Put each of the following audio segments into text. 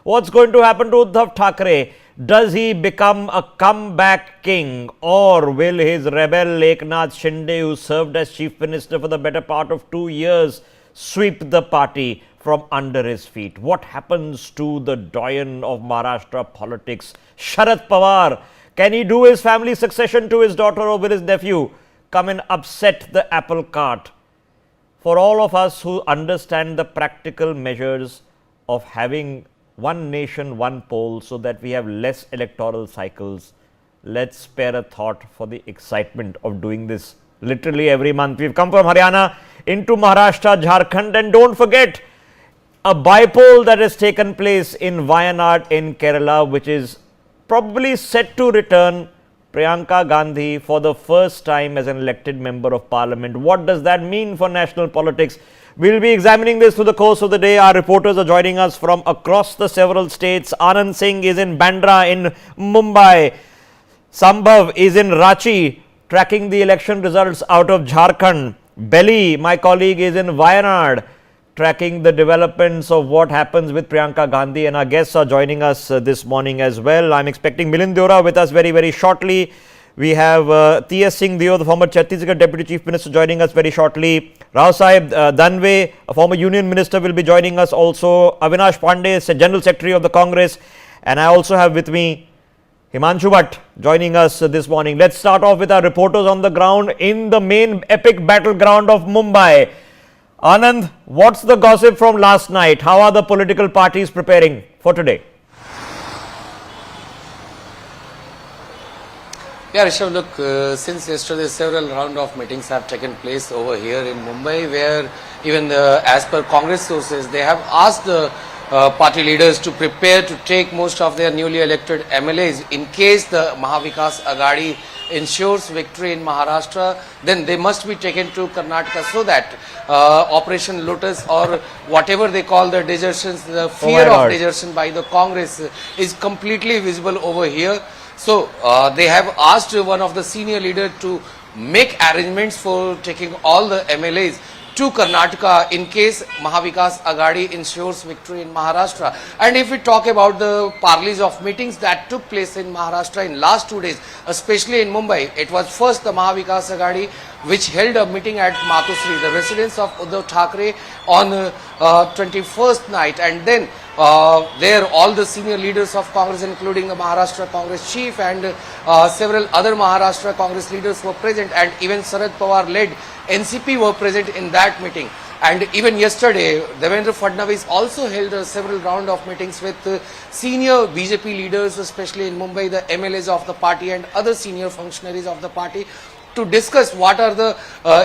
What's going to happen to Uddhav Thackeray? Does he become a comeback king, or will his rebel Eknath Shinde, who served as chief minister for the better part of 2 years, sweep the party from under his feet? What happens to the doyen of Maharashtra politics, Sharad Pawar? Can he do his family succession to his daughter, or will his nephew come and upset the apple cart? For all of us who understand the practical measures of having one nation, one poll, so that we have less electoral cycles, let's spare a thought for the excitement of doing this literally every month. We've come from Haryana into Maharashtra, Jharkhand, and don't forget a by-poll that has taken place in Wayanad in Kerala, which is probably set to return Priyanka Gandhi for the first time as an elected member of parliament. What does that mean for national politics? We'll be examining this through the course of the day. Our reporters are joining us from across the several states. Anand Singh is in Bandra in Mumbai. Sambhav is in Ranchi tracking the election results out of Jharkhand. Belly, my colleague, is in Wayanad tracking the developments of what happens with Priyanka Gandhi, and our guests are joining us this morning as well. I'm expecting Milind Deora with us very, very shortly. We have T.S. Singh Deo, the former Chhattisgarh Deputy Chief Minister, joining us very shortly. Rao Sahib Danve, a former Union Minister, will be joining us also. Avinash Pandey, General Secretary of the Congress. And I also have with me Himanshu Bhatt joining us this morning. Let's start off with our reporters on the ground in the main epic battleground of Mumbai. Anand, what's the gossip from last night? How are the political parties preparing for today? Yeah, Rishabh, look, since yesterday several round of meetings have taken place over here in Mumbai, where even as per Congress sources, they have asked the party leaders to prepare to take most of their newly elected MLAs in case the Mahavikas Aghadi ensures victory in Maharashtra, then they must be taken to Karnataka so that Operation Lotus or whatever they call the desertions, the fear of desertion by the Congress is completely visible over here. So they have asked one of the senior leaders to make arrangements for taking all the MLAs to Karnataka in case Mahavikas Aghadi ensures victory in Maharashtra. And if we talk about the parleys of meetings that took place in Maharashtra in last 2 days, especially in Mumbai, it was first the Mahavikas Aghadi which held a meeting at Matusri, the residence of Uddhav Thackeray, on 21st night, and then there all the senior leaders of Congress, including the Maharashtra Congress chief and several other Maharashtra Congress leaders were present, and even Sharad Pawar led NCP were present in that meeting. And even yesterday, Devendra Fadnavis also held several round of meetings with senior BJP leaders, especially in Mumbai, the MLAs of the party and other senior functionaries of the party, to discuss what are the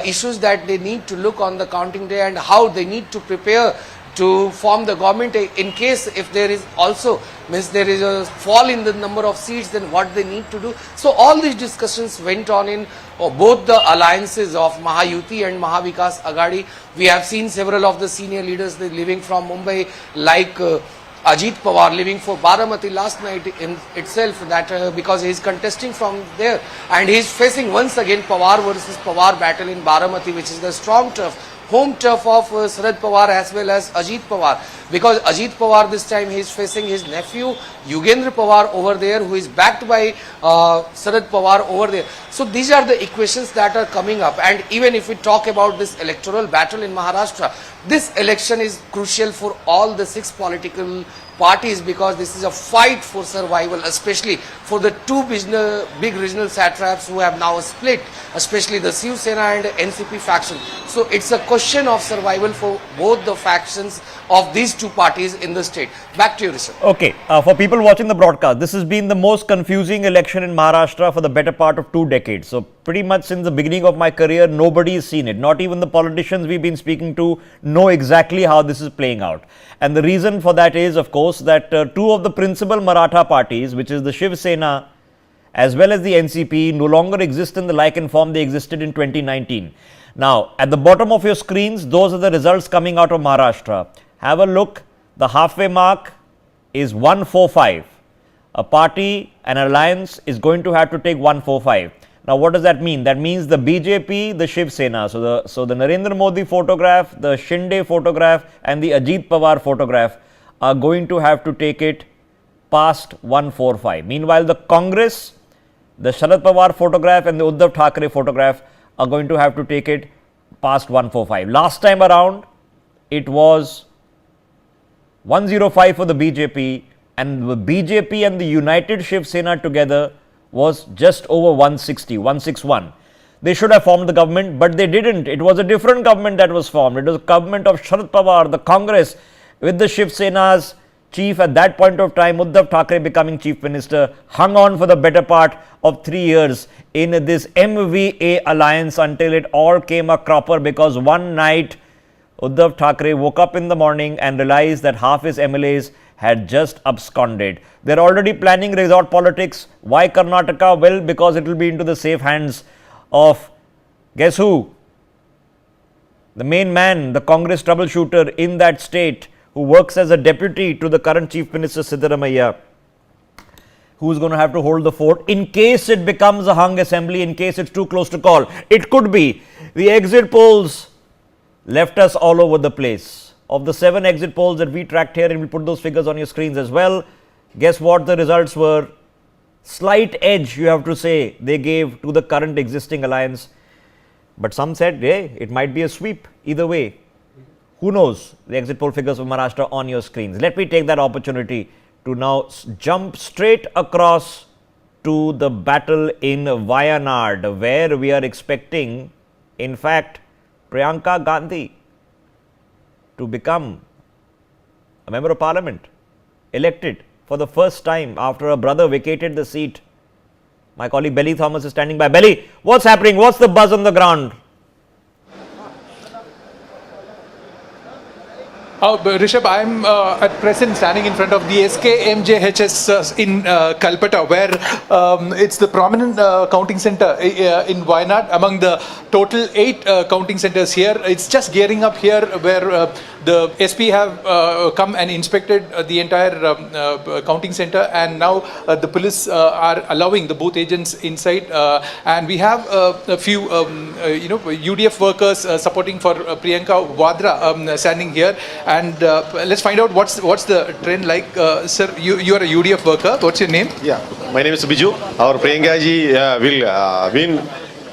issues that they need to look on the counting day and how they need to prepare to form the government in case if there is also there is a fall in the number of seats, then what they need to do. So all these discussions went on in both the alliances of Mahayuti and Mahavikas Aghadi. We have seen several of the senior leaders leaving from Mumbai, like Ajit Pawar leaving for Baramati last night in itself, that because he is contesting from there and he is facing once again Pawar versus Pawar battle in Baramati, which is the strong turf, home turf of Sharad Pawar as well as Ajit Pawar, because Ajit Pawar this time he is facing his nephew Yugendra Pawar over there, who is backed by Sharad Pawar over there. So these are the equations that are coming up, and even if we talk about this electoral battle in Maharashtra, this election is crucial for all the 6 political parties, because this is a fight for survival, especially for the 2 big regional satraps who have now split, especially the Shiv, Sena and NCP faction. So it's a question of survival for both the factions of these 2 parties in the state. Back to you, Rishabh. Okay, for people watching the broadcast, this has been the most confusing election in Maharashtra for the better part of 2 decades. So pretty much since the beginning of my career, nobody's seen it. Not even the politicians we've been speaking to know exactly how this is playing out. And the reason for that is, of course, that 2 of the principal Maratha parties, which is the Shiv Sena as well as the NCP, no longer exist in the like and form they existed in 2019. Now, at the bottom of your screens, those are the results coming out of Maharashtra. Have a look. The halfway mark is 145. A party, an alliance is going to have to take 145. Now, what does that mean? That means the BJP, the Shiv Sena. So the Narendra Modi photograph, the Shinde photograph and the Ajit Pawar photograph are going to have to take it past 145. Meanwhile, the Congress, the Sharad Pawar photograph and the Uddhav Thackeray photograph are going to have to take it past 145. Last time around, it was 105 for the BJP, and the BJP and the United Shiv Sena together was just over 160, 161. They should have formed the government, but they didn't. It was a different government that was formed. It was a government of Sharad Pawar, the Congress, with the Shiv Sena's chief at that point of time, Uddhav Thackeray, becoming chief minister, hung on for the better part of 3 years in this MVA alliance until it all came a cropper, because one night Uddhav Thackeray woke up in the morning and realized that half his MLAs had just absconded. They're already planning resort politics. Why Karnataka? Well, because it will be into the safe hands of, guess who? The main man, the Congress troubleshooter in that state, who works as a deputy to the current Chief Minister Siddaramaiah, who is going to have to hold the fort in case it becomes a hung assembly, in case it's too close to call. It could be. The exit polls left us all over the place. Of the 7 exit polls that we tracked here, and we'll put those figures on your screens as well, guess what the results were? Slight edge, you have to say, they gave to the current existing alliance. But some said, hey, it might be a sweep either way. Who knows? The exit poll figures of Maharashtra on your screens. Let me take that opportunity to now jump straight across to the battle in Wayanad, where we are expecting, in fact, Priyanka Gandhi to become a member of parliament, elected for the first time after her brother vacated the seat. My colleague Belly Thomas is standing by. Belly, what's happening? What's the buzz on the ground? Rishabh, I'm at present standing in front of the SKMJHS in Kalpata, where it's the prominent counting center in Wayanad. Among the total 8 counting centers here, it's just gearing up here, where the SP have come and inspected the entire counting center, and now the police are allowing the booth agents inside, and we have a few UDF workers supporting for Priyanka Vadra standing here. And let's find out what's the trend like. Sir, you are a UDF worker. What's your name? Yeah, my name is Biju. Our Priyanka ji will win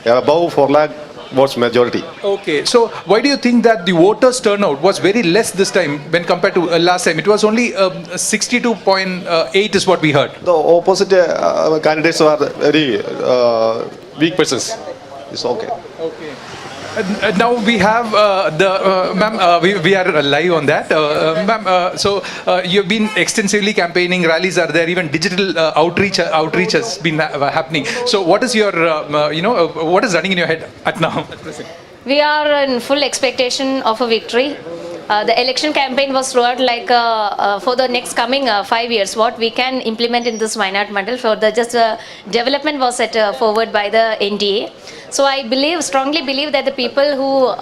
above 4 lakh votes majority. Okay, so why do you think that the voters turnout was very less this time when compared to last time? It was only 62.8 is what we heard. The opposite candidates are very weak persons. It's okay. Okay. Now we have ma'am, we are live on that. Ma'am, so you've been extensively campaigning, rallies are there, even digital outreach has been happening. So what is your, what is running in your head at now? At present? We are in full expectation of a victory. The election campaign was throughout like for the next coming 5 years, what we can implement in this Wayanad Mandal for the development was set forward by the NDA. So I strongly believe that the people who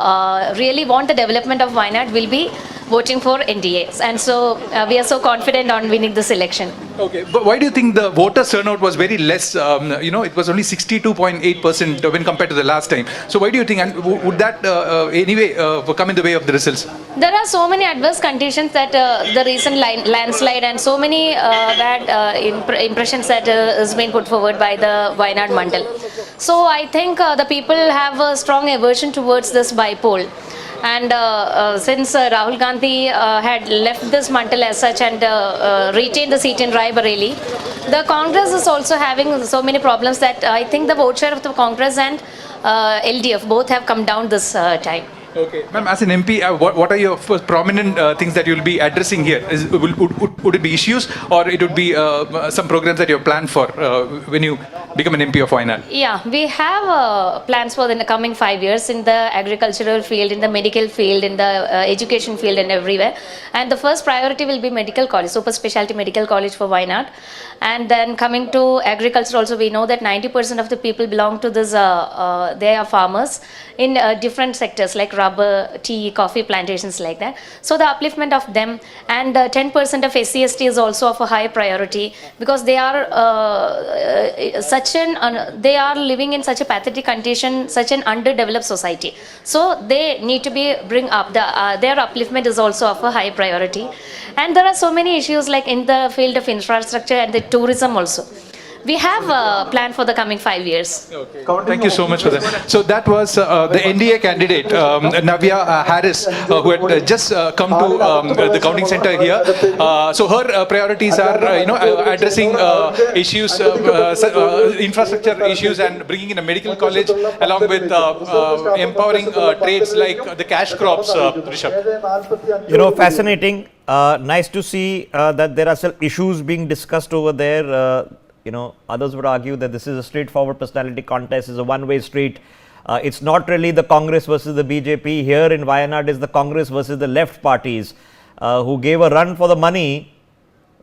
really want the development of Wayanad will be voting for NDA. And so we are so confident on winning this election. Okay, but why do you think the voter turnout was very less? It was only 62.8% when compared to the last time. So why do you think, and would that anyway come in the way of the results? There are so many adverse conditions that the recent landslide and so many bad impressions that has been put forward by the Wayanad Mandal. So I think the people have a strong aversion towards this bipole. And since Rahul Gandhi had left this Mandal as such and retained the seat in Raebareli, the Congress is also having so many problems that I think the vote share of the Congress and LDF both have come down this time. Okay, ma'am, as an MP, what are your first prominent things that you will be addressing here? Would it be issues, or it would be some programs that you have planned for when you become an MP of Wayanad? Yeah, we have plans for the coming 5 years in the agricultural field, in the medical field, in the education field and everywhere. And the first priority will be medical college, super specialty medical college for Wayanad. And then coming to agriculture also, we know that 90% of the people belong to this, they are farmers in different sectors like rubber, tea, coffee plantations like that. So the upliftment of them, and 10% of SC/ST is also of a high priority, because they are they are living in such a pathetic condition, such an underdeveloped society. So they need to be bring up. Their upliftment is also of a high priority. And there are so many issues like in the field of infrastructure and the tourism also. We have a plan for the coming 5 years. Okay. Thank you so much for that. So that was the NDA candidate, Navya Harris, who had just come to the counting center here. So her priorities are, addressing issues, infrastructure issues, and bringing in a medical college, along with empowering trades like the cash crops, Rishabh. Fascinating. Nice to see that there are still issues being discussed over there. Others would argue that this is a straightforward personality contest, is a one-way street. It's not really the Congress versus the BJP. Here in Wayanad is the Congress versus the left parties, who gave a run for the money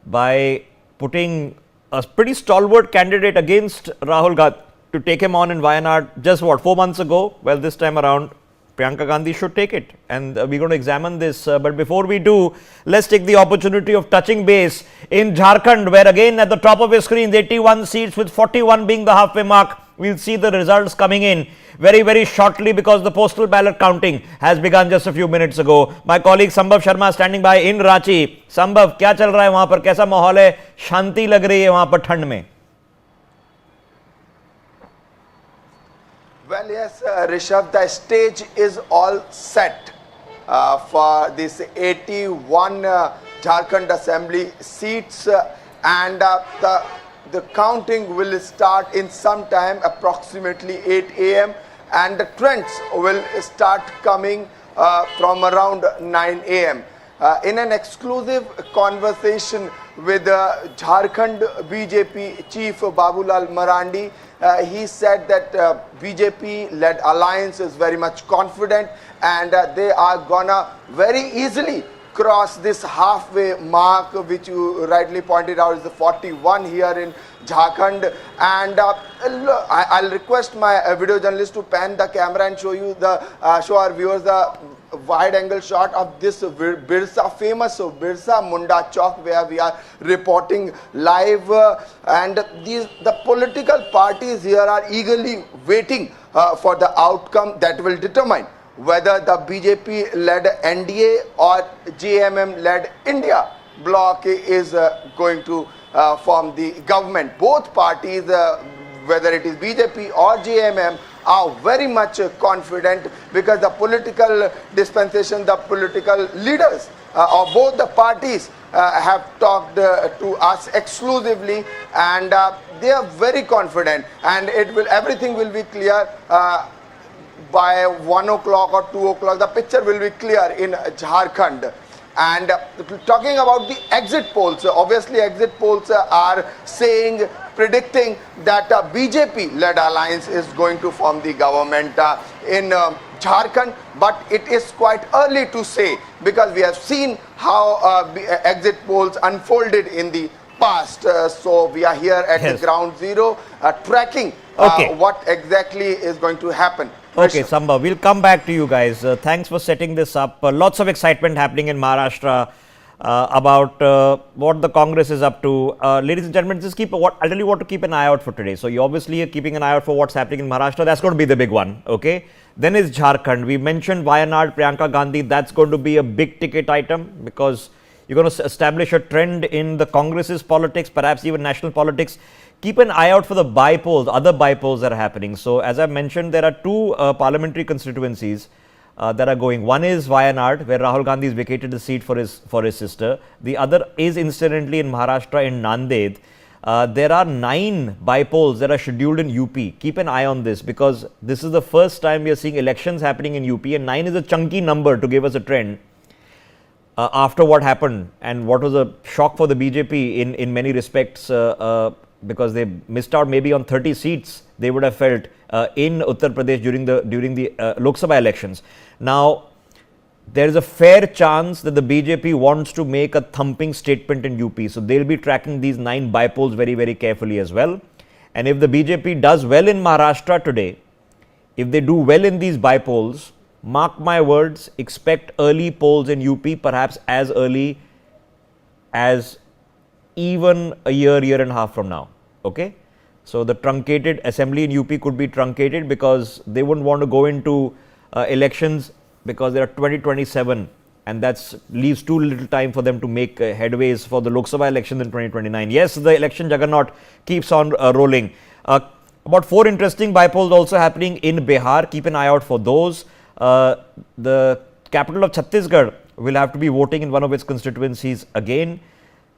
by putting a pretty stalwart candidate against Rahul Gandhi to take him on in Wayanad just 4 months ago. Well, this time around, Priyanka Gandhi should take it, and we're going to examine this. But before we do, let's take the opportunity of touching base in Jharkhand, where again at the top of your screens, 81 seats with 41 being the halfway mark. We'll see the results coming in very, very shortly, because the postal ballot counting has begun just a few minutes ago. My colleague Sambhav Sharma standing by in Ranchi. Sambhav, क्या चल रहा है वहाँ पर? कैसा माहौल है? शांति लग रही है वहाँ पर ठंड में? Well, yes, Rishabh, the stage is all set for this 81 Jharkhand Assembly seats, and the counting will start in some time, approximately 8 a.m. and the trends will start coming from around 9 a.m. In an exclusive conversation with Jharkhand BJP Chief Babulal Marandi, he said that BJP-led alliance is very much confident, and they are gonna very easily cross this halfway mark, which you rightly pointed out is the 41 here in Jharkhand. And I'll request my video journalist to pan the camera and show our viewers the wide angle shot of this famous Birsa Munda Chowk, where we are reporting live, and the political parties here are eagerly waiting for the outcome that will determine whether the BJP-led NDA or JMM-led India bloc is going to form the government. Both parties, whether it is BJP or JMM, are very much confident, because the political dispensation, the political leaders of both the parties have talked to us exclusively, and they are very confident, and everything will be clear by 1 o'clock or 2 o'clock. The picture will be clear in Jharkhand. And talking about the exit polls, obviously exit polls are predicting that BJP-led alliance is going to form the government in Jharkhand, but it is quite early to say, because we have seen how exit polls unfolded in the past. So we are here at the ground zero, tracking what exactly is going to happen. Okay, Sambhav, we'll come back to you guys. Thanks for setting this up. Lots of excitement happening in Maharashtra about what the Congress is up to. Ladies and gentlemen, I'll tell you what to keep an eye out for today. So you obviously are keeping an eye out for what's happening in Maharashtra. That's going to be the big one, okay? Then is Jharkhand. We mentioned Wayanad, Priyanka Gandhi. That's going to be a big ticket item, because you're going to establish a trend in the Congress's politics, perhaps even national politics. Keep an eye out for the bypolls, other bypolls that are happening. So as I mentioned, there are two parliamentary constituencies that are going. One is Wayanad, where Rahul Gandhi has vacated the seat for his sister. The other is incidentally in Maharashtra, in Nanded. There are 9 bypolls that are scheduled in UP. Keep an eye on this, because this is the first time we are seeing elections happening in UP, and 9 is a chunky number to give us a trend. After what happened, and what was a shock for the BJP in many respects, because they missed out maybe on 30 seats they would have felt in Uttar Pradesh during the Lok Sabha elections. Now, there is a fair chance that the BJP wants to make a thumping statement in UP. So they'll be tracking these 9 bypolls very, very carefully as well. And if the BJP does well in Maharashtra today, if they do well in these bypolls, Mark my words, expect early polls in UP, perhaps as early as even a year, year and a half from now. Okay? So the truncated assembly in UP could be truncated because they wouldn't want to go into elections because there are 2027 and that leaves too little time for them to make headways for the Lok Sabha elections in 2029. Yes, the election juggernaut keeps on rolling. About 4 interesting bypolls also happening in Bihar. Keep an eye out for those. The capital of Chhattisgarh will have to be voting in one of its constituencies again.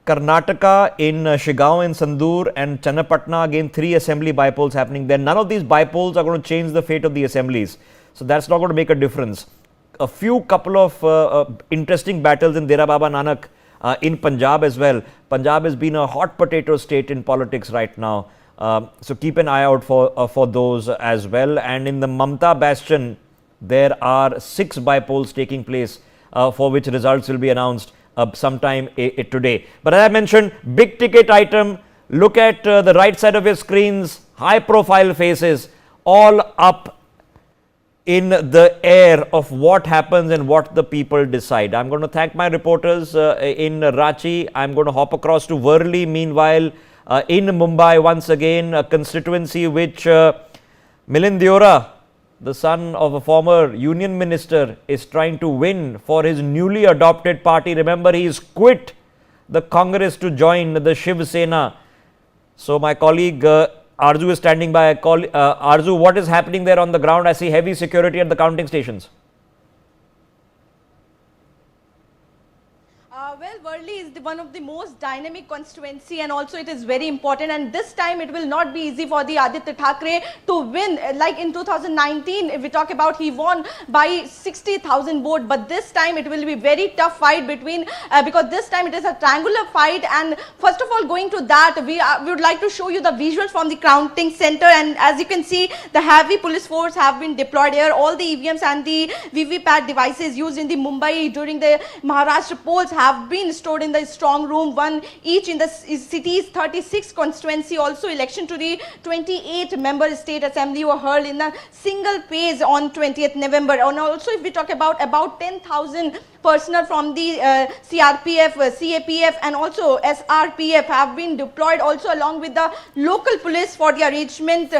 Karnataka in Shigaon in Sandur and Channapatna, again 3 assembly bypolls happening there. None of these bypolls are going to change the fate of the assemblies. So that's not going to make a difference. A few couple of interesting battles in Dera Baba Nanak in Punjab as well. Punjab has been a hot potato state in politics right now. So keep an eye out for those as well. And in the Mamta bastion, there are 6 bypolls taking place for which results will be announced sometime today. But as I mentioned, big ticket item. Look at the right side of your screens, high profile faces, all up in the air of what happens and what the people decide. I'm going to thank my reporters in Ranchi. I'm going to hop across to Worli. Meanwhile, in Mumbai, once again, a constituency which Milind Deora, the son of a former union minister, is trying to win for his newly adopted party. Remember, he has quit the Congress to join the Shiv Sena. So my colleague Arzu is standing by. Arzu, what is happening there on the ground? I see heavy security at the counting stations. Well, Worli is one of the most dynamic constituency and also it is very important, and this time it will not be easy for the Aditya Thackeray to win. Like in 2019, if we talk about, he won by 60,000 votes, but this time it will be very tough fight between, because this time it is a triangular fight. And first of all, going to that, we would like to show you the visuals from the counting center, and as you can see, the heavy police force have been deployed here. All the EVMs and the VVPAT devices used in the Mumbai during the Maharashtra polls have been stored in the strong room, one each in the city's 36 constituency. Also, election to the 28 member state assembly were held in a single phase on 20th November. And also, if we talk about 10,000 personnel from the CRPF, CAPF and also SRPF have been deployed also along with the local police for the arrangement,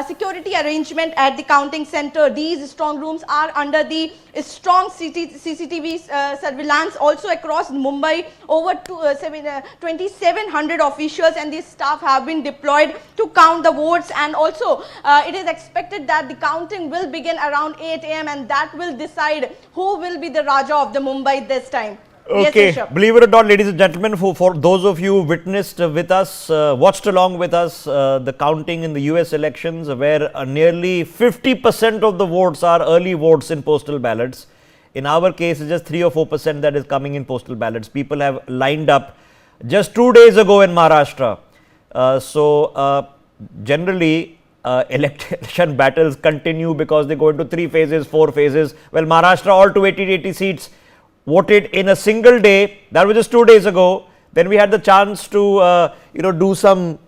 security arrangement at the counting center. These strong rooms are under the strong CCTV surveillance. Also across Mumbai, over 2,700 officials and the staff have been deployed to count the votes. And also it is expected that the counting will begin around 8 AM and that will decide who will be the Raja of the Mumbai this time. Okay, yes, believe it or not, ladies and gentlemen, for those of you who witnessed with us, watched along with us the counting in the US elections, where nearly 50% of the votes are early votes in postal ballots. In our case, it's just 3 or 4% that is coming in postal ballots. People have lined up just 2 days ago in Maharashtra. Generally, election battles continue because they go into 3 phases, 4 phases. Well, Maharashtra, all 280 seats voted in a single day. That was just 2 days ago. Then we had the chance to do some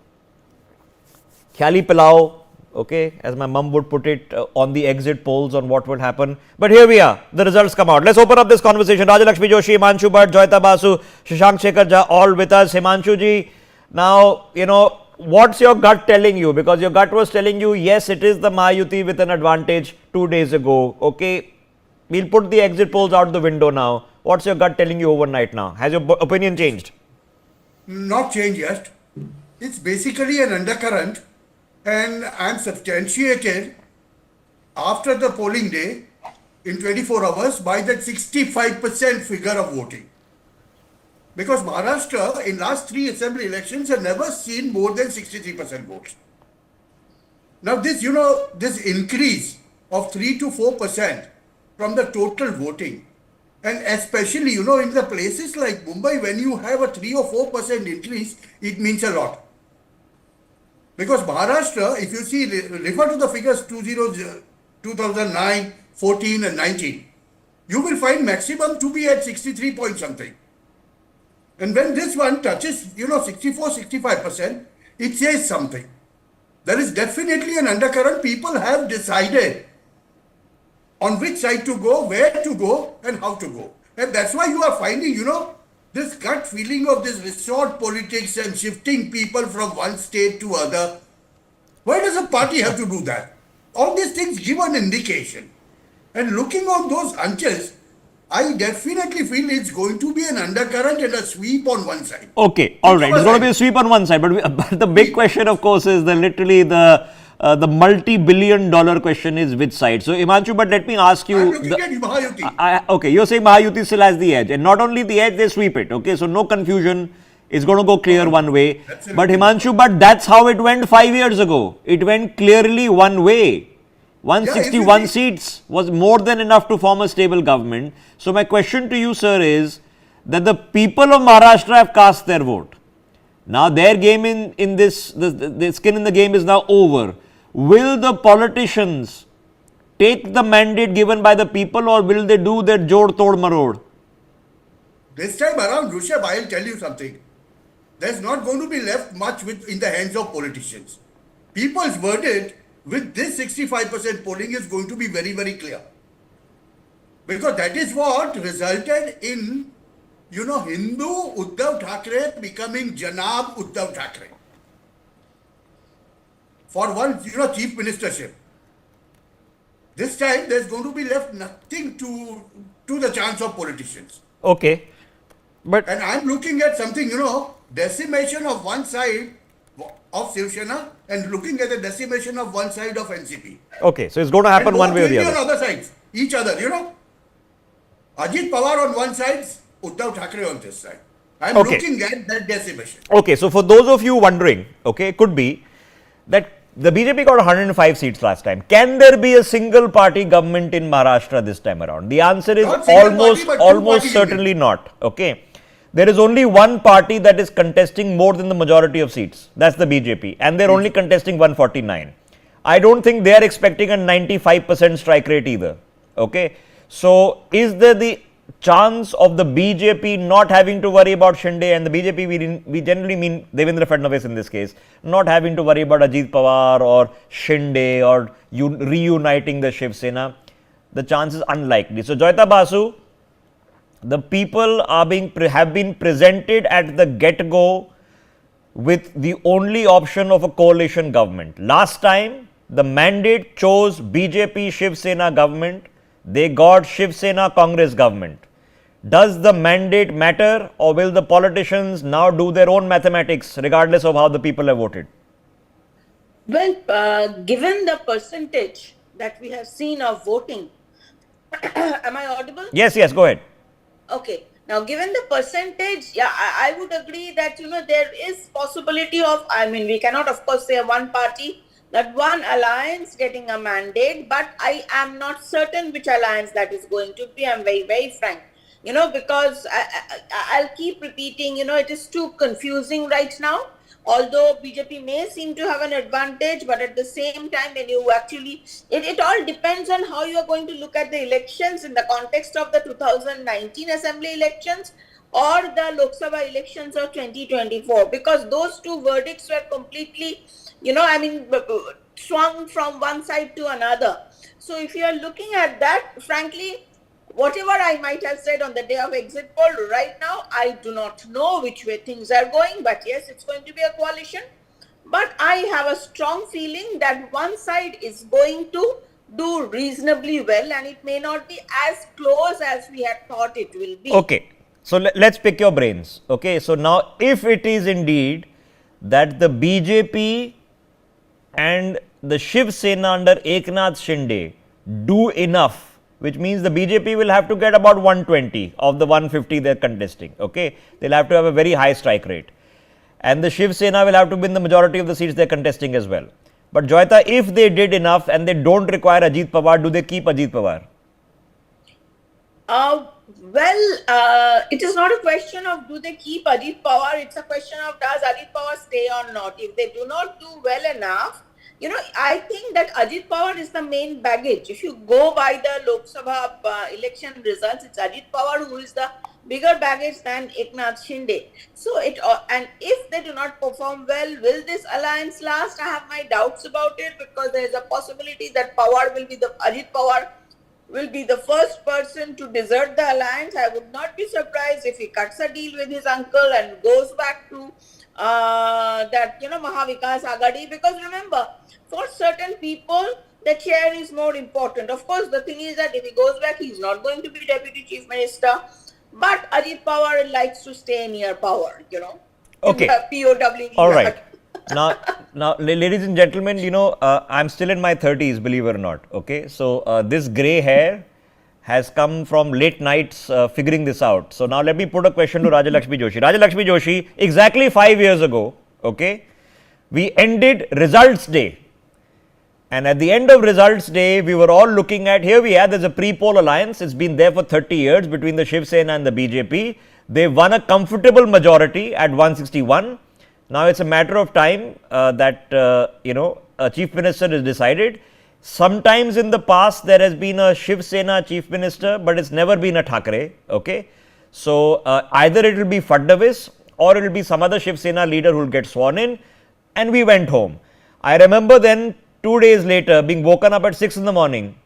khali pilau, okay, as my mum would put it, on the exit polls on what would happen. But here we are, the results come out. Let's open up this conversation. Rajalakshmi Joshi, Himanshu Bhatt, Joyita Basu, Shashank Shekhar Jha, all with us. Himanshu ji, now, what's your gut telling you? Because your gut was telling you, yes, it is the Mahayuti with an advantage 2 days ago. Okay, we'll put the exit polls out the window now. What's your gut telling you overnight now? Has your opinion changed? Not changed yet. It's basically an undercurrent, and I'm substantiated after the polling day in 24 hours by that 65% figure of voting. Because Maharashtra in last 3 assembly elections have never seen more than 63% votes. Now this, this increase of 3 to 4% from the total voting, and especially, in the places like Mumbai, when you have a 3 or 4% increase, it means a lot. Because Maharashtra, if you see, refer to the figures 2009, 14 and 19, you will find maximum to be at 63 point something. And when this one touches, 64, 65%, it says something. There is definitely an undercurrent. People have decided on which side to go, where to go, and how to go. And that's why you are finding, this gut feeling of this resort politics and shifting people from one state to other. Why does a party have to do that? All these things give an indication. And looking on those hunches, I definitely feel it's going to be an undercurrent and a sweep on one side. Okay, all right. It's going to be a sweep on one side, but the big question, of course, is the multi-billion-dollar question is which side. So, Himanshu, but let me ask you. I'm looking at Mahayuti. Okay, you're saying Mahayuti still has the edge, and not only the edge, they sweep it. Okay, so no confusion. It's going to go clear one way. But Himanshu, but that's how it went 5 years ago. It went clearly one way. 161 seats was more than enough to form a stable government. So my question to you, sir, is that the people of Maharashtra have cast their vote. Now their game in this, the skin in the game is now over. Will the politicians take the mandate given by the people, or will they do their jod tod marod? This time around, Rushabh, I'll tell you something. There's not going to be left much in the hands of politicians. People's verdict with this 65% polling is going to be very, very clear. Because that is what resulted in, Hindu Uddhav Thackeray becoming Janab Uddhav Thackeray. For one, chief ministership. This time, there's going to be left nothing to the chance of politicians. Okay. And I'm looking at something, decimation of one side of Shiv Sena and looking at the decimation of one side of NCP. Okay, so it's going to happen one way or the other. On other sides, each other, Ajit Pawar on one side, Uddhav Thackeray on this side. I'm looking at that decimation. Okay, so for those of you wondering, it could be that the BJP got 105 seats last time. Can there be a single party government in Maharashtra this time around? The answer is almost certainly not. Okay. There is only one party that is contesting more than the majority of seats. That's the BJP. And they're only contesting 149. I don't think they are expecting a 95% strike rate either. Okay. So, is there the chance of the BJP not having to worry about Shinde, and the BJP we generally mean Devendra Fadnavis in this case, not having to worry about Ajit Pawar or Shinde or reuniting the Shiv Sena? The chance is unlikely. So, Joyita Basu, the people have been presented at the get-go with the only option of a coalition government. Last time, the mandate chose BJP Shiv Sena government. They got Shiv Sena Congress government. Does the mandate matter, or will the politicians now do their own mathematics regardless of how the people have voted? Well, given the percentage that we have seen of voting, am I audible? Yes, go ahead. Okay. Now, given the percentage, I would agree that, there is possibility of, we cannot, of course, say one party, that one alliance getting a mandate, but I am not certain which alliance that is going to be. I'm very, very frank, because I'll keep repeating, it is too confusing right now. Although BJP may seem to have an advantage, but at the same time, when you actually, it all depends on how you are going to look at the elections in the context of the 2019 Assembly elections or the Lok Sabha elections of 2024, because those two verdicts were completely, swung from one side to another. So if you are looking at that, frankly, whatever I might have said on the day of exit poll, right now, I do not know which way things are going. But yes, it's going to be a coalition. But I have a strong feeling that one side is going to do reasonably well, and it may not be as close as we had thought it will be. Okay. So let's pick your brains. Okay. So now, if it is indeed that the BJP and the Shiv Sena under Eknath Shinde do enough, which means the BJP will have to get about 120 of the 150 they're contesting. Okay, they'll have to have a very high strike rate, and the Shiv Sena will have to win the majority of the seats they're contesting as well. But Joyita, if they did enough and they don't require Ajit Pawar, do they keep Ajit Pawar? It is not a question of do they keep Ajit Pawar. It's a question of does Ajit Pawar stay or not. If they do not do well enough, I think that Ajit Pawar is the main baggage. If you go by the Lok Sabha election results, it's Ajit Pawar who is the bigger baggage than Eknath Shinde. So and if they do not perform well, will this alliance last? I have my doubts about it, because there is a possibility that Pawar will be Ajit Pawar will be the first person to desert the alliance. I would not be surprised if he cuts a deal with his uncle and goes back to that, Mahavikas Agadi. Because remember, for certain people, the chair is more important. Of course, the thing is that if he goes back, he's not going to be deputy chief minister. But Ajit Pawar likes to stay near power, Okay. POW. All right. Now, ladies and gentlemen, I'm still in my 30s, believe it or not. Okay. So, this grey hair has come from late nights figuring this out. So, now let me put a question to Rajalakshmi Joshi. Rajalakshmi Joshi, exactly 5 years ago, okay, we ended results day. And at the end of results day, we were all looking at, here we are, there's a pre-poll alliance. It's been there for 30 years between the Shiv Sena and the BJP. They won a comfortable majority at 161. Now it's a matter of time that, a chief minister is decided. Sometimes in the past, there has been a Shiv Sena chief minister, but it's never been a Thackeray. Okay. So either it will be Fadnavis or it will be some other Shiv Sena leader who will get sworn in. And we went home. I remember then 2 days later being woken up at 6 in the morning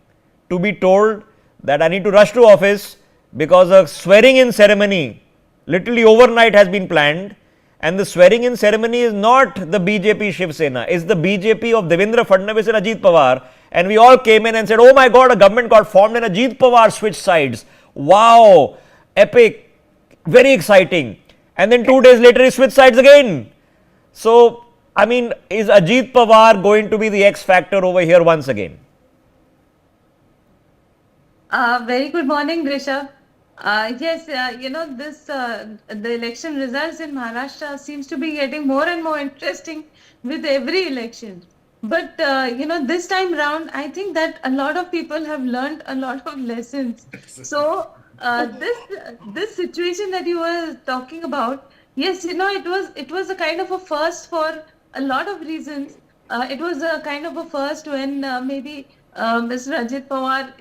to be told that I need to rush to office because a swearing in ceremony literally overnight has been planned, and the swearing in ceremony is not the BJP Shiv Sena, it's the BJP of Devendra Fadnavis and Ajit Pawar, and we all came in and said, oh my god, a government got formed and Ajit Pawar switched sides. Wow, epic, very exciting. And then 2 days later he switched sides again. So, I mean, is Ajit Pawar going to be the X factor over here once again? Very good morning, Rishabh. Yes, the election results in Maharashtra seems to be getting more and more interesting with every election. But, this time round, I think that a lot of people have learned a lot of lessons. So, this situation that you were talking about, yes, it was a kind of a first for a lot of reasons. It was a kind of a first when maybe Mr. Ajit Pawar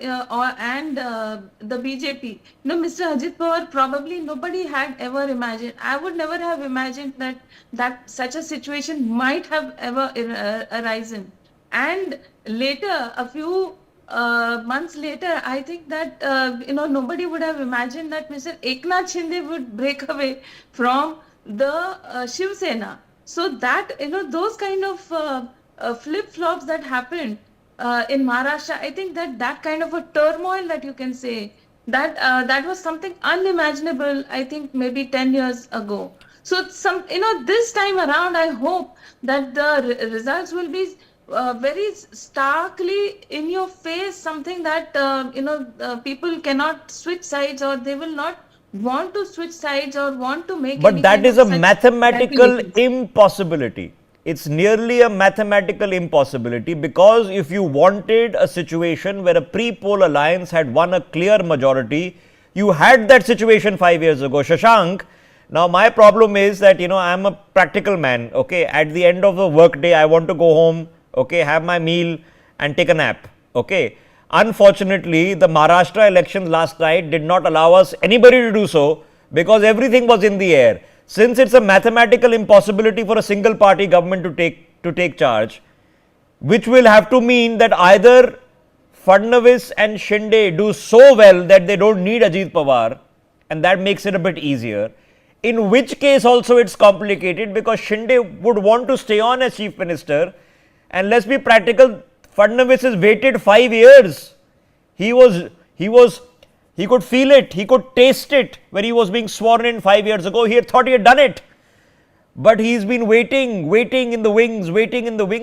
and the BJP. Mr. Ajit Pawar probably nobody had ever imagined. I would never have imagined that such a situation might have ever arisen. And later, a few months later, I think that nobody would have imagined that Mr. Eknath Shinde would break away from the Shiv Sena. So that those kind of flip-flops that happened in Maharashtra, I think that kind of a turmoil that you can say that was something unimaginable. I think maybe 10 years ago. So this time around, I hope that the results will be very starkly in your face. Something that people cannot switch sides, or they will not want to switch sides or want to make. But that is a mathematical impossibility. It's nearly a mathematical impossibility, because if you wanted a situation where a pre-poll alliance had won a clear majority, you had that situation 5 years ago. Shashank, now my problem is that, I'm a practical man. Okay, at the end of the work day, I want to go home, okay, have my meal and take a nap. Okay. Unfortunately, the Maharashtra elections last night did not allow us anybody to do so, because everything was in the air. Since it's a mathematical impossibility for a single party government to take charge, which will have to mean that either Fadnavis and Shinde do so well that they don't need Ajit Pawar, and that makes it a bit easier. In which case also it's complicated, because Shinde would want to stay on as chief minister, and let's be practical, Fadnavis has waited 5 years. He could feel it, he could taste it when he was being sworn in 5 years ago. He had thought he had done it. But he's been waiting in the wings,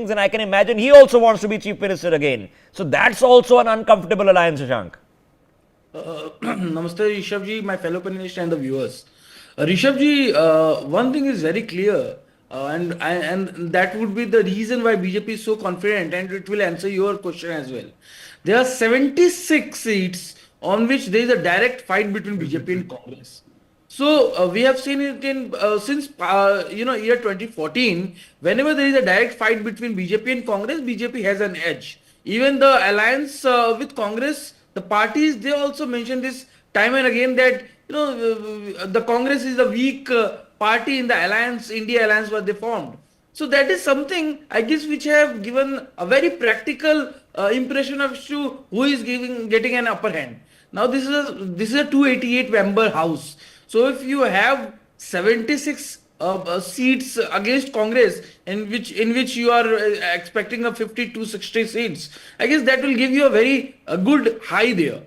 and I can imagine he also wants to be chief minister again. So that's also an uncomfortable alliance, Shashank. Namaste, Rishabh ji, my fellow panelists and the viewers. Rishabh ji, one thing is very clear. And that would be the reason why BJP is so confident, and it will answer your question as well. There are 76 seats on which there is a direct fight between BJP and Congress. So we have seen it in since year 2014. Whenever there is a direct fight between BJP and Congress, BJP has an edge. Even the alliance with Congress, the parties, they also mention this time and again that the Congress is the weak party in the alliance, India alliance, what they formed. So that is something, I guess, which have given a very practical impression as to who is getting an upper hand. Now this is a 288 member house. So if you have 76 seats against Congress, in which you are expecting a 50 to 60 seats, I guess that will give you a very good high there.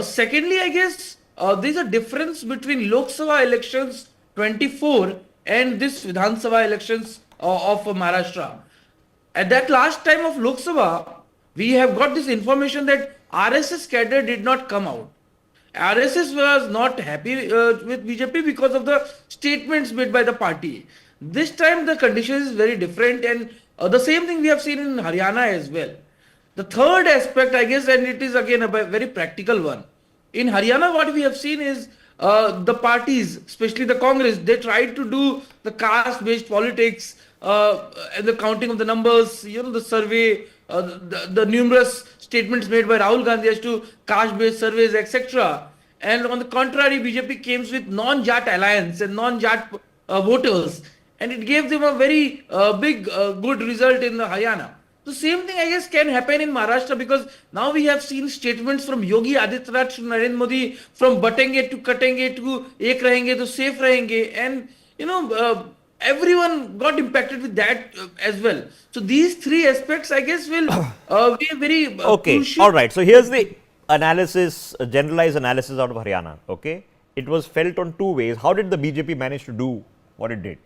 Secondly, I guess there's a difference between Lok Sabha elections 24 and this Vidhan Sabha elections of Maharashtra. At that last time of Lok Sabha, we have got this information that RSS cadre did not come out. RSS was not happy with BJP because of the statements made by the party. This time the condition is very different, and the same thing we have seen in Haryana as well. The third aspect, I guess, and it is again a very practical one. In Haryana, what we have seen is the parties, especially the Congress, they tried to do the caste-based politics and the counting of the numbers, the survey, the numerous statements made by Rahul Gandhi as to caste-based surveys, etc. And on the contrary, BJP came with non-Jat alliance and non-Jat voters, and it gave them a very big good result in Haryana. The same thing, I guess, can happen in Maharashtra, because now we have seen statements from Yogi Adityanath to Narendra Modi, from batenge to katenge to ek rahenge to safe rahenge, and everyone got impacted with that as well. So these three aspects, I guess, will be very okay, crucial. all right. So here's the analysis, a generalized analysis out of Haryana. Okay, it was felt on two ways. How did the BJP manage to do what it did?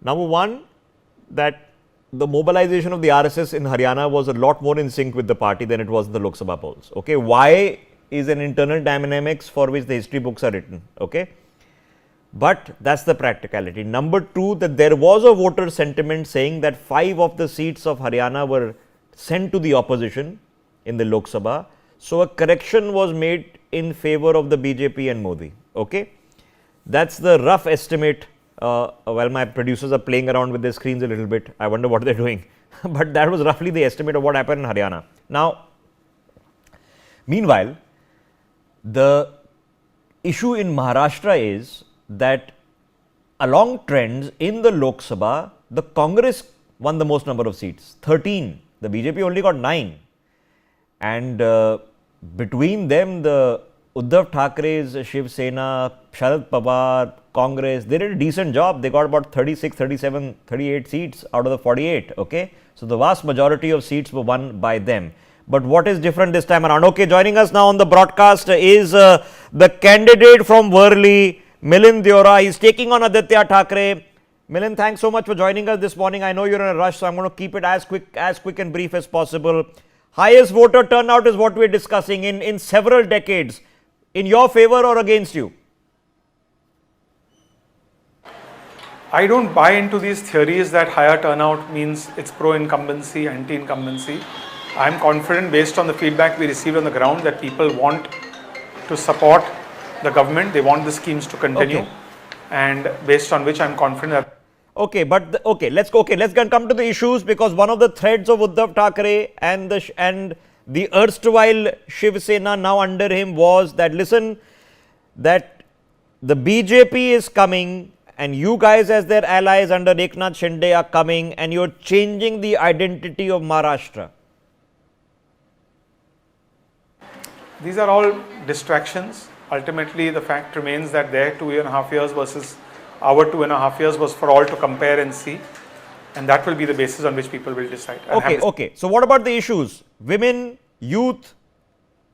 Number one, that the mobilization of the RSS in Haryana was a lot more in sync with the party than it was in the Lok Sabha polls. Okay, why is an internal dynamics for which the history books are written. Okay, but that's the practicality. Number two, that there was a voter sentiment saying that 5 of the seats of Haryana were sent to the opposition in the Lok Sabha. So a correction was made in favor of the BJP and Modi. Okay, that's the rough estimate. Well, my producers are playing around with their screens a little bit. I wonder what they're doing. But that was roughly the estimate of what happened in Haryana. Now, meanwhile, the issue in Maharashtra is that along trends in the Lok Sabha, the Congress won the most number of seats, 13. The BJP only got 9. And between them, the Uddhav Thackeray's Shiv Sena, Sharad Pawar, Congress, they did a decent job. They got about 36, 37, 38 seats out of the 48. Okay, so the vast majority of seats were won by them. But what is different this time around? Okay, joining us now on the broadcast is the candidate from Worli, Milind Deora. He's taking on Aditya Thackeray. Milind, thanks so much for joining us this morning. I know you're in a rush, so I'm going to keep it as quick and brief as possible. Highest voter turnout is what we're discussing in several decades. In your favor or against you? I don't buy into these theories that higher turnout means it's pro-incumbency, anti-incumbency. I'm confident, based on the feedback we received on the ground, that people want to support the government. They want the schemes to continue. Okay. And based on which I'm confident that... Okay, but let's come to the issues, because one of the threads of Uddhav Thackeray and the erstwhile Shiv Sena now under him was that, listen, that the BJP is coming and you guys as their allies under Eknath Shinde are coming and you're changing the identity of Maharashtra. These are all distractions. Ultimately, the fact remains that their 2.5 years versus our 2.5 years was for all to compare and see. And that will be the basis on which people will decide. Okay. So what about the issues? Women, youth,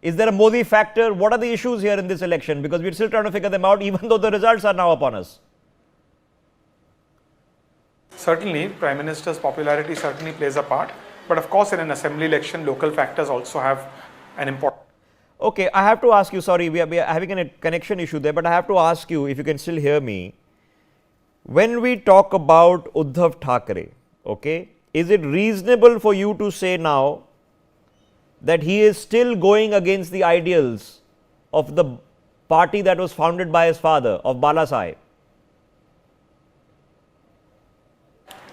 is there a Modi factor? What are the issues here in this election? Because we're still trying to figure them out, even though the results are now upon us. Certainly, Prime Minister's popularity certainly plays a part. But of course, in an assembly election, local factors also have an important... Okay, I have to ask you, sorry, we are having a connection issue there, but I have to ask you, if you can still hear me. When we talk about Uddhav Thackeray, okay, is it reasonable for you to say now that he is still going against the ideals of the party that was founded by his father, of Bala Sahib?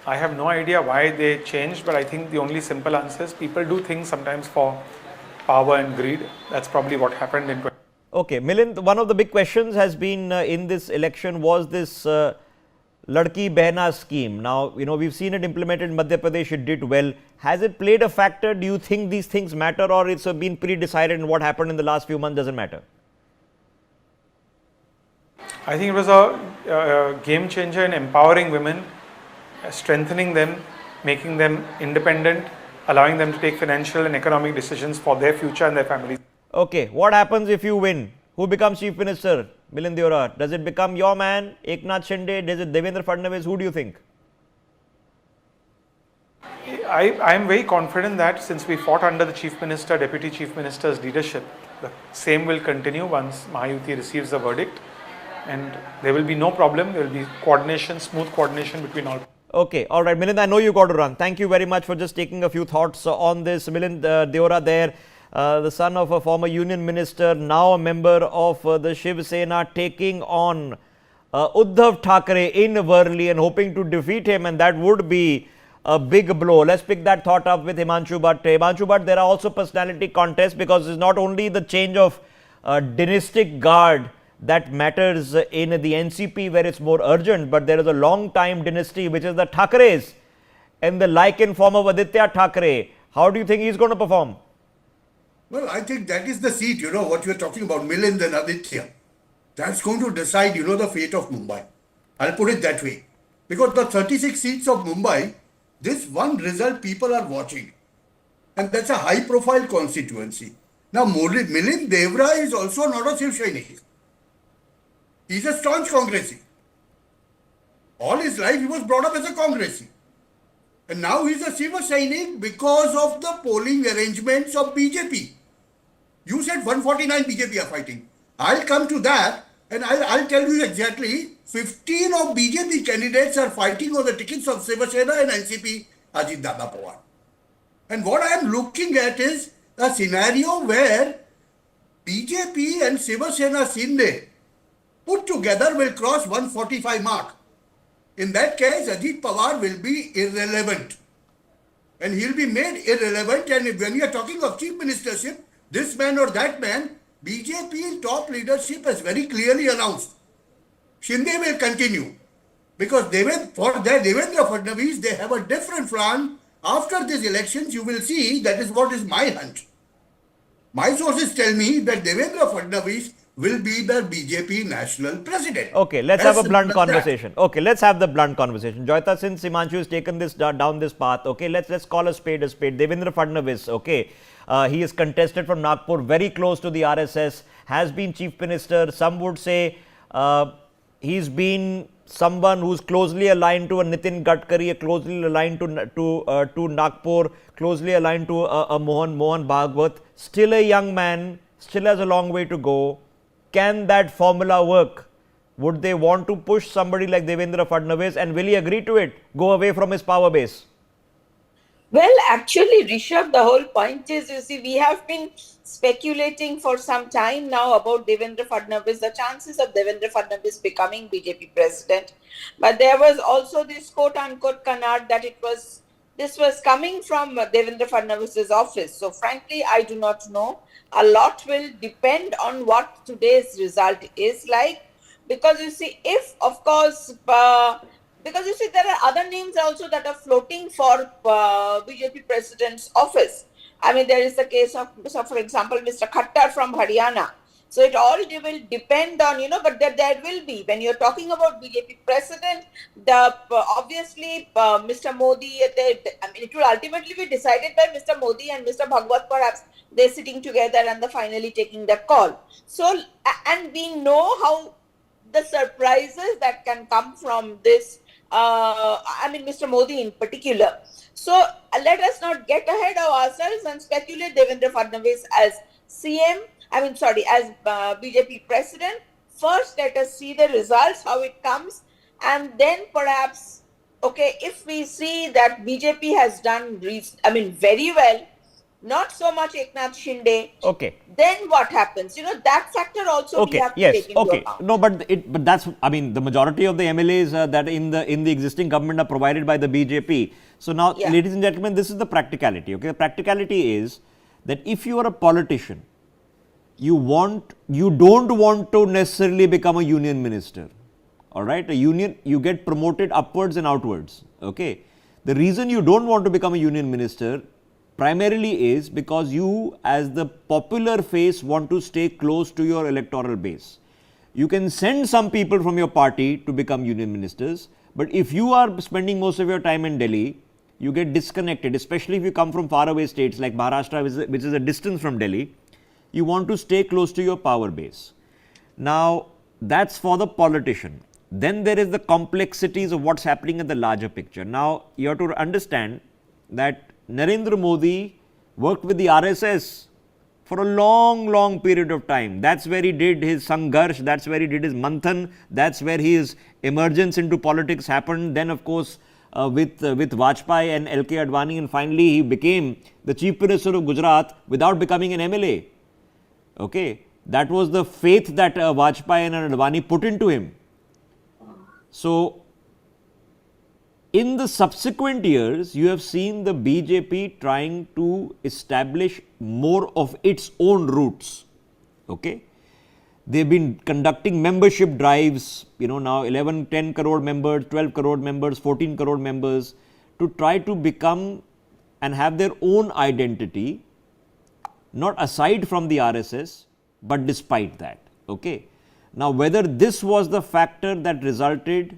I have no idea why they changed, but I think the only simple answer is people do things sometimes for power and greed. That's probably what happened in... Okay, Milind, one of the big questions has been in this election was this Ladki Behna scheme. Now, we've seen it implemented in Madhya Pradesh, it did well. Has it played a factor? Do you think these things matter, or it's been pre-decided and what happened in the last few months doesn't matter? I think it was a game changer in empowering women, strengthening them, making them independent, allowing them to take financial and economic decisions for their future and their families. Okay, what happens if you win? Who becomes Chief Minister? Milind Deora. Does it become your man, Eknath Shinde? Does it Devendra Fadnavis? Who do you think? I am very confident that since we fought under the Chief Minister, Deputy Chief Minister's leadership, the same will continue once Mahayuti receives the verdict, and there will be no problem. There will be coordination, smooth coordination between all. Okay, all right, Milind, I know you got to run. Thank you very much for just taking a few thoughts on this. Milind Deora there, the son of a former union minister, now a member of the Shiv Sena, taking on Uddhav Thackeray in Worli and hoping to defeat him, and that would be a big blow. Let's pick that thought up with Himanshu Bhatt. Himanshu Bhatt, there are also personality contests, because it's not only the change of dynastic guard that matters in the NCP where it's more urgent, but there is a long time dynasty which is the Thackeray's, and the like in form of Aditya Thackeray. How do you think he's going to perform? Well, I think that is the seat, what you're talking about, Milind and Aditya. That's going to decide, the fate of Mumbai. I'll put it that way. Because the 36 seats of Mumbai, this one result people are watching. And that's a high profile constituency. Now, Milind Deora is also not a Shiv Sainik. He's a staunch Congressee. All his life he was brought up as a Congressee. And now he's a Shiva Sainik because of the polling arrangements of BJP. You said 149 BJP are fighting. I'll come to that, and I'll tell you exactly 15 of BJP candidates are fighting on the tickets of Shiv Sena and NCP Ajit Pawar. And what I am looking at is a scenario where BJP and Shiv Sena Shinde put together will cross 145 mark. In that case, Ajit Pawar will be irrelevant. And he'll be made irrelevant. And when you are talking of chief ministership, this man or that man, BJP top leadership has very clearly announced Shinde will continue. Because for Devendra Fadnavis, they have a different plan. After these elections, you will see that is what is my hunch. My sources tell me that Devendra Fadnavis will be the BJP national president. Okay, let's have a blunt conversation. Okay, let's have the blunt conversation. Joyita, since Himanshu has taken this down this path, okay, let's call a spade a spade. Devendra Fadnavis, okay, he is contested from Nagpur, very close to the RSS, has been chief minister. Some would say he's been someone who's closely aligned to a Nitin Gadkari, closely aligned to Nagpur, closely aligned to a Mohan Bhagwat. Still a young man, still has a long way to go. Can that formula work? Would they want to push somebody like Devendra Fadnavis, and will he agree to it? Go away from his power base? Well, actually, Rishabh, the whole point is, you see, we have been speculating for some time now about Devendra Fadnavis, the chances of Devendra Fadnavis becoming BJP president. But there was also this quote-unquote canard that this was coming from Devendra Fadnavis's office. So, frankly, I do not know. A lot will depend on what today's result is like. Because you see, if, of course, because you see, there are other names also that are floating for BJP president's office. I mean, there is the case of, for example, Mr. Khattar from Haryana. So it all will depend on, but there will be, when you're talking about BJP president, obviously Mr. Modi, it will ultimately be decided by Mr. Modi and Mr. Bhagwat, perhaps they're sitting together and they're finally taking that call. So, and we know how the surprises that can come from this, Mr. Modi in particular. So let us not get ahead of ourselves and speculate Devendra Fadnavis as as BJP president. First, let us see the results, how it comes, and then perhaps, okay, if we see that BJP has done, very well, not so much Eknath Shinde. Okay. Then what happens? That factor also we have to take into account. No, but that's, the majority of the MLAs that in the existing government are provided by the BJP. So now, ladies and gentlemen, this is the practicality. Okay, the practicality is that if you are a politician, you don't want to necessarily become a union minister. all right. A union, you get promoted upwards and outwards, okay. The reason you don't want to become a union minister primarily is because you, as the popular face, want to stay close to your electoral base. You can send some people from your party to become union ministers, but if you are spending most of your time in Delhi, you get disconnected, especially if you come from faraway states like Maharashtra, which is a distance from Delhi. You want to stay close to your power base. Now, that's for the politician. Then there is the complexities of what's happening in the larger picture. Now, you have to understand that Narendra Modi worked with the RSS for a long period of time. That's where he did his Sangharsh, that's where he did his Manthan, that's where his emergence into politics happened. Then, of course, with Vajpayee and LK Advani, and finally he became the Chief Minister of Gujarat without becoming an MLA. Okay, that was the faith that Vajpayee and Advani put into him. So, in the subsequent years, you have seen the BJP trying to establish more of its own roots. Okay, they've been conducting membership drives, now 11, 10 crore members, 12 crore members, 14 crore members, to try to become and have their own identity, not aside from the RSS, but despite that. Okay. Now, whether this was the factor that resulted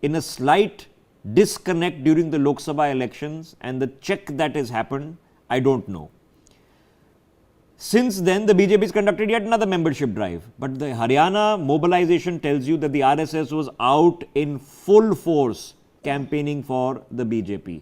in a slight disconnect during the Lok Sabha elections and the check that has happened, I don't know. Since then, the BJP has conducted yet another membership drive, but the Haryana mobilization tells you that the RSS was out in full force campaigning for the BJP.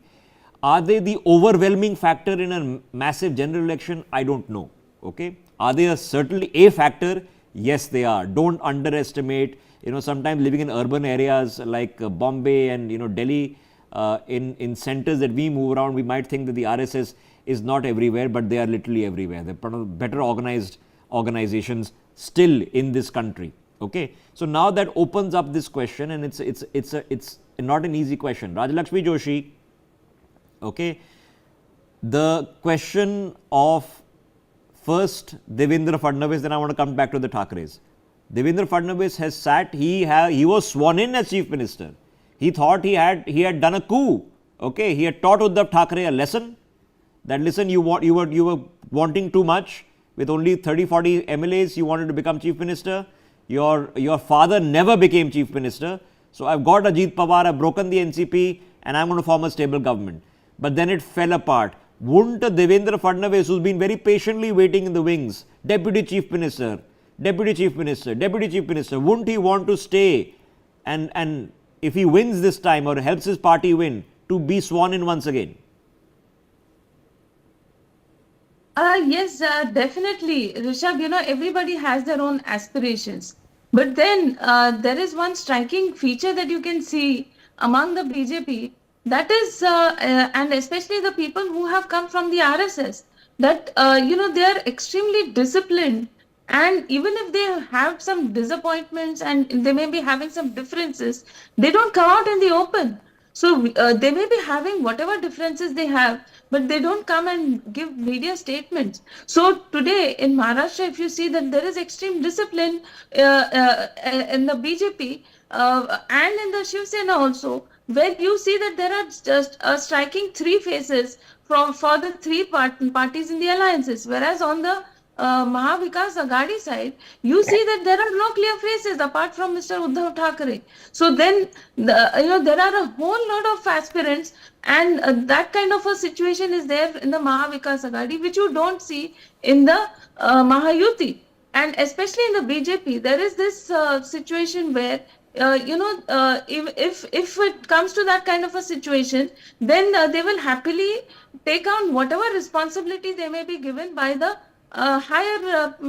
Are they the overwhelming factor in a massive general election? I don't know. Okay. Are they certainly a factor? Yes, they are. Don't underestimate. Sometimes living in urban areas like Bombay and Delhi, in centers that we move around, we might think that the RSS is not everywhere, but they are literally everywhere. They're better organized organizations still in this country. Okay, so now that opens up this question, and it's not an easy question. Rajalakshmi Joshi, okay, the question of first Devendra Fadnavis, then I want to come back to the Thackeray's. Devendra Fadnavis has sat, he was sworn in as Chief Minister. He thought he had done a coup. Okay, he had taught Uddhav Thackeray a lesson that, listen, you were wanting too much. With only 30-40 MLAs, you wanted to become Chief Minister. Your father never became Chief Minister. So I've got Ajit Pawar, I've broken the NCP, and I'm going to form a stable government. But then it fell apart. Wouldn't Devendra Fadnavis, who's been very patiently waiting in the wings, Deputy Chief Minister, Deputy Chief Minister, Deputy Chief Minister, wouldn't he want to stay and if he wins this time or helps his party win, to be sworn in once again? Yes, definitely. Rishabh, everybody has their own aspirations. But then there is one striking feature that you can see among the BJP, that is, and especially the people who have come from the RSS, that, they are extremely disciplined. And even if they have some disappointments and they may be having some differences, they don't come out in the open. So they may be having whatever differences they have, but they don't come and give media statements. So today in Maharashtra, if you see that there is extreme discipline in the BJP and in the Shiv Sena also, where you see that there are just striking three faces for the three parties in the alliances, whereas on the Mahavikas Agadi side, you see that there are no clear faces apart from Mr. Uddhav Thackeray. So then, there are a whole lot of aspirants, and that kind of a situation is there in the Mahavikas Agadi, which you don't see in the Mahayuti. And especially in the BJP, there is this situation where if it comes to that kind of a situation, then they will happily take on whatever responsibility they may be given by the higher up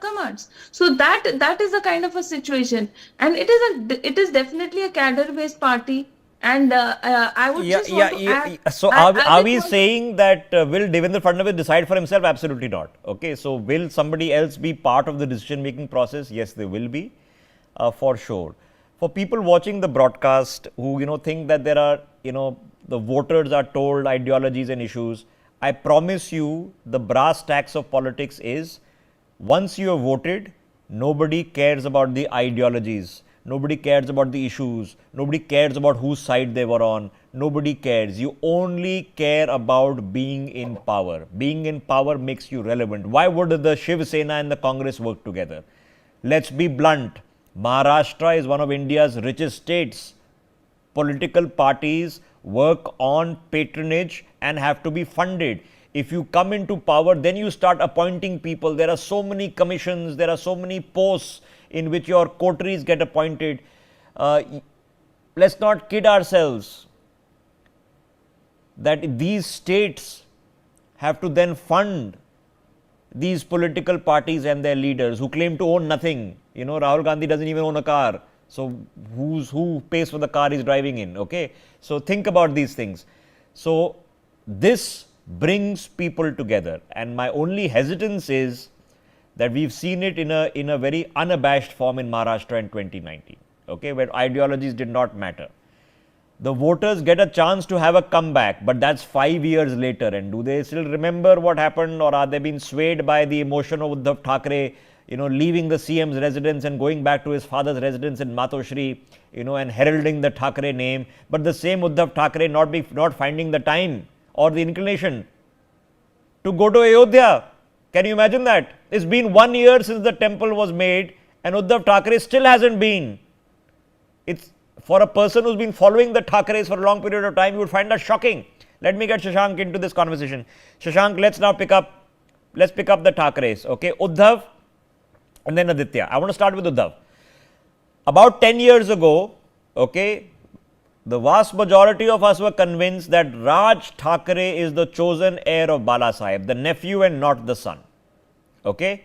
commands. So that is a kind of a situation, and it is definitely a cadre based party. And I would just want to add. So are we saying that will Devendra Fadnavis decide for himself? Absolutely not. Okay, so will somebody else be part of the decision making process? Yes, they will be, for sure. For people watching the broadcast who think that there are the voters are told ideologies and issues, I promise you the brass tacks of politics is, once you have voted, nobody cares about the ideologies. Nobody cares about the issues. Nobody cares about whose side they were on. Nobody cares. You only care about being in power. Being in power makes you relevant. Why would the Shiv Sena and the Congress work together? Let's be blunt. Maharashtra is one of India's richest states. Political parties work on patronage and have to be funded. If you come into power, then you start appointing people. There are so many commissions, there are so many posts in which your coteries get appointed. Let's not kid ourselves that these states have to then fund these political parties and their leaders who claim to own nothing. You know, Rahul Gandhi doesn't even own a car. So who pays for the car he's driving in? Okay. So think about these things. So this brings people together, and my only hesitance is that we've seen it in a very unabashed form in Maharashtra in 2019, okay, where ideologies did not matter. The voters get a chance to have a comeback, but that's 5 years later. And do they still remember what happened, or are they being swayed by the emotion of Uddhav Thackeray, you know, leaving the CM's residence and going back to his father's residence in Matoshri, you know, and heralding the Thackeray name, but the same Uddhav Thackeray not finding the time or the inclination to go to Ayodhya. Can you imagine that? It's been 1 year since the temple was made and Uddhav Thackeray still hasn't been. It's for a person who's been following the Thackeray's for a long period of time, you would find that shocking. Let me get Shashank into this conversation. Shashank, let's pick up the Thackeray's, okay? Uddhav and then Aditya. I want to start with Uddhav. About 10 years ago, okay, the vast majority of us were convinced that Raj Thackeray is the chosen heir of Bala Sahib, the nephew and not the son. Okay?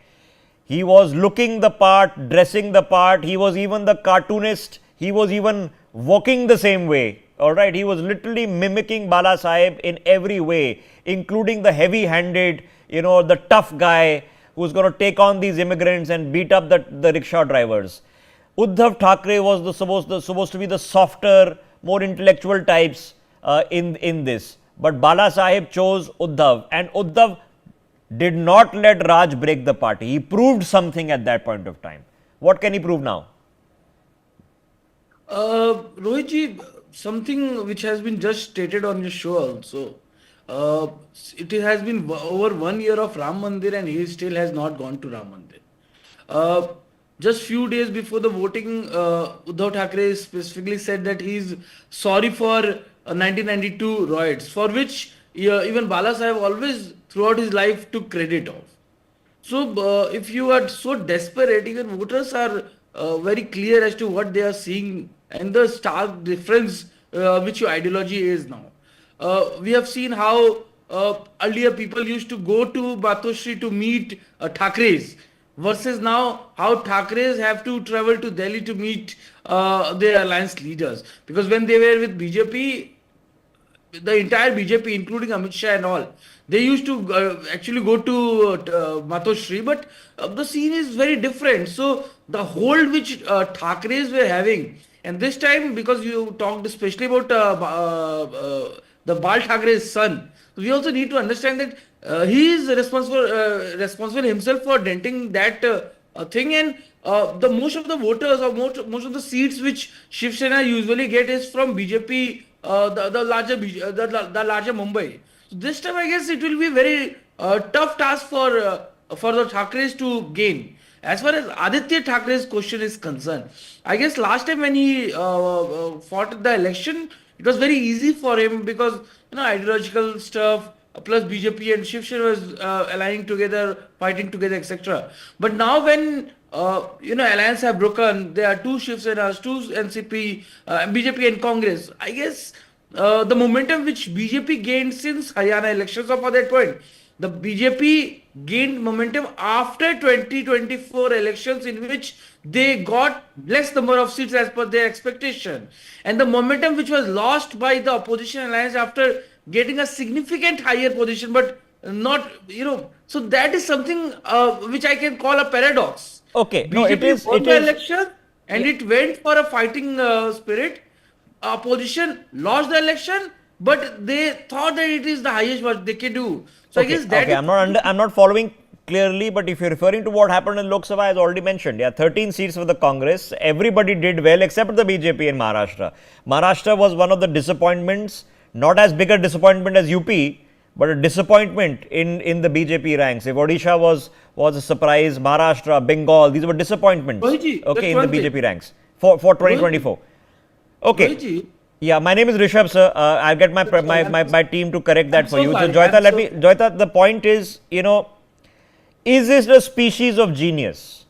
He was looking the part, dressing the part, he was even the cartoonist, he was even walking the same way. Alright, he was literally mimicking Bala Sahib in every way, including the heavy-handed, you know, the tough guy who's going to take on these immigrants and beat up the rickshaw drivers. Uddhav Thackeray was supposed to be the softer, more intellectual types in this. But Bala Sahib chose Uddhav, and Uddhav did not let Raj break the party. He proved something at that point of time. What can he prove now? Rohitji, something which has been just stated on your show also. It has been over 1 year of Ram Mandir and he still has not gone to Ram Mandir. Just few days before the voting, Uddhav Thackeray specifically said that he is sorry for 1992 riots, for which even Bala Sahib always throughout his life took credit of. So if you are so desperate, even voters are very clear as to what they are seeing and the stark difference which your ideology is now. We have seen how earlier people used to go to Matoshri to meet Thackeray's, versus now how Thackeray's have to travel to Delhi to meet their alliance leaders. Because when they were with BJP, the entire BJP, including Amit Shah and all, they used to actually go to Matoshri, but the scene is very different. So the hold which Thackeray's were having, and this time because you talked especially about the Bal Thackeray's son, we also need to understand that he is responsible himself for denting that thing, and the most of the voters or most of the seats which Shiv Sena usually get is from BJP, the larger Mumbai. So this time I guess it will be very tough task for the Thackeray's to gain. As far as Aditya Thackeray's question is concerned, I guess last time when he fought the election, it was very easy for him because, you know, ideological stuff, plus BJP and Shiv Sena was aligning together, fighting together, etc. But now when alliance have broken, there are two Shiv Senas, two NCP, BJP and Congress. I guess the momentum which BJP gained since Haryana elections, up at that point, the BJP gained momentum after 2024 elections, in which they got less number of seats as per their expectation, and the momentum which was lost by the opposition alliance after getting a significant higher position, but not, so that is something which I can call a paradox. Okay, BJP won the election and it went for a fighting spirit. Opposition lost the election, but they thought that it is the highest what they can do. So I guess that I'm not following clearly, but if you're referring to what happened in Lok Sabha, as already mentioned, yeah, 13 seats for the Congress. Everybody did well except the BJP in Maharashtra. Maharashtra was one of the disappointments, not as big a disappointment as UP, but a disappointment in the BJP ranks. If Odisha was a surprise, Maharashtra, Bengal, these were disappointments. Rohitji, Okay, just in the one thing. BJP ranks for 2024. Okay. Rohitji, Yeah, my name is Rishabh, sir. I'll get my team to correct that I'm for so you. So, sorry. Joyita, Joyita, the point is, is this a species of genius?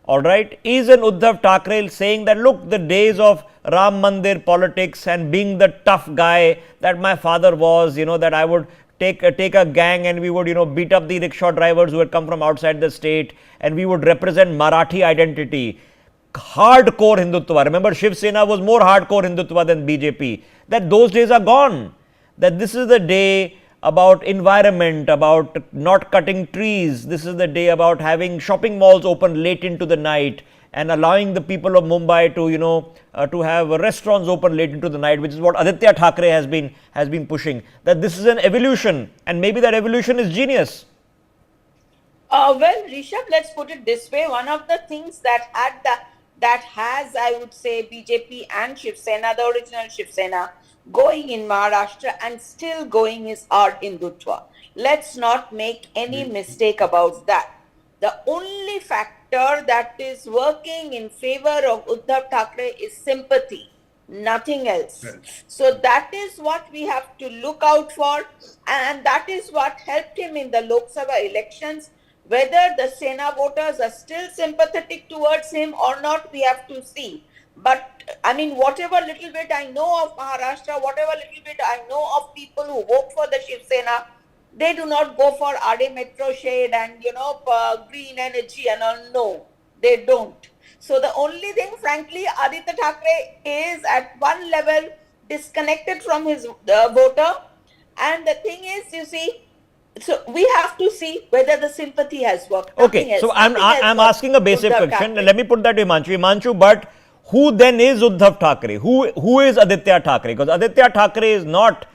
All right. Is an Uddhav Thackeray saying that, look, the days of Ram Mandir politics and being the tough guy that my father was, that I would take a gang and we would, beat up the rickshaw drivers who had come from outside the state and we would represent Marathi identity. Hardcore Hindutva. Remember, Shiv Sena was more hardcore Hindutva than BJP. That those days are gone. That this is the day about environment, about not cutting trees. This is the day about having shopping malls open late into the night and allowing the people of Mumbai to, to have restaurants open late into the night, which is what Aditya Thackeray has been pushing. That this is an evolution, and maybe that evolution is genius. Well, Rishabh, let's put it this way. One of the things that has, I would say, BJP and Shiv Sena, the original Shiv Sena, going in Maharashtra and still going is our Hindutva. Let's not make any mistake about that. The only factor that is working in favor of Uddhav Thackeray is sympathy, nothing else. So that is what we have to look out for, and that is what helped him in the Lok Sabha elections. Whether the Sena voters are still sympathetic towards him or not, we have to see. But I mean, whatever little bit I know of Maharashtra, whatever little bit I know of people who vote for the Shiv Sena, they do not go for RA Metro shade and green energy and all. No, they don't. So the only thing, frankly, Aditya Thackeray is at one level disconnected from his voter. And the thing is, you see, so we have to see whether the sympathy has worked. Okay, so I'm asking a basic question. Let me put that to Himanshu. But who then is Uddhav Thackeray? Who is Aditya Thackeray? Because Aditya Thackeray is not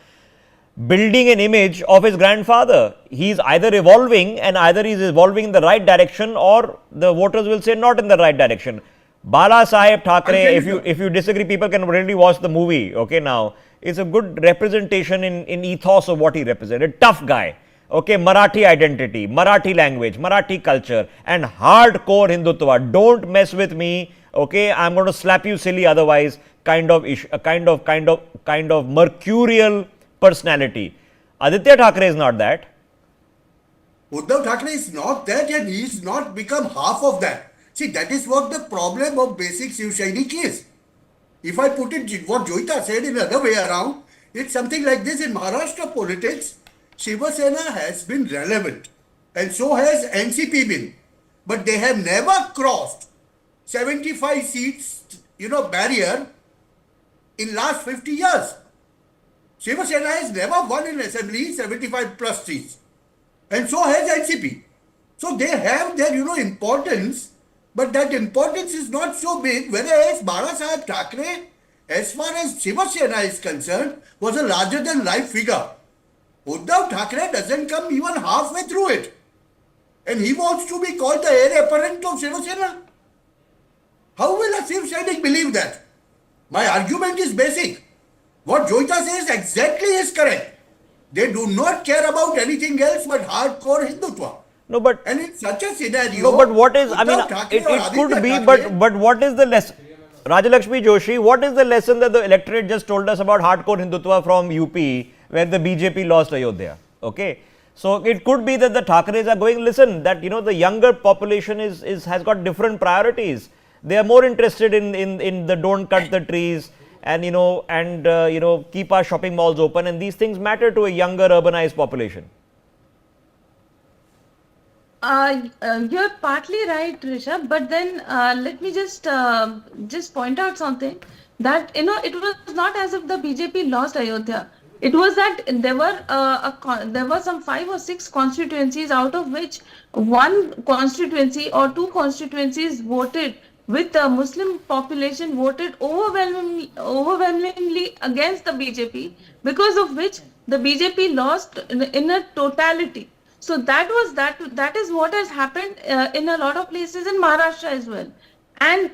building an image of his grandfather. He is either evolving, and either he is evolving in the right direction, or the voters will say not in the right direction. Bala Saheb Thackeray, if you disagree, people can really watch the movie. Okay, now it's a good representation in ethos of what he represented. Tough guy. Okay, Marathi identity, Marathi language, Marathi culture, and hardcore Hindutva. Don't mess with me. Okay, I'm going to slap you silly otherwise. Kind of mercurial personality. Aditya Thackeray is not that. Uddhav Thackeray is not that, and he is not become half of that. See, that is what the problem of basic Shiv Sainik is. If I put it what Joyita said in another way around, it's something like this. In Maharashtra politics, Shiva Sena has been relevant, and so has NCP been, but they have never crossed 75 seats, barrier in last 50 years. Shiva Sena has never won in assembly 75 plus seats, and so has NCP. So they have their, importance, but that importance is not so big. Whereas Bala Saheb Thackeray, as far as Shiva Sena is concerned, was a larger than life figure. Uddhav Thackeray doesn't come even halfway through it, and he wants to be called the heir apparent of Shiva Sena. How will a Shiv Sainik believe that? My argument is basic. What Joyita says exactly is correct. They do not care about anything else but hardcore Hindutva. No, but and in such a scenario, no, but what is? I mean, it could be, but what is the lesson? Rajalakshmi Joshi, what is the lesson that the electorate just told us about hardcore Hindutva from UP, where the BJP lost Ayodhya? Okay, so it could be that the Thackeray's are going. Listen, that the younger population has got different priorities. They are more interested in the don't cut the trees and keep our shopping malls open, and these things matter to a younger urbanized population. You're partly right, Rishabh, but then let me just point out something that it was not as if the BJP lost Ayodhya. It was that there were some 5 or 6 constituencies, out of which one constituency or 2 constituencies voted with the Muslim population voted overwhelmingly against the BJP, because of which the BJP lost in a totality. So that is what has happened in a lot of places in Maharashtra as well. And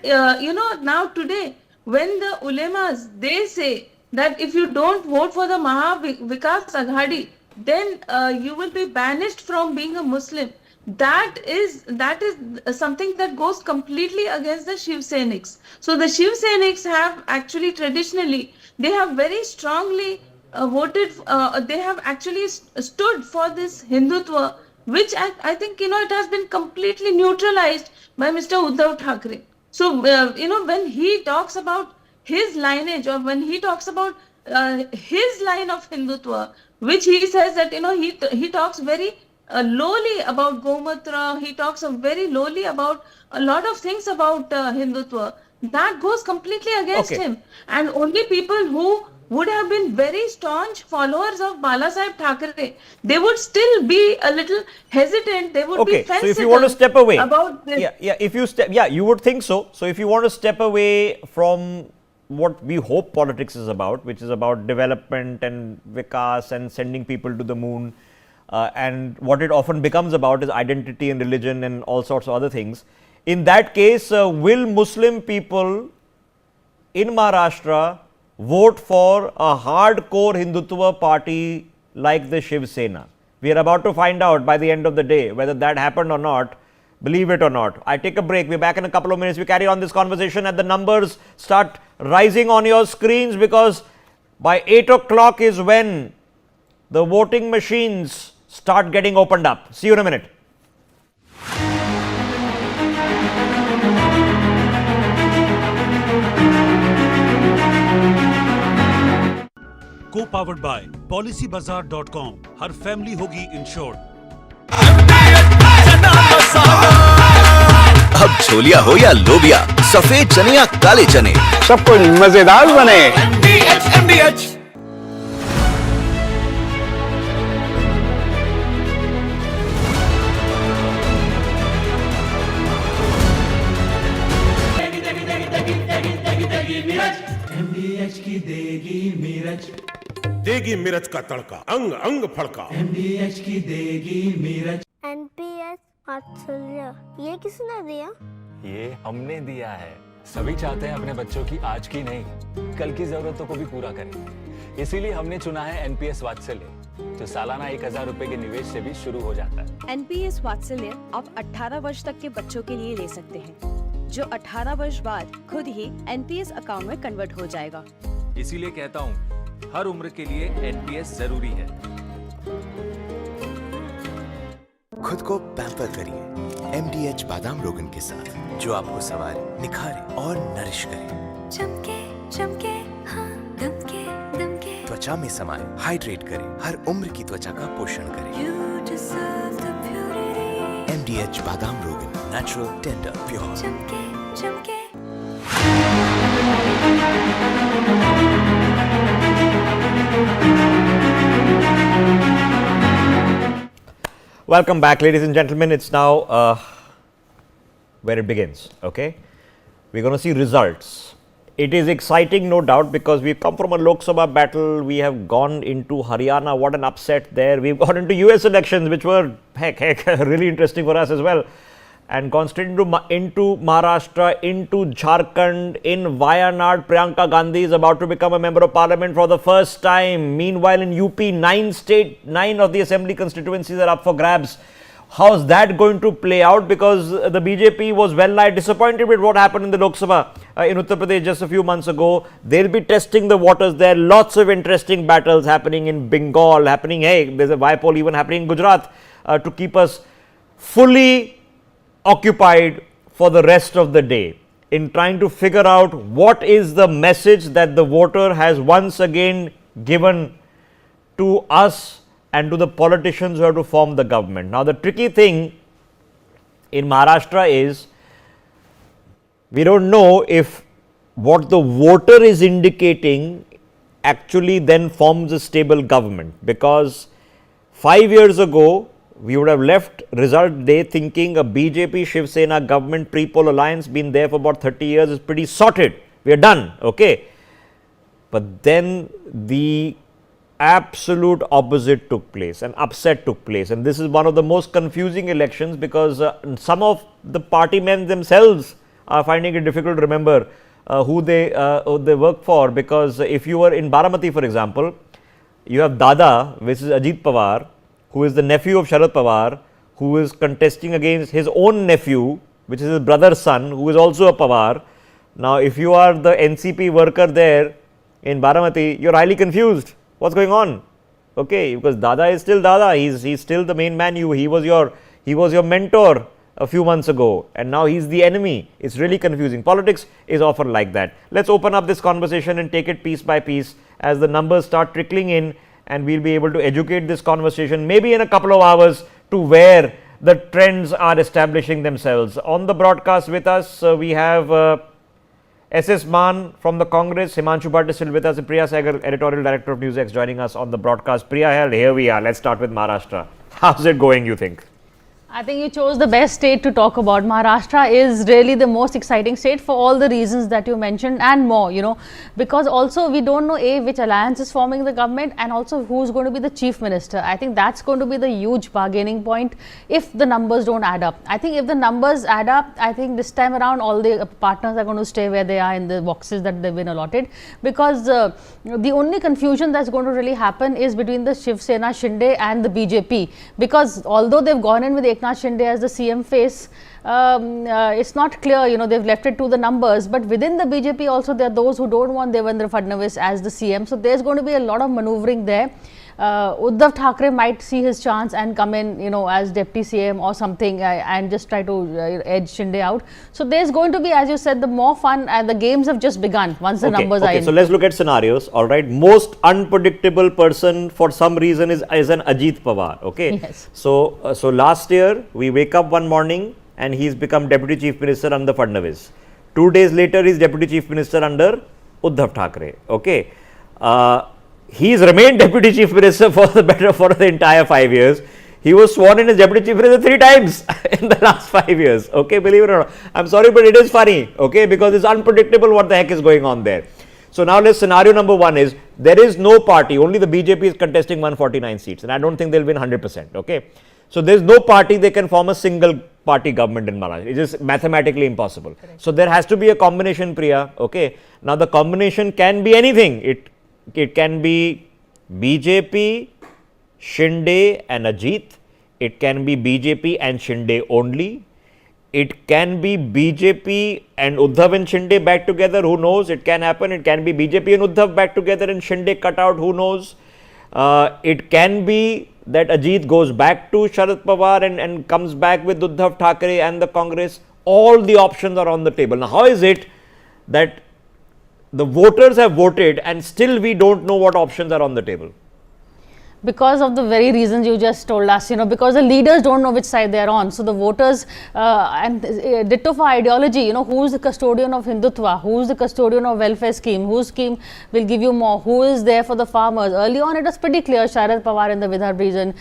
now today, when the ulemas, they say that if you don't vote for the Maha Vikas Aghadi, then you will be banished from being a Muslim. That is something that goes completely against the Shiv Sainiks. So the Shiv Sainiks have actually traditionally, they have very strongly voted, they have actually stood for this Hindutva, which I think, it has been completely neutralized by Mr. Uddhav Thackeray. So, when he talks about his lineage, or when he talks about his line of Hindutva, which he says that, he talks very lowly about Gomatra, he talks very lowly about a lot of things about Hindutva, that goes completely against him. And only people who would have been very staunch followers of Balasaheb Thackeray, they would still be a little hesitant, they would be so if you want to step away about this. You would think so. So if you want to step away from what we hope politics is about, which is about development and vikas and sending people to the moon, and what it often becomes about is identity and religion and all sorts of other things. In that case, will Muslim people in Maharashtra vote for a hardcore Hindutva party like the Shiv Sena? We are about to find out by the end of the day whether that happened or not, believe it or not. I take a break. We're back in a couple of minutes. We carry on this conversation and the numbers start rising on your screens, because by 8 o'clock is when the voting machines start getting opened up. See you in a minute. Co-powered by PolicyBazaar.com. Her family होगी insured. अब छोलिया हो या लोबिया, सफेद चने या काले चने, सब कुछ मजेदार बने। MDH। MDH की देगी मिर्च, देगी मिर्च का तड़का, अंग अंग फड़का। MDH की देगी मिर्च। NPS वात्सल्य, ये किसने दिया? ये हमने दिया है। सभी चाहते हैं अपने बच्चों की आज की नहीं, कल की जरूरतों को भी पूरा करें। इसीलिए हमने चुना है NPS वात्सल्य, जो सालाना 1000 रुपए के निवेश से भी शुरू हो जाता है। NPS वात्सल्य आप 18 वर्ष तक के बच्चों के लिए ले सकते हैं, जो 18 वर्ष बाद खुद ही NPS अकाउंट में कन्वर्ट हो जाएगा। इसीलिए कहता हूँ, हर उम्र के लिए NPS जरूरी है। खुद को पैम्पर करिए MDH बादाम रोगन के साथ, जो आपको सवारे, निखारे और नरिश करे। चमके चमके हाँ, दमके दमके, त्वचा में समाये, हाइड्रेट करे, हर उम्र की त्वचा का पोषण करे। You deserve the purity. MDH बादाम रोगन, नेचुरल, टेंडर, प्योर। चमके चमके। Welcome back, ladies and gentlemen. It's now where it begins. Okay, we're going to see results. It is exciting, no doubt, because we've come from a Lok Sabha battle. We have gone into Haryana. What an upset there. We've gone into US elections, which were heck really interesting for us as well, and gone straight into Maharashtra, into Jharkhand. In Wayanad, Priyanka Gandhi is about to become a member of parliament for the first time. Meanwhile, in UP, 9 of the assembly constituencies are up for grabs. How's that going to play out? Because the BJP was well-nigh disappointed with what happened in the Lok Sabha in Uttar Pradesh just a few months ago. They'll be testing the waters there. Lots of interesting battles happening in Bengal, there's a Y-poll even happening in Gujarat to keep us fully occupied for the rest of the day in trying to figure out what is the message that the voter has once again given to us and to the politicians who have to form the government. Now, the tricky thing in Maharashtra is we don't know if what the voter is indicating actually then forms a stable government, because 5 years ago we would have left result day thinking a BJP Shiv Sena government pre-poll alliance been there for about 30 years is pretty sorted. We are done. Okay. But then the absolute opposite took place, an upset took place, and this is one of the most confusing elections because some of the party men themselves are finding it difficult to remember who they work for, because if you were in Baramati, for example, you have Dada, which is Ajit Pawar, who is the nephew of Sharad Pawar, who is contesting against his own nephew, which is his brother's son, who is also a Pawar. Now, if you are the NCP worker there in Baramati, you're highly confused. What's going on? Okay, because Dada is still Dada. He's still the main man. He was your mentor a few months ago, and now he's the enemy. It's really confusing. Politics is often like that. Let's open up this conversation and take it piece by piece as the numbers start trickling in, and we'll be able to educate this conversation maybe in a couple of hours to where the trends are establishing themselves. On the broadcast with us, we have SS Man from the Congress, Himanshu Bhatt is still with us, and Priya Sagar, editorial director of NewsX, joining us on the broadcast. Priya, here we are. Let's start with Maharashtra. How's it going, you think? I think you chose the best state to talk about. Maharashtra is really the most exciting state for all the reasons that you mentioned and more, because also we don't know which alliance is forming the government, and also who's going to be the chief minister. I think that's going to be the huge bargaining point if the numbers don't add up. I think if the numbers add up, I think this time around all the partners are going to stay where they are in the boxes that they've been allotted, because the only confusion that's going to really happen is between the Shiv Sena, Shinde and the BJP, because although they've gone in with Eknath Shinde as the CM face, it's not clear, they've left it to the numbers, but within the BJP also there are those who don't want Devendra Fadnavis as the CM, so there's going to be a lot of maneuvering there. Uddhav Thackeray might see his chance and come in, as deputy CM or something, and just try to edge Shinde out. So there's going to be, as you said, the more fun, and the games have just begun once the numbers are in. So let's look at scenarios. All right, most unpredictable person for some reason is an Ajit Pawar. Okay. Yes. So last year we wake up one morning and he's become deputy chief minister under Fadnavis. 2 days later he's deputy chief minister under Uddhav Thackeray. Okay. He's remained deputy chief minister for the entire 5 years. He was sworn in as deputy chief minister 3 times in the last 5 years. Okay, believe it or not. I'm sorry, but it is funny. Okay, because it's unpredictable what the heck is going on there. So now scenario number 1 is there is no party. Only the BJP is contesting 149 seats, and I don't think they'll win 100%. Okay, so there's no party they can form a single party government in Maharashtra. It is mathematically impossible. Correct. So there has to be a combination, Priya. Okay, now the combination can be anything. It can be BJP, Shinde and Ajit. It can be BJP and Shinde only. It can be BJP and Uddhav and Shinde back together. Who knows? It can happen. It can be BJP and Uddhav back together and Shinde cut out. Who knows? It can be that Ajit goes back to Sharad Pawar and comes back with Uddhav Thackeray and the Congress. All the options are on the table. Now, how is it that the voters have voted and still we don't know what options are on the table? Because of the very reasons you just told us, because the leaders don't know which side they are on. So the voters, and ditto for ideology, who's the custodian of Hindutva, who's the custodian of welfare scheme, whose scheme will give you more, who is there for the farmers. Early on, it was pretty clear, Sharad Pawar in the Vidarbha region,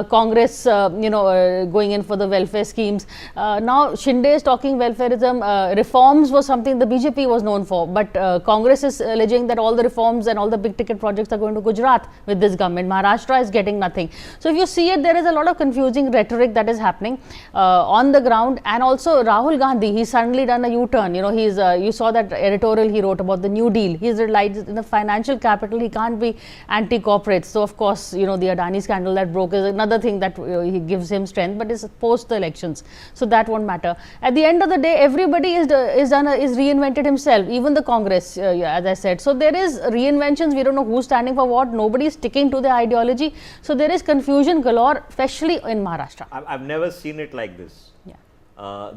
Congress, going in for the welfare schemes. Now, Shinde is talking welfareism. Reforms was something the BJP was known for, but Congress is alleging that all the reforms and all the big ticket projects are going to Gujarat with this government. Maharashtra is getting nothing. So if you see it, there is a lot of confusing rhetoric that is happening on the ground. And also Rahul Gandhi, he's suddenly done a U-turn. You saw that editorial he wrote about the New Deal. He's relied in the financial capital. He can't be anti-corporate. So of course, the Adani scandal that broke is another thing that he gives him strength, but it's post the elections. So that won't matter. At the end of the day, everybody is reinvented himself, even the Congress, as I said. So there is reinventions. We don't know who's standing for what. Nobody is sticking to the ideology. So there is confusion galore, especially in Maharashtra. I've never seen it like this. Yeah.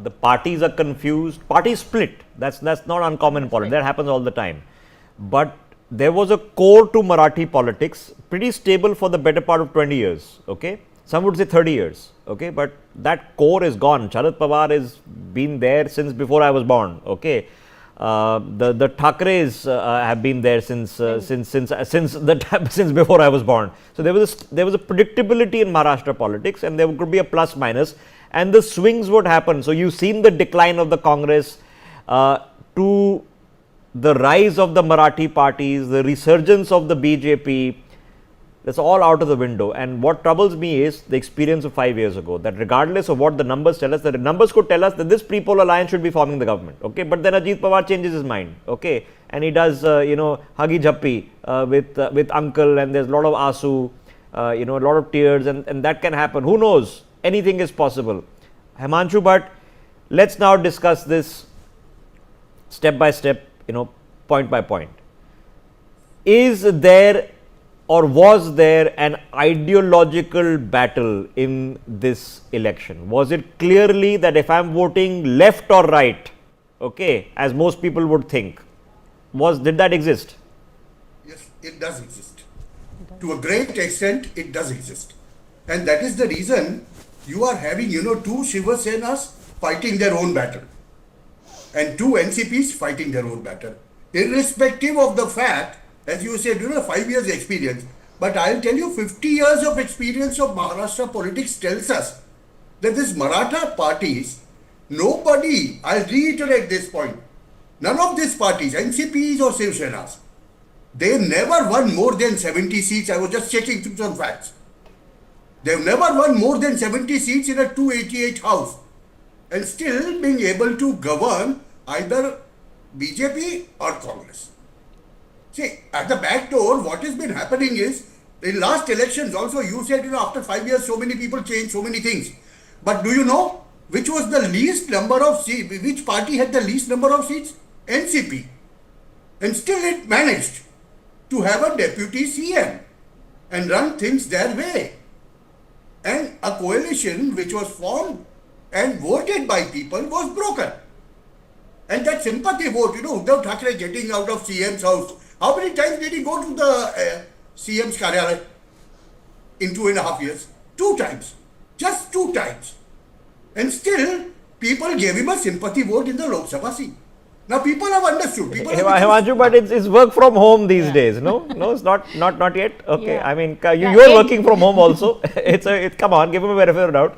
The parties are confused. Parties split. That's not uncommon in politics. That happens all the time. But there was a core to Marathi politics, pretty stable for the better part of 20 years. Okay, some would say 30 years. Okay, but that core is gone. Sharad Pawar has been there since before I was born. Okay. The Thackeray's have been there since before I was born. So there was a predictability in Maharashtra politics, and there could be a plus minus, and the swings would happen. So you've seen the decline of the Congress to the rise of the Marathi parties, the resurgence of the BJP. That's all out of the window. And what troubles me is the experience of 5 years ago, that regardless of what the numbers tell us, that the numbers could tell us that this pre-poll alliance should be forming the government. Okay, but then Ajit Pawar changes his mind. Okay, and he does huggy jhappi with uncle, and there's a lot of asu, a lot of tears, and that can happen. Who knows? Anything is possible. Himanshu, but let's now discuss this step by step, point by point. Is there or was there an ideological battle in this election? Was it clearly that if I'm voting left or right, okay, as most people would think, did that exist? Yes, it does exist. To a great extent, it does exist. And that is the reason you are having, two Shiva Senas fighting their own battle and two NCPs fighting their own battle. Irrespective of the fact, as you said, 5 years experience. But I'll tell you, 50 years of experience of Maharashtra politics tells us that these Maratha parties, nobody, I'll reiterate this point, none of these parties, NCPs or Shiv Senas, they never won more than 70 seats. I was just checking through some facts. They've never won more than 70 seats in a 288 house and still being able to govern either BJP or Congress. See, at the back door, what has been happening is, in last elections also, you said, after 5 years, so many people changed so many things. But do you know which was the least number of seats, which party had the least number of seats? NCP. And still it managed to have a deputy CM and run things their way. And a coalition which was formed and voted by people was broken. And that sympathy vote, Uddhav Thackeray getting out of CM's house, how many times did he go to the CM's Karyalay in 2.5 years? 2 times. Just 2 times. And still, people gave him a sympathy vote in the Lok Sabha seat. Now, people have understood. Himanshu, but it's work from home these days, no? No, it's not yet? Okay, I mean, you're working from home also. Come on, give him a benefit of doubt.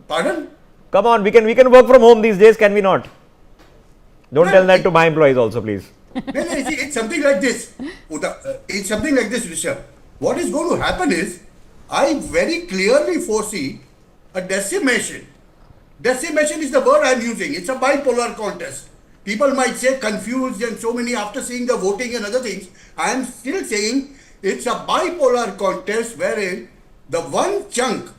Pardon? Come on, we can work from home these days, can we not? Don't tell that to my employees also, please. It's something like this. It's something like this, Rishabh. What is going to happen is, I very clearly foresee a decimation. Decimation is the word I am using. It's a bipolar contest. People might say confused and so many after seeing the voting and other things. I am still saying it's a bipolar contest wherein the one chunk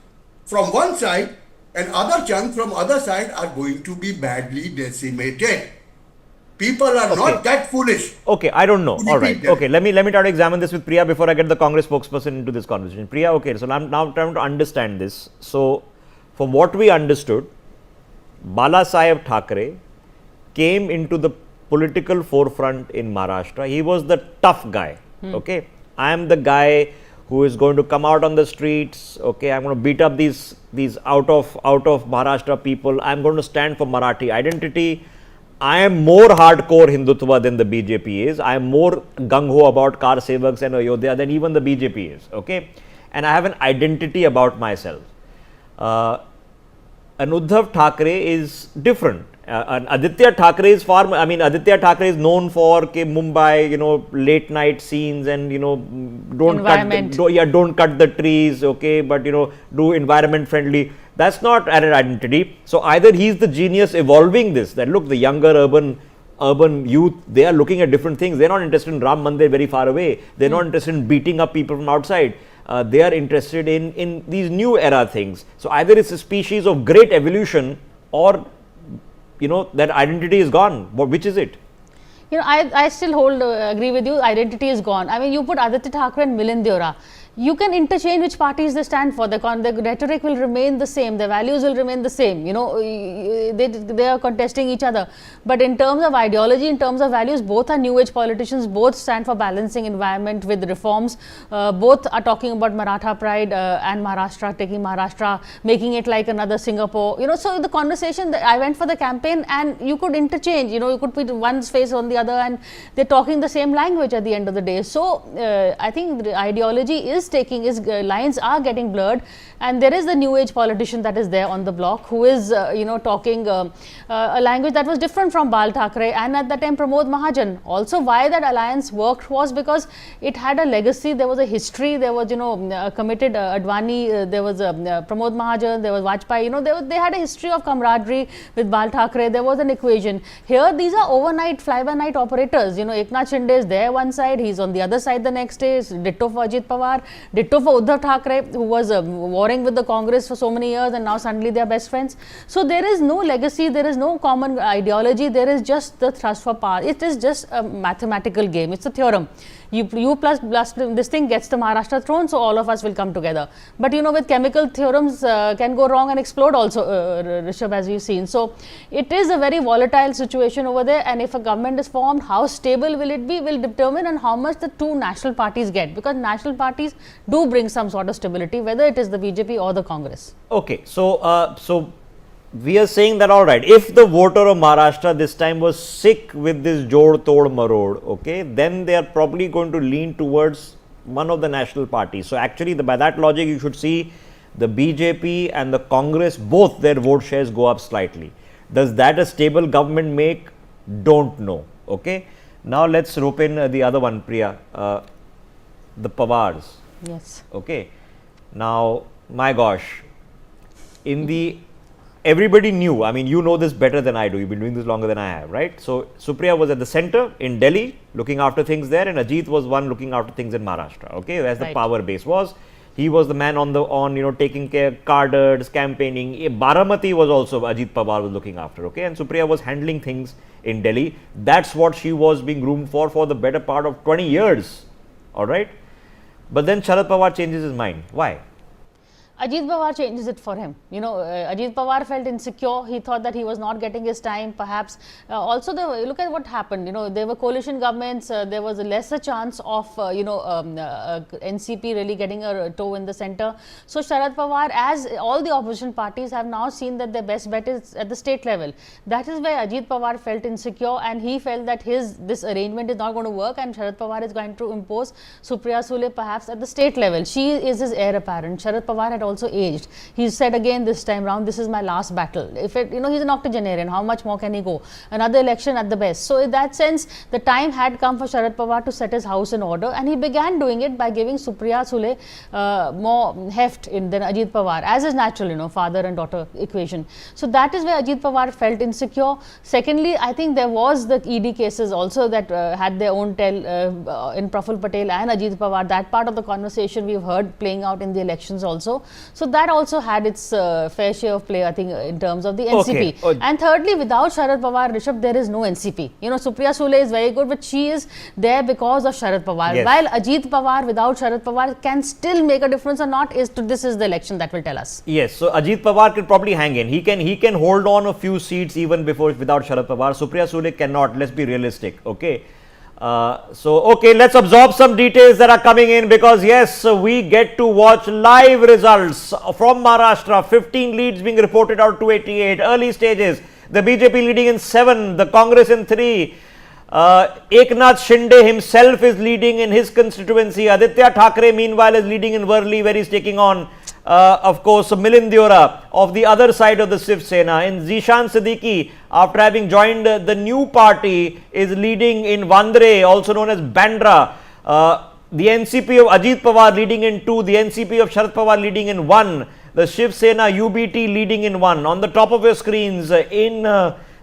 from one side and other chunk from other side are going to be badly decimated. People are not that foolish. Okay, I don't know. All right. Okay, let me try to examine this with Priya before I get the Congress spokesperson into this conversation. Priya, okay, so I'm now trying to understand this. So, from what we understood, Bala Saheb Thackeray came into the political forefront in Maharashtra. He was the tough guy. Okay, I am the guy who is going to come out on the streets. Okay, I'm going to beat up these out of Maharashtra people. I'm going to stand for Marathi identity. I am more hardcore Hindutva than the BJP is. I am more gung-ho about Kar Sevaks and Ayodhya than even the BJP is. Okay, and I have an identity about myself. And Uddhav Thackeray is different. Aditya Thackeray is Aditya Thackeray is known for Mumbai, late night scenes and don't cut the trees, okay, but do environment friendly. That's not an identity. So either he's the genius evolving this, that look, the younger urban youth, they are looking at different things. They're not interested in Ram Mandir very far away. They're not interested in beating up people from outside. They are interested in these new era things. So either it's a species of great evolution or that identity is gone. Which is it? I still agree with you. Identity is gone. I mean, you put Aditya Thackeray and Milind Deora. You can interchange which parties they stand for. The rhetoric will remain the same. The values will remain the same. They are contesting each other. But in terms of ideology, in terms of values, both are new age politicians. Both stand for balancing environment with reforms. Both are talking about Maratha pride and Maharashtra, taking Maharashtra, making it like another Singapore. So the conversation, I went for the campaign and you could interchange. You could put one's face on the other and they're talking the same language at the end of the day. So I think the ideology is is taking is lines are getting blurred, and there is the new age politician that is there on the block who is talking a language that was different from Bal Thackeray and at that time Pramod Mahajan. Also, why that alliance worked was because it had a legacy, there was a history, there was committed Advani, there was Pramod Mahajan, there was Vajpayee, they had a history of camaraderie with Bal Thackeray, there was an equation. Here these are overnight, fly-by-night operators. Eknath Shinde is there one side, he's on the other side the next day, ditto for Ajit Pawar, ditto for Uddhav Thackeray, who was warring with the Congress for so many years and now suddenly they are best friends. So there is no legacy, there is no common ideology, there is just the thrust for power. It is just a mathematical game, it's a theorem. You plus this thing gets the Maharashtra throne, so all of us will come together. But with chemical theorems can go wrong and explode also, Rishabh, as we've seen. So it is a very volatile situation over there, and if a government is formed, how stable will it be will determine on how much the two national parties get, because national parties do bring some sort of stability, whether it is the BJP or the Congress. Okay, so we are saying that, all right, if the voter of Maharashtra this time was sick with this Jod Tod Marod, okay, then they are probably going to lean towards one of the national parties. So actually, by that logic, you should see the BJP and the Congress, both their vote shares go up slightly. Does that a stable government make? Don't know. Okay. Now let's rope in the other one, Priya, the Pawars. Yes. Okay. Now, my gosh, everybody knew, I mean, you know this better than I do, you've been doing this longer than I have, right? So, Supriya was at the center in Delhi, looking after things there, and Ajit was one looking after things in Maharashtra, okay, as the power base was. He was the man taking care, carders, campaigning. Baramati was also Ajit Pawar was looking after, okay, and Supriya was handling things in Delhi. That's what she was being groomed for the better part of 20 years, all right? But then Sharad Pawar changes his mind. Why? Ajit Pawar changes it for him. Ajit Pawar felt insecure. He thought that he was not getting his time, perhaps. Also, look at what happened. There were coalition governments. There was a lesser chance of, NCP really getting a toe in the center. So, Sharad Pawar, as all the opposition parties have now seen that their best bet is at the state level. That is why Ajit Pawar felt insecure, and he felt that this arrangement is not going to work, and Sharad Pawar is going to impose Supriya Sule perhaps at the state level. She is his heir apparent. Sharad Pawar had also aged. He said again this time round, this is my last battle. If he's an octogenarian, how much more can he go? Another election at the best. So in that sense, the time had come for Sharad Pawar to set his house in order, and he began doing it by giving Supriya Sule more heft than Ajit Pawar, as is natural, father and daughter equation. So that is where Ajit Pawar felt insecure. Secondly, I think there was the ED cases also that had their own tell in Praful Patel and Ajit Pawar. That part of the conversation we've heard playing out in the elections also. So that also had its fair share of play, I think, in terms of the NCP. Okay. And thirdly, without Sharad Pawar, Rishabh, there is no NCP. Supriya Sule is very good, but she is there because of Sharad Pawar. Yes. While Ajit Pawar, without Sharad Pawar, can still make a difference or not, this is the election that will tell us. Yes, so Ajit Pawar can probably hang in. He can hold on a few seats even without Sharad Pawar. Supriya Sule cannot. Let's be realistic. Okay. Okay, let's absorb some details that are coming in, because yes, we get to watch live results from Maharashtra. 15 leads being reported out to 88. Early stages, the BJP leading in 7, the Congress in 3. Eknath Shinde himself is leading in his constituency. Aditya Thackeray meanwhile is leading in Worli, where he's taking on of course Milind Deora of the other side of the Shiv Sena. In Zishan Siddiqui, after having joined the new party, is leading in Vandre, also known as Bandra. The NCP of Ajit Pawar leading in 2, the NCP of Sharad Pawar leading in 1, the Shiv Sena UBT leading in 1. On the top of your screens, in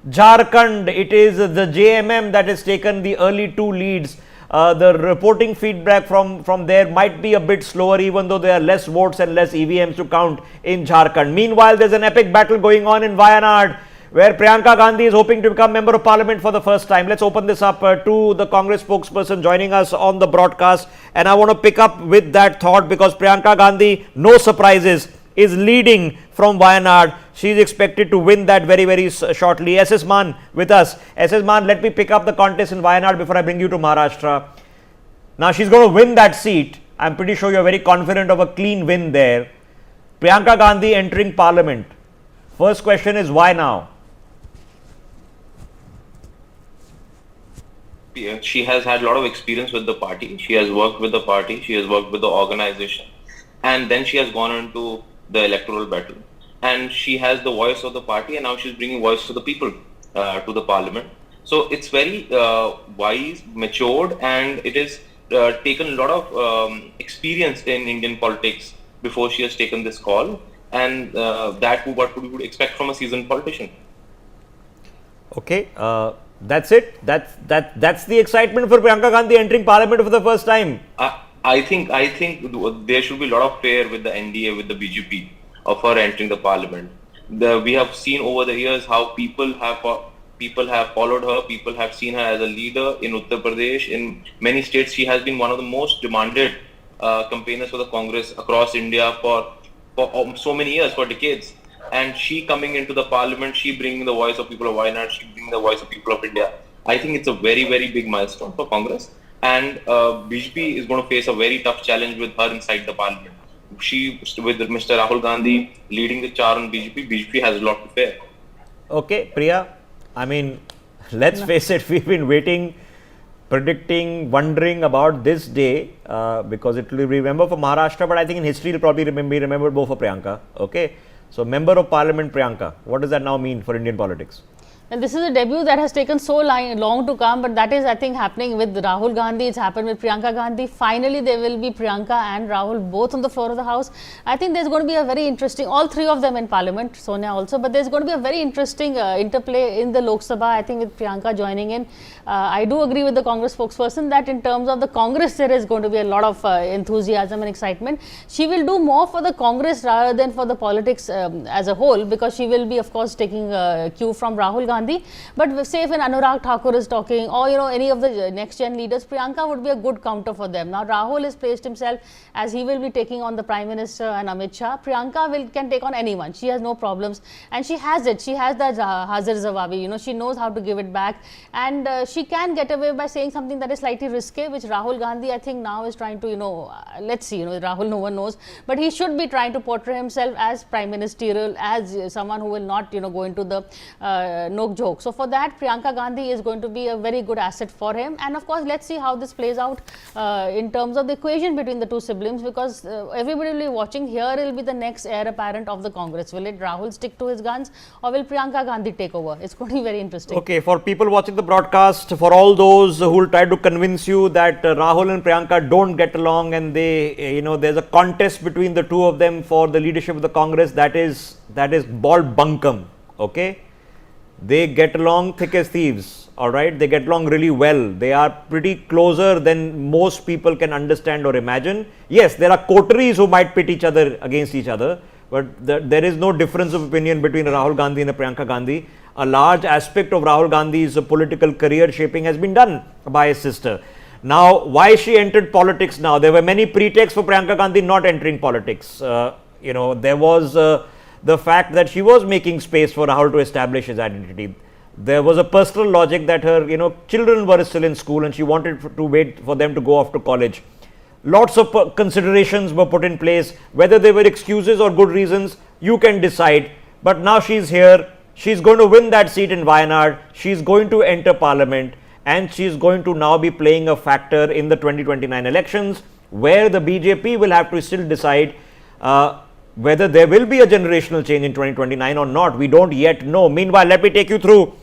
Jharkhand, it is the JMM that has taken the early 2 leads. The reporting feedback from there might be a bit slower, even though there are less votes and less EVMs to count in Jharkhand. Meanwhile, there's an epic battle going on in Wayanad, where Priyanka Gandhi is hoping to become Member of Parliament for the first time. Let's open this up to the Congress spokesperson joining us on the broadcast. And I want to pick up with that thought, because Priyanka Gandhi, no surprises, is leading from Wayanad. She is expected to win that very, very shortly. SS Man with us. SS Man, let me pick up the contest in Wayanad before I bring you to Maharashtra. Now, she's going to win that seat. I'm pretty sure you're very confident of a clean win there. Priyanka Gandhi entering Parliament. First question is, why now? she has had a lot of experience with the party. She has worked with the party. She has worked with the organization, and then she has gone into the electoral battle. And she has the voice of the party, and now she's bringing voice to the people, to the parliament. So it's very wise, matured, and it has taken a lot of experience in Indian politics before she has taken this call. And that what we would expect from a seasoned politician. Okay, that's it. That's the excitement for Priyanka Gandhi entering parliament for the first time. I think there should be a lot of fear with the NDA, with the BJP, of her entering the parliament. We have seen over the years how people have followed her. People have seen her as a leader in Uttar Pradesh. In many states, she has been one of the most demanded campaigners for the Congress across India for so many years, for decades. And she coming into the parliament, she bringing the voice of people of Wayanad, she bringing the voice of people of India. I think it's a very, very big milestone for Congress. And BJP is going to face a very tough challenge with her inside the parliament. She, with Mr. Rahul Gandhi leading the charge on BJP has a lot to fear. Okay, Priya, I mean, let's face it, we've been waiting, predicting, wondering about this day because it will be remembered for Maharashtra, but I think in history it will probably be remembered more for Priyanka. Okay, so Member of Parliament Priyanka, what does that now mean for Indian politics? And this is a debut that has taken so long to come, but that is, I think, happening with Rahul Gandhi. It's happened with Priyanka Gandhi. Finally, there will be Priyanka and Rahul both on the floor of the House. I think there's going to be a very interesting, all three of them in Parliament, Sonia also, but there's going to be a very interesting interplay in the Lok Sabha, I think, with Priyanka joining in. I do agree with the Congress spokesperson that in terms of the Congress, there is going to be a lot of enthusiasm and excitement. She will do more for the Congress rather than for the politics as a whole, because she will be, of course, taking cue from Rahul Gandhi. But say if an Anurag Thakur is talking, or any of the next gen leaders, Priyanka would be a good counter for them. Now Rahul has placed himself as he will be taking on the Prime Minister and Amit Shah. Priyanka can take on anyone. She has no problems, and she has it. She has that Hazir Zawabi. She knows how to give it back, and she can get away by saying something that is slightly risky, which Rahul Gandhi, I think, now is trying to, let's see, Rahul, no one knows, but he should be trying to portray himself as Prime Ministerial, as someone who will not, go into the no joke. So for that, Priyanka Gandhi is going to be a very good asset for him. And of course, let's see how this plays out in terms of the equation between the two siblings, because everybody will be watching. Here will be the next heir apparent of the Congress. Will it Rahul stick to his guns, or will Priyanka Gandhi take over? It's going to be very interesting. Okay, for people watching the broadcast, for all those who will try to convince you that Rahul and Priyanka don't get along and they, there's a contest between the two of them for the leadership of the Congress, that is bald bunkum. Okay. They get along thick as thieves, all right? They get along really well. They are pretty closer than most people can understand or imagine. Yes, there are coteries who might pit each other against each other, but there is no difference of opinion between Rahul Gandhi and Priyanka Gandhi. A large aspect of Rahul Gandhi's political career shaping has been done by his sister. Now, why she entered politics now? There were many pretexts for Priyanka Gandhi not entering politics. There was the fact that she was making space for Rahul to establish his identity. There was a personal logic that her, children were still in school and she wanted to wait for them to go off to college. Lots of considerations were put in place. Whether they were excuses or good reasons, you can decide. But now she's here. She's going to win that seat in Wayanad. She's going to enter parliament, and she's going to now be playing a factor in the 2029 elections, where the BJP will have to still decide whether there will be a generational change in 2029 or not. We don't yet know. Meanwhile, let me take you through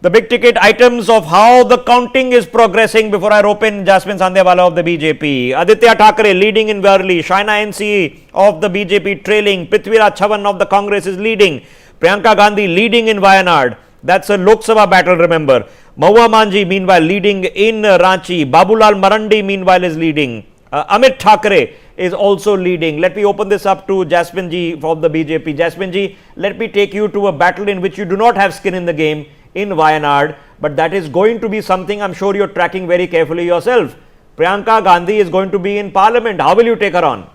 the big ticket items of how the counting is progressing before I rope in Jasmine Sandhyawala of the BJP. Aditya Thackeray leading in Worli. Shaina NCE of the BJP trailing. Prithviraj Chavan of the Congress is leading. Priyanka Gandhi leading in Wayanad. That's a Lok Sabha battle, remember. Mahua Manji meanwhile leading in Ranchi. Babulal Marandi meanwhile is leading. Amit Thackeray is also leading. Let me open this up to Jasmine ji from the BJP. Jasmine ji, let me take you to a battle in which you do not have skin in the game in Wayanad, but that is going to be something I'm sure you're tracking very carefully yourself. Priyanka Gandhi is going to be in parliament. How will you take her on?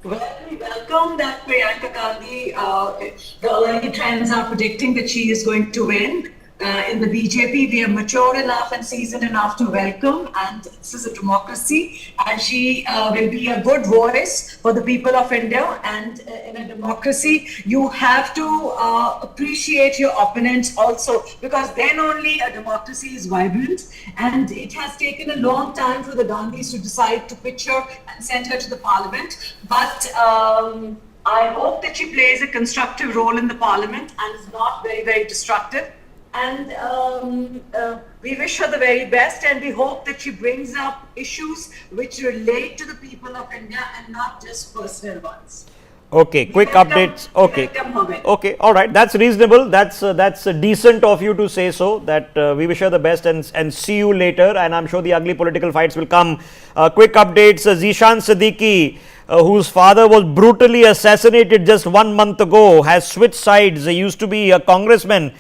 Well, we welcome that Priyanka Gandhi, the early trends are predicting that she is going to win. in the BJP. We are mature enough and seasoned enough to welcome, and this is a democracy, and she will be a good voice for the people of India. And in a democracy, you have to appreciate your opponents also, because then only a democracy is vibrant. And it has taken a long time for the Gandhis to decide to pitch her and send her to the parliament, but I hope that she plays a constructive role in the parliament and is not very, very destructive. And we wish her the very best, and we hope that she brings up issues which relate to the people of India and not just personal ones. Okay, quick updates. Okay, okay, all right. That's reasonable. That's decent of you to say so. That we wish her the best and see you later. And I'm sure the ugly political fights will come. Quick updates. Zishan Siddiqui, whose father was brutally assassinated just 1 month ago, has switched sides. He used to be a congressman.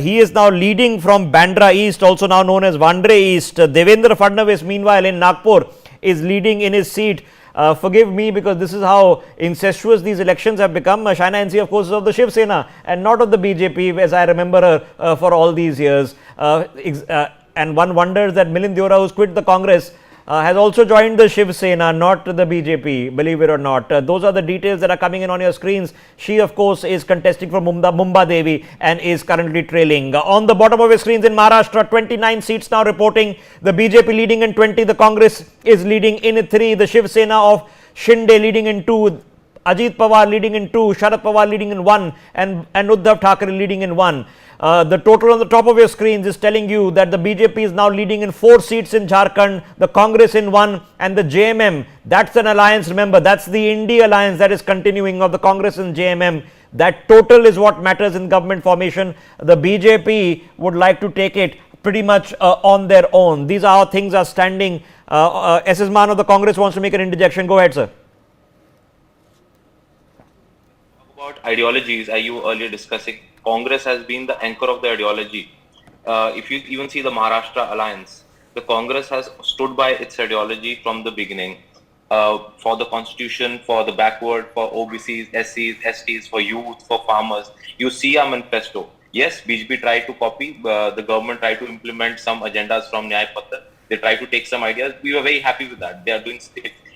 He is now leading from Bandra East, also now known as Vandre East. Devendra Fadnavis, meanwhile, in Nagpur, is leading in his seat. Forgive me, because this is how incestuous these elections have become. Shaina NC, of course, is of the Shiv Sena and not of the BJP, as I remember her for all these years. And one wonders that Milind Deora, who's quit the Congress, has also joined the Shiv Sena, not the BJP, believe it or not. Those are the details that are coming in on your screens. She, of course, is contesting for Mumba Devi and is currently trailing. On the bottom of your screens in Maharashtra, 29 seats now reporting. The BJP leading in 20, the Congress is leading in 3, the Shiv Sena of Shinde leading in 2, Ajit Pawar leading in 2, Sharad Pawar leading in 1, and Uddhav Thackeray leading in 1. The total on the top of your screens is telling you that the BJP is now leading in 4 seats in Jharkhand, the Congress in 1, and the JMM, that's an alliance, remember, that's the India alliance that is continuing of the Congress and JMM. That total is what matters in government formation. The BJP would like to take it pretty much on their own. These are how things are standing. SS Man of the Congress wants to make an interjection. Go ahead, sir. About ideologies, as you earlier discussing, Congress has been the anchor of the ideology. If you even see the Maharashtra Alliance, the Congress has stood by its ideology from the beginning, for the constitution, for the backward, for OBCs, SCs, STs, for youth, for farmers. You see our manifesto. Yes, BJP tried to copy, the government tried to implement some agendas from Nyay Patra. They tried to take some ideas. We were very happy with that. They are doing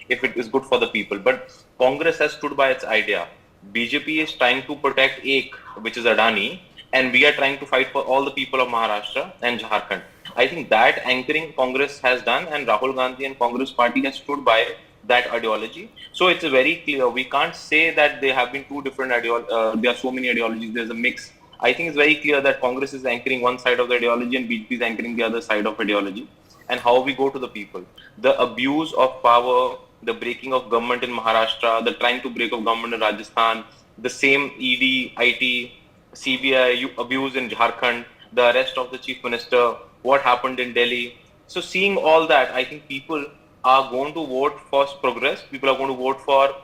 if it is good for the people. But Congress has stood by its idea. BJP is trying to protect Ek, which is Adani, and we are trying to fight for all the people of Maharashtra and Jharkhand. I think that anchoring Congress has done, and Rahul Gandhi and Congress party has stood by that ideology. So it's very clear. We can't say that there have been two different there are so many ideologies. There's a mix. I think it's very clear that Congress is anchoring one side of the ideology and BJP is anchoring the other side of ideology. And how we go to the people. The abuse of power, the breaking of government in Maharashtra, the trying to break of government in Rajasthan, the same ED, IT, CBI abuse in Jharkhand, the arrest of the chief minister, what happened in Delhi. So seeing all that, I think people are going to vote for progress. People are going to vote for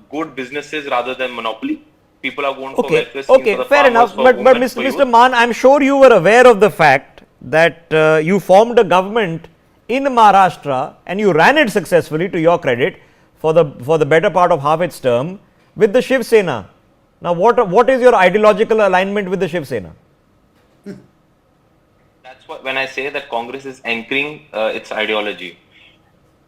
good businesses rather than monopoly. People are going for welfare schemes for the fair farmers, enough. But Mr. Maan, I'm sure you were aware of the fact that you formed a government in Maharashtra and you ran it successfully, to your credit, for the better part of half its term with the Shiv Sena. Now, what is your ideological alignment with the Shiv Sena? That's what, when I say that Congress is anchoring its ideology,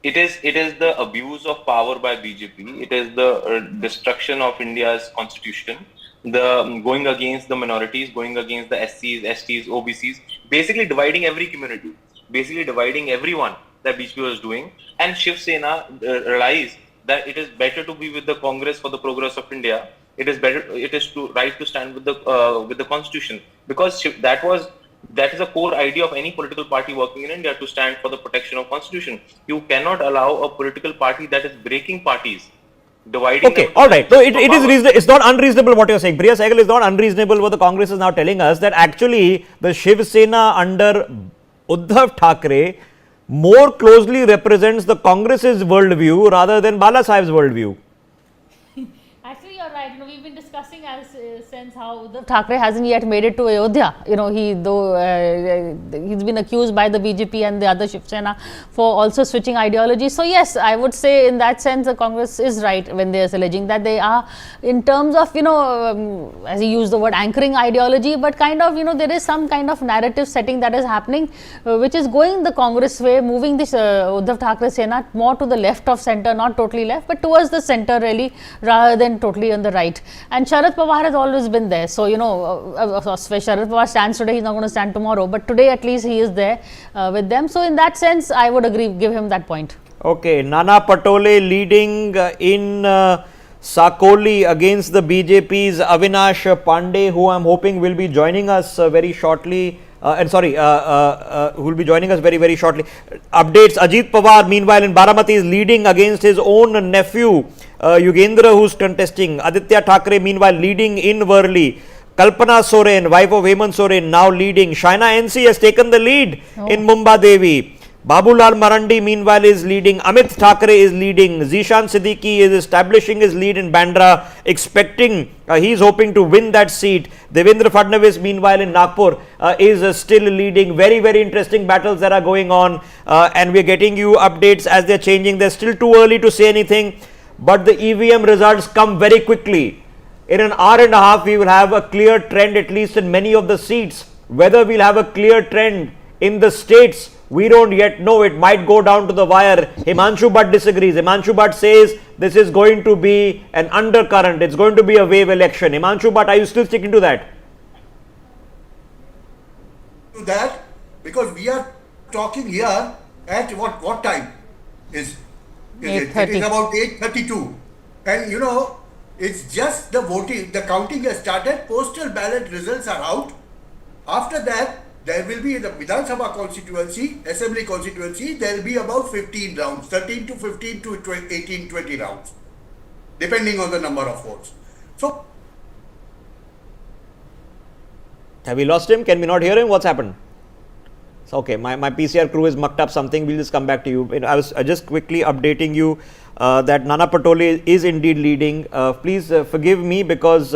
it is the abuse of power by BJP. It is the destruction of India's constitution. The going against the minorities, going against the SCs, STs, OBCs, basically dividing every community, basically dividing everyone that BJP was doing. And Shiv Sena realized that it is better to be with the Congress for the progress of India. It is better. It is right to stand with the constitution, because that is a core idea of any political party working in India, to stand for the protection of constitution. You cannot allow a political party that is breaking parties, dividing. Okay, all right. So it is reasonable. It's not unreasonable what you are saying. Priya Sehgal, is not unreasonable what the Congress is now telling us, that actually the Shiv Sena under Uddhav Thackeray more closely represents the Congress's worldview rather than Bala Sahib's worldview. Actually, you're right. We've been discussing since how Uddhav Thackeray hasn't yet made it to Ayodhya. He's been accused by the BJP and the other Shiv Sena for also switching ideology. So yes, I would say in that sense, the Congress is right when they are alleging that they are, in terms of as he used the word, anchoring ideology, but kind of there is some kind of narrative setting that is happening, which is going the Congress way, moving this Uddhav Thackeray Sena more to the left of centre, not totally left, but towards the centre really, rather than totally on the right. And Sharad Pawar has always been there. So, where Sharad Pawar stands today, he's not going to stand tomorrow. But today, at least, he is there with them. So, in that sense, I would agree, give him that point. Okay, Nana Patole leading in Sakoli against the BJP's Avinash Pandey, who I'm hoping will be joining us very shortly. Who will be joining us very, very shortly. Updates, Ajit Pawar, meanwhile, in Baramati is leading against his own nephew, Yugendra, who's contesting. Aditya Thackeray, meanwhile, leading in Worli. Kalpana Soren, wife of Hemant Soren, now leading. Shaina NC has taken the lead in Mumba Devi. Babulal Marandi, meanwhile, is leading. Amit Thackeray is leading. Zishan Siddiqui is establishing his lead in Bandra, expecting, he's hoping to win that seat. Devendra Fadnavis, meanwhile, in Nagpur, is still leading. Very, very interesting battles that are going on, and we're getting you updates as they're changing. They're still too early to say anything, but the EVM results come very quickly. In an hour and a half, we will have a clear trend, at least in many of the seats. Whether we'll have a clear trend in the states, we don't yet know. It might go down to the wire. Himanshu Bhatt disagrees. Himanshu Bhatt says this is going to be an undercurrent. It's going to be a wave election. Himanshu Bhatt, are you still sticking to that? To that, because we are talking here at what time is it? It is about 8:32, and it's just the voting. The counting has started. Postal ballot results are out. After that, there will be in the Vidhan Sabha constituency, Assembly constituency, there will be about 15 rounds, 13 to 15 to 18, 20 rounds, depending on the number of votes. So, have we lost him? Can we not hear him? What's happened? So, okay, my PCR crew has mucked up something. We'll just come back to you. I was just quickly updating you that Nana Patole is indeed leading. Please forgive me because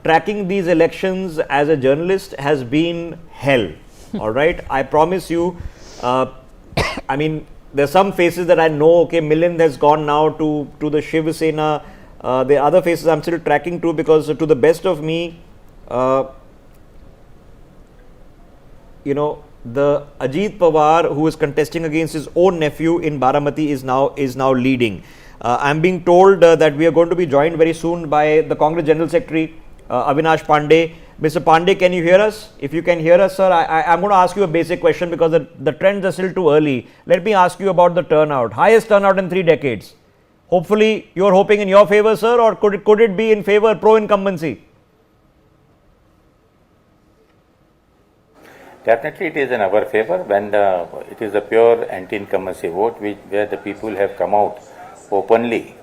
tracking these elections as a journalist has been hell. All right, I promise you. I mean, there's some faces that I know. Okay, Milind has gone now to the Shiv Sena. The other faces I'm still tracking to, because to the best of me, the Ajit Pawar, who is contesting against his own nephew in Baramati, is now leading. I'm being told that we are going to be joined very soon by the Congress General Secretary, Avinash Pandey. Mr. Pandey, can you hear us? If you can hear us, sir, I'm going to ask you a basic question because the trends are still too early. Let me ask you about the turnout. Highest turnout in 3 decades. Hopefully, you're hoping in your favor, sir, or could it be in favor pro-incumbency? Definitely, it is in our favor when it is a pure anti-incumbency vote, where the people have come out openly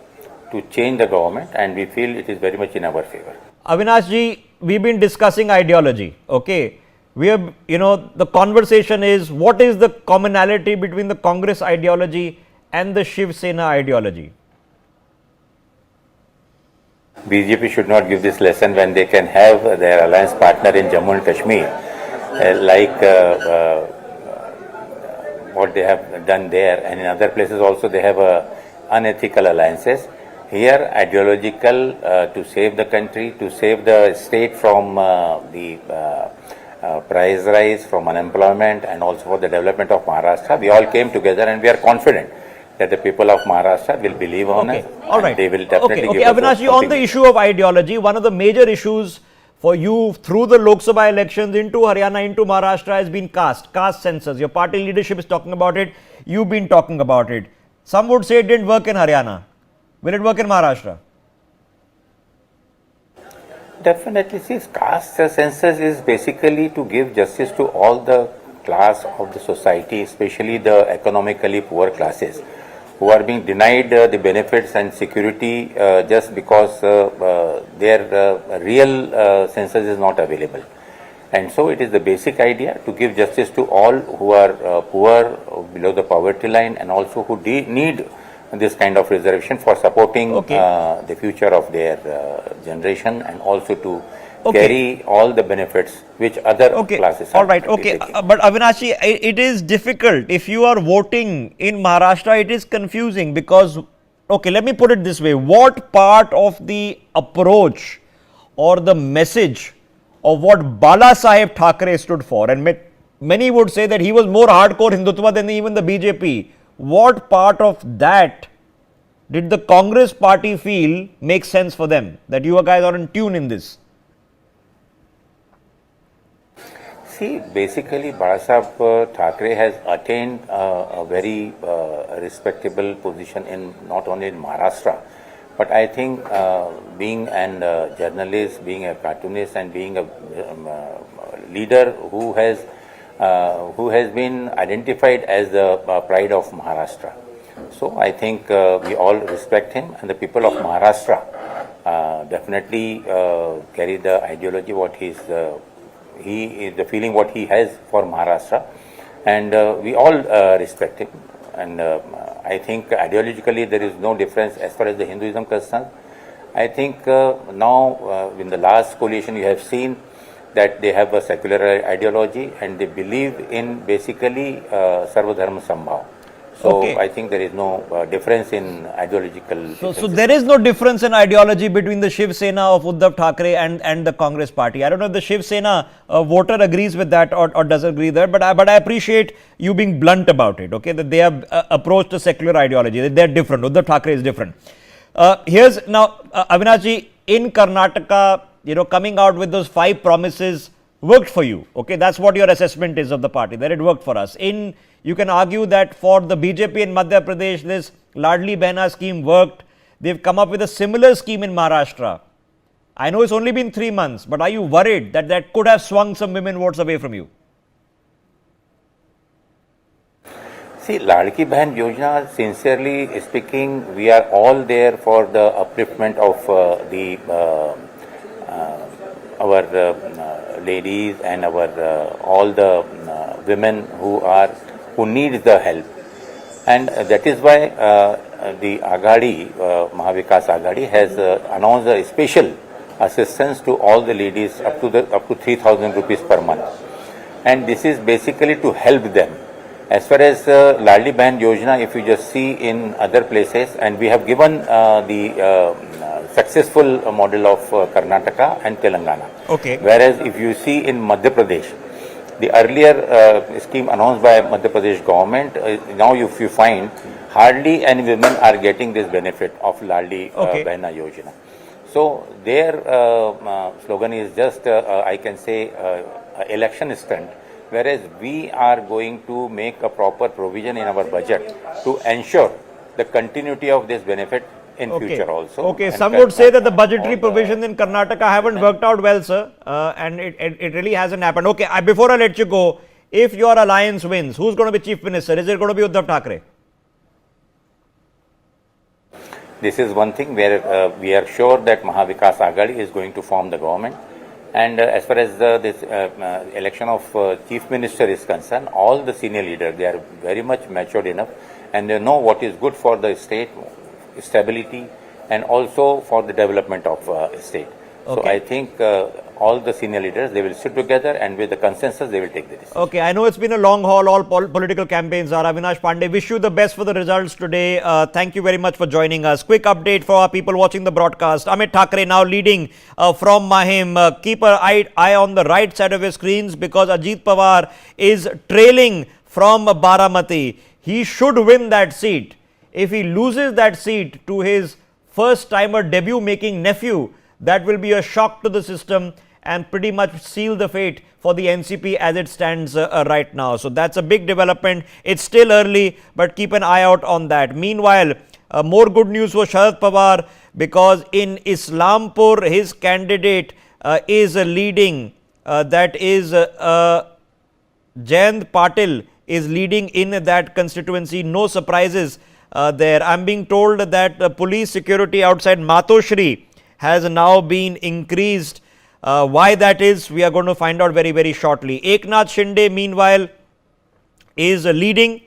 to change the government, and we feel it is very much in our favor. Avinash ji, we've been discussing ideology. Okay, we have, the conversation is, what is the commonality between the Congress ideology and the Shiv Sena ideology? BJP should not give this lesson when they can have their alliance partner in Jammu and Kashmir, like what they have done there, and in other places also they have unethical alliances. Here, ideological, to save the country, to save the state from the price rise, from unemployment, and also for the development of Maharashtra. We all came together, and we are confident that the people of Maharashtra will believe on us. All right. They will definitely give us Avinash ji, on the issue of ideology, one of the major issues for you through the Lok Sabha elections into Haryana, into Maharashtra has been caste census. Your party leadership is talking about it. You've been talking about it. Some would say it didn't work in Haryana. Will it work in Maharashtra? Definitely. See, caste census is basically to give justice to all the class of the society, especially the economically poor classes, who are being denied the benefits and security just because their real census is not available. And so it is the basic idea to give justice to all who are poor, below the poverty line, and also who need this kind of reservation for supporting the future of their generation, and also to carry all the benefits which other classes all right, okay. But Avinashi, it is difficult. If you are voting in Maharashtra, it is confusing because, okay, let me put it this way. What part of the approach or the message of what Bala Saheb Thackeray stood for, and many would say that he was more hardcore Hindutva than even the BJP, what part of that did the Congress party feel makes sense for them, that you guys are in tune in this? See, basically, Balasaheb Thackeray has attained a very respectable position in not only in Maharashtra, but I think being a journalist, being a cartoonist, and being a leader who has been identified as the pride of Maharashtra. So I think we all respect him, and the people of Maharashtra definitely carry the ideology what the feeling what he has for Maharashtra, and we all respect him. And I think ideologically there is no difference as far as the Hinduism concerned. I think now in the last coalition you have seen that they have a secular ideology and they believe in basically Sarva Dharma Sambhav. So I think there is no difference in ideological. So there is no difference in ideology between the Shiv Sena of Uddhav Thackeray and the Congress party. I don't know if the Shiv Sena voter agrees with that or doesn't agree there, but I appreciate you being blunt about it. Okay, that they have approached a secular ideology. They are different. Uddhav Thackeray is different. Here's now Avinash, in Karnataka, coming out with those 5 promises worked for you. Okay, that's what your assessment is of the party, that it worked for us. You can argue that for the BJP in Madhya Pradesh, this Ladli Behna scheme worked. They've come up with a similar scheme in Maharashtra. I know it's only been 3 months, but are you worried that that could have swung some women votes away from you? See, Ladki Behan Yojana, sincerely speaking, we are all there for the upliftment of our ladies and our all the women who need the help, and that is why the Aghadi, Mahavikas Aghadi has announced a special assistance to all the ladies up to 3,000 rupees per month, and this is basically to help them. As far as Ladli Behan Yojana, if you just see in other places, and we have given the successful model of Karnataka and Telangana. Okay. Whereas if you see in Madhya Pradesh, the earlier scheme announced by Madhya Pradesh government, now if you find hardly any women are getting this benefit of Ladli Behna Yojana. So their slogan is just, I can say, election stunt, whereas we are going to make a proper provision in our budget to ensure the continuity of this benefit in future also. Okay, some would say that the budgetary provisions in Karnataka haven't worked out well, sir, and it really hasn't happened. Okay, before I let you go, if your alliance wins, who's going to be Chief Minister? Is it going to be Uddhav Thackeray? This is one thing where we are sure that Mahavikas Aghadi is going to form the government. And as far as this election of Chief Minister is concerned, all the senior leaders, they are very much matured enough and they know what is good for the state, stability, and also for the development of state. So I think all the senior leaders, they will sit together and with the consensus, they will take the decision. Okay, I know it's been a long haul, all political campaigns are. Avinash Pandey, wish you the best for the results today. Thank you very much for joining us. Quick update for our people watching the broadcast. Amit Thackeray now leading from Mahim. Keep an eye on the right side of your screens because Ajit Pawar is trailing from Baramati. He should win that seat. If he loses that seat to his first-timer debut-making nephew, that will be a shock to the system and pretty much seal the fate for the NCP as it stands right now. So that's a big development. It's still early, but keep an eye out on that. Meanwhile, more good news for Sharad Pawar because in Islampur, his candidate is leading. That is Jayant Patil is leading in that constituency. No surprises there. I'm being told that police security outside Matoshri has now been increased. Why that is, we are going to find out very, very shortly. Eknath Shinde, meanwhile, is leading.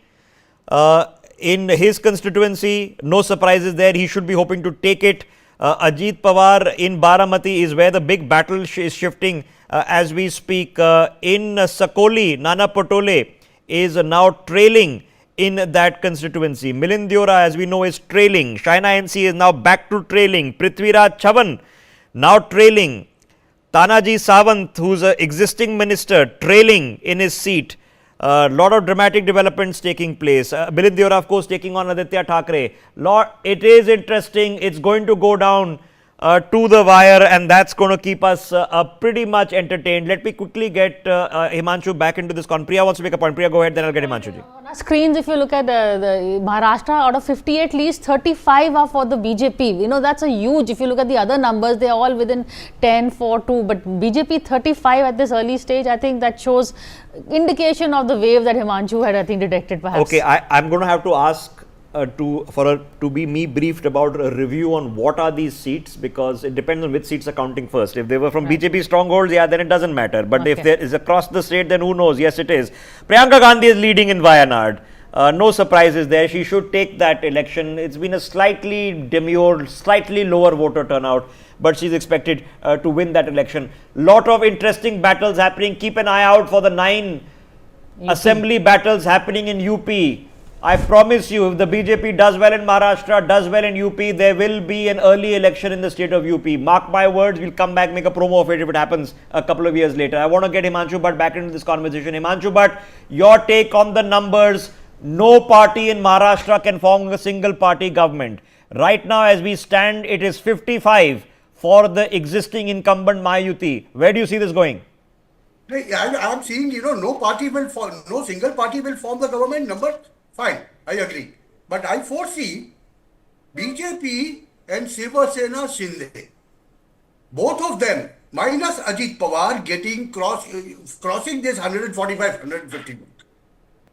in his constituency. No surprises there. He should be hoping to take it. Ajit Pawar in Baramati is where the big battle is shifting as we speak. In Sakoli, Nana Patole is now trailing in that constituency. Milind Deora, as we know, is trailing. Shaina NC is now back to trailing. Prithviraj Chavan now trailing. Tanaji Sawant, who's an existing minister, trailing in his seat. A lot of dramatic developments taking place. Milind Deora, of course, taking on Aditya Thackeray. It is interesting. It's going to go down to the wire, and that's going to keep us pretty much entertained. Let me quickly get Himanshu back into this. Priya wants to make a point. Priya, go ahead, then I'll get Himanshu ji. On our screens, if you look at the Maharashtra, out of 58 leads, 35 are for the BJP. You know, that's a huge, if you look at the other numbers, they're all within 10, 4, 2. But BJP 35 at this early stage, I think that shows indication of the wave that Himanshu had, I think, detected perhaps. Okay, I'm going to have to ask to be me briefed about a review on what are these seats, because it depends on which seats are counting first. If they were from BJP strongholds, yeah, then it doesn't matter. But if there is across the state, then who knows? Yes, it is. Priyanka Gandhi is leading in Wayanad. No surprises there. She should take that election. It's been a slightly demure, slightly lower voter turnout, but she's expected to win that election. Lot of interesting battles happening. Keep an eye out for the 9 assembly battles happening in UP. I promise you, if the BJP does well in Maharashtra, does well in UP, there will be an early election in the state of UP. Mark my words, we'll come back, make a promo of it if it happens a couple of years later. I want to get Himanshu Bhatt back into this conversation. Himanshu Bhatt, your take on the numbers. No party in Maharashtra can form a single party government. Right now, as we stand, it is 55 for the existing incumbent Mahayuti. Where do you see this going? I'm seeing, no single party will form the government. Fine, I agree. But I foresee BJP and Sena Shinde, both of them, minus Ajit Pawar, crossing this 145, 150.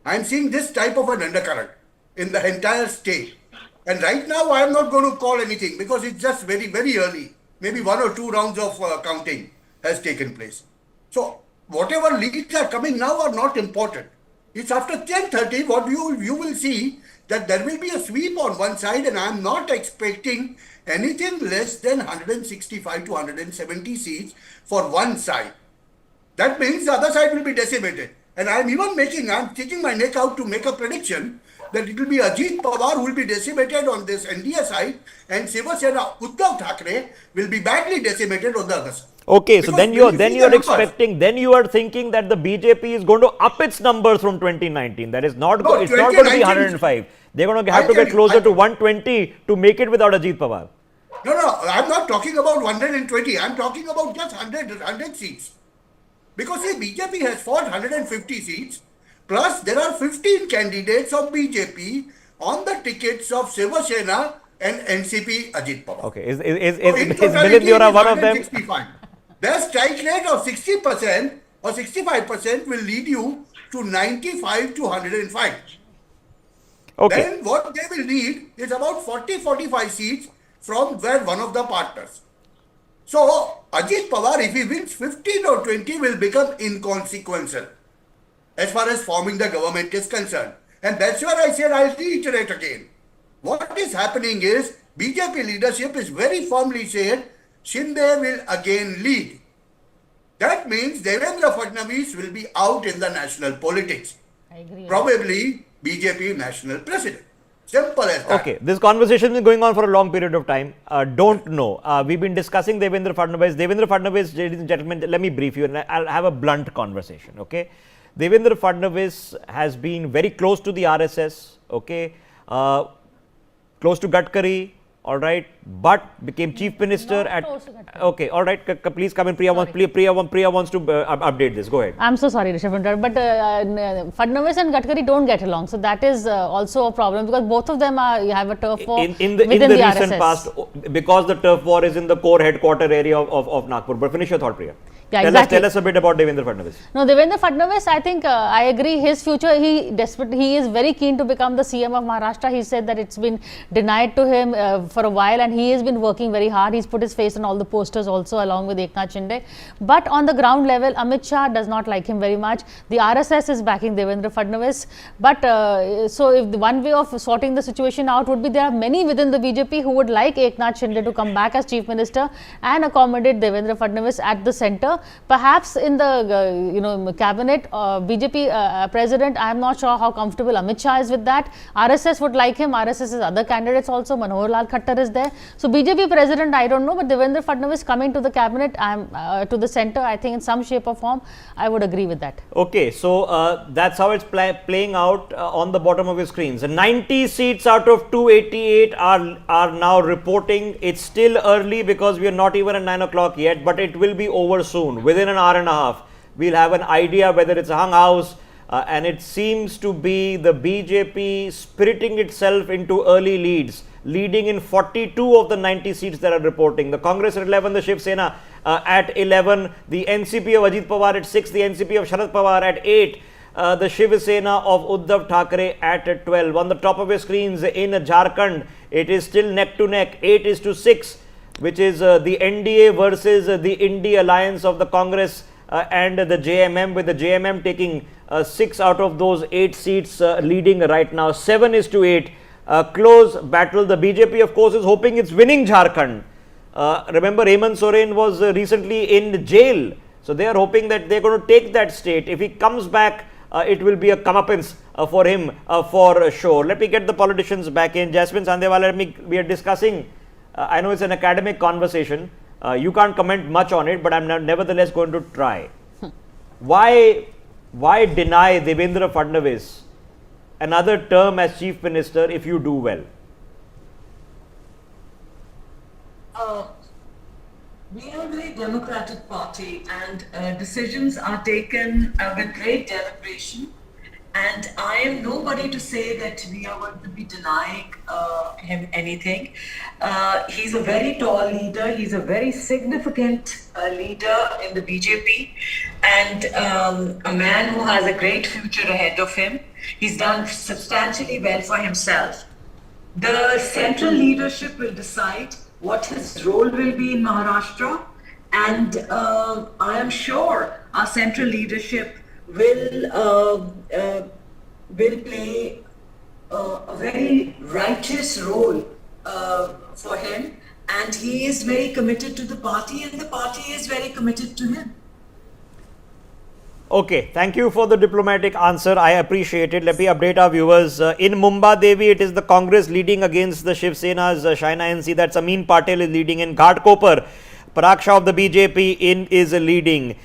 I am seeing this type of an undercurrent in the entire state. And right now, I am not going to call anything because it's just very, very early. Maybe 1 or 2 rounds of counting has taken place. So, whatever leads are coming now are not important. It's after 10:30 what you will see that there will be a sweep on one side, and I am not expecting anything less than 165 to 170 seats for one side. That means the other side will be decimated. And I'm taking my neck out to make a prediction that it will be Ajit Pawar who will be decimated on this NDA side, and Shiva Sena Uddhav Thackeray will be badly decimated on the other side. Okay, so then you are thinking that the BJP is going to up its numbers from 2019. That is not going. It's not going to be 105. They're going to have to get closer to 120 to make it without Ajit Pawar. No, I'm not talking about 120. I'm talking about just 100 seats. Because see, BJP has fought 150 seats, plus there are 15 candidates of BJP on the tickets of Shiva Sena and NCP Ajit Pawar. Okay, is Milind Deora one of them? Their strike rate of 60% or 65% will lead you to 95 to 105. Okay. Then what they will need is about 40-45 seats from one of the partners. So, Ajit Pawar, if he wins 15 or 20, will become inconsequential as far as forming the government is concerned. And that's where I said, I'll reiterate again. What is happening is, BJP leadership is very firmly said, Shinde will again lead. That means Devendra Fadnavis will be out in the national politics. I agree. Probably BJP national president. Simple as that. Okay, this conversation has been going on for a long period of time. Don't know. We've been discussing Devendra Fadnavis. Devendra Fadnavis, ladies and gentlemen, let me brief you and I'll have a blunt conversation. Okay, Devendra Fadnavis has been very close to the RSS. Okay, close to Gadkari. All right, but became chief minister at. Okay, all right. Please come in. Priya wants to update this. Go ahead. I'm so sorry, Rishabh, but Fadnavis and Gadkari don't get along, so that is also a problem because both of them have a turf war in the recent past because the turf war is in the core headquarter area of Nagpur. But finish your thought, Priya. Yeah, tell us a bit about Devendra Fadnavis. No, Devendra Fadnavis, I think I agree. His future, he is very keen to become the CM of Maharashtra. He said that it's been denied to him for a while, and he has been working very hard. He's put his face on all the posters also, along with Eknath Shinde. But on the ground level, Amit Shah does not like him very much. The RSS is backing Devendra Fadnavis. But so if the one way of sorting the situation out would be, there are many within the BJP who would like Eknath Shinde to come back as Chief Minister and accommodate Devendra Fadnavis at the centre. Perhaps in the cabinet, BJP president, I am not sure how comfortable Amit Shah is with that. RSS would like him. RSS's other candidates also, Manohar Lal Khattar is there. So BJP president, I don't know, but Devendra Fadnavis coming to the cabinet, to the centre, I think in some shape or form, I would agree with that. Okay, so that's how it's playing out on the bottom of your screens. 90 seats out of 288 are now reporting. It's still early because we are not even at 9 o'clock yet, but it will be over soon. Within an hour and a half, we'll have an idea whether it's a hung house, and it seems to be the BJP spiriting itself into early leads, leading in 42 of the 90 seats that are reporting. The Congress at 11, the Shiv Sena at 11, the NCP of Ajit Pawar at 6, the NCP of Sharad Pawar at 8, the Shiv Sena of Uddhav Thackeray at 12. On the top of your screens in Jharkhand, it is still neck to neck, 8-6. Which is the NDA versus the Indie alliance of the Congress and the JMM, with the JMM taking 6 out of those 8 seats, leading right now 7-8. Close battle. The BJP, of course, is hoping it's winning Jharkhand. Remember, Hemant Soren was recently in jail, so they are hoping that they're going to take that state. If he comes back, it will be a comeuppance for him for sure. Let me get the politicians back in. Jasmine Sandewala, we are discussing. I know it's an academic conversation. You can't comment much on it, but I'm nevertheless going to try. Why deny Devendra Fadnavis another term as Chief Minister if you do well? We are a very democratic party, and decisions are taken with great deliberation. And I am nobody to say that we are going to be denying him anything. He's a very tall leader. He's a very significant leader in the BJP, and a man who has a great future ahead of him. He's done substantially well for himself. The central leadership will decide what his role will be in Maharashtra, and I am sure our central leadership will play a very righteous role for him, and he is very committed to the party, and the party is very committed to him. Okay, thank you for the diplomatic answer. I appreciate it. Let me update our viewers. In Mumbai Devi, it is the Congress leading against the Shiv Sena's Shaina NC. That's Amin Patel is leading. In Ghatkopar, Parag Shah of the BJP is leading.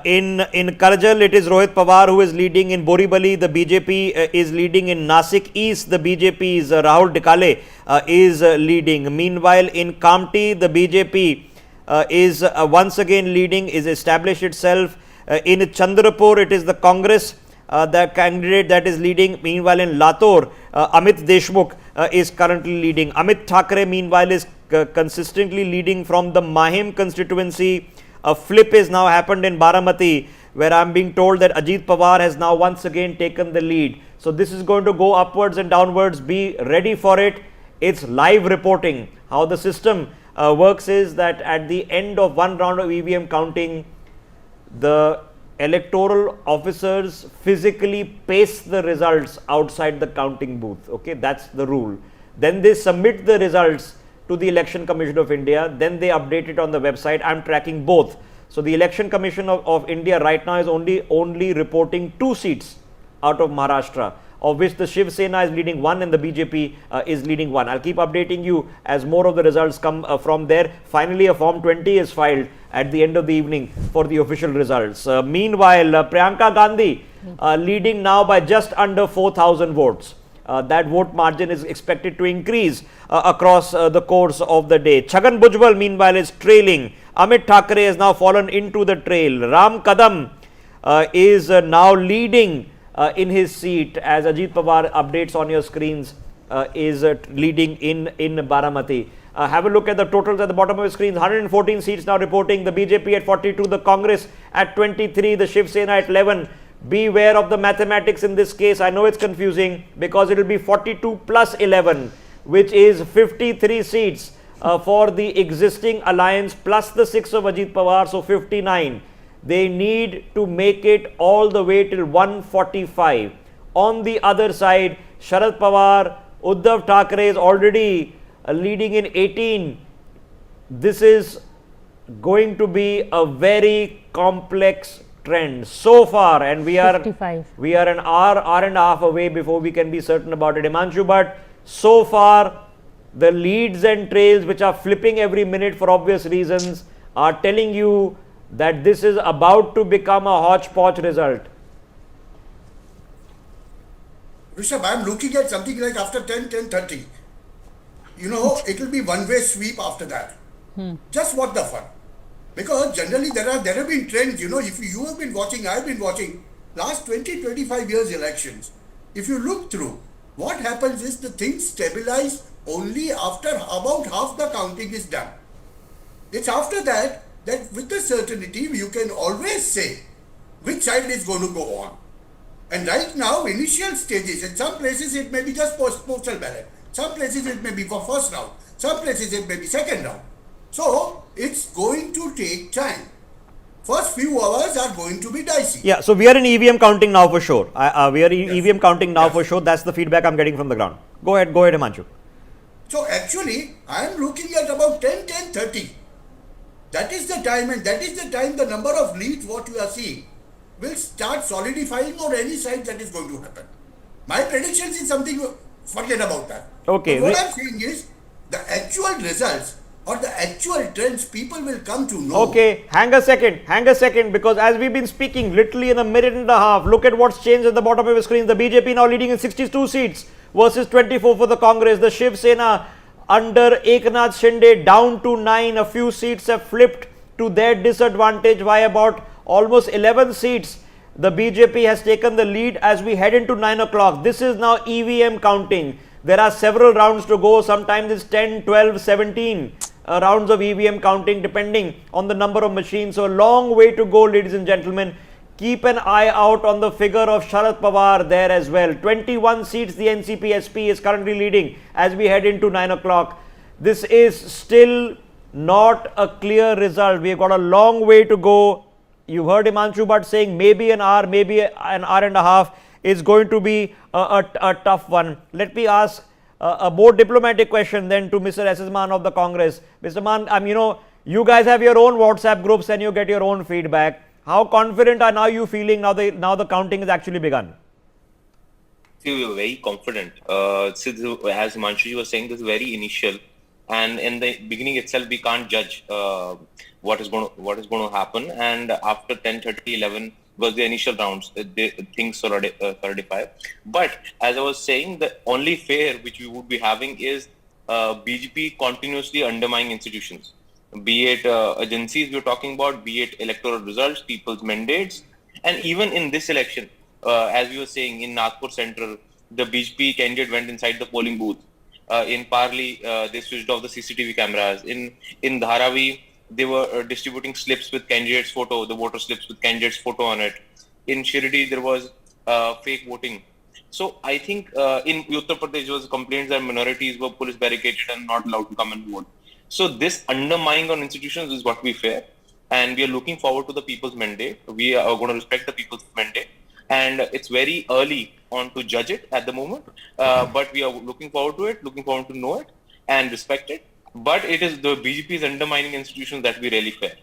In Karjal, it is Rohit Pawar who is leading. In Borivali, the BJP is leading. In Nasik East, the BJP's Rahul Dikale is leading. Meanwhile, in Kamti, the BJP is once again leading, is established itself. In Chandrapur, it is the Congress, the candidate that is leading. Meanwhile, in Latur, Amit Deshmukh is currently leading. Amit Thackeray, meanwhile, is consistently leading from the Mahim constituency. A flip is now happened in Baramati, where I am being told that Ajit Pawar has now once again taken the lead. So this is going to go upwards and downwards. Be ready for it. It's live reporting. How the system works is that at the end of one round of EVM counting, the electoral officers physically paste the results outside the counting booth. Okay, that's the rule. Then they submit the results to the Election Commission of India. Then they update it on the website. I'm tracking both. So the Election Commission of India right now is only reporting 2 seats out of Maharashtra, of which the Shiv Sena is leading 1 and the BJP is leading 1. I'll keep updating you as more of the results come from there. Finally, a Form 20 is filed at the end of the evening for the official results. Meanwhile, Priyanka Gandhi leading now by just under 4,000 votes. That vote margin is expected to increase across the course of the day. Chhagan Bhujbal, meanwhile, is trailing. Amit Thackeray has now fallen into the trail. Ram Kadam is now leading in his seat, as Ajit Pawar updates on your screens, is leading in Baramati. Have a look at the totals at the bottom of the screen. 114 seats now reporting. The BJP at 42, the Congress at 23, the Shiv Sena at 11. Beware of the mathematics in this case. I know it's confusing because it will be 42 plus 11, which is 53 seats for the existing alliance plus the 6 of Ajit Pawar, so 59. They need to make it all the way till 145. On the other side, Sharad Pawar, Uddhav Thackeray is already leading in 18. This is going to be a very complex trend so far, and we are 55. We are an hour and a half away before we can be certain about it, Himanshu. But so far, the leads and trails, which are flipping every minute for obvious reasons, are telling you that this is about to become a hodgepodge result. Rishabh, I'm looking at something like after 10:30. You know, it will be one-way sweep after that. Just what the fun. Because generally there have been trends, you know, if you have been watching, I've been watching last 20-25 years elections. If you look through, what happens is the things stabilize only after about half the counting is done. It's after that with the certainty you can always say which side is going to go on. And right now, initial stages, in some places it may be just postal ballot. Some places it may be for first round. Some places it may be second round. So, it's going to take time. First few hours are going to be dicey. Yeah, so we are in EVM counting now for sure. We are in EVM counting now for sure. That's the feedback I'm getting from the ground. Go ahead, Himanshu. So, actually, I am looking at about 10:30. That is the time, and that is the time the number of leads what you are seeing will start solidifying on any side that is going to happen. My predictions is something, forget about that. Okay. But what I'm saying is, the actual results or the actual trends people will come to know. Okay, hang a second, because as we've been speaking literally in a minute and a half, look at what's changed at the bottom of the screen. The BJP now leading in 62 seats versus 24 for the Congress. The Shiv Sena under Eknath Shinde down to 9. A few seats have flipped to their disadvantage by about almost 11 seats. The BJP has taken the lead as we head into 9 o'clock. This is now EVM counting. There are several rounds to go. Sometimes it's 10, 12, 17 rounds of EVM counting depending on the number of machines. So a long way to go, ladies and gentlemen. Keep an eye out on the figure of Sharad Pawar there as well. 21 seats the NCP SP is currently leading as we head into 9 o'clock. This is still not a clear result. We've got a long way to go. You heard Himanshu Bhatt saying maybe an hour, maybe an hour and a half is going to be a tough one. Let me ask a more diplomatic question then to Mr. S.S. Man of the Congress. Mr. Man, you guys have your own WhatsApp groups and you get your own feedback. How confident are now you feeling now the counting has actually begun? See, we are very confident. As Himanshu was saying, this is very initial, and in the beginning itself, we can't judge what is going to happen. And after 10:30, 11 was the initial rounds, things solidify. But as I was saying, the only fear which we would be having is BJP continuously undermining institutions. Be it agencies we're talking about, be it electoral results, people's mandates, and even in this election, as we were saying in Nagpur Central, the BJP candidate went inside the polling booth. In Parli, they switched off the CCTV cameras. In Dharavi, they were distributing slips with candidates' photo, the voter slips with candidates' photo on it. In Shirdi, there was fake voting. So I think in Uttar Pradesh, there was complaints that minorities were police barricaded and not allowed to come and vote. So this undermining on institutions is what we fear, and we are looking forward to the people's mandate. We are going to respect the people's mandate, and it's very early on to judge it at the moment, but we are looking forward to it, looking forward to know it and respect it. But it is the BJP's undermining institutions that we really fear.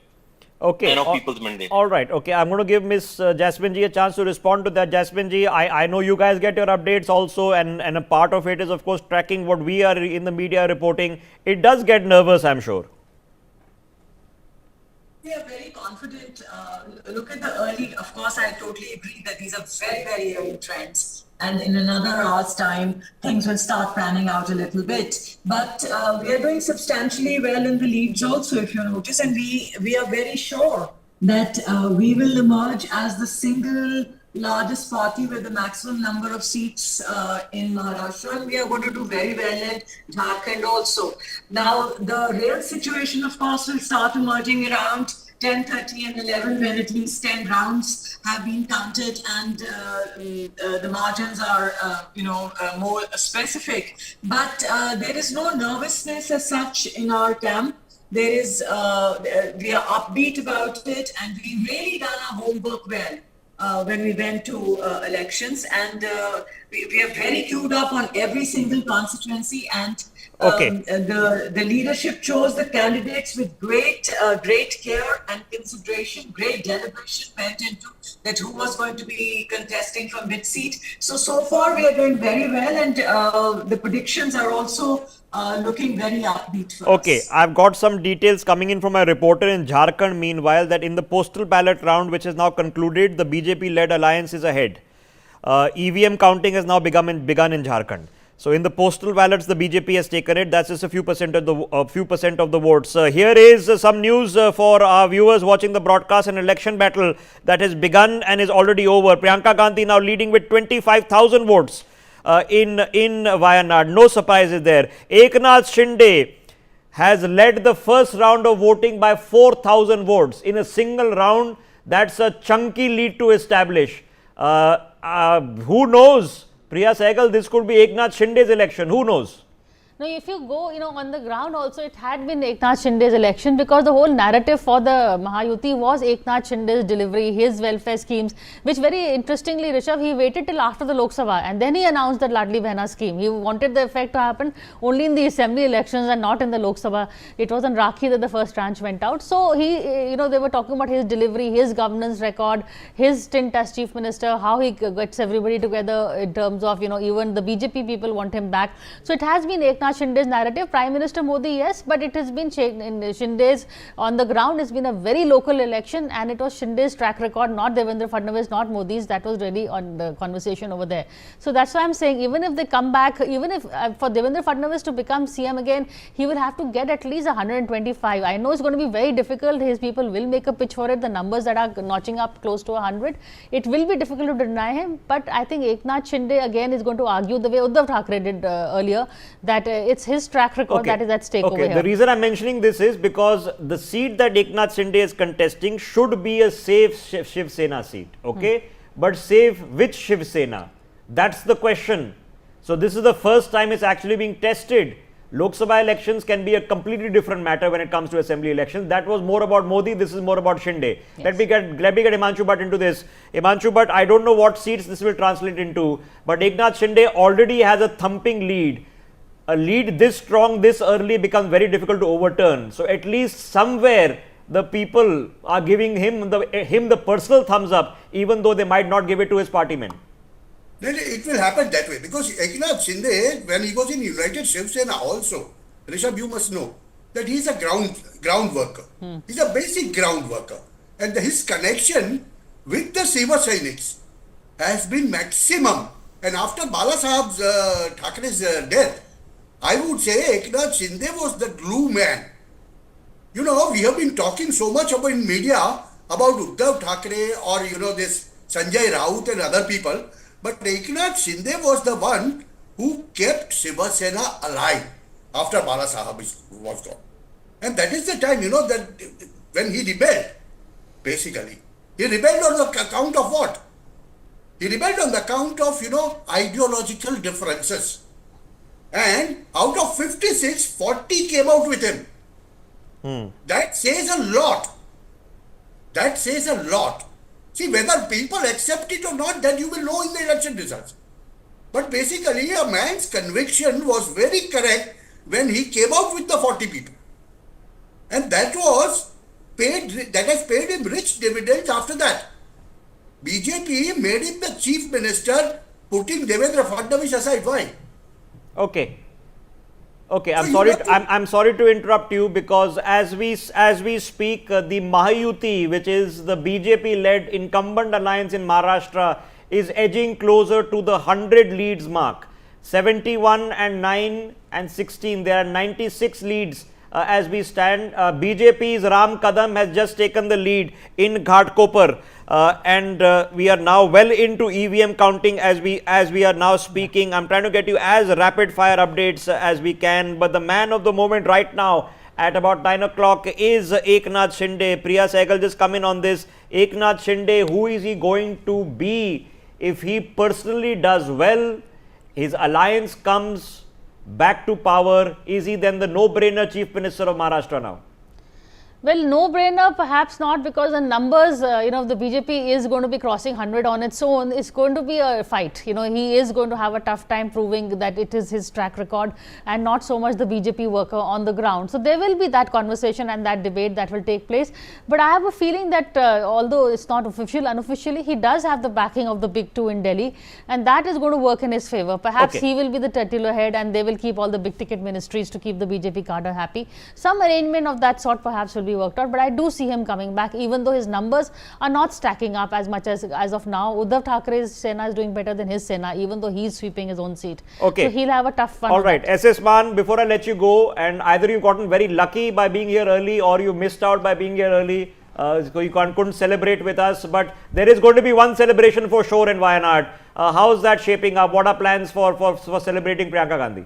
Okay. And of people's mandate. All right. Okay. I'm going to give Ms. Jasmine ji a chance to respond to that. Jasmine ji, I know you guys get your updates also, and a part of it is, of course, tracking what we are in the media reporting. It does get nervous, I'm sure. We are very confident. Look at the early, of course, I totally agree that these are very, very early trends. And in another hour's time, things will start panning out a little bit. But we are doing substantially well in the leads also, if you notice. And we are very sure that we will emerge as the single largest party with the maximum number of seats in Maharashtra, and we are going to do very well in Jharkhand also. Now, the real situation, of course, will start emerging around 10:30 and 11 when at least 10 rounds have been counted and the margins are, more specific. But there is no nervousness as such in our camp. There is, we are upbeat about it, and we really done our homework well. When we went to elections, and we are very queued up on every single constituency, and the leadership chose the candidates with great care and consideration. Great deliberation went into that who was going to be contesting from which seat. So far we are doing very well, and the predictions are also looking very upbeat for us. I've got some details coming in from a reporter in Jharkhand meanwhile, that in the postal ballot round which is now concluded, the BJP-led alliance is ahead. EVM counting has now begun in Jharkhand. So in the postal ballots, the BJP has taken it. That's just a few percent of the votes. Here is some news for our viewers watching the broadcast. An election battle that has begun and is already over. Priyanka Gandhi now leading with 25,000 votes. In Wayanad. No surprises there. Eknath Shinde has led the first round of voting by 4,000 votes in a single round. That's a chunky lead to establish. Who knows? Priya Sehgal, this could be Eknath Shinde's election. Who knows? No, if you go, on the ground also, it had been Eknath Shinde's election, because the whole narrative for the Mahayuti was Eknath Shinde's delivery, his welfare schemes, which very interestingly, Rishabh, he waited till after the Lok Sabha and then he announced that Ladli Behna scheme. He wanted the effect to happen only in the assembly elections and not in the Lok Sabha. It was on Rakhi that the first tranche went out. So he, they were talking about his delivery, his governance record, his stint as chief minister, how he gets everybody together in terms of, even the BJP people want him back. So it has been Eknath Shinde's narrative. Prime Minister Modi, yes, but it has been in Shinde's on the ground. It's been a very local election, and it was Shinde's track record, not Devendra Fadnavis, not Modi's. That was really on the conversation over there. So that's why I'm saying, even if they come back, even if for Devendra Fadnavis to become CM again, he will have to get at least 125. I know it's going to be very difficult. His people will make a pitch for it. The numbers that are notching up close to 100, it will be difficult to deny him. But I think Eknath Shinde again is going to argue the way Uddhav Thackeray did earlier, that it's his track record that is at stake over here. The reason I'm mentioning this is because the seat that Eknath Shinde is contesting should be a safe Shiv Sena seat, but safe which Shiv Sena? That's the question. So this is the first time it's actually being tested. Lok Sabha elections can be a completely different matter when it comes to assembly elections. That was more about Modi, this is more about Shinde. Yes. Let me get Himanshu Bhatt into this. Himanshu Bhatt, I don't know what seats this will translate into, but Eknath Shinde already has a thumping lead. A lead this strong, this early becomes very difficult to overturn. So at least somewhere the people are giving him the personal thumbs up, even though they might not give it to his party men. Then it will happen that way, because Eknath Shinde, when he was in United Shiv Sena also, Rishabh, you must know that he is a ground worker. He's a basic ground worker, and his connection with the Shiva Sainiks has been maximum. And after Bala Sahab Thackeray's death, I would say Eknath Shinde was the glue man. We have been talking so much about in media about Uddhav Thackeray or this Sanjay Raut and other people, but Eknath Shinde was the one who kept Shiva Sena alive after Bala Sahab was gone. And that is the time, that when he rebelled, basically. He rebelled on the account of what? He rebelled on the account of, ideological differences. And out of 56, 40 came out with him. That says a lot. That says a lot. See, whether people accept it or not, that you will know in the election results. But basically, a man's conviction was very correct when he came out with the 40 people. And that has paid him rich dividends after that. BJP made him the chief minister, putting Devendra Fadnavis aside. Why? Okay, I'm sorry to interrupt you, because as we speak, the Mahayuti, which is the BJP-led incumbent alliance in Maharashtra, is edging closer to the 100 leads mark. 71 and 9 and 16. There are 96 leads as we stand. BJP's Ram Kadam has just taken the lead in Ghatkopar, and we are now well into EVM counting as we are now speaking. I'm trying to get you as rapid fire updates as we can, but the man of the moment right now at about 9 o'clock is Eknath Shinde. Priya Sehgal, just come in on this. Eknath Shinde, who is he going to be if he personally does well? His alliance comes back to power. Is he then the no-brainer Chief Minister of Maharashtra now? Well, no-brainer, perhaps not, because the numbers, the BJP is going to be crossing 100 on its own. It's going to be a fight. He is going to have a tough time proving that it is his track record and not so much the BJP worker on the ground. So there will be that conversation and that debate that will take place. But I have a feeling that although it's not official, unofficially, he does have the backing of the big two in Delhi, and that is going to work in his favor. Perhaps he will be the titular head, and they will keep all the big ticket ministries to keep the BJP cadre happy. Some arrangement of that sort perhaps will be worked out, but I do see him coming back, even though his numbers are not stacking up as much as of now. Uddhav Thackeray's Sena is doing better than his Sena, even though he's sweeping his own seat. Okay. So he'll have a tough one. All right, SS Man, before I let you go, and either you've gotten very lucky by being here early or you missed out by being here early, so you couldn't celebrate with us, but there is going to be one celebration for sure in Wayanad. How's that shaping up? What are plans for celebrating Priyanka Gandhi?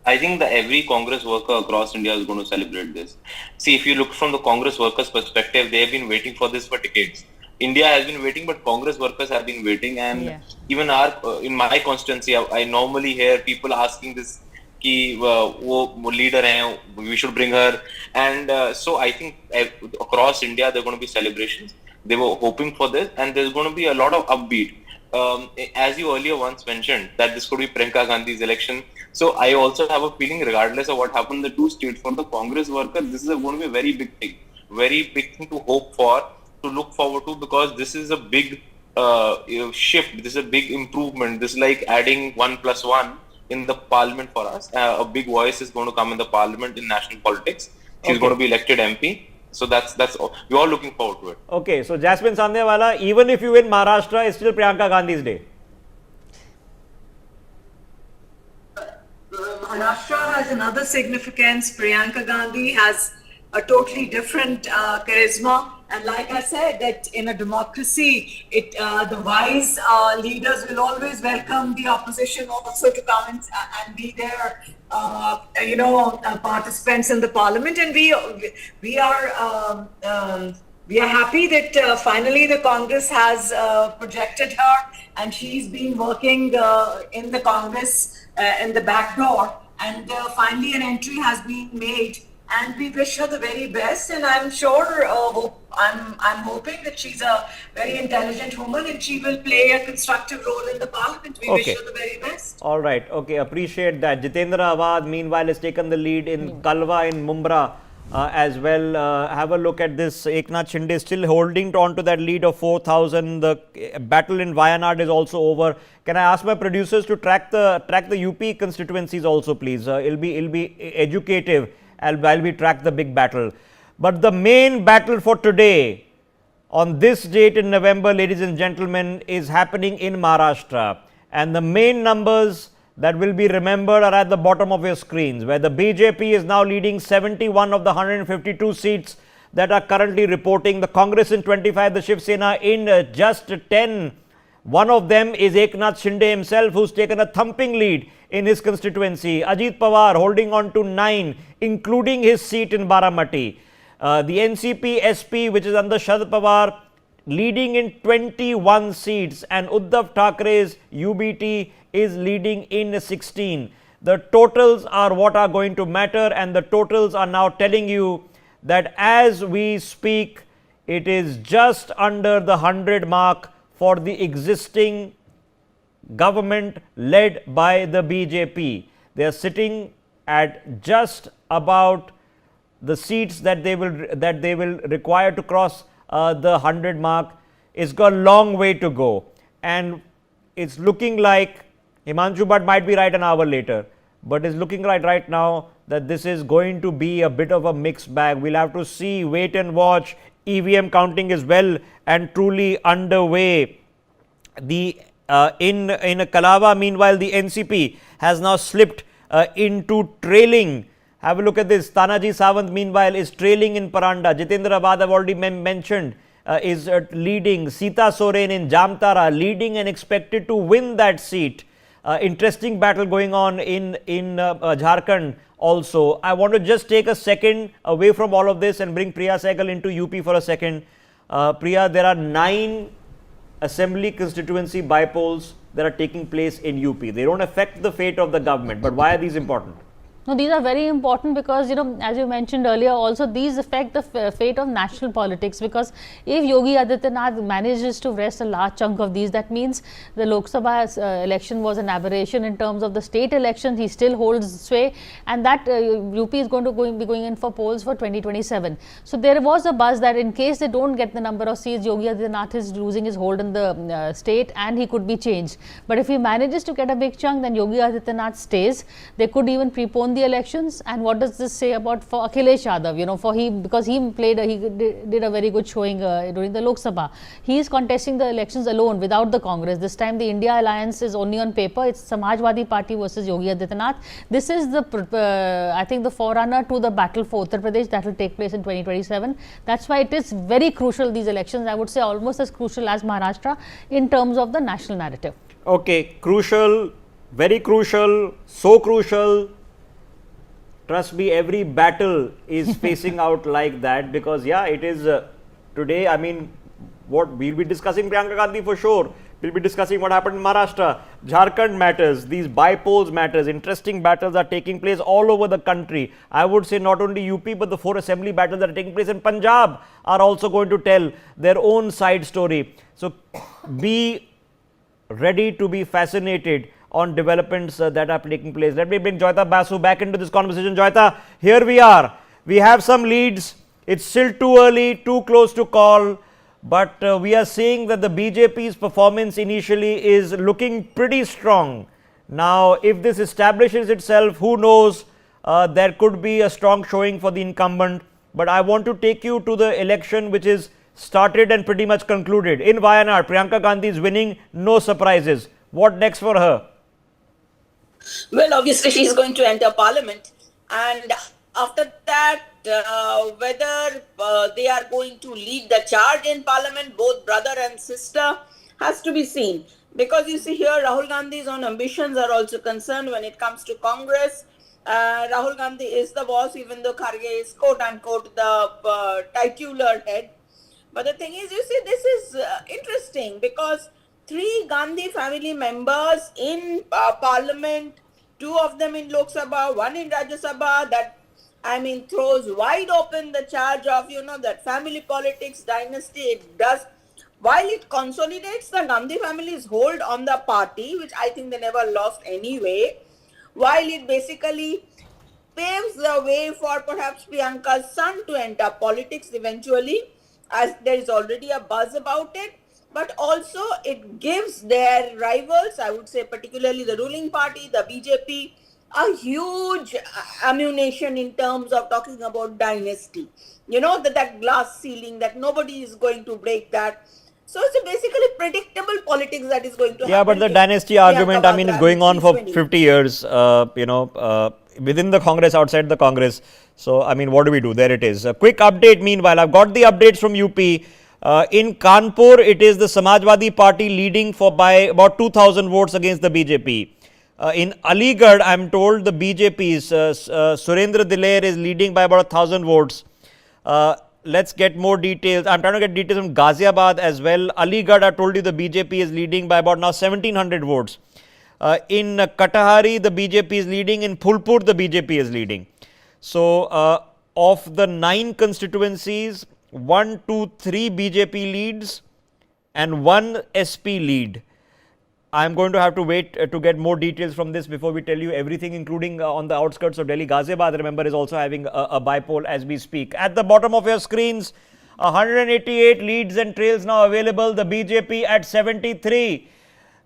I think that every Congress worker across India is going to celebrate this. See, if you look from the Congress workers' perspective, they have been waiting for this for decades. India has been waiting, but Congress workers have been waiting. And even in my constituency, I normally hear people asking this, ki wo leader hai, we should bring her. And so I think across India, there are going to be celebrations. They were hoping for this, and there's going to be a lot of upbeat. As you earlier once mentioned, that this could be Priyanka Gandhi's election. So I also have a feeling, regardless of what happened in the two states, for the Congress workers, this is going to be a very big thing to hope for, to look forward to, because this is a big shift. This is a big improvement. This is like adding 1+1 in the parliament for us. A big voice is going to come in the parliament in national politics. She's going to be elected MP. So that's we're all looking forward to it. Okay, so Jasmine Sandewala, even if you win Maharashtra, it's still Priyanka Gandhi's day. Maharashtra has another significance. Priyanka Gandhi has a totally different charisma. And like I said, that in a democracy, the wise leaders will always welcome the opposition also to come and be there, participants in the parliament. And we are happy that finally the Congress has projected her, and she's been working in the Congress in the back door, and finally an entry has been made. And we wish her the very best, and I'm sure, I'm hoping that she's a very intelligent woman and she will play a constructive role in the parliament. We wish her the very best. All right, okay, appreciate that. Jitendra Awad, meanwhile, has taken the lead in Kalwa in Mumbra as well. Have a look at this. Eknath Shinde still holding on to that lead of 4,000. The battle in Wayanad is also over. Can I ask my producers to track the UP constituencies also, please? It'll be educative while we track the big battle. But the main battle for today, on this date in November, ladies and gentlemen, is happening in Maharashtra. And the main numbers that will be remembered are at the bottom of your screens, where the BJP is now leading 71 of the 152 seats that are currently reporting. The Congress in 25, the Shiv Sena in just 10. One of them is Eknath Shinde himself, who's taken a thumping lead in his constituency. Ajit Pawar holding on to 9, including his seat in Baramati. The NCP SP, which is under Sharad Pawar, leading in 21 seats, and Uddhav Thackeray's UBT is leading in 16. The totals are what are going to matter, and the totals are now telling you that as we speak, it is just under the 100 mark for the existing government led by the BJP. They are sitting at just about the seats that they will require to cross the 100 mark. It's got a long way to go, and it's looking like Himanshu Bhatt might be right an hour later, but it's looking like right now that this is going to be a bit of a mixed bag. We'll have to see, wait and watch. EVM counting is well and truly underway. In Kalava, meanwhile, the NCP has now slipped into trailing Have a look at this. Tanaji Sawant, meanwhile, is trailing in Paranda. Jitendra Abad, I've already mentioned, is leading. Sita Soren in Jamtara, leading and expected to win that seat. Interesting battle going on in Jharkhand also. I want to just take a second away from all of this and bring Priya Sehgal into UP for a second. Priya, there are 9 assembly constituency by-polls that are taking place in UP. They don't affect the fate of the government, but why are these important? No, these are very important because, as you mentioned earlier, also these affect the fate of national politics, because if Yogi Adityanath manages to wrest a large chunk of these, that means the Lok Sabha election was an aberration. In terms of the state elections, he still holds sway, and that UP is going to be going in for polls for 2027. So there was a buzz that in case they don't get the number of seats, Yogi Adityanath is losing his hold in the state and he could be changed. But if he manages to get a big chunk, then Yogi Adityanath stays. They could even prepone the elections. And what does this say about for Akhilesh Yadav? Because he did a very good showing during the Lok Sabha. He is contesting the elections alone without the Congress. This time the India alliance is only on paper. It's Samajwadi Party versus Yogi Adityanath. This is the I think the forerunner to the battle for Uttar Pradesh that will take place in 2027. That's why it is very crucial, these elections. I would say almost as crucial as Maharashtra in terms of the national narrative. Okay, crucial, very crucial, so crucial. Trust me, every battle is facing out like that, because it is today. I mean, what we'll be discussing Priyanka Gandhi for sure. We'll be discussing what happened in Maharashtra. Jharkhand matters. These by-polls matters. Interesting battles are taking place all over the country. I would say not only UP, but the 4 assembly battles that are taking place in Punjab are also going to tell their own side story. So be ready to be fascinated on developments that are taking place. Let me bring Joyita Basu back into this conversation. Joyita, here we are. We have some leads. It's still too early, too close to call, but we are seeing that the BJP's performance initially is looking pretty strong. Now, if this establishes itself, who knows, there could be a strong showing for the incumbent. But I want to take you to the election which is started and pretty much concluded. In Wayanad, Priyanka Gandhi is winning, no surprises. What next for her? Well, obviously she is going to enter parliament, and after that, whether they are going to lead the charge in parliament, both brother and sister, has to be seen. Because you see here, Rahul Gandhi's own ambitions are also concerned when it comes to Congress. Rahul Gandhi is the boss, even though Kharge is quote unquote the titular head. But the thing is, you see, this is interesting because 3 Gandhi family members in parliament, 2 of them in Lok Sabha, 1 in Rajya Sabha, that throws wide open the charge of, that family politics dynasty. It does, while it consolidates the Gandhi family's hold on the party, which I think they never lost anyway, while it basically paves the way for perhaps Priyanka's son to enter politics eventually, as there is already a buzz about it. But also it gives their rivals, I would say particularly the ruling party, the BJP, a huge ammunition in terms of talking about dynasty. That glass ceiling, that nobody is going to break that. So it's basically predictable politics that is going to happen. Yeah, but the dynasty argument, is going on for 50 years, within the Congress, outside the Congress. So, what do we do? There it is. A quick update meanwhile. I've got the updates from UP. In Kanpur, it is the Samajwadi Party leading by about 2,000 votes against the BJP. In Aligarh, I'm told the BJP's Surendra Diler is leading by about 1,000 votes. Let's get more details. I'm trying to get details from Ghaziabad as well. Aligarh, I told you the BJP is leading by about now 1,700 votes. In Katahari, the BJP is leading. In Phulpur, the BJP is leading. So, of the 9 constituencies, 1, 2, 3 BJP leads and 1 SP lead. I'm going to have to wait to get more details from this before we tell you everything, including on the outskirts of Delhi. Ghaziabad, remember, is also having a by-poll as we speak. At the bottom of your screens, 188 leads and trails now available. The BJP at 73.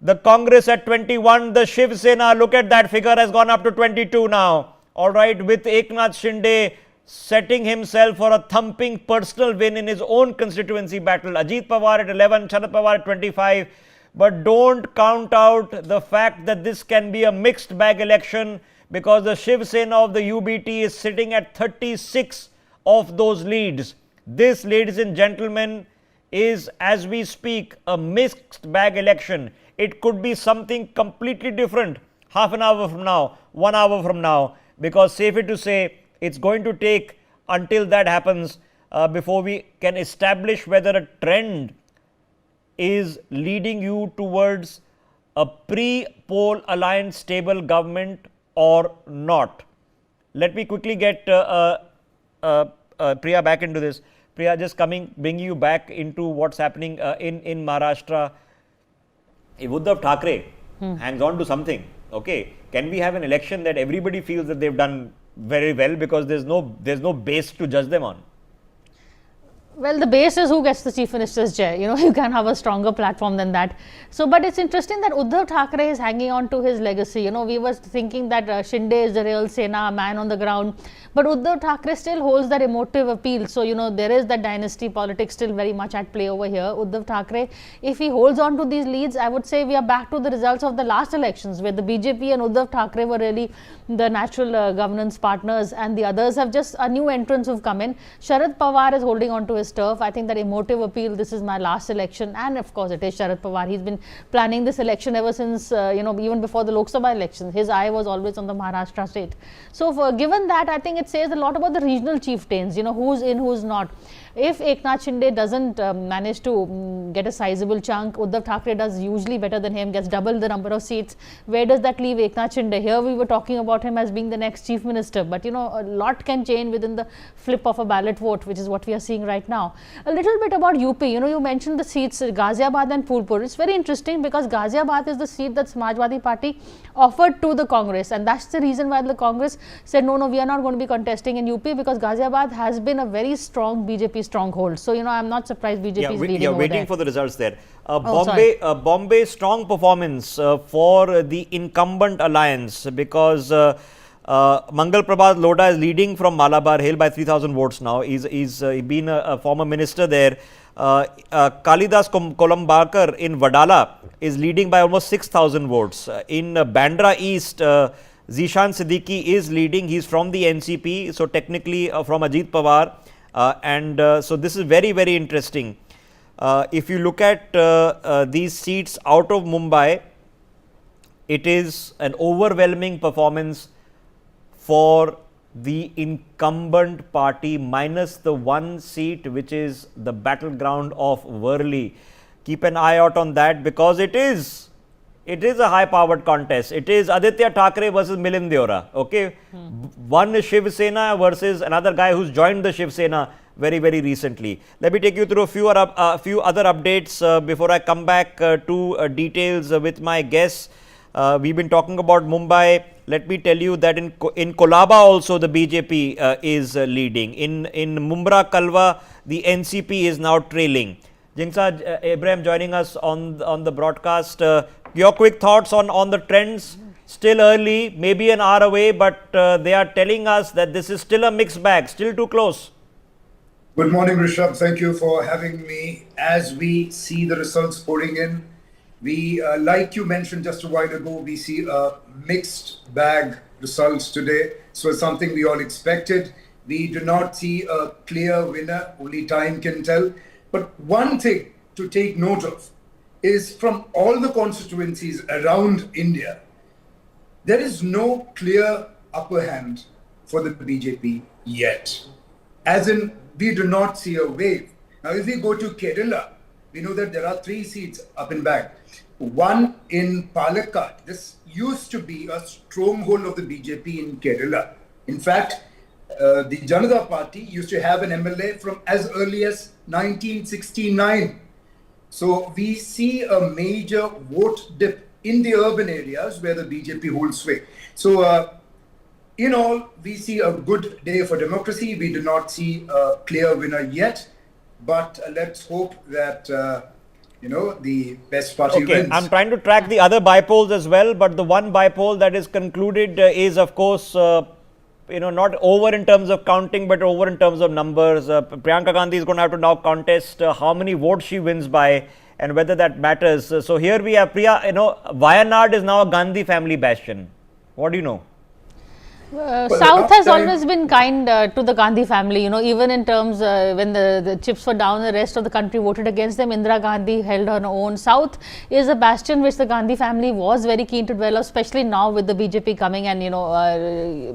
The Congress at 21. The Shiv Sena, look at that figure, has gone up to 22 now. Alright, with Eknath Shinde setting himself for a thumping personal win in his own constituency battle. Ajit Pawar at 11, Sharad Pawar at 25. But don't count out the fact that this can be a mixed bag election, because the Shiv Sena of the UBT is sitting at 36 of those leads. This, ladies and gentlemen, is, as we speak, a mixed bag election. It could be something completely different half an hour from now, 1 hour from now, because safe to say it's going to take until that happens before we can establish whether a trend is leading you towards a pre-poll aligned stable government or not. Let me quickly get Priya back into this. Priya, just bringing you back into what's happening in Maharashtra. If Uddhav Thackeray hangs on to something, okay, can we have an election that everybody feels that they've done very well, because there's no base to judge them on? Well, the base is who gets the chief minister's chair. You can have a stronger platform than that. So, but it's interesting that Uddhav Thackeray is hanging on to his legacy. We were thinking that Shinde is the real Sena, man on the ground. But Uddhav Thackeray still holds that emotive appeal. So, there is that dynasty politics still very much at play over here. Uddhav Thackeray, if he holds on to these leads, I would say we are back to the results of the last elections, where the BJP and Uddhav Thackeray were really the natural governance partners, and the others have just a new entrants who've come in. Sharad Pawar is holding on to his turf. I think that emotive appeal, this is my last election, and of course it is Sharad Pawar. He's been planning this election ever since, even before the Lok Sabha elections. His eye was always on the Maharashtra state. So, given that, I think it says a lot about the regional chieftains, who's in, who's not. If Eknath Shinde doesn't manage to get a sizable chunk, Uddhav Thackeray does usually better than him, gets double the number of seats. Where does that leave Eknath Shinde? Here we were talking about him as being the next chief minister, but a lot can change within the flip of a ballot vote, which is what we are seeing right now. A little bit about UP, you mentioned the seats Ghaziabad and Phulpur. It's very interesting because Ghaziabad is the seat that Samajwadi Party offered to the Congress, and that's the reason why the Congress said no, we are not going to be contesting in UP, because Ghaziabad has been a very strong BJP stronghold. So, I'm not surprised BJP is leading over waiting there. for the results there. Bombay strong performance for the incumbent alliance, because Mangal Prabhat Lodha is leading from Malabar Hill by 3,000 votes now. He's been a former minister there. Kalidas Kolambakar in Vadala is leading by almost 6,000 votes. In Bandra East, Zishan Siddiqui is leading. He's from the NCP, so technically from Ajit Pawar. So this is very, very interesting. If you look at these seats out of Mumbai, it is an overwhelming performance for the incumbent party, minus the one seat which is the battleground of Worli. Keep an eye out on that, because it is a high powered contest. It is Aditya Thackeray versus Milind Deora. Okay, one is Shiv Sena versus another guy who's joined the Shiv Sena very, very recently. Let me take you through a few other updates before I come back to details with my guests. We've been talking about Mumbai. Let me tell you that in Kolaba also the BJP is leading. In Mumbra Kalwa, the NCP is now trailing. Jingsaj Ibrahim joining us on the broadcast. Your quick thoughts on the trends. Still early, maybe an hour away, but they are telling us that this is still a mixed bag, still too close. Good morning, Rishabh. Thank you for having me. As we see the results pouring in, we, like you mentioned just a while ago, we see a mixed bag results today. So it's something we all expected. We do not see a clear winner, only time can tell. But one thing to take note of is, from all the constituencies around India, there is no clear upper hand for the BJP yet. As in, we do not see a wave. Now, if we go to Kerala, we know that there are 3 seats up and back. One in Palakkad. This used to be a stronghold of the BJP in Kerala. In fact, the Janata Party used to have an MLA from as early as 1969. So we see a major vote dip in the urban areas where the BJP holds sway. So in all, we see a good day for democracy. We do not see a clear winner yet, but let's hope that the best party wins. I'm trying to track the other bypolls as well, but the one bypoll that is concluded is, of course, not over in terms of counting, but over in terms of numbers. Priyanka Gandhi is going to have to now contest how many votes she wins by and whether that matters. So here we have Priya, Wayanad is now a Gandhi family bastion. What do you know? South has always been kind to the Gandhi family, even in terms when the chips were down, the rest of the country voted against them. Indira Gandhi held her own. South is a bastion which the Gandhi family was very keen to develop, especially now with the BJP coming and,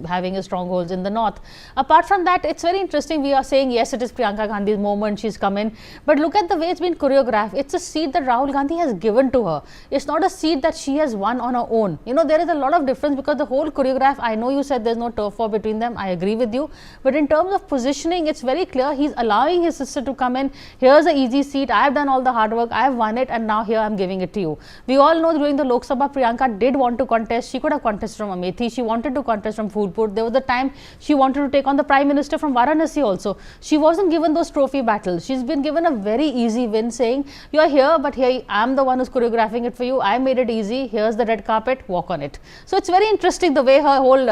having a strongholds in the north. Apart from that, it's very interesting. We are saying, yes, it is Priyanka Gandhi's moment, she's come in. But look at the way it's been choreographed. It's a seat that Rahul Gandhi has given to her. It's not a seat that she has won on her own. There is a lot of difference because the whole choreograph, I know you said there's no turf war between them, I agree with you, but in terms of positioning, it's very clear he's allowing his sister to come in. Here's an easy seat, I have done all the hard work, I have won it, and now here I'm giving it to you. We all know during the Lok Sabha, Priyanka did want to contest. She could have contested from Amethi, she wanted to contest from Phulpur. There was a time she wanted to take on the Prime Minister from Varanasi also. She wasn't given those trophy battles. She's been given a very easy win, saying, you are here, but here I am the one who's choreographing it for you. I made it easy. Here's the red carpet, walk on it. So it's very interesting the way her whole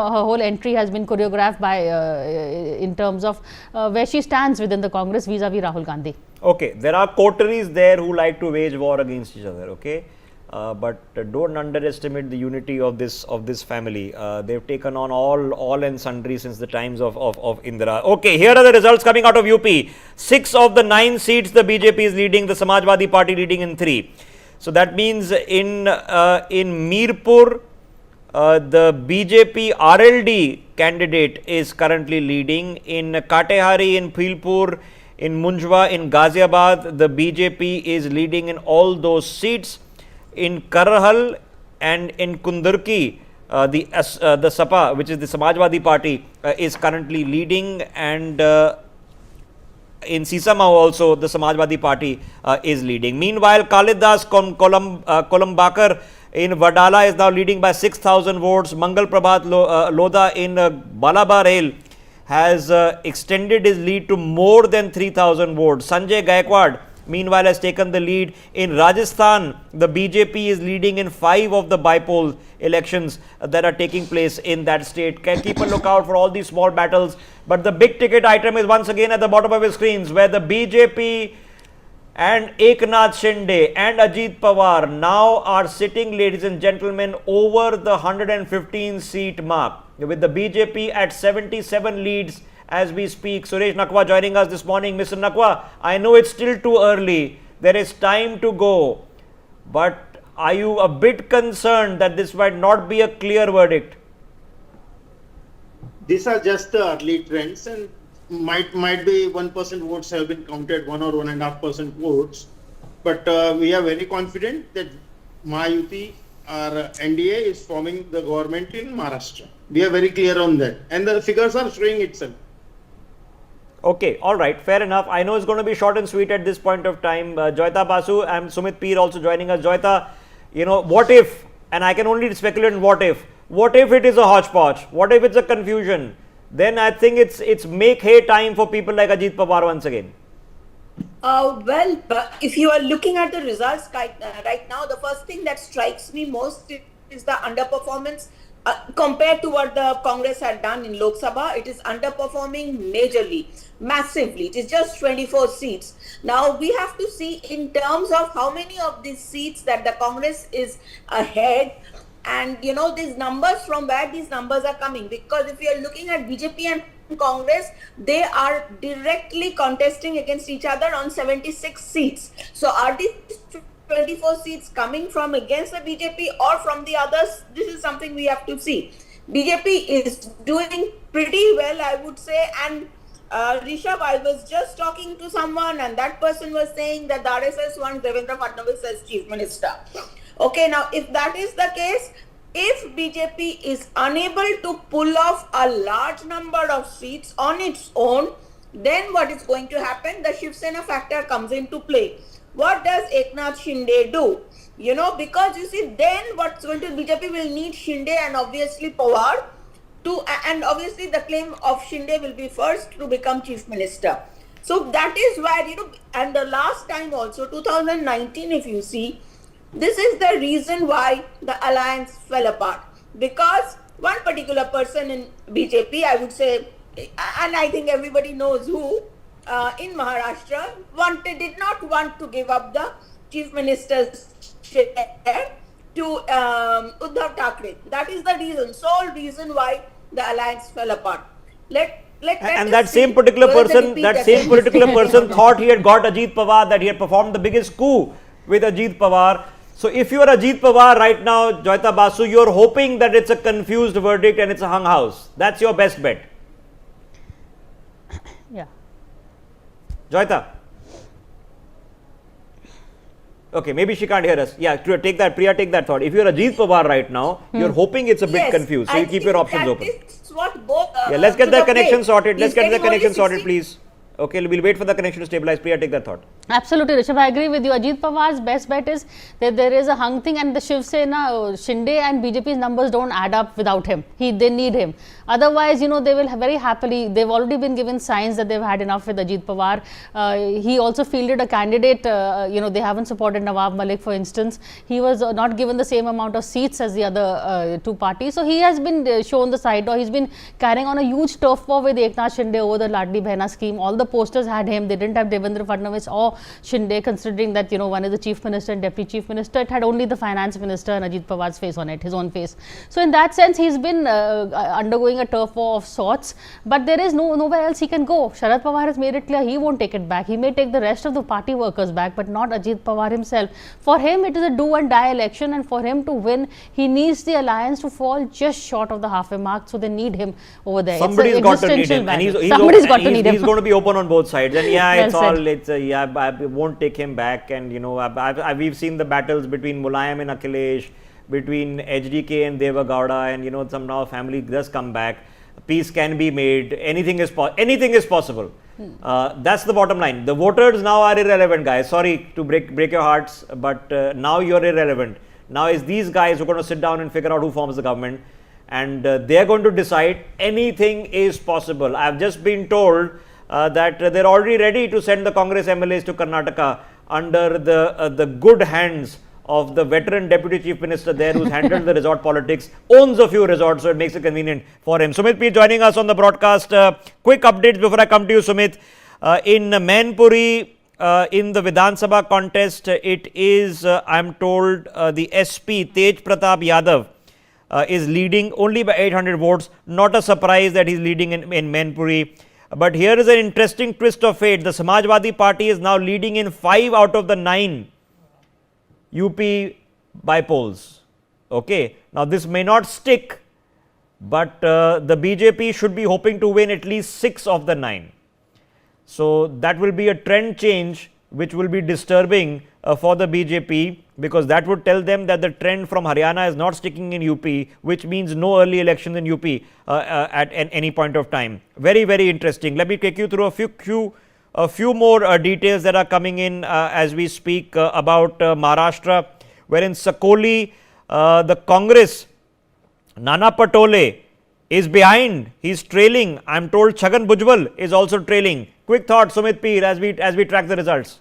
her whole entry has been choreographed by in terms of where she stands within the Congress vis-a-vis Rahul Gandhi. Okay, there are coteries there who like to wage war against each other. Okay, but don't underestimate the unity of this family. They've taken on all and sundry since the times of Indira. Okay, here are the results coming out of UP. 6 of the 9 seats the BJP is leading, the Samajwadi Party leading in 3. So that means in Mirpur, the BJP RLD candidate is currently leading. In Katehari, in Philpur, in Munjwa, in Ghaziabad, the BJP is leading in all those seats. In Karhal and in Kundurki, the Sapa, which is the Samajwadi Party, is currently leading, and in Sisamau also the Samajwadi Party is leading. Meanwhile, Khalid Das Kolumbakar in Vadala is now leading by 6,000 votes. Mangal Prabhat Lodha in Balabarel has extended his lead to more than 3,000 votes. Sanjay Gaikwad meanwhile has taken the lead. In Rajasthan, the BJP is leading in 5 of the bypoll elections that are taking place in that state. Can keep a lookout for all these small battles, but the big ticket item is once again at the bottom of your screens, where the BJP and Eknath Shinde and Ajit Pawar now are sitting, ladies and gentlemen, over the 115 seat mark, with the BJP at 77 leads as we speak. Suresh Nakwa joining us this morning. Mr. Nakwa, I know it's still too early, there is time to go, but are you a bit concerned that this might not be a clear verdict? These are just the early trends, and might be 1% votes have been counted, 1 or 1.5% votes, but we are very confident that Mahayuti or NDA is forming the government in Maharashtra. We are very clear on that, and the figures are showing itself. Okay, all right, fair enough. I know it's going to be short and sweet at this point of time. Joyita Basu and Sumit Peer also joining us. Joyita, what if, and I can only speculate on what if it is a hodgepodge? What if it's a confusion? Then I think it's make hay time for people like Ajit Pawar once again. Well, if you are looking at the results right now, the first thing that strikes me most is the underperformance compared to what the Congress had done in Lok Sabha. It is underperforming majorly, massively. It is just 24 seats. Now we have to see in terms of how many of these seats that the Congress is ahead. And these numbers, from where these numbers are coming, because if you are looking at BJP and Congress, they are directly contesting against each other on 76 seats. So are these 24 seats coming from against the BJP or from the others? This is something we have to see. BJP is doing pretty well, I would say, and Rishabh, I was just talking to someone and that person was saying that the RSS wants Devendra Fadnavis as Chief Minister. Okay, now if that is the case, if BJP is unable to pull off a large number of seats on its own, then what is going to happen? The Shiv Sena factor comes into play. What does Eknath Shinde do? Because you see, then what's going to, BJP will need Shinde and obviously Pawar to, and obviously the claim of Shinde will be first to become Chief Minister. So that is where, and the last time also, 2019, if you see, this is the reason why the alliance fell apart, because one particular person in BJP, I would say, and I think everybody knows who, in Maharashtra, did not want to give up the Chief Minister's chair to Uddhav Thackeray. That is the reason, sole reason why the alliance fell apart. And that same particular person, thought he had got Ajit Pawar, that he had performed the biggest coup with Ajit Pawar. So if you are Ajit Pawar right now, Joyita Basu, you are hoping that it's a confused verdict and it's a hung house. That's your best bet. Yeah. Joyita. Okay, maybe she can't hear us. Yeah, take that, Priya, take that thought. If you're Ajit Pawar right now, you're hoping it's a bit confused. So you keep your options open. What both, yeah, let's get the connection sorted. He's Let's get the getting only connection sorted, 60. please. Okay, we'll wait for the connection to stabilize. Priya, take that thought. Absolutely, Rishabh. I agree with you. Ajit Pawar's best bet is that there is a hung thing, and the Shiv Sena, Shinde and BJP's numbers don't add up without him. They need him. Otherwise, they will very happily, they've already been given signs that they've had enough with Ajit Pawar. He also fielded a candidate, they haven't supported Nawab Malik, for instance. He was not given the same amount of seats as the other two parties. So he has been shown the side door. He's been carrying on a huge turf war with Eknath Shinde over the Ladli Behna scheme. All the posters had him. They didn't have Devendra Fadnavis or Shinde, considering that one is the chief minister and deputy chief minister. It had only the finance minister and Ajit Pawar's face on it, his own face. So in that sense, he's been undergoing a turf war of sorts, but there is nowhere else he can go. Sharad Pawar has made it clear he won't take it back. He may take the rest of the party workers back, but not Ajit Pawar himself. For him, it is a do and die election, and for him to win, he needs the alliance to fall just short of the halfway mark. So they need him over there. Somebody's got to need him, and he's going to be open on both sides. And I won't take him back. And we've seen the battles between Mulayam and Akhilesh, between HDK and Deva Gowda, and somehow family does come back. Peace can be made. Anything is possible. That's the bottom line. The voters now are irrelevant, guys. Sorry to break your hearts, but now you're irrelevant. Now it's these guys who are going to sit down and figure out who forms the government, and they're going to decide. Anything is possible. I've just been told that they're already ready to send the Congress MLAs to Karnataka under the good hands of the veteran deputy chief minister there, who's handled the resort politics, owns a few resorts, so it makes it convenient for him. Sumit P joining us on the broadcast. Quick updates before I come to you, Sumit. In Mainpuri, in the Vidhan Sabha contest, it is, I'm told, the SP Tej Pratap Yadav is leading only by 800 votes. Not a surprise that he's leading in Mainpuri. But here is an interesting twist of fate. The Samajwadi Party is now leading in 5 out of the 9 UP by polls. Okay. Now this may not stick, but the BJP should be hoping to win at least 6 of the 9. So that will be a trend change which will be disturbing for the BJP, because that would tell them that the trend from Haryana is not sticking in UP, which means no early elections in UP at any point of time. Very, very interesting. Let me take you through a few more details that are coming in as we speak about Maharashtra, where in Sakoli, the Congress, Nana Patole is behind. He's trailing. I'm told Chhagan Bhujbal is also trailing. Quick thought, Sumit Peer, as we track the results.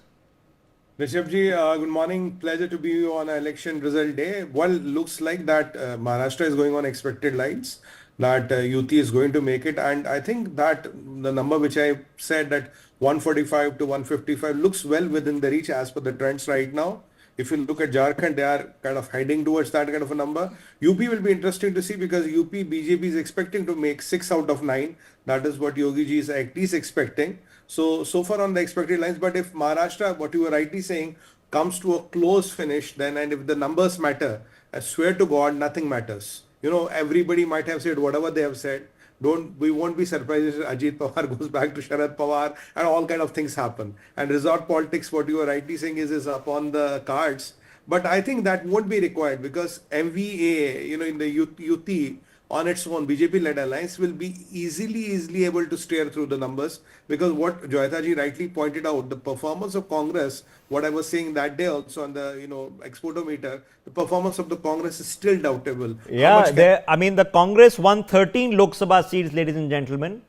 Rishabh ji, good morning. Pleasure to be on election result day. Well, looks like that Maharashtra is going on expected lines, that UT is going to make it, and I think that the number which I said, that 145 to 155, looks well within the reach as per the trends right now. If you look at Jharkhand, they are kind of heading towards that kind of a number. UP will be interesting to see, because UP BJP is expecting to make 6 out of 9. That is what Yogi ji is at least expecting. So far on the expected lines. But if Maharashtra, what you were rightly saying, comes to a close finish, then, and if the numbers matter, I swear to God, nothing matters. Everybody might have said whatever they have said. We won't be surprised if Ajit Pawar goes back to Sharad Pawar and all kind of things happen. And resort politics, what you were rightly saying, is upon the cards. But I think that won't be required, because MVA, in the UT on its own, BJP-led alliance will be easily able to steer through the numbers, because what Joyita ji rightly pointed out, the performance of Congress, what I was saying that day also on the exportometer, the performance of the Congress is still doubtable. Yeah, the Congress won 13 Lok Sabha seats, ladies and gentlemen.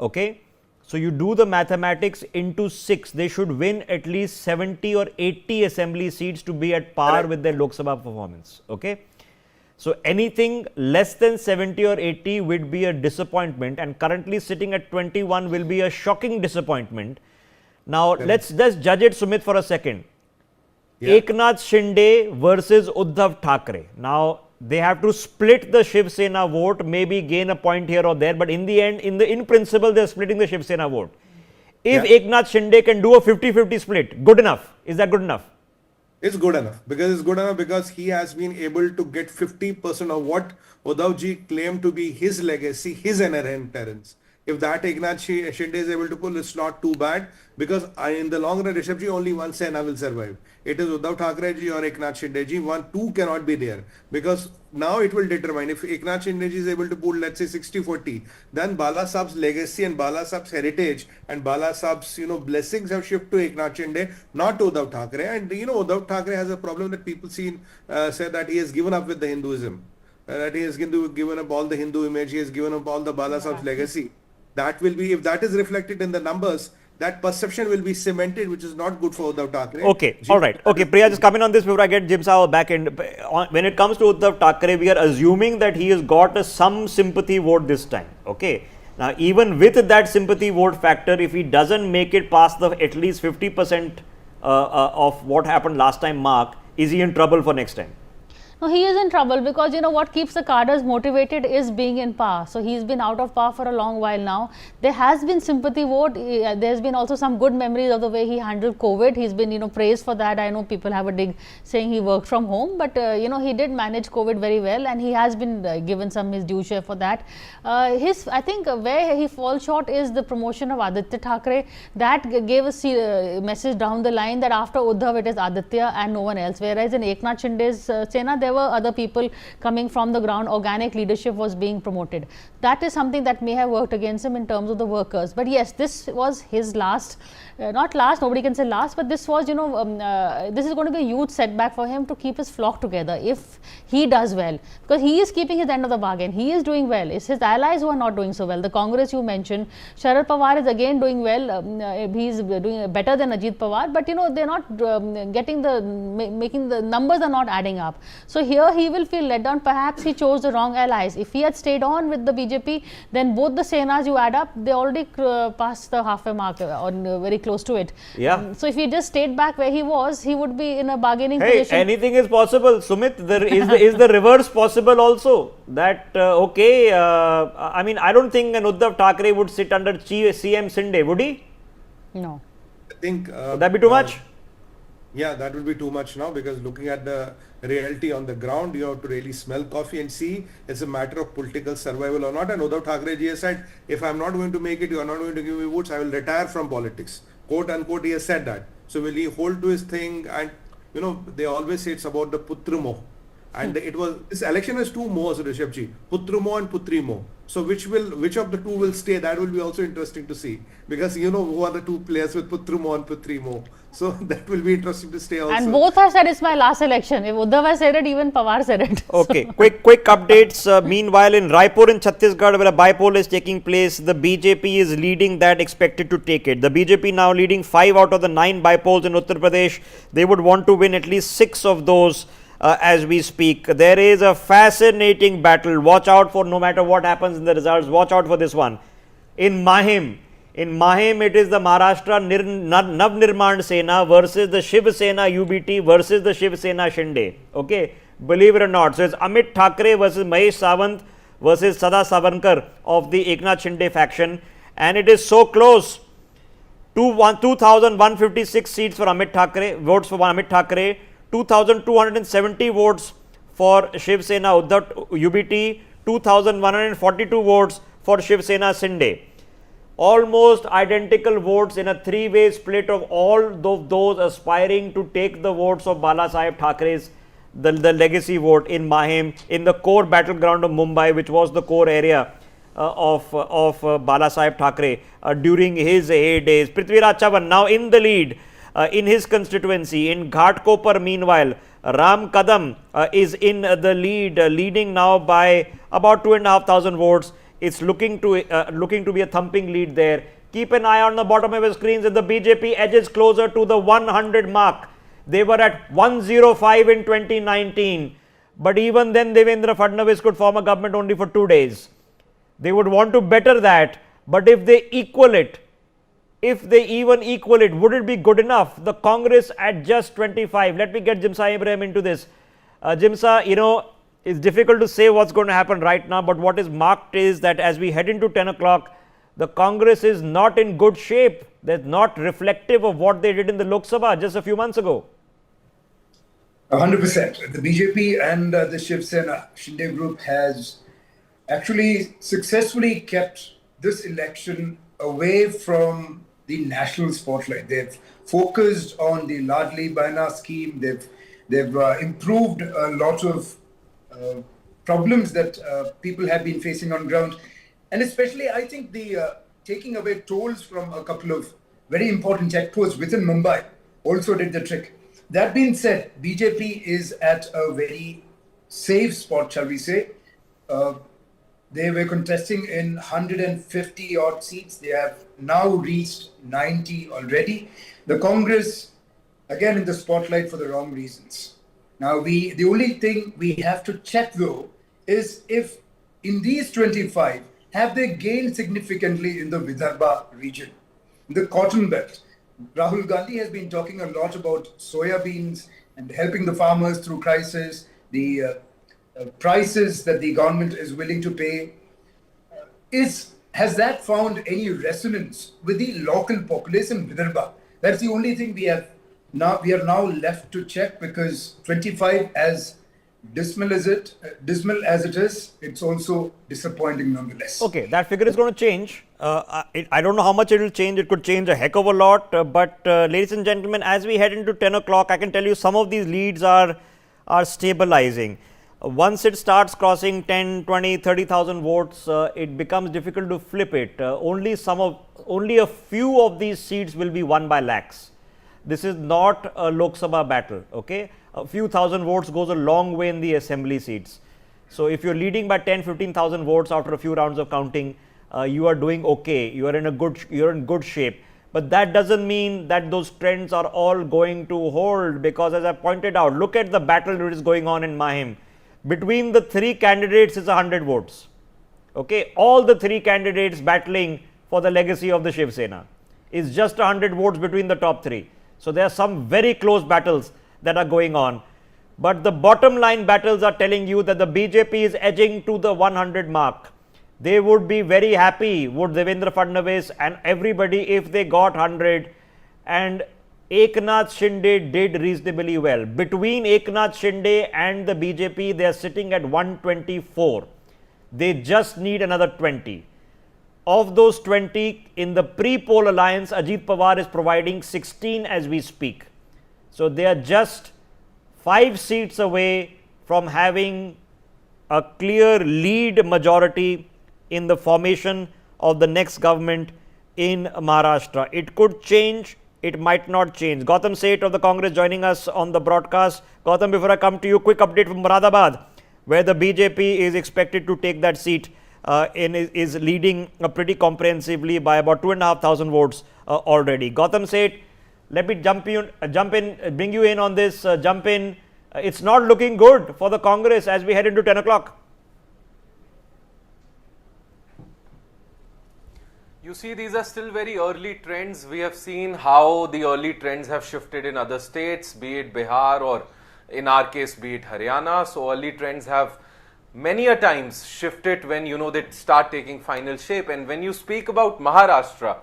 Okay, so you do the mathematics into 6. They should win at least 70 or 80 assembly seats to be at par with their Lok Sabha performance. Okay. So anything less than 70 or 80 would be a disappointment, and currently sitting at 21 will be a shocking disappointment. Now let's just judge it, Sumit, for a second. Yeah. Eknath Shinde versus Uddhav Thackeray. Now they have to split the Shiv Sena vote, maybe gain a point here or there, but in the end, in principle, they are splitting the Shiv Sena vote. If Eknath Shinde can do a 50-50 split, good enough. Is that good enough? It's good enough because he has been able to get 50% of what Uddhavji claimed to be his legacy, his inheritance. If that Eknath Shinde is able to pull, it's not too bad, because in the long run, Rishabh, only one Sena will survive. It is Uddhav Thackeray ji or Eknath Shinde ji. Two cannot be there, because now it will determine if Eknath Shinde ji is able to pull, let's say 60-40, then Bala Saab's legacy and Bala Saab's heritage and Bala Saab's blessings have shifted to Eknath Shinde, not to Uddhav Thackeray. And Uddhav Thackeray has a problem that people say that he has given up with the Hinduism, that he has given up all the Hindu image, he has given up all the Bala Saab's legacy. That will be, if that is reflected in the numbers, that perception will be cemented, which is not good for Uddhav Thackeray. Okay, all right. Okay, Priya, just come in on this before I get Jim Saha back in. When it comes to Uddhav Thackeray, we are assuming that he has got some sympathy vote this time. Okay. Now, even with that sympathy vote factor, if he doesn't make it past the at least 50% of what happened last time mark, is he in trouble for next time? No, he is in trouble, because what keeps the cadres motivated is being in power. So he's been out of power for a long while now. There has been sympathy vote. There's been also some good memories of the way he handled COVID. He's been praised for that. I know people have a dig saying he worked from home, but he did manage COVID very well, and he has been given some his due share for that. I think where he falls short is the promotion of Aditya Thackeray. That gave a message down the line that after Uddhav it is Aditya and no one else. Whereas in Eknath Shinde's Sena, there were other people coming from the ground. Organic leadership was being promoted. That is something that may have worked against him in terms of the workers. But yes, this was his last, not last, nobody can say last, but this was, this is going to be a huge setback for him to keep his flock together if he does well, because he is keeping his end of the bargain. He is doing well. It's his allies who are not doing so well. The Congress you mentioned, Sharad Pawar is again doing well. He's doing better than Ajit Pawar, but they're not getting making the numbers are not adding up. So here he will feel let down. Perhaps he chose the wrong allies. If he had stayed on with the BJP, then both the Senas you add up, they already passed the halfway mark or very close to it. Yeah. So if he just stayed back where he was, he would be in a bargaining Hey, position. anything is possible. Sumit, is the reverse possible also? That, I mean, I don't think an Uddhav Thackeray would sit under CM Shinde, would he? No. I think... would that be too much? Yeah, that will be too much now, because looking at the reality on the ground, you have to really smell coffee and see it's a matter of political survival or not. And Uddhav Thackeray ji has said, if I'm not going to make it, you are not going to give me votes, I will retire from politics. Quote unquote, he has said that. So will he hold to his thing? And they always say it's about the Putrumo. And this election has two mohs, Rishabh ji, Putrumo and Putrimo. So which of the two will stay? That will be also interesting to see, because who are the two players with Putrumo and Putrimo. So that will be interesting to stay also. And both have said it's my last election. If Uddhav has said it, even Pawar said it. Okay, quick updates. Meanwhile, in Raipur in Chhattisgarh, where a bypoll is taking place, the BJP is leading that, expected to take it. The BJP now leading 5 out of the 9 bypolls in Uttar Pradesh. They would want to win at least 6 of those as we speak. There is a fascinating battle. Watch out for, no matter what happens in the results, watch out for this one. In Mahim, it is the Maharashtra Nav Nirman Sena versus the Shiv Sena UBT versus the Shiv Sena Shinde. Okay, believe it or not. So it's Amit Thackeray versus Mahesh Sawant versus Sada Savankar of the Eknath Shinde faction, and it is so close. 2,156 seats for Amit Thackeray, votes for Amit Thackeray, 2,270 votes for Shiv Sena Uddhav UBT, 2,142 votes for Shiv Sena Shinde. Almost identical votes in a 3-way split of all of those aspiring to take the votes of Bala Saheb Thackeray's, the legacy vote in Mahim, in the core battleground of Mumbai, which was the core area of Bala Saheb Thackeray during his heydays. Prithviraj Chavan now in the lead in his constituency. In Ghatkopar, meanwhile, Ram Kadam is in the lead, leading now by about 2,500 votes. It's looking to be a thumping lead there. Keep an eye on the bottom of your screens as the BJP edges closer to the 100 mark. They were at 105 in 2019. But even then, Devendra Fadnavis could form a government only for 2 days. They would want to better that. But if they equal it, if they even equal it, would it be good enough? The Congress at just 25. Let me get Jimsa Ibrahim into this. Jimsa, it's difficult to say what's going to happen right now, but what is marked is that as we head into 10 o'clock, the Congress is not in good shape. They're not reflective of what they did in the Lok Sabha just a few months ago. 100%. The BJP and the Shiv Sena Shinde group has actually successfully kept this election away from the national spotlight. They've focused on the Ladli Bahna scheme. They've improved a lot of problems that people have been facing on ground. And especially, I think the taking away tolls from a couple of very important checkposts within Mumbai also did the trick. That being said, BJP is at a very safe spot, shall we say. They were contesting in 150 odd seats. They have now reached 90 already. The Congress, again, in the spotlight for the wrong reasons. Now, the only thing we have to check though is if in these 25, have they gained significantly in the Vidarbha region, the cotton belt? Rahul Gandhi has been talking a lot about soybeans and helping the farmers through crisis, the prices that the government is willing to pay. Has that found any resonance with the local population in Vidarbha? That's the only thing we are now left to check, because 25, as dismal as it is, it's also disappointing nonetheless. Okay, that figure is going to change. I don't know how much it will change. It could change a heck of a lot. But ladies and gentlemen, as we head into 10 o'clock, I can tell you some of these leads are stabilizing. Once it starts crossing 10, 20, 30,000 votes, it becomes difficult to flip it. Only a few of these seats will be won by lakhs. This is not a Lok Sabha battle, okay? A few thousand votes goes a long way in the assembly seats. So if you're leading by 10, 15,000 votes after a few rounds of counting, you are doing okay. You're in good shape. But that doesn't mean that those trends are all going to hold, because as I pointed out, look at the battle that is going on in Mahim. Between the three candidates is 100 votes. Okay, all the three candidates battling for the legacy of the Shiv Sena is just 100 votes between the top three. So there are some very close battles that are going on. But the bottom line battles are telling you that the BJP is edging to the 100 mark. They would be very happy, would Devendra Fadnavis and everybody, if they got 100. And Eknath Shinde did reasonably well. Between Eknath Shinde and the BJP, they are sitting at 124. They just need another 20. Of those 20, in the pre-poll alliance, Ajit Pawar is providing 16 as we speak. So they are just 5 seats away from having a clear lead majority in the formation of the next government in Maharashtra. It could change, it might not change. Gautam Seth of the Congress joining us on the broadcast. Gautam, before I come to you, quick update from Moradabad, where the BJP is expected to take that seat. Is leading pretty comprehensively by about 2,500 votes already. Gautam Seth, let me jump in, bring you in on this. It's not looking good for the Congress as we head into 10 o'clock. You see, these are still very early trends. We have seen how the early trends have shifted in other states, be it Bihar or in our case, be it Haryana. So early trends have many a times shifted when they start taking final shape. And when you speak about Maharashtra,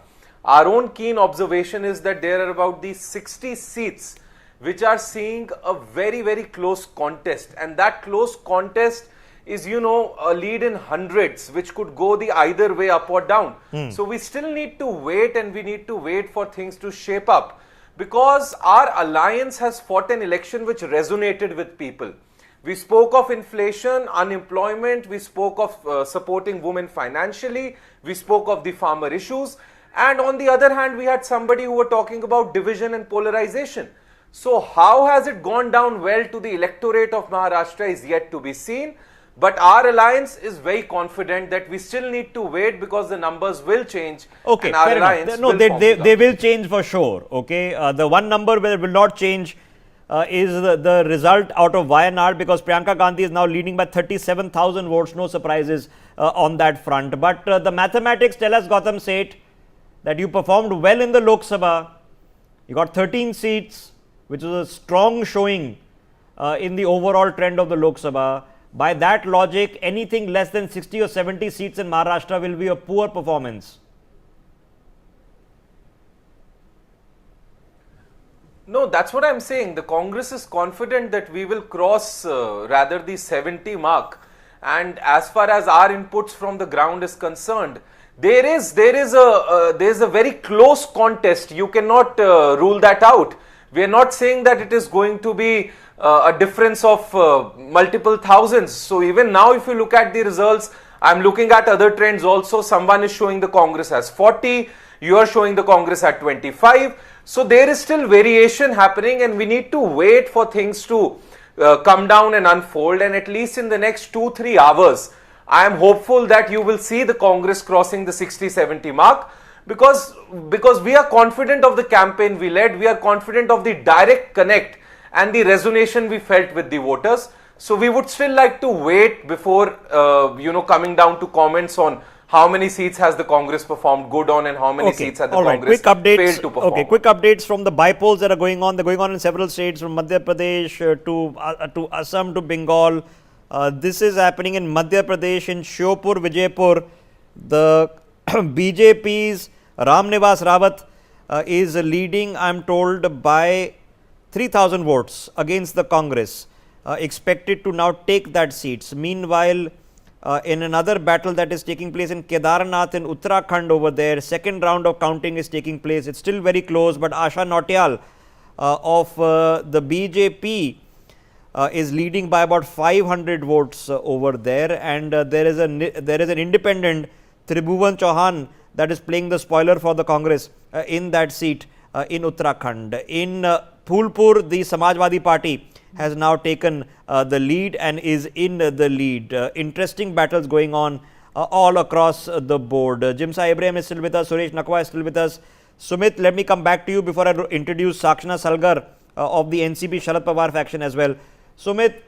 our own keen observation is that there are about these 60 seats which are seeing a very, very close contest, and that close contest is a lead in hundreds which could go the either way, up or down. So we still need to wait, and we need to wait for things to shape up, because our alliance has fought an election which resonated with people. We spoke of inflation, unemployment, we spoke of supporting women financially, we spoke of the farmer issues, and on the other hand, we had somebody who were talking about division and polarization. So how has it gone down well to the electorate of Maharashtra is yet to be seen, but our alliance is very confident that we still need to wait, because the numbers will change. Okay, and our fair alliance enough. No, they will change for sure. Okay, the one number where it will not change is the result out of Wayanad, because Priyanka Gandhi is now leading by 37,000 votes. No surprises on that front. But the mathematics tell us, Gautam Seth, that you performed well in the Lok Sabha. You got 13 seats, which is a strong showing in the overall trend of the Lok Sabha. By that logic, anything less than 60 or 70 seats in Maharashtra will be a poor performance. No, that's what I'm saying. The Congress is confident that we will cross rather the 70 mark. And as far as our inputs from the ground is concerned, there is a very close contest. You cannot rule that out. We are not saying that it is going to be a difference of multiple thousands. So even now, if you look at the results, I'm looking at other trends also. Someone is showing the Congress as 40. You are showing the Congress at 25. So there is still variation happening, and we need to wait for things to come down and unfold. And at least in the next 2-3 hours, I am hopeful that you will see the Congress crossing the 60-70 mark, because we are confident of the campaign we led. We are confident of the direct connect and the resonation we felt with the voters. So we would still like to wait before coming down to comments on how many seats has the Congress performed good on and how many seats has the Congress failed to perform. Okay, quick updates from the bypolls that are going on. They're going on in several states, from Madhya Pradesh to Assam to Bengal. This is happening in Madhya Pradesh, in Shiopur, Vijaypur. The BJP's Ramnivas Rawat is leading, I'm told, by 3,000 votes against the Congress, expected to now take that seats. Meanwhile, in another battle that is taking place in Kedarnath in Uttarakhand over there, second round of counting is taking place. It's still very close, but Asha Nautiyal of the BJP is leading by about 500 votes over there, and there is an independent Tribhuvan Chauhan that is playing the spoiler for the Congress in that seat in Uttarakhand. In Phulpur, the Samajwadi Party has now taken the lead and is in the lead. Interesting battles going on all across the board. Jimsa Ibrahim is still with us. Suresh Nakwa is still with us. Sumit, let me come back to you before I introduce Sakshana Salgar of the NCP Sharad Pawar faction as well. Sumit,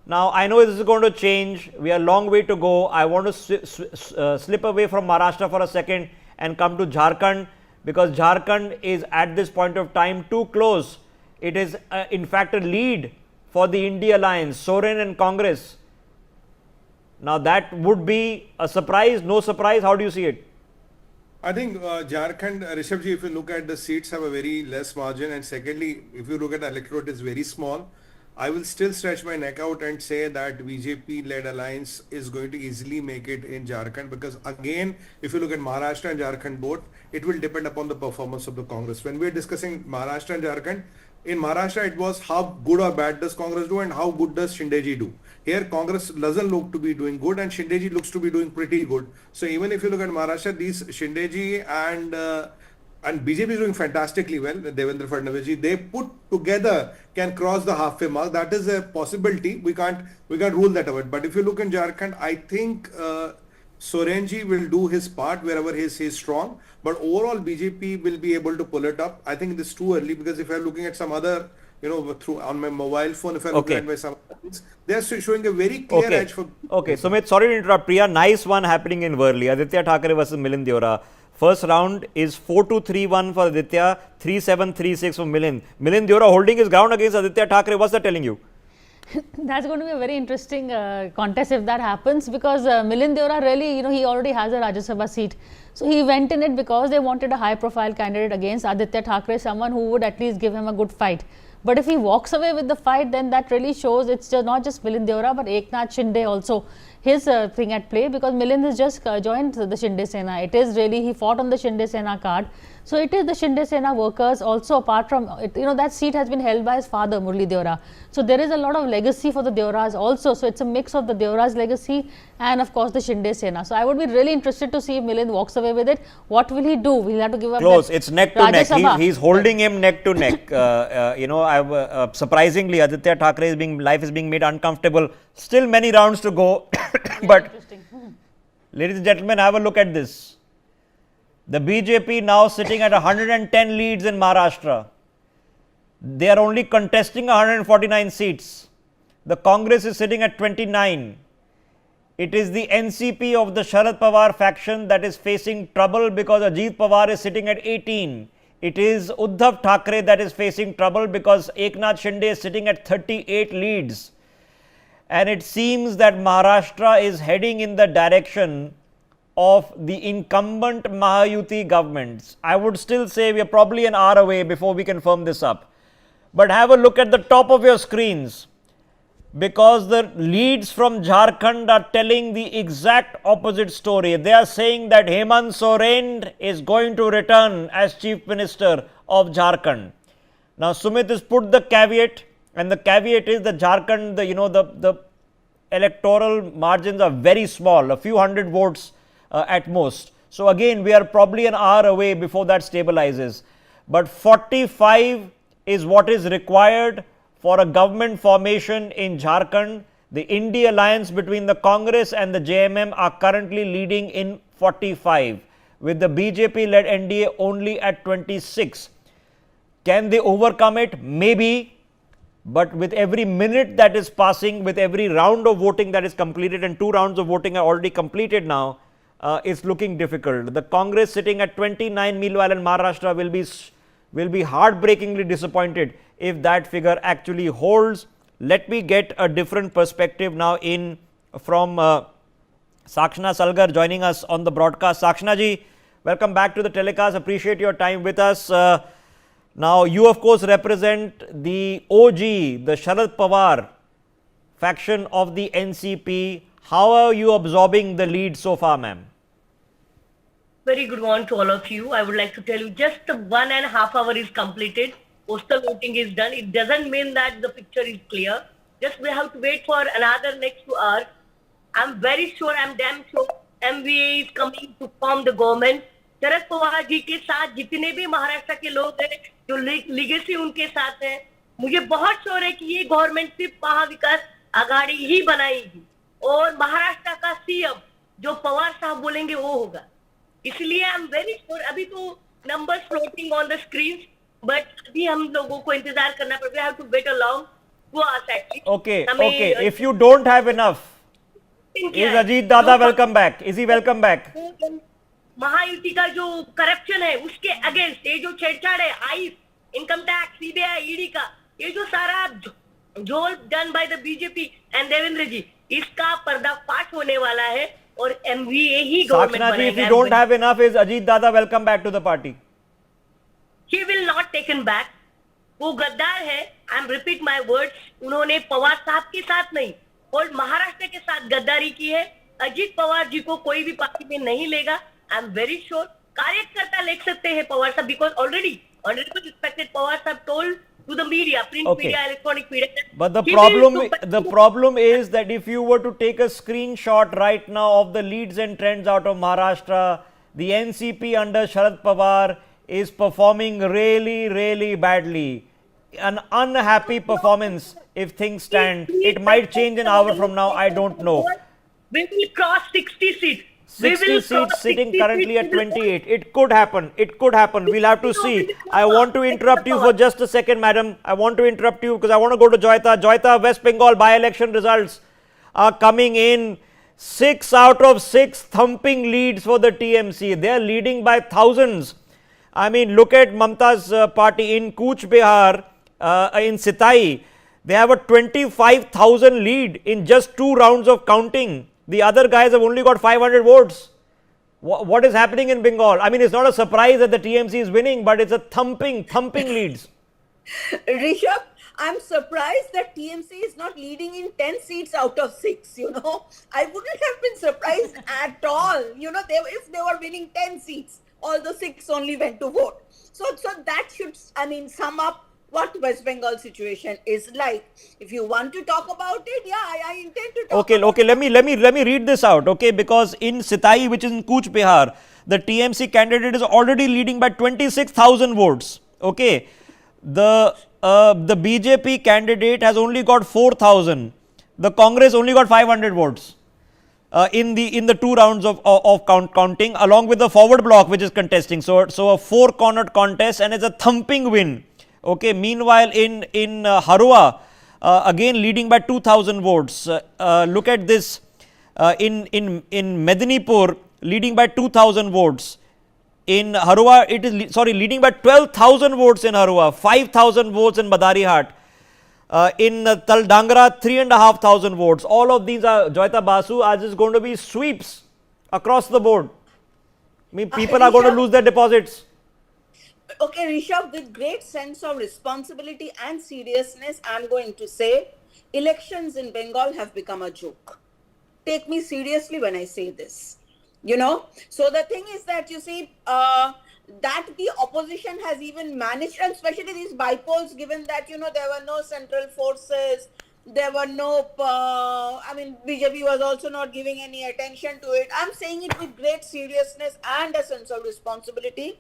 now I know this is going to change. We are a long way to go. I want to slip away from Maharashtra for a second and come to Jharkhand, because Jharkhand is at this point of time too close. It is in fact a lead for the India Alliance, Soren and Congress. Now that would be a surprise, no surprise. How do you see it? I think Jharkhand, Rishabh ji, if you look at the seats, have a very less margin, and secondly, if you look at the electorate, it's very small. I will still stretch my neck out and say that BJP-led alliance is going to easily make it in Jharkhand, because again, if you look at Maharashtra and Jharkhand both, it will depend upon the performance of the Congress. When we are discussing Maharashtra and Jharkhand, in Maharashtra it was how good or bad does Congress do and how good does Shinde ji do. Here Congress doesn't look to be doing good and Shinde ji looks to be doing pretty good. So even if you look at Maharashtra, these Shinde ji and BJP is doing fantastically well. Devendra Fadnavis ji, they put together can cross the halfway mark. That is a possibility. We can't rule that out. But if you look in Jharkhand, I think Soren ji will do his part wherever he is strong. But overall, BJP will be able to pull it up. I think it is too early, because if I'm looking at some other, through on my mobile phone, if I'm looking at my some things, they are showing a very clear edge for. Okay, Sumit, sorry to interrupt. Priya, nice one happening in Worli. Aditya Thackeray versus Milind Deora. First round is 4-2-3-1 for Aditya, 3-7-3-6 for Milind. Milind Deora holding his ground against Aditya Thackeray. What's that telling you? That's going to be a very interesting contest if that happens, because Milind Deora really, he already has a Rajya Sabha seat. So he went in it because they wanted a high profile candidate against Aditya Thackeray, someone who would at least give him a good fight. But if he walks away with the fight, then that really shows it's just not just Milind Deora, but Eknath Shinde also, his thing at play, because Milind has just joined the Shinde Sena. It is really, he fought on the Shinde Sena card. So it is the Shinde Sena workers also, apart from it, that seat has been held by his father, Murli Deora. So there is a lot of legacy for the Deoras also. So it's a mix of the Deora's legacy and of course the Shinde Sena. So I would be really interested to see if Milind walks away with it. What will he do? Will he have to give up? Close. It's neck to neck. He's holding him neck to neck. Surprisingly, Aditya Thackeray's life is being made uncomfortable. Still many rounds to go. But ladies and gentlemen, have a look at this. The BJP now sitting at 110 leads in Maharashtra. They are only contesting 149 seats. The Congress is sitting at 29. It is the NCP of the Sharad Pawar faction that is facing trouble because Ajit Pawar is sitting at 18. It is Uddhav Thackeray that is facing trouble because Eknath Shinde is sitting at 38 leads. and it seems that Maharashtra is heading in the direction of the incumbent Mahayuti governments. I would still say we are probably an hour away before we can firm this up. But have a look at the top of your screens, because the leads from Jharkhand are telling the exact opposite story. They are saying that Hemant Soren is going to return as Chief Minister of Jharkhand. Now, Sumit has put the caveat, and the caveat is that Jharkhand, the electoral margins are very small, a few hundred votes at most. So, again, we are probably an hour away before that stabilizes. But 45 is what is required for a government formation in Jharkhand. The India alliance between the Congress and the JMM are currently leading in 45, with the BJP-led NDA only at 26. Can they overcome it? Maybe. But with every minute that is passing, with every round of voting that is completed, and 2 rounds of voting are already completed now, it's looking difficult. The Congress sitting at 29, meanwhile, in Maharashtra will be heartbreakingly disappointed if that figure actually holds. Let me get a different perspective now from Sakshana Salgar joining us on the broadcast. Sakshana ji, welcome back to the telecast. Appreciate your time with us. Now, you of course represent the OG, the Sharad Pawar faction of the NCP. How are you absorbing the lead so far, ma'am? Very good morning to all of you. I would like to tell you just 1.5 hours is completed. Postal voting is done. It doesn't mean that the picture is clear. Just we have to wait for another next 2 hours. I'm very sure, I'm damn sure MVA is coming to form the government. Sharad Pawar ji के साथ जितने भी महाराष्ट्र के लोग हैं, जो legacy उनके साथ है, मुझे बहुत श्योर है कि ये गवर्नमेंट सिर्फ महाविकास आघाड़ी ही बनाएगी और महाराष्ट्र का सीएम जो पवार साहब बोलेंगे वो होगा. इसलिए आई एम वेरी श्योर. अभी तो numbers floating on the screen, but अभी हम लोगों को इंतजार करना पड़ेगा. We have to wait along two hours actually. Okay. If you don't have enough, is Ajit Dada welcome back? Is he welcome back? Mahayuti का जो करप्शन है उसके अगेंस्ट ये जो छेड़छाड़ है, आईस, इनकम टैक्स, सीबीआई, ईडी का ये जो सारा झोल done by the BJP and Devendra ji, इसका पर्दाफाश होने वाला है और एमवीए ही गवर्नमेंट बनेगा. If you don't have enough, is Ajit Dada welcome back to the party? He will not taken back. वो गद्दार है. I am repeat my words. उन्होंने पवार साहब के साथ नहीं और महाराष्ट्र के साथ गद्दारी की है. अजीत पवार जी को कोई भी पार्टी में नहीं लेगा. I am very sure. कार्यकर्ता ले सकते हैं पवार साहब, because already honourable respected Pawar साहब told to the media, print media, electronic media. But the problem is that if you were to take a screenshot right now of the leads and trends out of Maharashtra, the NCP under Sharad Pawar is performing really, really badly. An unhappy performance if things stand. It might change an hour from now, I don't know. We will cross 60 seats. 60 seats sitting currently at 28. It could happen. It could happen. We'll have to see. I want to interrupt you for just a second, madam. I want to interrupt you because I want to go to Joyita. Joyita, West Bengal by-election results are coming in. 6 out of 6 thumping leads for the TMC. They are leading by thousands. I mean, look at Mamta's party in Cooch Behar, in Sitai. They have a 25,000 lead in just 2 rounds of counting. The other guys have only got 500 votes. What is happening in Bengal? I mean, it's not a surprise that the TMC is winning, but it's a thumping leads. Rishabh, I'm surprised that TMC is not leading in 10 seats out of 6, you know. I wouldn't have been surprised at all, you know, if they were winning 10 seats, all the 6 only went to vote. So that should, I mean, sum up what West Bengal situation is like. If you want to talk about it, yeah, I intend to talk about it. Let me read this out, okay, because in Sitai, which is in Cooch Behar, the TMC candidate is already leading by 26,000 votes, okay. The BJP candidate has only got 4,000. The Congress only got 500 votes in the 2 rounds of counting, along with the forward bloc which is contesting. So a 4-cornered contest, and it's a thumping win. Okay. Meanwhile, in Harua, again leading by 2,000 votes. Look at this. In Medinipur, leading by 2,000 votes. In Harua, it is leading by 12,000 votes in Harua, 5,000 votes in Badarihat. In Taldangra, 3,500 votes. All of these are, Joyita Basu, are just going to be sweeps across the board. I mean, people are going to lose their deposits. Okay, Rishabh, with great sense of responsibility and seriousness, I'm going to say elections in Bengal have become a joke. Take me seriously when I say this. You know, so the thing is that you see that the opposition has even managed, and especially these bypolls, given that, you know, there were no central forces, there were no, BJP was also not giving any attention to it. I'm saying it with great seriousness and a sense of responsibility.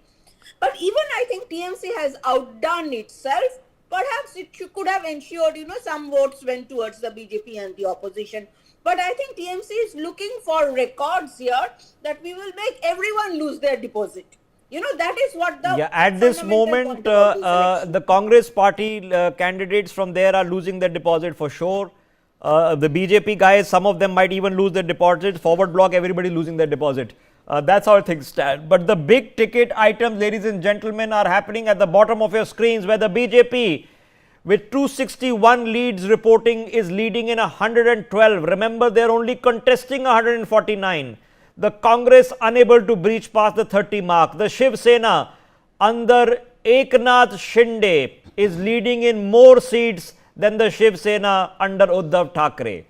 But even I think TMC has outdone itself. Perhaps it could have ensured, you know, some votes went towards the BJP and the opposition. But I think TMC is looking for records here that we will make everyone lose their deposit. You know, that is what the... Yeah, at this moment, the Congress party candidates from there are losing their deposit for sure. The BJP guys, some of them might even lose their deposits. Forward block, everybody losing their deposit. That's how things stand. But the big ticket items, ladies and gentlemen, are happening at the bottom of your screens, where the BJP, with 261 leads reporting, is leading in 112. Remember, they are only contesting 149. The Congress unable to breach past the 30 mark. The Shiv Sena under Eknath Shinde is leading in more seats than the Shiv Sena under Uddhav Thackeray.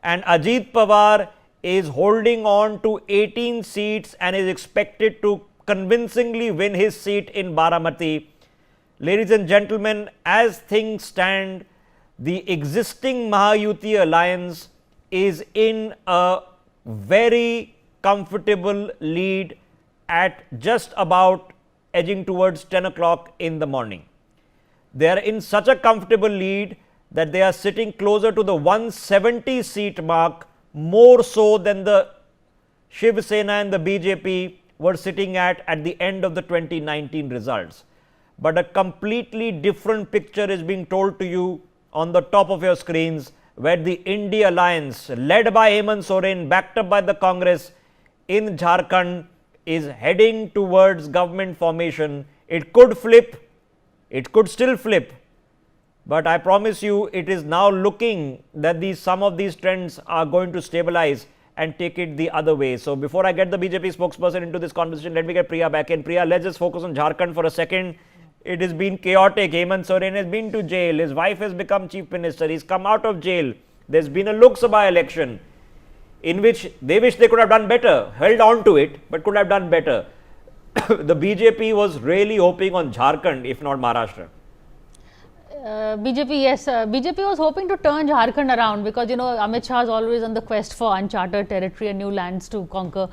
And Ajit Pawar is holding on to 18 seats and is expected to convincingly win his seat in Baramati. Ladies and gentlemen, as things stand, the existing Mahayuti alliance is in a very comfortable lead at just about edging towards 10 o'clock in the morning. They are in such a comfortable lead that they are sitting closer to the 170 seat mark, more so than the Shiv Sena and the BJP were sitting at the end of the 2019 results. But a completely different picture is being told to you on the top of your screens, where the India Alliance, led by Hemant Soren, backed up by the Congress in Jharkhand, is heading towards government formation. It could flip, it could still flip, but I promise you, it is now looking that some of these trends are going to stabilize and take it the other way. So before I get the BJP spokesperson into this conversation, let me get Priya back in. Priya, let's just focus on Jharkhand for a second. It has been chaotic. Hemant Soren has been to jail. His wife has become chief minister. He's come out of jail. There's been a Lok Sabha election in which they wish they could have done better, held on to it, but could have done better. The BJP was really hoping on Jharkhand, if not Maharashtra. BJP, yes. BJP was hoping to turn Jharkhand around because, you know, Amit Shah is always on the quest for uncharted territory and new lands to conquer.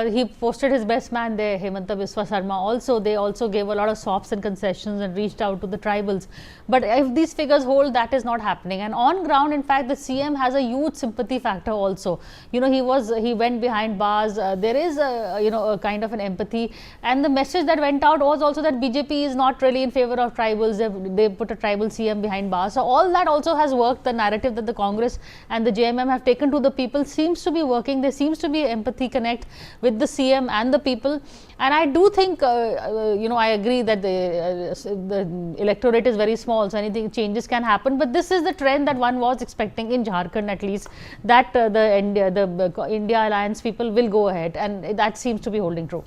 He posted his best man there, Hemanta Biswa Sarma. Also, they also gave a lot of sops and concessions and reached out to the tribals. But if these figures hold, that is not happening. And on ground, in fact, the CM has a huge sympathy factor also. You know, he went behind bars. There is a kind of an empathy. And the message that went out was also that BJP is not really in favor of tribals. They put a tribal CM behind bars. So all that also has worked. The narrative that the Congress and the JMM have taken to the people seems to be working. There seems to be empathy connect with the CM and the people. And I do think, I agree that the electorate is very small, so anything changes can happen. But this is the trend that one was expecting in Jharkhand, at least, that the India Alliance people will go ahead, and that seems to be holding true.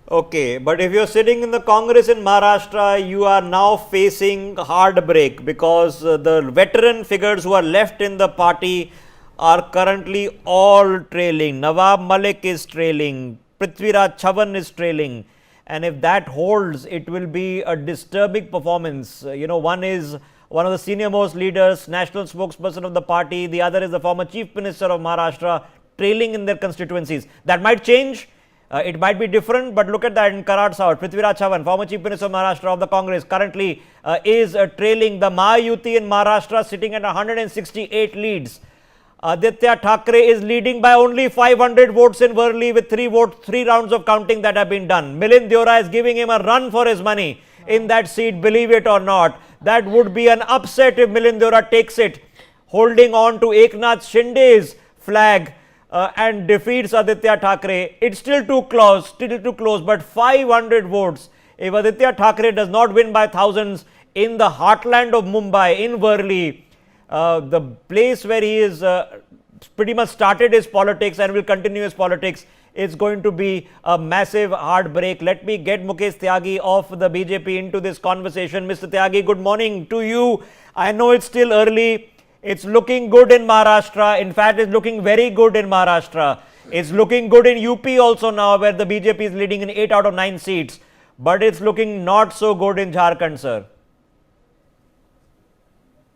Okay, but if you're sitting in the Congress in Maharashtra, you are now facing heartbreak because the veteran figures who are left in the party are currently all trailing. Nawab Malik is trailing, Prithviraj Chavan is trailing, and if that holds, it will be a disturbing performance. One is one of the senior most leaders, national spokesperson of the party, the other is the former chief minister of Maharashtra, trailing in their constituencies. That might change. It might be different, but look at that in Karad South. Prithviraj Chavan, former Chief Minister of Maharashtra of the Congress, currently is trailing. The Mahayuti in Maharashtra sitting at 168 leads. Aditya Thackeray is leading by only 500 votes in Worli with 3 rounds of counting that have been done. Milind Deora is giving him a run for his money in that seat, believe it or not. That would be an upset if Milind Deora takes it, holding on to Eknath Shinde's flag. And defeats Aditya Thackeray. It's still too close, but 500 votes. If Aditya Thackeray does not win by thousands in the heartland of Mumbai, in Worli, the place where he is pretty much started his politics and will continue his politics. It's going to be a massive heartbreak. Let me get Mukesh Tyagi of the BJP into this conversation. Mr. Tyagi, good morning to you. I know it's still early. It's looking good in Maharashtra. In fact, it's looking very good in Maharashtra. It's looking good in UP also now, where the BJP is leading in 8 out of 9 seats. But it's looking not so good in Jharkhand, sir.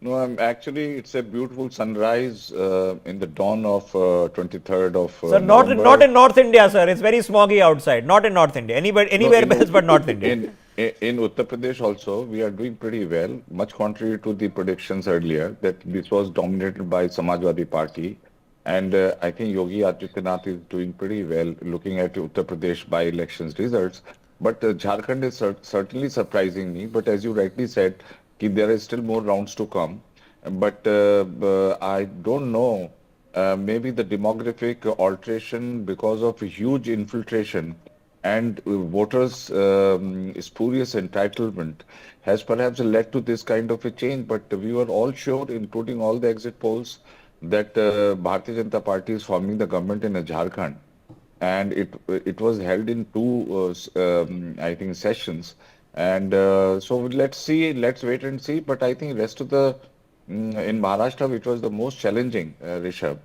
No, actually, it's a beautiful sunrise in the dawn of 23rd of Sir, not in North India, sir. It's very smoggy outside. Not in North India. Anywhere else but North India. In Uttar Pradesh also, we are doing pretty well, much contrary to the predictions earlier that this was dominated by Samajwadi Party. And I think Yogi Adityanath is doing pretty well looking at Uttar Pradesh by-elections results. But Jharkhand is certainly surprising me. But as you rightly said, there are still more rounds to come. But I don't know, maybe the demographic alteration because of huge infiltration and voters' spurious entitlement has perhaps led to this kind of a change. But we were all sure, including all the exit polls, that Bharatiya Janata Party is forming the government in Jharkhand. And it was held in two, I think, sessions. And so let's wait and see. But I think rest of the, in Maharashtra, which was the most challenging, Rishabh,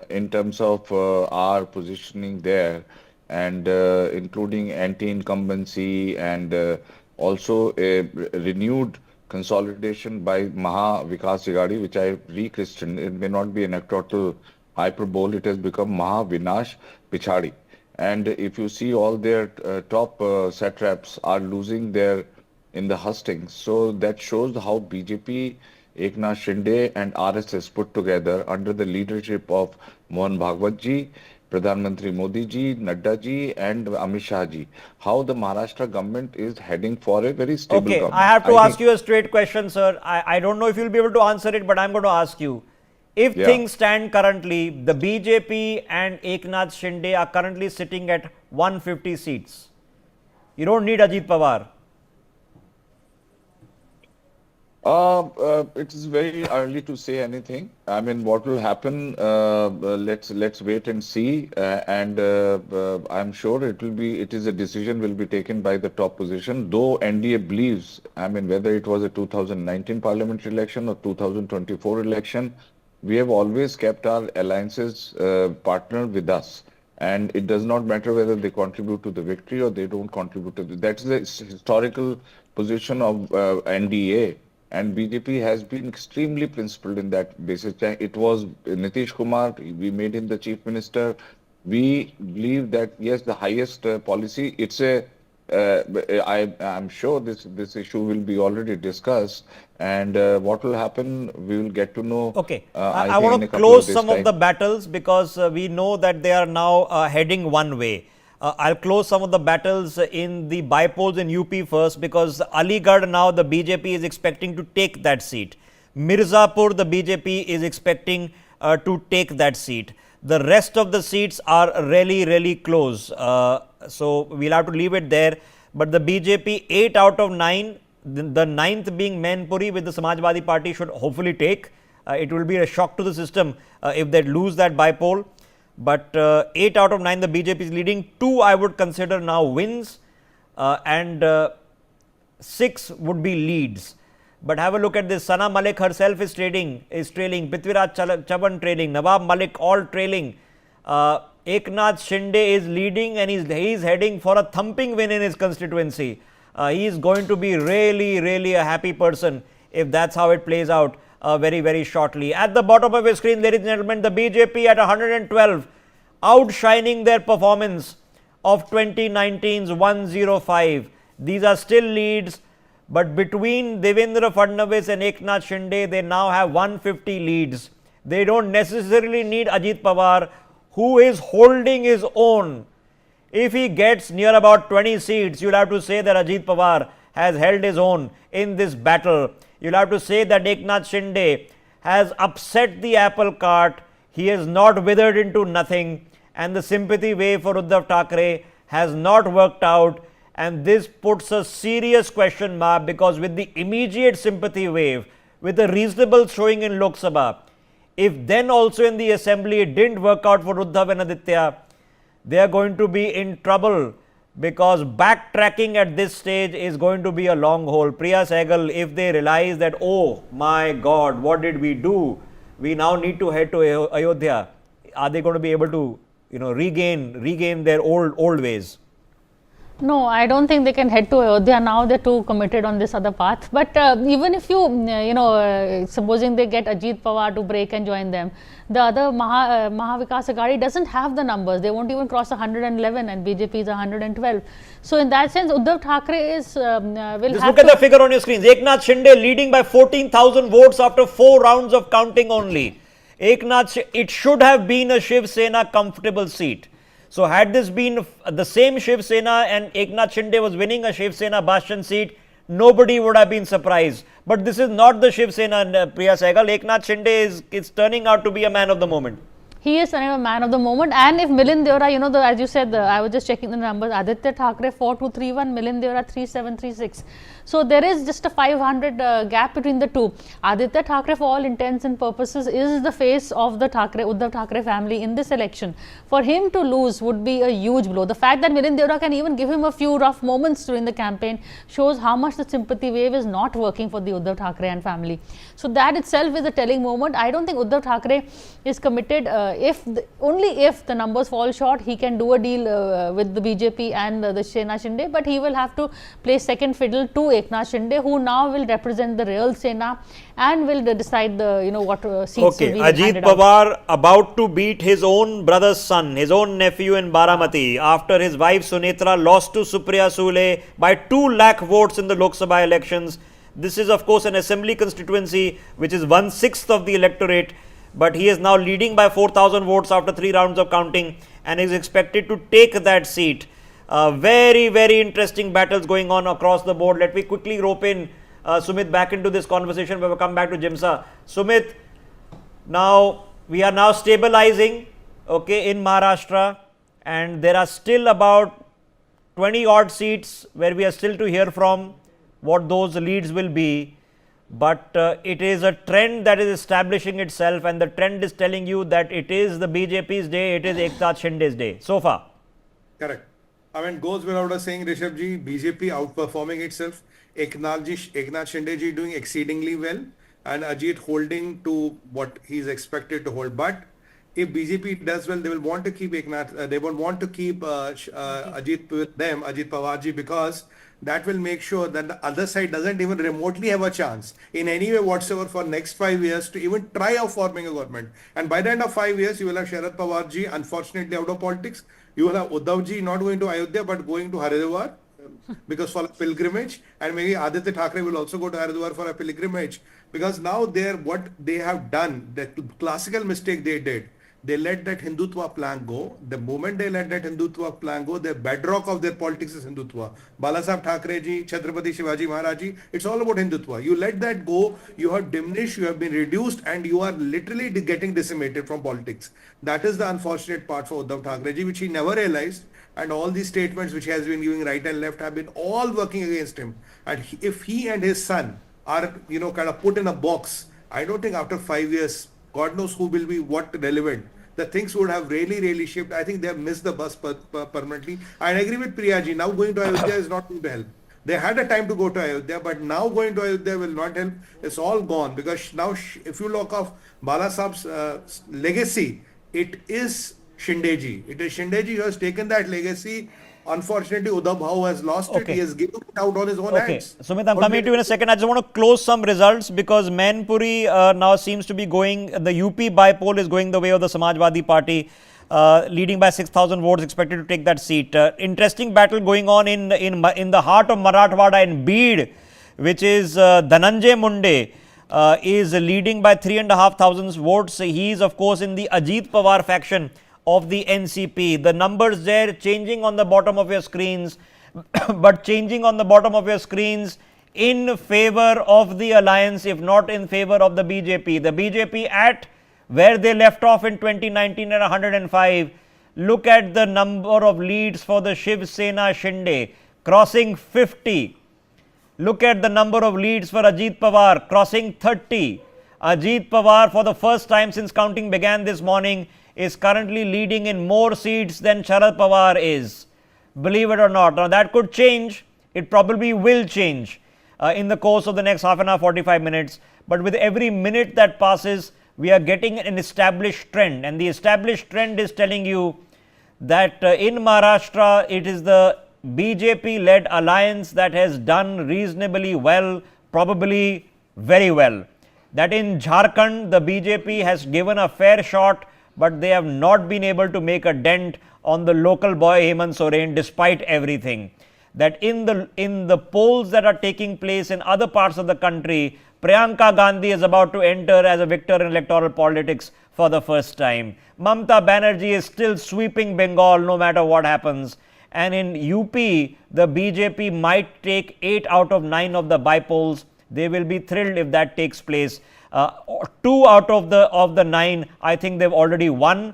in terms of our positioning there, and including anti-incumbency and also a renewed consolidation by Maha Vikas Agadi, which I rechristened. It may not be an anecdotal hyperbole. It has become Maha Vinash Pichhadi. And if you see all their top satraps are losing their in the hustings, so that shows how BJP, Eknath Shinde and RSS put together under the leadership of Mohan Bhagwat ji, Pradhan Mantri Modi ji, Nadda ji and Amit Shah ji, how the Maharashtra government is heading for a very stable government. I have to ask you a straight question, sir. I don't know if you'll be able to answer it, but I'm going to ask you. If things stand currently, the BJP and Eknath Shinde are currently sitting at 150 seats. You don't need Ajit Pawar. It is very early to say anything. I mean, what will happen? Let's wait and see. I'm sure it is a decision will be taken by the top position. Though NDA believes, I mean, whether it was a 2019 parliamentary election or 2024 election, we have always kept our alliances partner with us. And it does not matter whether they contribute to the victory or they don't contribute to that's the historical position of NDA. And BJP has been extremely principled in that basis. It was Nitish Kumar, we made him the chief minister. We believe that, yes, the highest policy, it's a, I'm sure this issue will be already discussed. And what will happen, we will get to know. Okay, I want to close some of the battles because we know that they are now heading one way. I'll close some of the battles in the bypolls in UP first because Aligarh now the BJP is expecting to take that seat. Mirzapur the BJP is expecting to take that seat. The rest of the seats are really close. So we'll have to leave it there. But the BJP 8 out of 9, the 9th being Mainpuri with the Samajwadi Party should hopefully take. It will be a shock to the system if they lose that bypoll. But 8 out of 9 the BJP is leading. 2 I would consider now wins and 6 would be leads. But have a look at this. Sana Malik herself is trailing. Prithviraj Chavan trailing. Nawab Malik all trailing. Eknath Shinde is leading and he is heading for a thumping win in his constituency. He is going to be really a happy person if that's how it plays out very shortly. At the bottom of your screen, ladies and gentlemen, the BJP at 112, outshining their performance of 2019's 105. These are still leads, but between Devendra Fadnavis and Eknath Shinde, they now have 150 leads. They don't necessarily need Ajit Pawar, who is holding his own. If he gets near about 20 seats, you'll have to say that Ajit Pawar has held his own in this battle. You'll have to say that Eknath Shinde has upset the apple cart. He has not withered into nothing. And the sympathy wave for Uddhav Thackeray has not worked out. And this puts a serious question mark because with the immediate sympathy wave with a reasonable showing in Lok Sabha. If then also in the assembly it didn't work out for Uddhav and Aditya, they are going to be in trouble, because backtracking at this stage is going to be a long haul. Priya Sehgal, if they realize that, oh my God, what did we do? We now need to head to Ayodhya. Are they going to be able to, regain their old ways? No, I don't think they can head to Ayodhya now. They're too committed on this other path. But even if you, supposing they get Ajit Pawar to break and join them, the other Mahavikas Aghadi doesn't have the numbers. They won't even cross 111 and BJP is 112. So in that sense, Uddhav Thackeray is will Just have look at the figure on your screens. Eknath Shinde leading by 14,000 votes after 4 rounds of counting only. Eknath, it should have been a Shiv Sena comfortable seat. So had this been the same Shiv Sena and Eknath Shinde was winning a Shiv Sena bastion seat, nobody would have been surprised. But this is not the Shiv Sena, Priya Sehgal. Eknath Shinde is turning out to be a man of the moment. He is a man of the moment. And if Milind Deora, as you said, I was just checking the numbers, Aditya Thackeray 4231, Milind Deora 3736. So there is just a 500 gap between the two. Aditya Thackeray, for all intents and purposes, is the face of the Uddhav Thackeray family in this election. For him to lose would be a huge blow. The fact that Milind Deora can even give him a few rough moments during the campaign shows how much the sympathy wave is not working for the Uddhav Thackeray and family. So that itself is a telling moment. I don't think Uddhav Thackeray is committed. Only if the numbers fall short, he can do a deal with the BJP and the Sena Shinde, but he will have to play second fiddle to Eknath Shinde, who now will represent the real Sena and will decide what seats will be Ajit Pawar about to beat his own brother's son, his own nephew in Baramati, after his wife Sunetra lost to Supriya Sule by 2 lakh votes in the Lok Sabha elections. This is of course an assembly constituency which is 1/6 of the electorate. But he is now leading by 4,000 votes after 3 rounds of counting and is expected to take that seat. Very, very interesting battles going on across the board. Let me quickly rope in Sumit back into this conversation when we come back to Jimsa. Sumit, now we are now stabilizing in Maharashtra, and there are still about 20 odd seats where we are still to hear from what those leads will be. But it is a trend that is establishing itself, and the trend is telling you that it is the BJP's day, it is Eknath Shinde's day so far. Correct. I mean, goes without us saying, Rishabh ji, BJP outperforming itself, Eknath Shinde ji doing exceedingly well, and Ajit holding to what he is expected to hold. But if BJP does well, they will want to keep Eknath, they will want to keep Ajit with them, Ajit Pawar ji, because that will make sure that the other side doesn't even remotely have a chance in any way whatsoever for next 5 years to even try of forming a government. And by the end of 5 years, you will have Sharad Pawar ji, unfortunately out of politics. You will have Uddhav ji not going to Ayodhya but going to Haridwar because for a pilgrimage, and maybe Aditya Thackeray will also go to Haridwar for a pilgrimage, because now what they have done, the classical mistake they did, they let that Hindutva plan go. The moment they let that Hindutva plan go, the bedrock of their politics is Hindutva. Balasaheb Thackeray ji, Chhatrapati Shivaji Maharaj ji, it's all about Hindutva. You let that go, you have diminished, you have been reduced, and you are literally getting decimated from politics. That is the unfortunate part for Uddhav Thackeray ji, which he never realized. And all these statements which he has been giving right and left have been all working against him. And if he and his son are, kind of put in a box, I don't think after 5 years, God knows who will be what relevant. The things would have really, really shifted. I think they have missed the bus permanently. I agree with Priya ji. Now going to Ayodhya is not going to help. They had a time to go to Ayodhya, but now going to Ayodhya will not help. It's all gone, because now if you look of Balasaheb's legacy, it is Shinde ji. It is Shinde ji who has taken that legacy. Unfortunately, Uddhav Bhau has lost it. He has given it out on his own hands. Sumit, I'm coming to you in a second. I just want to close some results, because Mainpuri now seems to be going, the UP by-poll is going the way of the Samajwadi Party, leading by 6,000 votes, expected to take that seat. Interesting battle going on in the heart of Marathwada in Beed, which is Dhananjay Munde is leading by 3,500 votes. He is, of course, in the Ajit Pawar faction of the NCP. The numbers there changing on the bottom of your screens, but changing on the bottom of your screens in favor of the alliance, if not in favor of the BJP. The BJP at where they left off in 2019 at 105. Look at the number of leads for the Shiv Sena Shinde, crossing 50. Look at the number of leads for Ajit Pawar, crossing 30. Ajit Pawar, for the first time since counting began this morning, is currently leading in more seats than Sharad Pawar is. Believe it or not. Now that could change. It probably will change in the course of the next half an hour, 45 minutes. But with every minute that passes, we are getting an established trend. And the established trend is telling you that in Maharashtra, it is the BJP-led alliance that has done reasonably well, probably very well. That in Jharkhand, the BJP has given a fair shot, but they have not been able to make a dent on the local boy Hemant Soren despite everything. That in the polls that are taking place in other parts of the country, Priyanka Gandhi is about to enter as a victor in electoral politics for the first time. Mamata Banerjee is still sweeping Bengal no matter what happens. And in UP, the BJP might take 8 out of 9 of the by-polls. They will be thrilled if that takes place. 2 out of the 9, I think they've already won.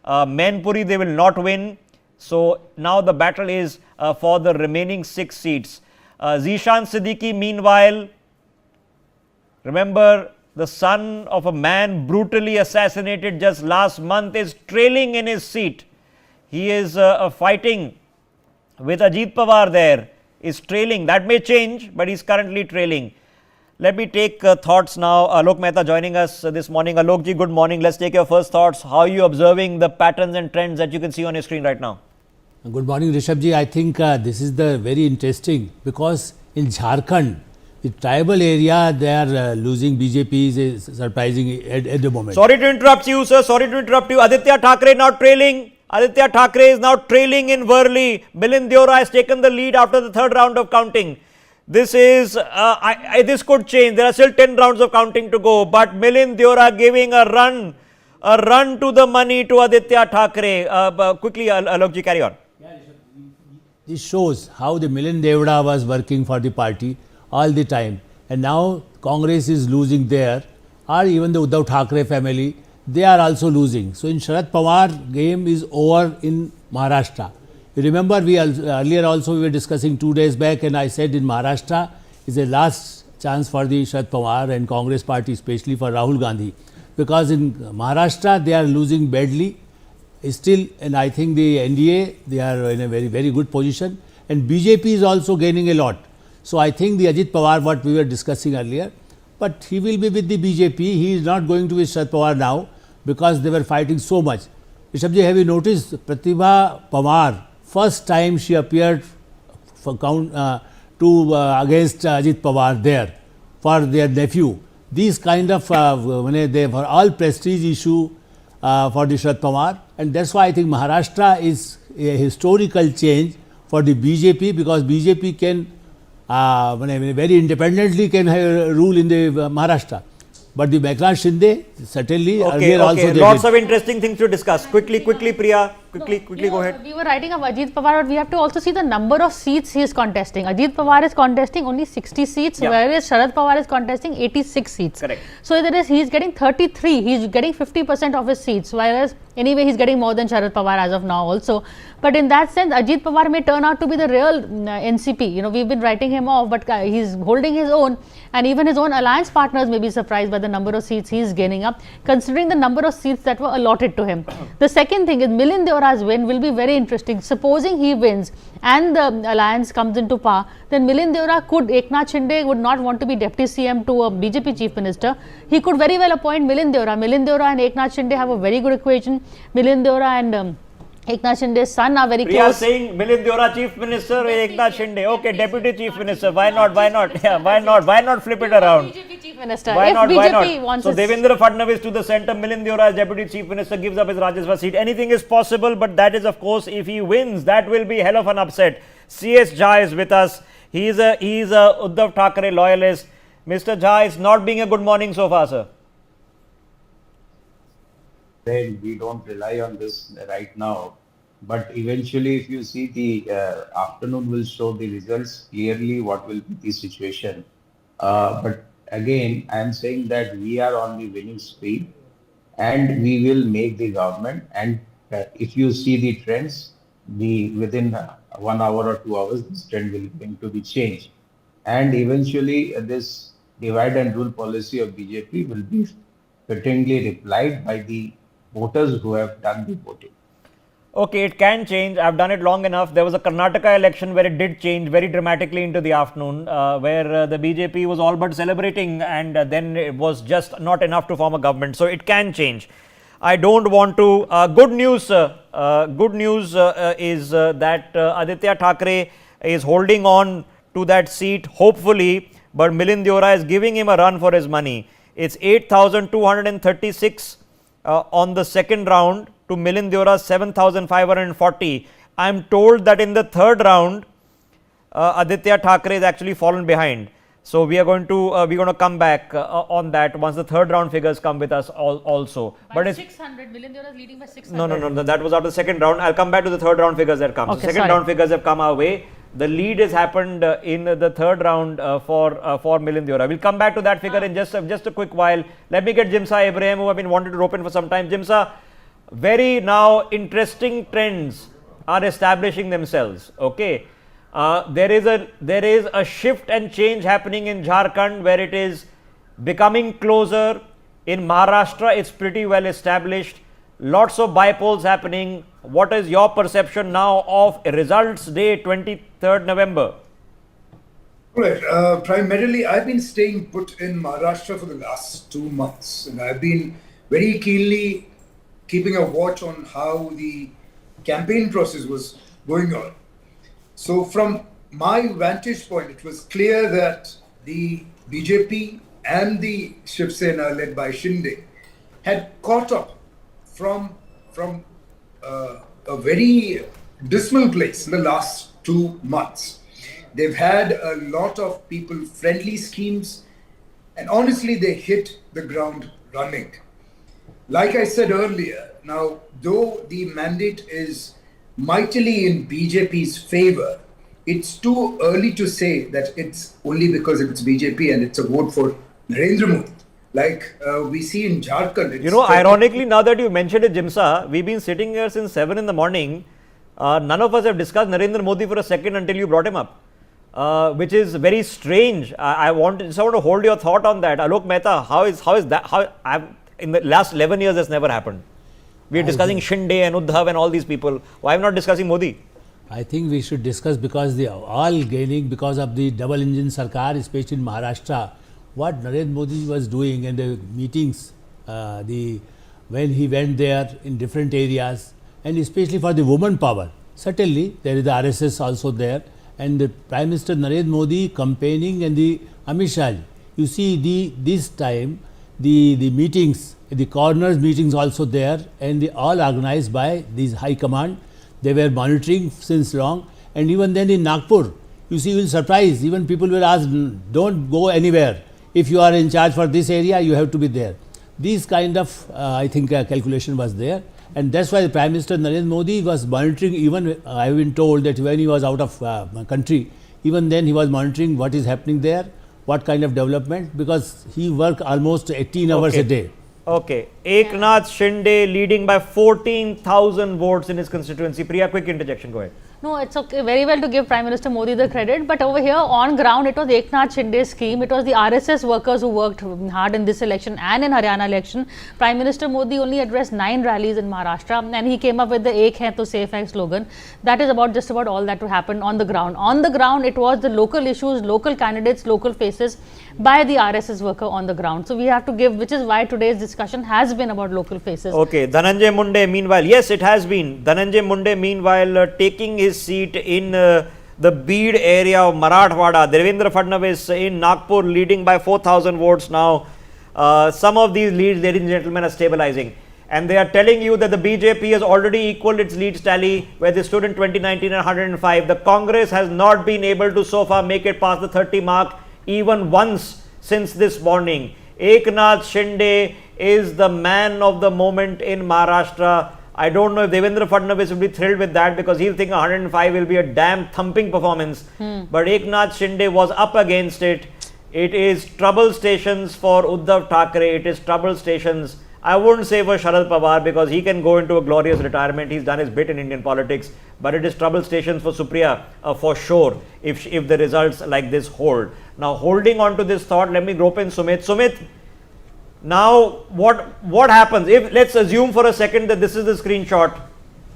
Mainpuri, they will not win. So now the battle is for the remaining 6 seats. Zishan Siddiqui, meanwhile, remember, the son of a man brutally assassinated just last month, is trailing in his seat. He is fighting with Ajit Pawar there, is trailing. That may change, but he's currently trailing. Let me take thoughts now. Alok Mehta joining us this morning. Alok ji, good morning. Let's take your first thoughts. How are you observing the patterns and trends that you can see on your screen right now? Good morning, Rishabh ji. I think this is the very interesting, because in Jharkhand, the tribal area, they are losing. BJP is surprising at the moment. Sorry to interrupt you, sir. Sorry to interrupt you. Aditya Thackeray now trailing. Aditya Thackeray is now trailing in Worli. Milind Deora has taken the lead after the third round of counting. This is, this could change. There are still 10 rounds of counting to go. But Milind Deora giving a run to the money to Aditya Thackeray. Quickly, Alok ji, carry on. This shows how the Milind Deora was working for the party all the time. And now Congress is losing there, or even the Uddhav Thackeray family, they are also losing. So in Sharad Pawar, game is over in Maharashtra. You remember earlier also we were discussing 2 days back, and I said in Maharashtra is a last chance for the Sharad Pawar and Congress party, especially for Rahul Gandhi, because in Maharashtra they are losing badly still, and I think the NDA, they are in a very, very good position, and BJP is also gaining a lot. So I think the Ajit Pawar, what we were discussing earlier, but he will be with the BJP. He is not going to be Sharad Pawar now, because they were fighting so much. Rishabh ji, have you noticed Pratibha Pawar, first time she appeared for against Ajit Pawar there for their nephew. These kind of they were all prestige issue for the Sharad Pawar, and that's why I think Maharashtra is a historical change for the BJP, because BJP can very independently can rule in the Maharashtra. But the Eknath Shinde, certainly, earlier also lots of interesting things to discuss. Quickly, Priya, quickly go ahead. We were writing of Ajit Pawar, but we have to also see the number of seats he is contesting. Ajit Pawar is contesting only 60 seats, whereas Sharad Pawar is contesting 86 seats. Correct. So that is, he is getting 33, he is getting 50% of his seats, whereas anyway he is getting more than Sharad Pawar as of now also. But in that sense, Ajit Pawar may turn out to be the real NCP. You know, we've been writing him off, but he is holding his own, and even his own alliance partners may be surprised by the number of seats he is gaining up, considering the number of seats that were allotted to him. The second thing is Milind Deora's win will be very interesting. Supposing he wins and the alliance comes into power, then Milind Deora Eknath Shinde would not want to be deputy CM to a BJP chief minister. He could very well appoint Milind Deora. Milind Deora and Eknath Shinde have a very good equation. Milind Deora and Eknath Shinde's son are very Priya close. saying Milind Deora chief minister or Eknath Shinde. Okay, deputy chief minister. Why not? Yeah, why not? Why not flip it around? BJP chief minister. Why if not? BJP wants So Devendra Fadnavis to the centre, Milind Deora as deputy chief minister gives up his Rajya Sabha seat. Anything is possible, but that is, of course, if he wins, that will be hell of an upset. CS Jha is with us. He is a Uddhav Thackeray loyalist. Mr. Jha, it's not being a good morning so far, sir. We don't rely on this right now, but eventually, if you see, the afternoon will show the results clearly what will be the situation. But again, I am saying that we are on the winning streak and we will make the government. And if you see the trends, within 1 hour or 2 hours, this trend will going to be changed. and eventually this divide and rule policy of BJP will be fittingly replied by the voters who have done the voting. Okay, it can change. I've done it long enough. There was a Karnataka election where it did change very dramatically into the afternoon, where the BJP was all but celebrating, and then it was just not enough to form a government. So it can change. I don't want to. Good news. Good news is that Aditya Thackeray is holding on to that seat, hopefully. But Milind Deora is giving him a run for his money. It's 8,236 on the second round to Milind Deora's 7,540. I am told that in the third round, Aditya Thackeray is actually fallen behind. So we are going to come back on that once the third round figures come with us also. But it's 600. Milind Deora is leading by 600. No. That was after the second round. I'll come back to the third round figures that come. Okay, so second round figures have come our way. The lead has happened in the third round for Milind Deora. We'll come back to that figure in just a quick while. Let me get Jimsa Ibrahim, who have been wanted to rope in for some time. Jimsa, very now interesting trends are establishing themselves. Okay, there is a shift and change happening in Jharkhand where it is becoming closer. In Maharashtra, it's pretty well established. Lots of bypolls happening. What is your perception now of results day 23rd November? Right. Primarily, I've been staying put in Maharashtra for the last 2 months, and I've been very keenly keeping a watch on how the campaign process was going on. So from my vantage point, it was clear that the BJP and the Shiv Sena led by Shinde had caught up from a very dismal place in the last 2 months. They've had a lot of people-friendly schemes, and honestly, they hit the ground running. Like I said earlier, now, though the mandate is mightily in BJP's favor, it's too early to say that it's only because it's BJP and it's a vote for Narendra Modi. Like we see in Jharkhand. You know, ironically, now that you mentioned it, Jimsa, we've been sitting here since 7 in the morning. None of us have discussed Narendra Modi for a second until you brought him up, which is very strange. I want to hold your thought on that. Alok Mehta, how is that? In the last 11 years, that's never happened. We are discussing Shinde and Uddhav and all these people. Why are we not discussing Modi? I think we should discuss because they are all gaining because of the double engine Sarkar, especially in Maharashtra. What Narendra Modi was doing in the meetings, when he went there in different areas, and especially for the woman power. Certainly, there is the RSS also there, and the Prime Minister Narendra Modi campaigning and the Amit Shah. You see, this time the meetings, the corners meetings also there, and they all organized by this high command. They were monitoring since long, and even then in Nagpur, you see, you will surprise. Even people will ask, don't go anywhere. If you are in charge for this area, you have to be there. These kind of, I think, calculation was there. And that's why the Prime Minister Narendra Modi was monitoring, even I have been told that when he was out of country, even then he was monitoring what is happening there, what kind of development, because he worked almost 18 hours a day. Okay. Eknath Shinde leading by 14,000 votes in his constituency. Priya, quick interjection, go ahead. No, it's okay, very well to give Prime Minister Modi the credit, but over here on ground, it was Eknath Shinde's scheme. It was the RSS workers who worked hard in this election and in Haryana election. Prime Minister Modi only addressed 9 rallies in Maharashtra, and he came up with the Ek Hai to Safe Hai slogan. That is about just about all that happened on the ground. On the ground, it was the local issues, local candidates, local faces by the RSS worker on the ground. So we have to give, which is why today's discussion has been about local faces. Okay, Dhananjay Munde, meanwhile, yes, it has been. Dhananjay Munde, meanwhile, taking his seat in the Beed area of Marathwada. Devendra Fadnavis in Nagpur leading by 4,000 votes now. Some of these leads, ladies and gentlemen, are stabilizing. And they are telling you that the BJP has already equaled its leads tally where they stood in 2019 at 105. The Congress has not been able to so far make it past the 30 mark even once since this morning. Eknath Shinde is the man of the moment in Maharashtra. I don't know if Devendra Fadnavis will be thrilled with that because he'll think 105 will be a damn thumping performance. But Eknath Shinde was up against it. It is trouble stations for Uddhav Thackeray. It is trouble stations. I wouldn't say for Sharad Pawar because he can go into a glorious retirement. He's done his bit in Indian politics, but it is trouble stations for Supriya for sure if the results like this hold. Now, holding on to this thought, let me rope in Sumit. Sumit, now what happens if, let's assume for a second that this is the screenshot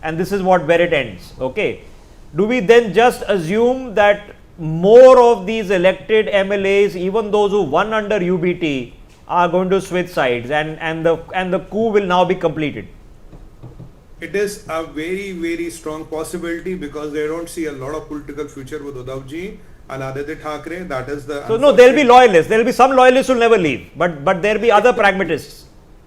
and this is where it ends, okay? Do we then just assume that more of these elected MLAs, even those who won under UBT, are going to switch sides and the coup will now be completed? It is a very, very strong possibility because they don't see a lot of political future with Uddhavji and Aditya Thackeray. That is the... So no, there will be loyalists. There will be some loyalists who will never leave, but there will be other pragmatists.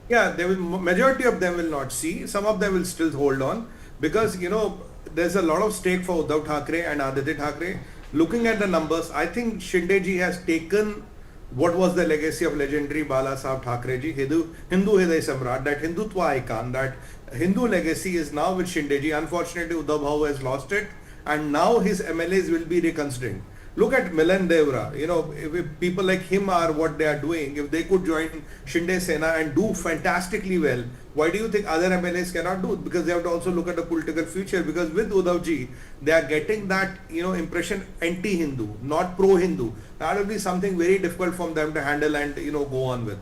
Yeah, majority of them will not see. Some of them will still hold on because, you know, there's a lot of stake for Uddhav Thackeray and Aditya Thackeray. Looking at the numbers, I think Shinde ji has taken what was the legacy of legendary Bala Sahib Thackeray ji, Hindu Hriday Samrat, that Hindutva icon, that Hindu legacy is now with Shinde ji. Unfortunately, Uddhav Bhau has lost it and now his MLAs will be reconsidering. Look at Milan Devra, you know, if people like him are what they are doing, if they could join Shinde Sena and do fantastically well, why do you think other MLAs cannot do it? Because they have to also look at the political future, because with Uddhavji, they are getting that, you know, impression anti-Hindu, not pro-Hindu. That will be something very difficult for them to handle and, you know, go on with.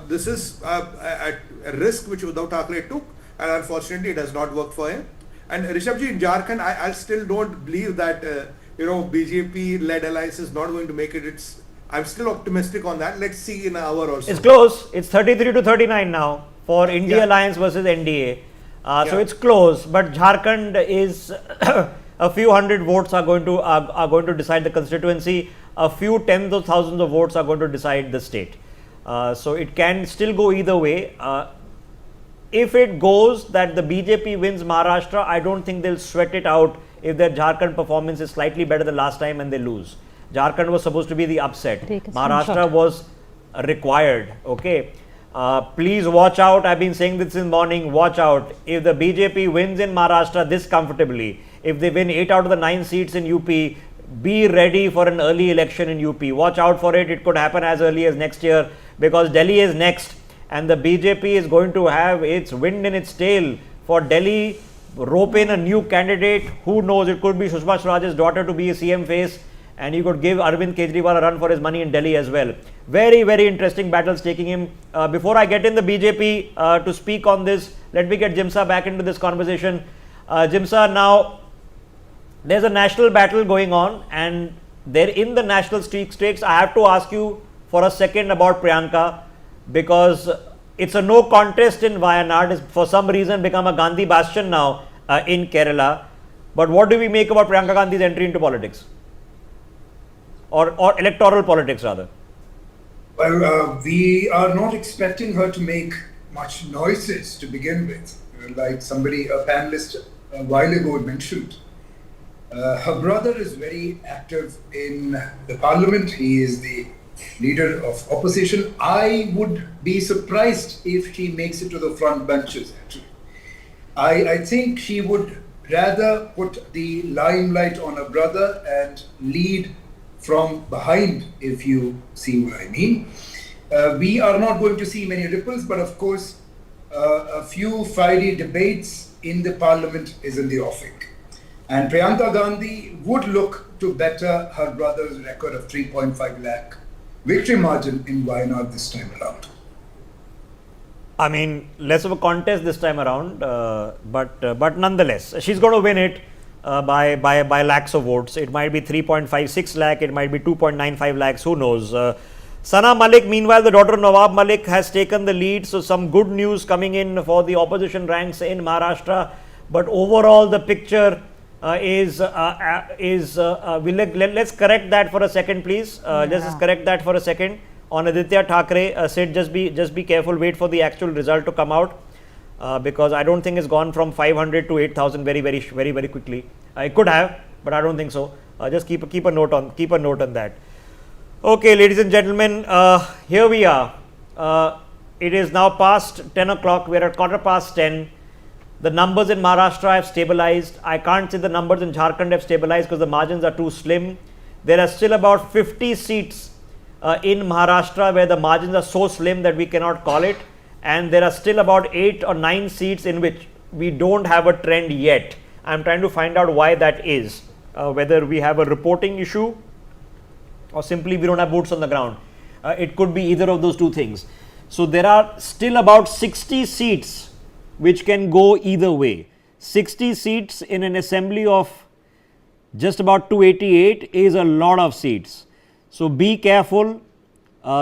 This is a risk which Uddhav Thackeray took and unfortunately it has not worked for him. And Rishabhji, in Jharkhand, I still don't believe that you know, BJP-led alliance is not going to make it. I'm still optimistic on that. Let's see in an hour or so. It's close. It's 33 to 39 now for India Alliance versus NDA. So it's close. But Jharkhand is a few hundred votes are going to decide the constituency. A few tens of thousands of votes are going to decide the state. So it can still go either way. If it goes that the BJP wins Maharashtra, I don't think they'll sweat it out if their Jharkhand performance is slightly better than last time and they lose. Jharkhand was supposed to be the upset. Maharashtra was required. Okay. Please watch out. I've been saying this in the morning. Watch out. If the BJP wins in Maharashtra this comfortably, if they win 8 out of the 9 seats in UP, be ready for an early election in UP. Watch out for it. It could happen as early as next year because Delhi is next and the BJP is going to have its wind in its tail for Delhi. Rope in a new candidate. Who knows? It could be Sushma Swaraj's daughter to be a CM face, and you could give Arvind Kejriwal a run for his money in Delhi as well. Very, very interesting battles taking him. Before I get in the BJP to speak on this, let me get Jimsa back into this conversation. Jimsa, now there's a national battle going on, and they're in the national stakes. I have to ask you for a second about Priyanka because it's a no contest in Wayanad. It's for some reason become a Gandhi bastion now in Kerala. But what do we make about Priyanka Gandhi's entry into politics? Or electoral politics rather? Well, we are not expecting her to make much noises to begin with. Like somebody, a panelist a while ago mentioned. Her brother is very active in the parliament. He is the leader of opposition. I would be surprised if she makes it to the front benches actually. I think she would rather put the limelight on her brother and lead from behind, if you see what I mean. We are not going to see many ripples, but of course a few fiery debates in the parliament is in the offing. And Priyanka Gandhi would look to better her brother's record of 3.5 lakh victory margin in Wayanad this time around. I mean, less of a contest this time around, but nonetheless, she's going to win it by lakhs of votes. It might be 3.56 lakh, it might be 2.95 lakhs, who knows. Sana Malik, meanwhile, the daughter of Nawab Malik has taken the lead. So some good news coming in for the opposition ranks in Maharashtra. But overall, the picture let's correct that for a second, please. Just correct that for a second. On Aditya Thackeray, Sid, just be careful. Wait for the actual result to come out because I don't think it's gone from 500 to 8,000 very quickly. It could have, but I don't think so. Just keep a note on that. Okay, ladies and gentlemen, here we are. It is now past 10 o'clock. We are at 10:15. The numbers in Maharashtra have stabilized. I can't say the numbers in Jharkhand have stabilized because the margins are too slim. There are still about 50 seats in Maharashtra where the margins are so slim that we cannot call it. and there are still about 8 or 9 seats in which we don't have a trend yet. I'm trying to find out why that is, whether we have a reporting issue or simply we don't have boots on the ground. It could be either of those two things. So there are still about 60 seats which can go either way. 60 seats in an assembly of just about 288 is a lot of seats. So be careful.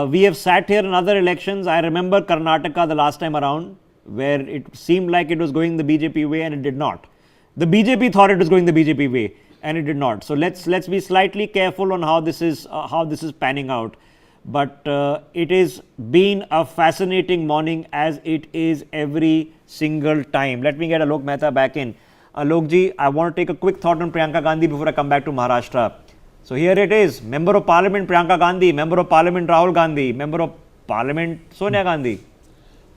We have sat here in other elections. I remember Karnataka the last time around, where it seemed like it was going the BJP way and it did not. The BJP thought it was going the BJP way and it did not. So let's be slightly careful on how this is panning out. But it has been a fascinating morning, as it is every single time. Let me get Alok Mehta back in. Alok ji, I want to take a quick thought on Priyanka Gandhi before I come back to Maharashtra. So here it is, Member of Parliament Priyanka Gandhi, Member of Parliament Rahul Gandhi, Member of Parliament Sonia Gandhi.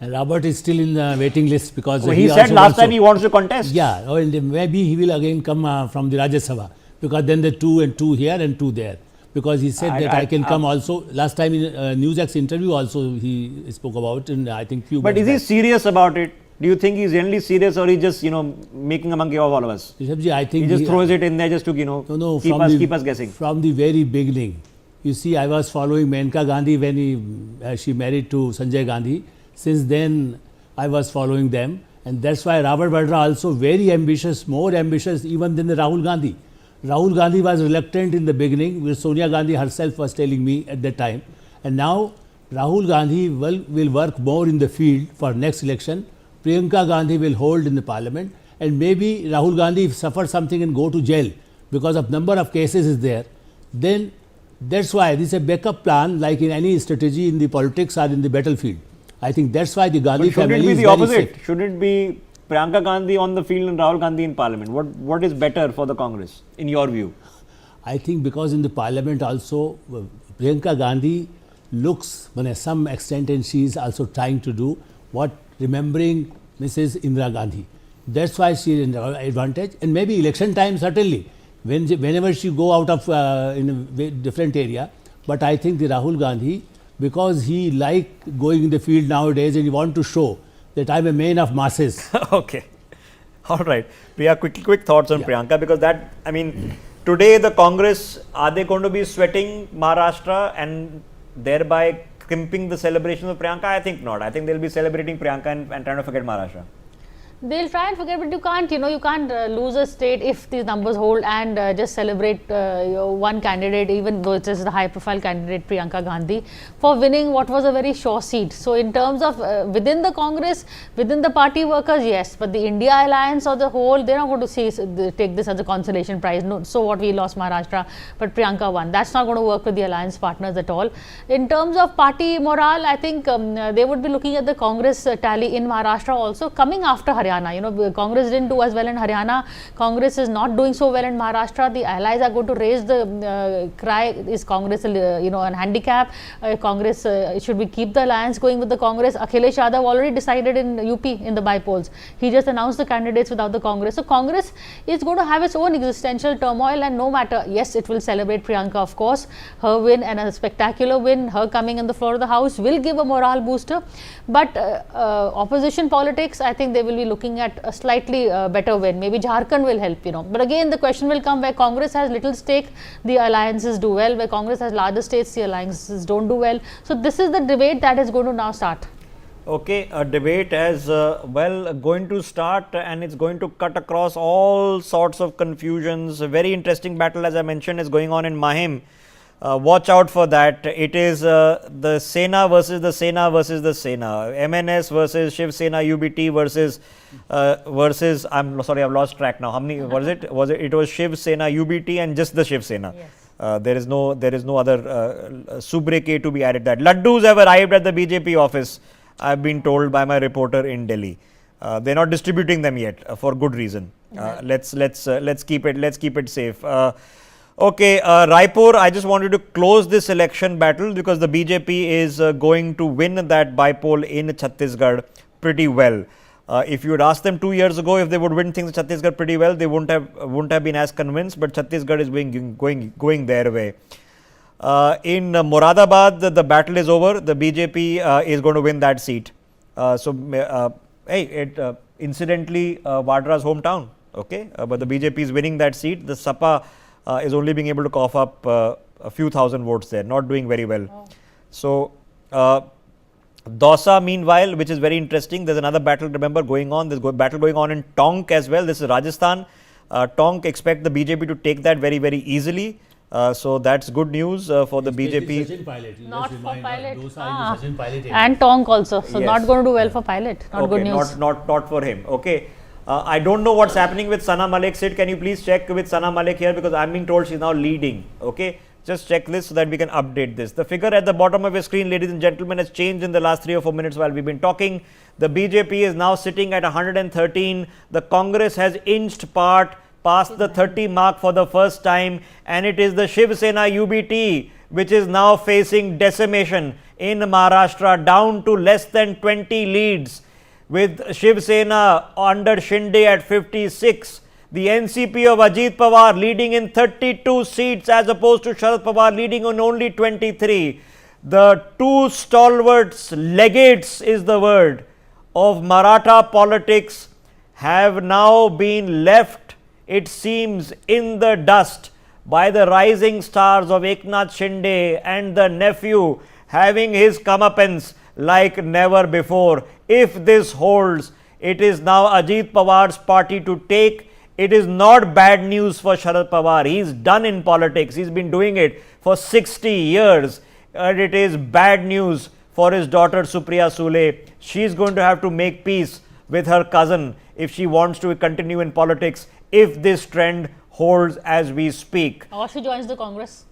And Robert is still in the waiting list because he said last time he wants to contest. Yeah, and maybe he will again come from the Rajya Sabha, because then the 2 and 2 here and 2 there. Because he said that I can come also. Last time in NewsX interview also he spoke about, and I think few. But is he serious about it? Do you think he's really serious, or he just making a monkey of all of us? Rishabh, I think he just throws it in there just to keep us guessing. From the very beginning, you see, I was following Menka Gandhi when she married to Sanjay Gandhi. Since then, I was following them, and that's why Robert Vadra also very ambitious, more ambitious even than the Rahul Gandhi. Rahul Gandhi was reluctant in the beginning, which Sonia Gandhi herself was telling me at that time. And now Rahul Gandhi will work more in the field for next election. Priyanka Gandhi will hold in the parliament, and maybe Rahul Gandhi suffer something and go to jail because of number of cases is there. Then that's why this is a backup plan, like in any strategy in the politics or in the battlefield. I think that's why the Gandhi family is very sick. Should it be the opposite? Should it be Priyanka Gandhi on the field and Rahul Gandhi in parliament? What is better for the Congress in your view? I think because in the parliament also Priyanka Gandhi looks to some extent, and she is also trying to do what, remembering Mrs. Indira Gandhi. That's why she is in advantage, and maybe election time certainly whenever she go out of in a different area. But I think the Rahul Gandhi, because he like going in the field nowadays and he want to show that I'm a man of masses. Okay. All right. Priya, quick thoughts on Priyanka, because that, I mean, today the Congress, are they going to be sweating Maharashtra and thereby crimping the celebration of Priyanka? I think not. I think they'll be celebrating Priyanka and trying to forget Maharashtra. They'll try and forget, but you can't lose a state if these numbers hold and just celebrate one candidate, even though it is the high profile candidate Priyanka Gandhi, for winning what was a very sure seat. So in terms of within the Congress, within the party workers, yes, but the India alliance or the whole, they're not going to take this as a consolation prize. No, so what, we lost Maharashtra, but Priyanka won. That's not going to work with the alliance partners at all. In terms of party morale, I think they would be looking at the Congress tally in Maharashtra also coming after Haryana. Congress didn't do as well in Haryana. Congress is not doing so well in Maharashtra. The allies are going to raise the cry, is Congress an handicap? Congress, should we keep the alliance going with the Congress? Akhilesh Yadav already decided in UP in the by-polls. He just announced the candidates without the Congress. So Congress is going to have its own existential turmoil, and no matter, yes, it will celebrate Priyanka, of course. Her win, and a spectacular win, her coming in the floor of the House, will give a morale booster. But opposition politics, I think they will be looking at a slightly better win. Maybe Jharkhand will help, But again, the question will come, where Congress has little stake, the alliances do well. Where Congress has larger states, the alliances don't do well. So this is the debate that is going to now start. Okay, a debate as going to start, and it's going to cut across all sorts of confusions. A very interesting battle, as I mentioned, is going on in Mahim. Watch out for that. It is the Sena versus the Sena versus the Sena. MNS versus Shiv Sena UBT versus I'm sorry, I've lost track now. How many was it? It was Shiv Sena UBT and just the Shiv Sena. Yes. There is no other soubriquet to be added. That laddus have arrived at the BJP office, I've been told by my reporter in Delhi. They're not distributing them yet for good reason. Let's keep it safe. Okay, Raipur, I just wanted to close this election battle because the BJP is going to win that by-poll in Chhattisgarh pretty well. If you had asked them 2 years ago if they would win things in Chhattisgarh pretty well, they wouldn't have been as convinced, but Chhattisgarh is going their way. In Moradabad, the battle is over. The BJP is going to win that seat. Incidentally, Vadra's hometown. Okay, but the BJP is winning that seat. The Sapa is only being able to cough up a few thousand votes there, not doing very well. Oh. So, Dausa, meanwhile, which is very interesting, there's another battle, remember, going on. There's battle going on in Tonk as well. This is Rajasthan. Tonk, expect the BJP to take that very, very easily. So that's good news for the BJP. Not for pilot. And Tonk also. So Yes. not going to do well for pilot. Not Okay, good news. not for him. Okay. I don't know what's happening with Sana Malik. Sid, can you please check with Sana Malik here, because I'm being told she's now leading. Okay. Just check this so that we can update this. The figure at the bottom of your screen, ladies and gentlemen, has changed in the last 3 or 4 minutes while we've been talking. The BJP is now sitting at 113. The Congress has inched past the 30 mark for the first time, and it is the Shiv Sena UBT which is now facing decimation in Maharashtra, down to less than 20 leads, with Shiv Sena under Shinde at 56. The NCP of Ajit Pawar leading in 32 seats as opposed to Sharad Pawar leading on only 23. The two stalwarts, legates is the word, of Maratha politics have now been left, it seems, in the dust by the rising stars of Eknath Shinde and the nephew having his comeuppance like never before. If this holds, it is now Ajit Pawar's party to take. It is not bad news for Sharad Pawar. He is done in politics. He's been doing it for 60 years. And it is bad news for his daughter Supriya Sule. She is going to have to make peace with her cousin if she wants to continue in politics, if this trend holds as we speak. Or she joins the Congress.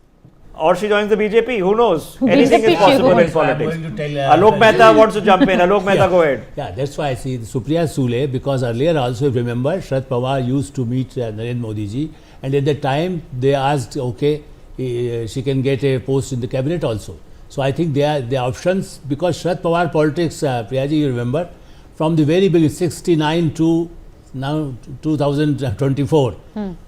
Or she joins the BJP, who knows? BJP Anything is possible in politics. Alok Mehta wants to jump in. Alok Mehta, go ahead. Yeah, that's why I see Supriya Sule, because earlier also, if you remember, Sharad Pawar used to meet Narendra Modi ji, and at the time they asked, okay, she can get a post in the cabinet also. So I think they are the options, because Sharad Pawar politics, Priya ji, you remember, from the very beginning, 69 to now 2024,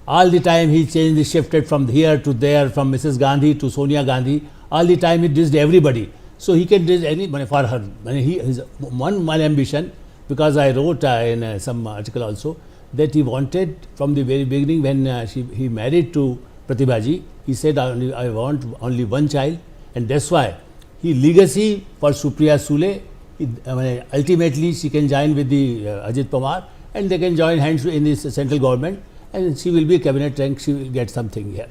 all the time he changed, he shifted from here to there, from Mrs. Gandhi to Sonia Gandhi. All the time he dissed everybody. So he can diss anybody for her. His one ambition, because I wrote in some article also, that he wanted from the very beginning, when he married to Pratibha ji, he said, I want only one child, and that's why he legacy for Supriya Sule. Ultimately she can join with the Ajit Pawar, and they can join hands in this central government, and she will be a cabinet rank, she will get something here.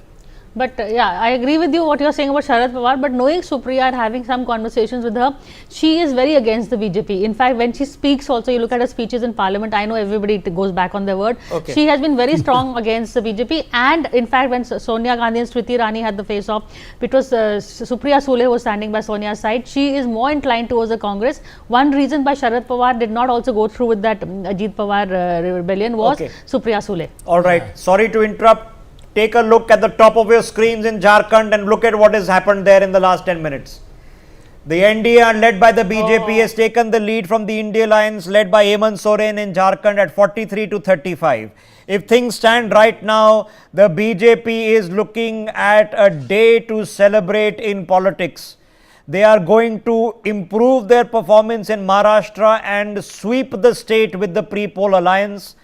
But yeah, I agree with you what you are saying about Sharad Pawar, but knowing Supriya and having some conversations with her, she is very against the BJP. In fact, when she speaks also, you look at her speeches in parliament, I know everybody goes back on their word. Okay. She has been very strong against the BJP, and in fact, when Sonia Gandhi and Smriti Irani had the face-off, it was Supriya Sule was standing by Sonia's side. She is more inclined towards the Congress. One reason why Sharad Pawar did not also go through with that Ajit Pawar rebellion was Supriya Sule. All right, sorry to interrupt. Take a look at the top of your screens in Jharkhand and look at what has happened there in the last 10 minutes. The NDA, led by the BJP, has taken the lead from the India Alliance, led by Hemant Soren in Jharkhand at 43 to 35. If things stand right now, the BJP is looking at a day to celebrate in politics. They are going to improve their performance in Maharashtra and sweep the state with the pre-poll alliance.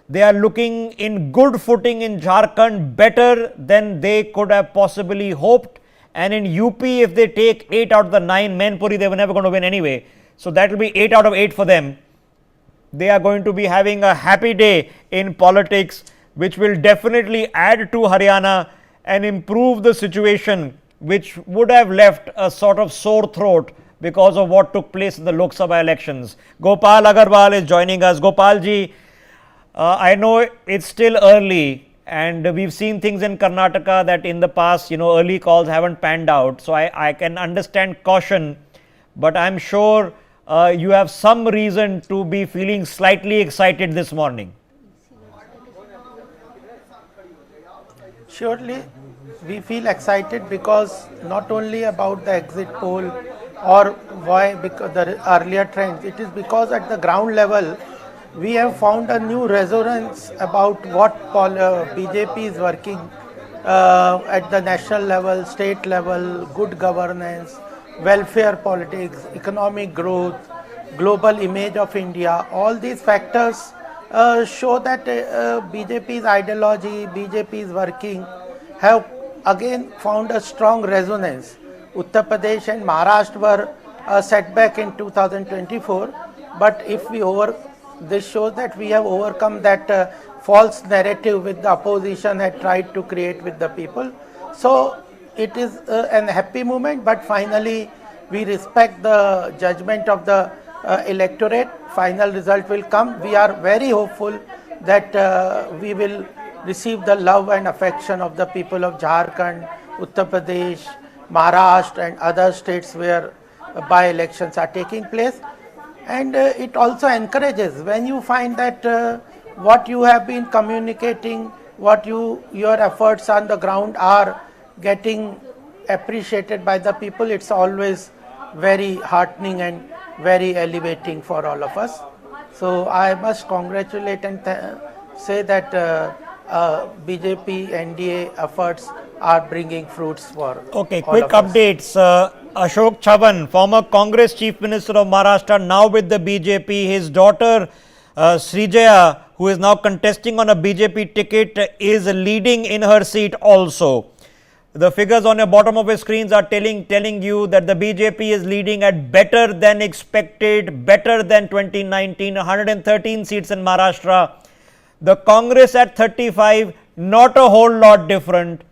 They are looking in good footing in Jharkhand, better than they could have possibly hoped. And in UP, if they take 8 out of the 9, Mainpuri, they were never going to win anyway. So that will be 8 out of 8 for them. They are going to be having a happy day in politics, which will definitely add to Haryana and improve the situation, which would have left a sort of sore throat because of what took place in the Lok Sabha elections. Gopal Agarwal is joining us. Gopal ji, I know it's still early, and we've seen things in Karnataka that in the past, early calls haven't panned out. So I can understand caution, but I'm sure you have some reason to be feeling slightly excited this morning. Surely, we feel excited because not only about the exit poll or why because the earlier trends, it is because at the ground level, we have found a new resonance about what BJP is working at the national level, state level, good governance, welfare politics, economic growth, global image of India. All these factors show that BJP's ideology, BJP's working have again found a strong resonance. Uttar Pradesh and Maharashtra were a setback in 2024, but if we this shows that we have overcome that false narrative with the opposition had tried to create with the people. So it is an happy moment, but finally we respect the judgment of the electorate. Final result will come. We are very hopeful that we will receive the love and affection of the people of Jharkhand, Uttar Pradesh, Maharashtra and other states where by-elections are taking place. And it also encourages when you find that what you have been communicating, what your efforts on the ground are getting appreciated by the people, it's always very heartening and very elevating for all of us. So I must congratulate and say that BJP NDA efforts are bringing fruits for Okay, all quick of us. updates. Ashok Chavan, former Congress Chief Minister of Maharashtra, now with the BJP. His daughter Srijaya, who is now contesting on a BJP ticket, is leading in her seat also. The figures on the bottom of your screens are telling you that the BJP is leading at better than expected, better than 2019, 113 seats in Maharashtra. The Congress at 35, not a whole lot different.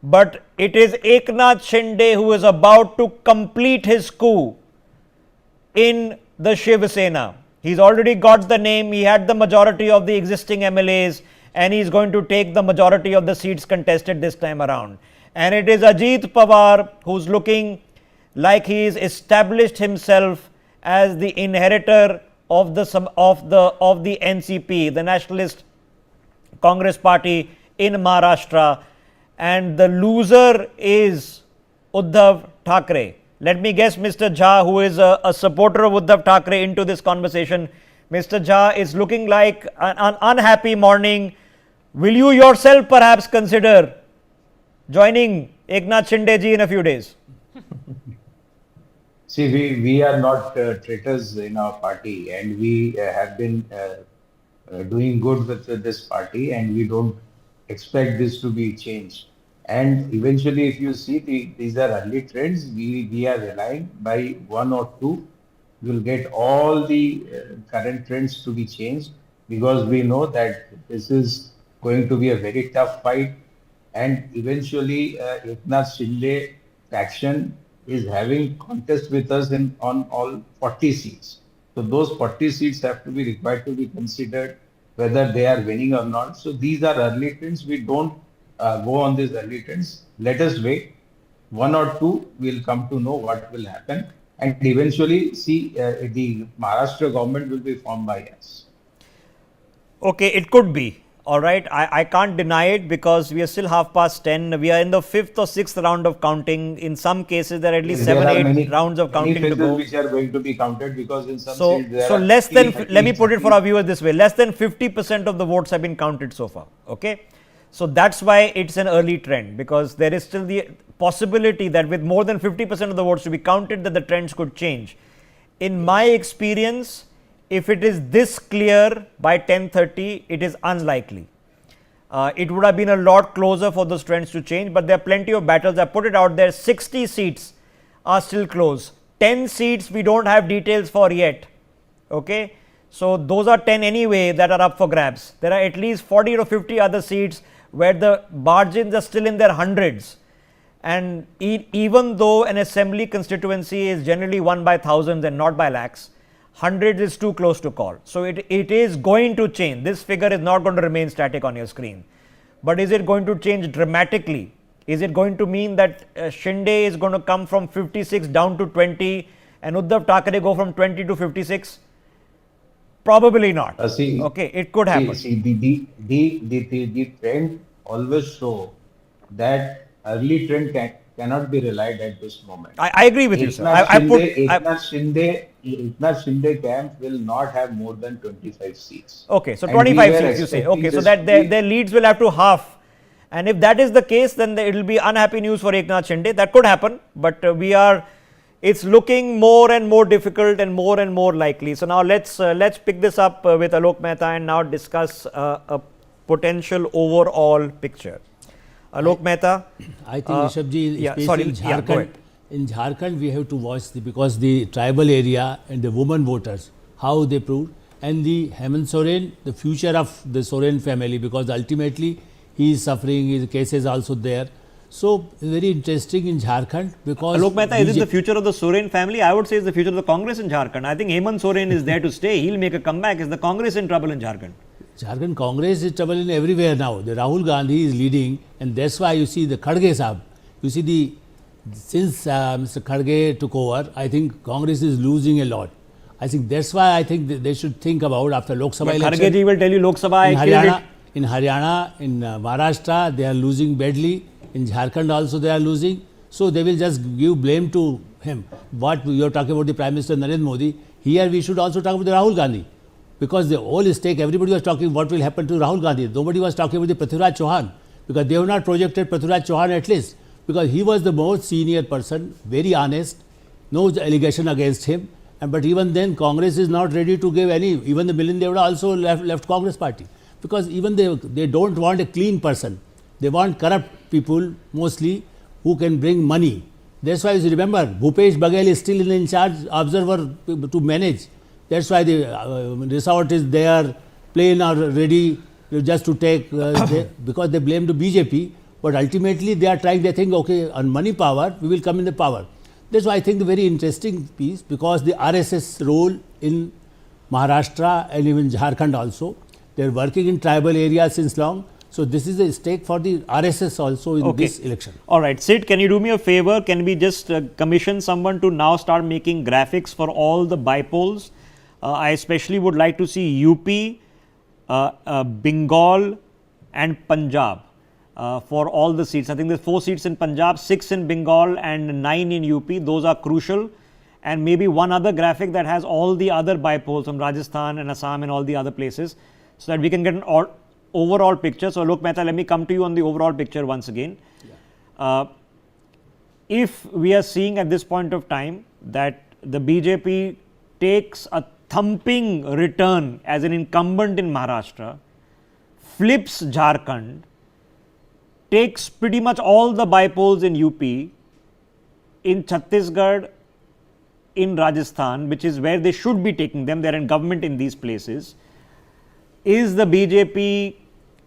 But it is Eknath Shinde who is about to complete his coup in the Shiv Sena. He's already got the name, he had the majority of the existing MLAs, and he's going to take the majority of the seats contested this time around. And it is Ajit Pawar who's looking like he's established himself as the inheritor of the NCP, the Nationalist Congress Party in Maharashtra. And the loser is Uddhav Thackeray. Let me guess Mr. Jha, who is a supporter of Uddhav Thackeray, into this conversation. Mr. Jha, is looking like an unhappy morning. Will you yourself perhaps consider joining Eknath Shinde ji in a few days? See, we are not traitors in our party, and we have been doing good with this party, and we don't expect this to be changed. And eventually, if you see these are early trends, we are relying by one or two, we'll get all the current trends to be changed, because we know that this is going to be a very tough fight. And eventually, Eknath Shinde faction is having contest with us on all 40 seats. So those 40 seats have to be required to be considered whether they are winning or not. So these are early trends. We don't go on these early trends. Let us wait. One or two will come to know what will happen. And eventually, see, the Maharashtra government will be formed by us. Okay, it could be. All right, I can't deny it because we are still 10:30. We are in the 5th or 6th round of counting. In some cases, there are at least 7-8 rounds of counting to go. Which are going to be counted because in some So, states there so are less than, 30, let me put it for 30. our viewers this way, less than 50% of the votes have been counted so far. Okay, so that's why it's an early trend, because there is still the possibility that with more than 50% of the votes to be counted, that the trends could change. In my experience, if it is this clear by 10:30, it is unlikely. It would have been a lot closer for those trends to change, but there are plenty of battles. I put it out there, 60 seats are still close. 10 seats we don't have details for yet. Okay, so those are 10 anyway that are up for grabs. There are at least 40 or 50 other seats where the margins are still in their hundreds. And even though an assembly constituency is generally won by thousands and not by lakhs, hundreds is too close to call. So it is going to change. This figure is not going to remain static on your screen. But is it going to change dramatically? Is it going to mean that Shinde is going to come from 56 down to 20 and Uddhav Thackeray go from 20 to 56? Probably not. Okay, it could happen. The trend always show that early trend cannot be relied at this moment. I agree with you, sir. Eknath Shinde camp will not have more than 25 seats. Okay, so 25 seats you say. Okay, so that their leads will have to half. And if that is the case, then it will be unhappy news for Eknath Shinde. That could happen, but we are it's looking more and more difficult and more likely. So now let's pick this up with Alok Mehta and now discuss a potential overall picture. Alok Mehta. I think Rishabh yeah, especially sorry, in yeah, go Jharkhand, ahead. in Jharkhand we have to watch because the tribal area and the women voters, how they proved, and the Hemant Soren, the future of the Soren family, because ultimately he is suffering, his cases also there. So very interesting in Jharkhand because Alok Mehta, is it the future of the Soren family? I would say it's the future of the Congress in Jharkhand. I think Hemant Soren is there to stay. He'll make a comeback. Is the Congress in trouble in Jharkhand? Jharkhand Congress is trouble in everywhere now. The Rahul Gandhi is leading, and that's why you see the Kharge Sahab. You see since Mr. Kharge took over, I think Congress is losing a lot. I think that's why I think they should think about after Lok Sabha election. Kharge ji will tell you Lok Sabha in Haryana, in Maharashtra, they are losing badly. In Jharkhand also they are losing. So they will just give blame to him. What you are talking about the Prime Minister Narendra Modi, here we should also talk about the Rahul Gandhi. Because the whole stake, everybody was talking what will happen to Rahul Gandhi. Nobody was talking about the Prithviraj Chauhan. Because they have not projected Prithviraj Chauhan at least. Because he was the most senior person, very honest, no allegation against him. But even then, Congress is not ready to give any. Even the Milind Devda also left Congress party. Because even they don't want a clean person. They want corrupt people mostly who can bring money. That's why you remember, Bhupesh Baghel is still in charge, observer to manage. That's why the resort is there, plane are ready just to take, because they blame the BJP. But ultimately they are trying, they think, okay, on money power, we will come in the power. That's why I think the very interesting piece, because the RSS role in Maharashtra and even Jharkhand also, they are working in tribal areas since long. So this is a stake for the RSS also in this election. All right, Sid, can you do me a favor? Can we just commission someone to now start making graphics for all the bypolls? I especially would like to see UP, Bengal and Punjab for all the seats. I think there's 4 seats in Punjab, 6 in Bengal and 9 in UP. Those are crucial. And maybe one other graphic that has all the other bypolls from Rajasthan and Assam and all the other places, so that we can get an overall picture. So, Alok Mehta, let me come to you on the overall picture once again. Yeah. If we are seeing at this point of time that the BJP takes a thumping return as an incumbent in Maharashtra, flips Jharkhand, takes pretty much all the bypolls in UP, in Chhattisgarh, in Rajasthan, which is where they should be taking them, they are in government in these places, is the BJP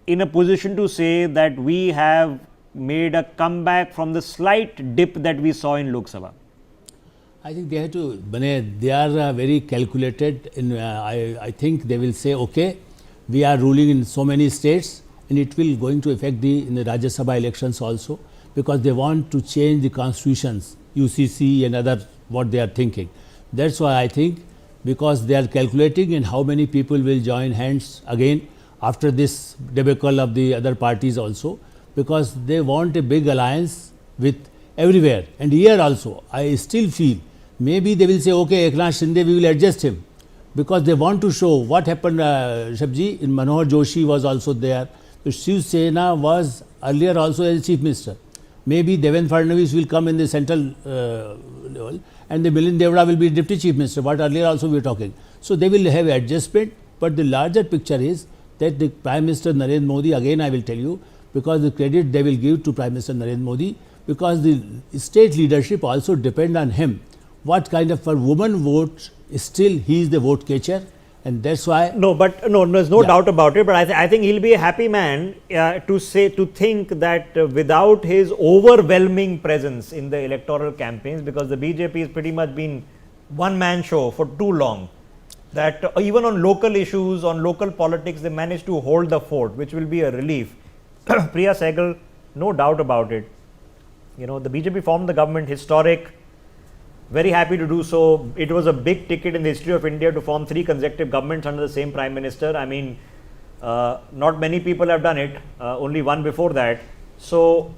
in a position to say that we have made a comeback from the slight dip that we saw in Lok Sabha? I think they have to, they are very calculated. I think they will say, okay, we are ruling in so many states and it will going to affect in the Rajya Sabha elections also, because they want to change the constitutions, UCC and other what they are thinking. That's why I think, because they are calculating in how many people will join hands again after this debacle of the other parties also, because they want a big alliance with everywhere. And here also, I still feel maybe they will say, okay, Eknath Shinde, we will adjust him, because they want to show what happened. Shabji, in Manohar Joshi was also there. So Shiv Sena was earlier also as chief minister. Maybe Devendra Fadnavis will come in the central level, and the Milind Devda will be deputy chief minister, what earlier also we were talking. So they will have adjustment, but the larger picture is that the Prime Minister Narendra Modi, again I will tell you, because the credit they will give to Prime Minister Narendra Modi, because the state leadership also depend on him. What kind of a woman vote, still he is the vote catcher, and that's why. There's no doubt about it. But I think he'll be a happy man to think that without his overwhelming presence in the electoral campaigns, because the BJP has pretty much been one-man show for too long, that even on local issues, on local politics, they managed to hold the fort, which will be a relief. Priya Sehgal, no doubt about it. You know, the BJP formed the government, historic. Very happy to do so. It was a big ticket in the history of India to form 3 consecutive governments under the same Prime Minister. I mean, not many people have done it, only one before that. So,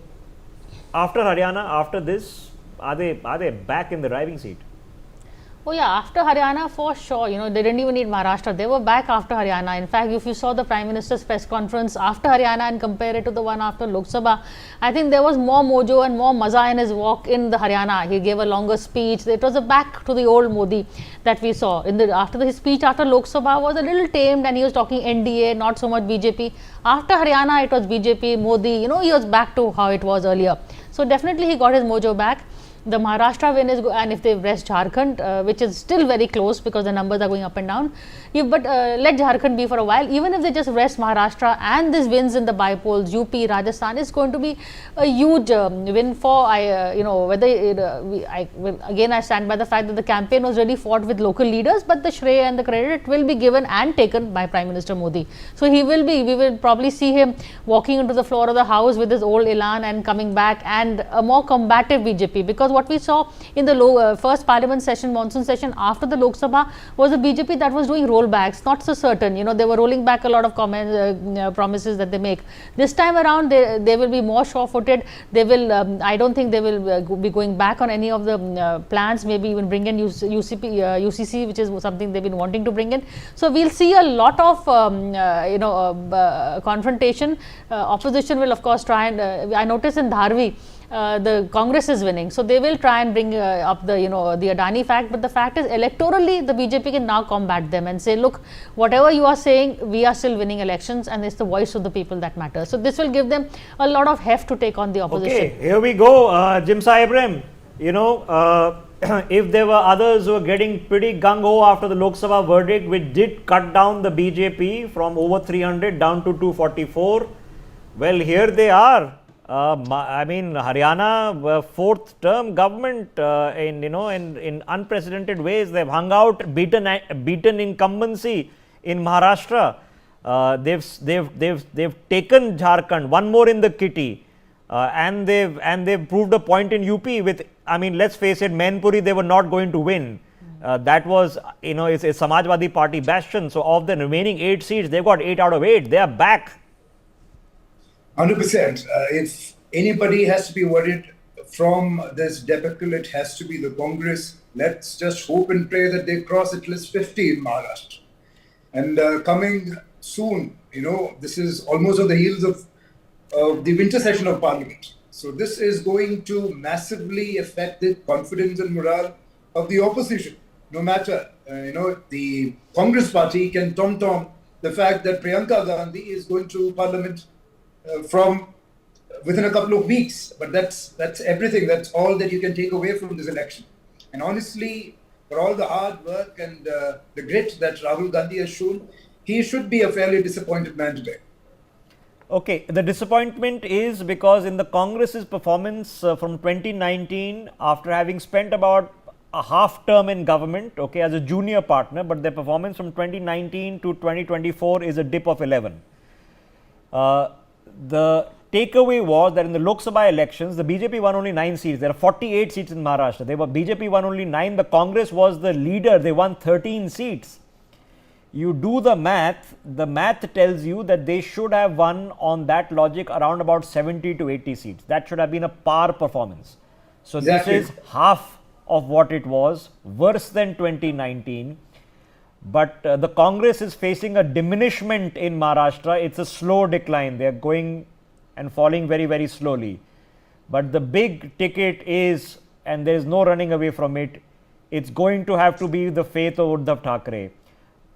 after Haryana, after this, are they back in the driving seat? Oh yeah, after Haryana for sure, they didn't even need Maharashtra. They were back after Haryana. In fact, if you saw the Prime Minister's press conference after Haryana and compare it to the one after Lok Sabha, I think there was more mojo and more maza in his walk in the Haryana. He gave a longer speech. It was a back to the old Modi that we saw. His speech after Lok Sabha was a little tamed and he was talking NDA, not so much BJP. After Haryana, it was BJP, Modi, he was back to how it was earlier. So definitely he got his mojo back. The Maharashtra win is and if they rest Jharkhand, which is still very close because the numbers are going up and down. But let Jharkhand be for a while. Even if they just rest Maharashtra and this wins in the bypolls, UP, Rajasthan is going to be a huge win for whether again I stand by the fact that the campaign was really fought with local leaders, but the shreya and the credit will be given and taken by Prime Minister Modi. So we will probably see him walking into the floor of the house with his old elan and coming back and a more combative BJP, because what we saw in the first parliament session, monsoon session after the Lok Sabha was a BJP that was doing rollbacks, not so certain. They were rolling back a lot of promises that they make. This time around, they will be more sure-footed. They will. I don't think they will be going back on any of the plans. Maybe even bring in UCC, which is something they've been wanting to bring in. So we'll see a lot of confrontation. Opposition will of course try and. I noticed in Dharvi. The Congress is winning, so they will try and bring up the the Adani fact. But the fact is, electorally, the BJP can now combat them and say, look, whatever you are saying, we are still winning elections, and it's the voice of the people that matters. So this will give them a lot of heft to take on the opposition. Okay, here we go, Jimsa Ibrahim. If there were others who were getting pretty gung-ho after the Lok Sabha verdict, which did cut down the BJP from over 300 down to 244, well, here they are. Haryana fourth term government in unprecedented ways. They've hung out, beaten incumbency in Maharashtra. They've taken Jharkhand, one more in the kitty, and they've proved a point in UP with. Let's face it, Mainpuri they were not going to win. That was it's a Samajwadi Party bastion. So of the remaining 8 seats, they've got 8 out of 8. They are back. 100%. If anybody has to be worried from this debacle, it has to be the Congress. Let's just hope and pray that they cross at least 50 in Maharashtra. And coming soon, this is almost on the heels of the winter session of Parliament. So this is going to massively affect the confidence and morale of the opposition. No matter, the Congress party can tom-tom the fact that Priyanka Gandhi is going to Parliament from within a couple of weeks, but that's everything. That's all that you can take away from this election. And honestly, for all the hard work and the grit that Rahul Gandhi has shown, he should be a fairly disappointed man today. Okay, the disappointment is because in the Congress's performance from 2019, after having spent about a half term in government, as a junior partner, but their performance from 2019 to 2024 is a dip of 11. The takeaway was that in the Lok Sabha elections, the BJP won only 9 seats. There are 48 seats in Maharashtra. BJP won only 9. The Congress was the leader. They won 13 seats. You do the math tells you that they should have won on that logic around about 70 to 80 seats. That should have been a par performance. So exactly. This is half of what it was, worse than 2019. But the Congress is facing a diminishment in Maharashtra. It's a slow decline. They are going and falling very, very slowly. But the big ticket is, and there is no running away from it, it's going to have to be the faith of Uddhav Thackeray.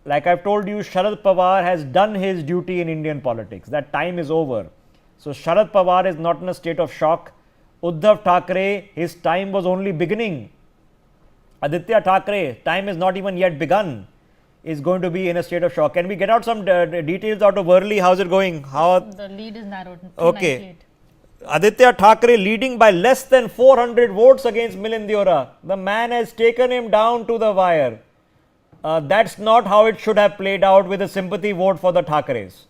Like I've told you, Sharad Pawar has done his duty in Indian politics. That time is over. So Sharad Pawar is not in a state of shock. Uddhav Thackeray, his time was only beginning. Aditya Thackeray, time is not even yet begun, is going to be in a state of shock. Can we get out some details out of Worli? How's it going? The lead is narrowed. Okay. Aditya Thackeray leading by less than 400 votes against Milind Deora. The man has taken him down to the wire. That's not how it should have played out with a sympathy vote for the Thackeray's.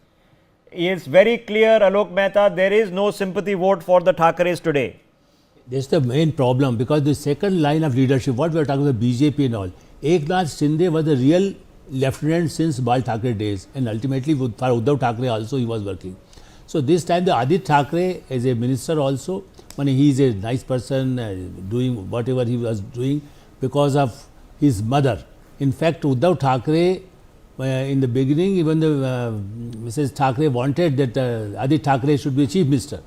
It's very clear, Alok Mehta, there is no sympathy vote for the Thackeray's today. That's the main problem, because the second line of leadership, what we are talking about, BJP and all, Eknath Shinde was the real lieutenant since Bal Thackeray days, and ultimately for Uddhav Thackeray also he was working. So this time the Ajit Thackeray as a minister also, he is a nice person, doing whatever he was doing because of his mother. In fact, Uddhav Thackeray, in the beginning, even the Mrs. Thackeray wanted that Ajit Thackeray should be chief minister.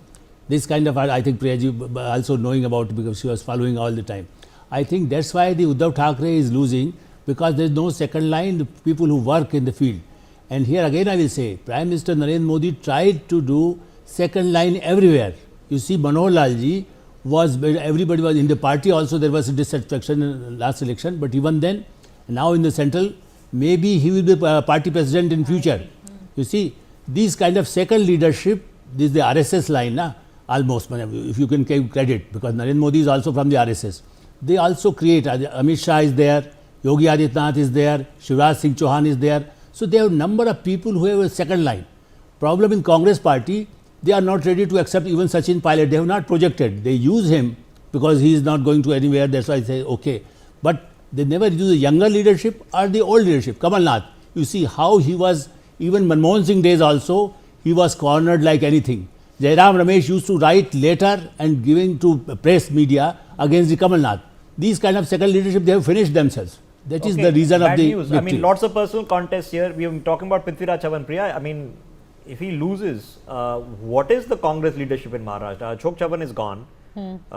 This kind of, I think Priyaji also knowing about it because she was following all the time. I think that's why the Uddhav Thackeray is losing, because there is no second line, the people who work in the field. And here again I will say, Prime Minister Narendra Modi tried to do second line everywhere. You see, Manohar Lalji was, everybody was in the party also, there was a dissatisfaction in last election, but even then, now in the central, maybe he will be party president in future. You see, these kind of second leadership, this is the RSS line, na? Almost, if you can give credit, because Narendra Modi is also from the RSS. They also create, Amit Shah is there, Yogi Adityanath is there, Shivraj Singh Chauhan is there. So they have a number of people who have a second line. Problem in Congress party, they are not ready to accept even Sachin Pilot. They have not projected. They use him because he is not going to anywhere. That's why I say, okay. But they never use the younger leadership or the old leadership. Kamal Nath, you see how he was, even Manmohan Singh days also, he was cornered like anything. Jairam Ramesh used to write letter and giving to press media against the Kamal Nath. These kind of second leadership, they have finished themselves. That is the reason of the news. victory. I mean, lots of personal contests here. We are talking about Prithviraj Chavan. Priya, I mean, if he loses, what is the Congress leadership in Maharashtra? Ashok Chavan is gone.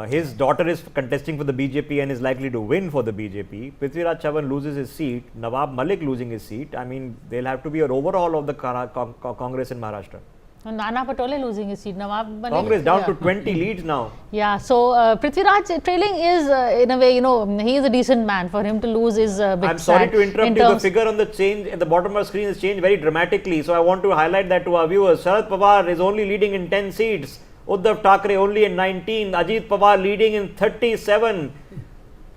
His daughter is contesting for the BJP and is likely to win for the BJP. Prithviraj Chavan loses his seat. Nawab Malik losing his seat. I mean, there'll have to be an overhaul of the Congress in Maharashtra. Nana Patole losing his seat. Nawab Malik, Congress down to 20 leads now. Yeah, so Prithviraj trailing is in a way, you know, he is a decent man. For him to lose is a bit I'm sorry sad to interrupt you. The figure on the change at the bottom of the screen has changed very dramatically. So I want to highlight that to our viewers. Sharad Pawar is only leading in 10 seats. Uddhav Thackeray only in 19. Ajit Pawar leading in 37.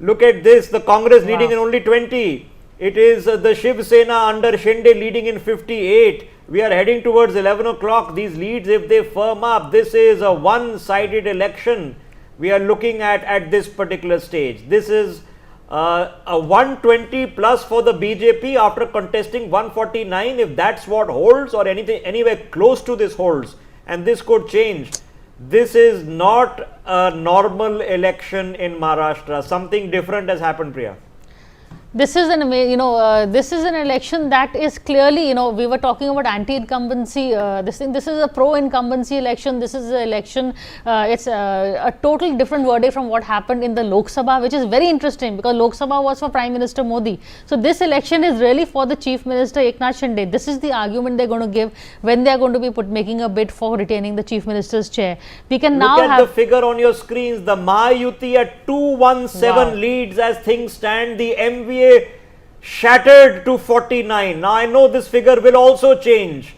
Look at this. The Congress leading in only 20. It is the Shiv Sena under Shinde leading in 58. We are heading towards 11 o'clock. These leads, if they firm up, this is a one-sided election we are looking at this particular stage. This is a 120 plus for the BJP after contesting 149. If that's what holds or anything anywhere close to this holds, and this could change. This is not a normal election in Maharashtra. Something different has happened, Priya. This is an, you know, this is an election that is clearly, you know, we were talking about anti-incumbency, this is a pro-incumbency election. This is an election, it's a totally different verdict from what happened in the Lok Sabha, which is very interesting because Lok Sabha was for Prime Minister Modi. So this election is really for the Chief Minister Eknath Shinde. This is the argument they're going to give when they're going to be making a bid for retaining the Chief Minister's chair. We can now look at the figure on your screens. The Mahayuti at 217 leads as things stand. The MVA shattered to 49. Now I know this figure will also change,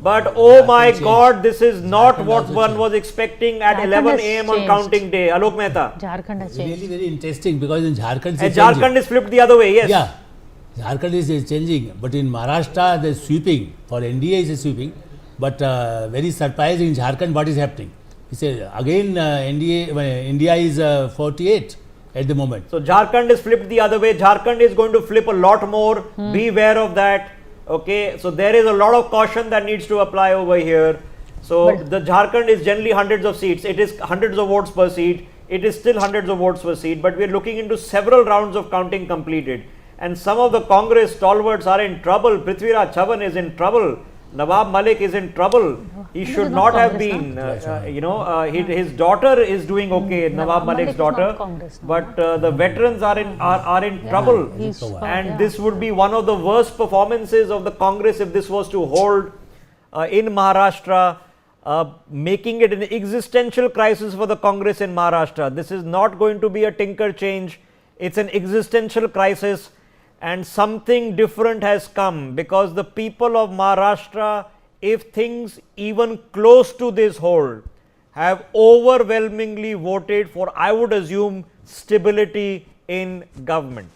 but oh my God, this is not what one was expecting at 11 a.m. on counting day. Alok Mehta. Jharkhand has changed. Really very interesting because in Jharkhand, Jharkhand is flipped the other way. Yes. Yeah, Jharkhand is changing, but in Maharashtra the sweeping for NDA is sweeping, but very surprising in Jharkhand what is happening. He said again India is 48. At the moment. So Jharkhand is flipped the other way. Jharkhand is going to flip a lot more. Beware of that. Okay. So there is a lot of caution that needs to apply over here. So the Jharkhand is generally hundreds of seats. It is hundreds of votes per seat. It is still hundreds of votes per seat. But we are looking into several rounds of counting completed. And some of the Congress stalwarts are in trouble. Prithviraj Chavan is in trouble. Nawab Malik is in trouble. He should not have been, his daughter is doing okay, Nawab Malik's daughter, but the veterans are in trouble. And this would be one of the worst performances of the Congress if this was to hold in Maharashtra, making it an existential crisis for the Congress in Maharashtra. This is not going to be a tinker change. It's an existential crisis. And something different has come because the people of Maharashtra, if things even close to this hold, have overwhelmingly voted for, I would assume, stability in government.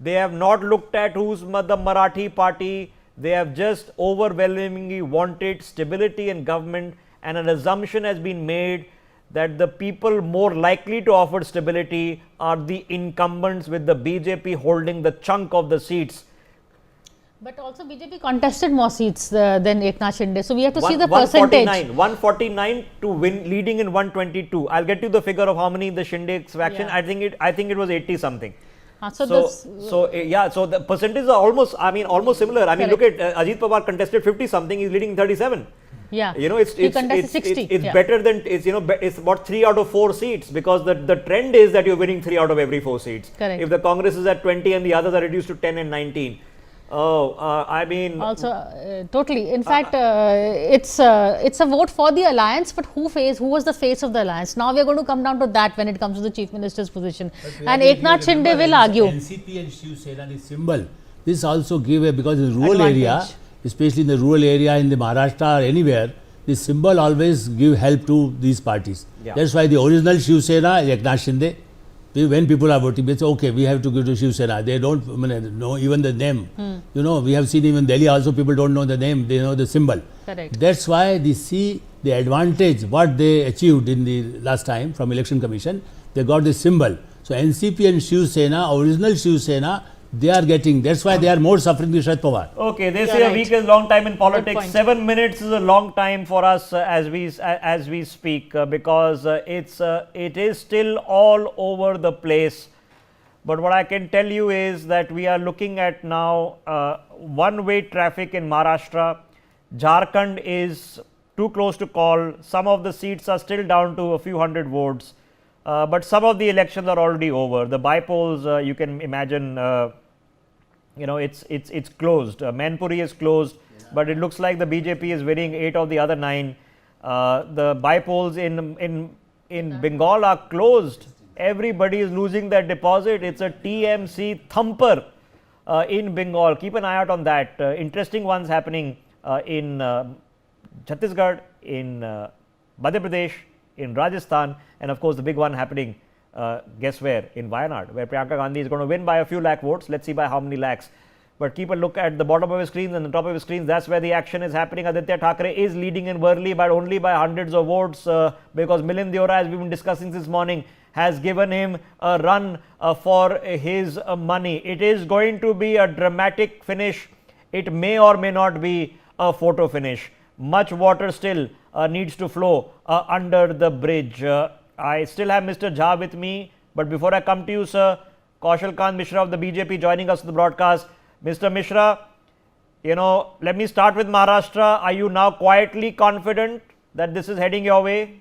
They have not looked at who's the Marathi party. They have just overwhelmingly wanted stability in government, and an assumption has been made that the people more likely to offer stability are the incumbents, with the BJP holding the chunk of the seats. But also BJP contested more seats than Eknath Shinde. So we have to see the percentage. 149 to win, leading in 122. I'll get you the figure of how many in the Shinde faction. Yeah. I think it was 80 something. So the percentages are almost, almost similar. I mean, look at Ajit Pawar contested 50 something, he's leading 37. Yeah, it's yeah. better than it's about 3 out of 4 seats, because the trend is that you're winning 3 out of every 4 seats. Correct. If the Congress is at 20 and the others are reduced to 10 and 19. Totally. In fact, it's a vote for the alliance, but who was the face of the alliance? Now we are going to come down to that when it comes to the chief minister's position. And Eknath Shinde will argue. NCP and Shiv Sena, the symbol. This also give because in rural area, especially in the rural area in the Maharashtra or anywhere, the symbol always give help to these parties. Yeah. That's why the original Shiv Sena is Eknath Shinde. When people are voting, they say, okay, we have to give to Shiv Sena. They don't know even the name. We have seen even Delhi also, people don't know the name, they know the symbol. Correct. That's why they see the advantage, what they achieved in the last time from Election Commission. They got the symbol. So NCP and Shiv Sena, original Shiv Sena, they are getting, that's why they are more suffering than Sharad Pawar. Okay, they say a week is a long time in politics. 7 minutes is a long time for us as we speak, because it is still all over the place. But what I can tell you is that we are looking at now one-way traffic in Maharashtra. Jharkhand is too close to call. Some of the seats are still down to a few hundred votes, but some of the elections are already over. The bypolls, you can imagine. It's closed. Mainpuri is closed, but it looks like the BJP is winning 8 of the other 9. The bypolls in Bengal are closed. Everybody is losing their deposit. It's a TMC thumper in Bengal. Keep an eye out on that. Interesting ones happening in Chhattisgarh, in Madhya Pradesh, in Rajasthan, and of course the big one happening, guess where? In Wayanad, where Priyanka Gandhi is going to win by a few lakh votes. Let's see by how many lakhs. But keep a look at the bottom of your screens and the top of your screens. That's where the action is happening. Aditya Thackeray is leading in Worli, but only by hundreds of votes, because Milind Deora, as we've been discussing this morning, has given him a run for his money. It is going to be a dramatic finish. It may or may not be a photo finish. Much water still needs to flow under the bridge. I still have Mr. Jha with me, but before I come to you, sir, Kaushal Kant Mishra of the BJP joining us for the broadcast. Mr. Mishra, let me start with Maharashtra. Are you now quietly confident that this is heading your way?